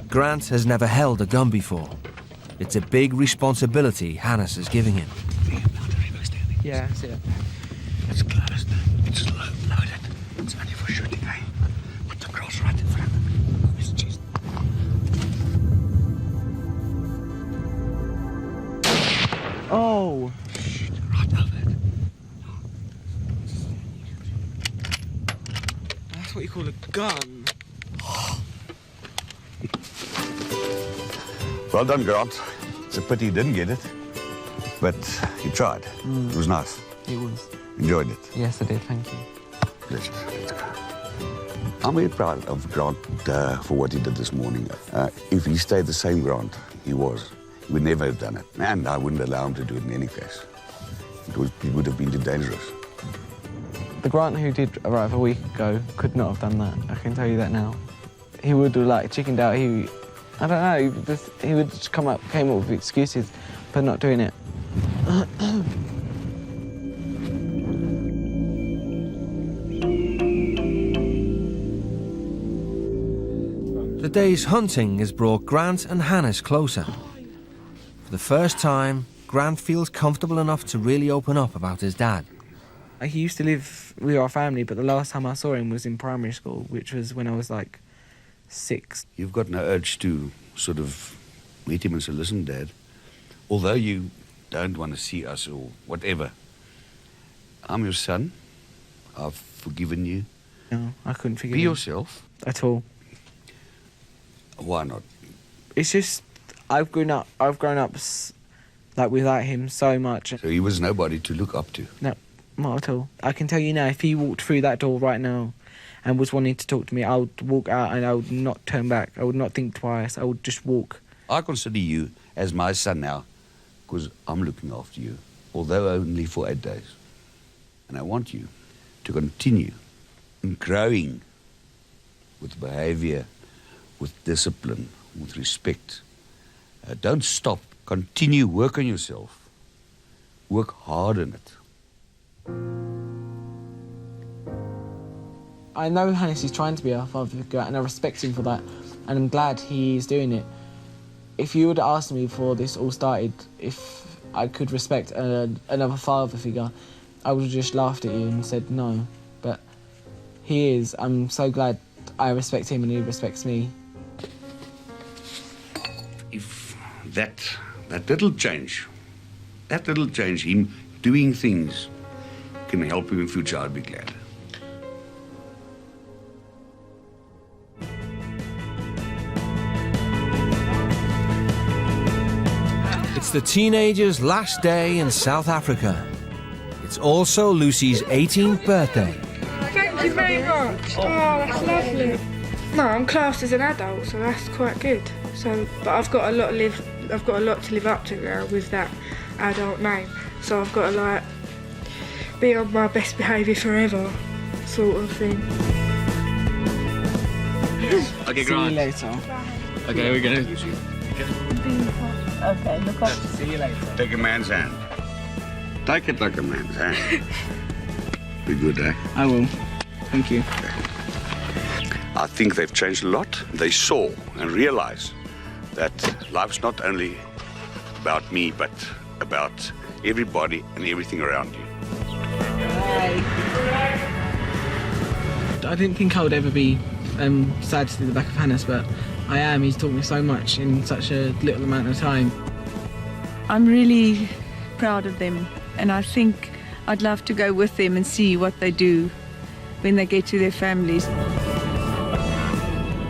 Grant has never held a gun before. It's a big responsibility Hannes is giving him.
Yeah, I see it.
It's closed. It's loaded. It's only for shooting, eh? Put the cross right in front. It's just...
Oh!
Shit, right over it.
That's what you call a gun.
Well done, Grant. It's a pity he didn't get it, but he tried. It was nice.
It was.
Enjoyed it.
Yes, I did, thank you.
Let's go. I'm very proud of Grant for what he did this morning. If he stayed the same Grant he was, he would never have done it. And I wouldn't allow him to do it in any case. It would have been too dangerous.
The Grant who did arrive a week ago could not have done that. I can tell you that now. He would have like chickened out. I don't know. He would just came up with excuses for not doing it.
The day's hunting has brought Grant and Hannes closer. For the first time, Grant feels comfortable enough to really open up about his dad.
He used to live with our family, but the last time I saw him was in primary school, which was when I was like 6.
You've got no urge to sort of meet him and say, listen, Dad, although you don't want to see us or whatever, I'm your son. I've forgiven you.
No, I couldn't forgive
Be
him.
yourself.
At all.
Why not?
It's just, I've grown up like without him so much.
So he was nobody to look up to?
No, not at all. I can tell you now, if he walked through that door right now and was wanting to talk to me, I would walk out and I would not turn back. I would not think twice. I would just walk.
I consider you as my son now because I'm looking after you, although only for 8 days. And I want you to continue growing with behavior, with discipline, with respect. Don't stop. Continue, work on yourself. Work hard on it.
I know Hannes is trying to be our father figure and I respect him for that, and I'm glad he is doing it. If you would have asked me before this all started if I could respect another father figure, I would have just laughed at you and said no. But he is. I'm so glad I respect him and he respects me.
If that little change, him doing things, can help him in future, I'd be glad.
It's the teenager's last day in South Africa. It's also Lucy's 18th birthday.
Thank you very much. Oh, that's lovely. No, I'm classed as an adult, so that's quite good. So, but I've got a lot to live up to now with that adult name. So I've got to like be on my best behaviour forever, sort of thing.
Okay,
See you later.
Okay, we're gonna.
Okay, look up.
See you later.
Take a man's hand. Take it like a man's hand. Be good, eh?
I will. Thank you.
I think they've changed a lot. They saw and realized that life's not only about me, but about everybody and everything around you.
I didn't think I would ever be sad to see the back of Hannes, but I am. He's taught me so much in such a little amount of time.
I'm really proud of them, and I think I'd love to go with them and see what they do when they get to their families.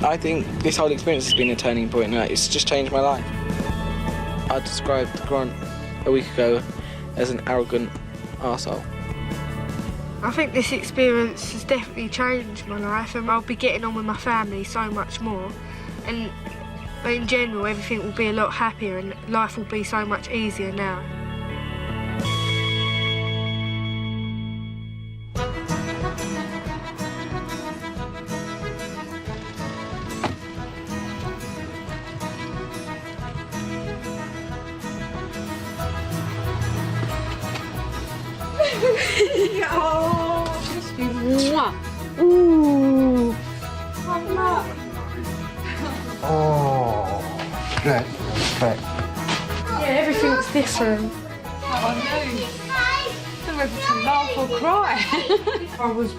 I think this whole experience has been a turning point. It's just changed my life. I described Grant a week ago as an arrogant arsehole.
I think this experience has definitely changed my life, and I'll be getting on with my family so much more. And in general, everything will be a lot happier and life will be so much easier now.
Ooh.
Oh, good. Perfect.
Yeah, everything's different. I know. Whether to laugh or cry. I was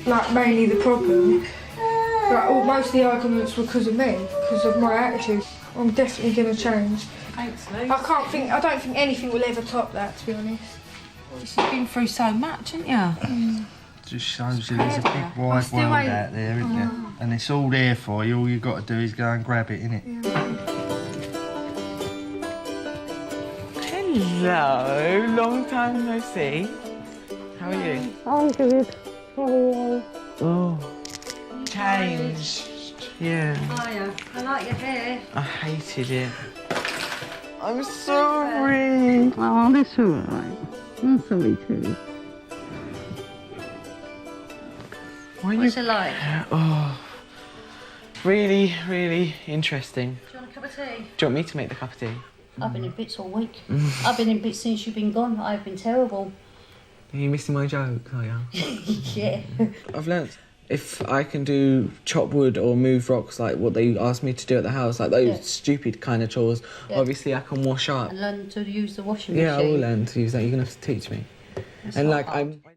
like mainly the problem. Like, most of the arguments were because of me, because of my attitude. I'm definitely going to change.
Thanks, Luke.
I don't think anything will ever top that, to be honest.
You've been through so much, haven't you?
Just shows you there's a big wide world out there, isn't there? And it's all there for you. All you've got to do is go and grab it, innit?
Hello, long time no see. How are you?
I'm good. How are you?
Oh, changed. Yeah.
Hiya. I like your hair.
I hated it. I'm sorry.
Oh, that's all right. I'm sorry too.
What's it like?
Oh, really, really interesting.
Do you want a cup of tea?
Do you want me to make the cup of tea?
I've been in bits all week. I've been in bits since you've been gone. I've been terrible.
Are you missing my jokes, are you?
Yeah.
I've learnt if I can do chop wood or move rocks, like what they asked me to do at the house, like those stupid kind of chores, obviously I can wash up.
And learn to use the washing
Yeah, I
machine.
will learn to use that. You're going to have to teach me.
It's
and
not
like
hard.
I'm...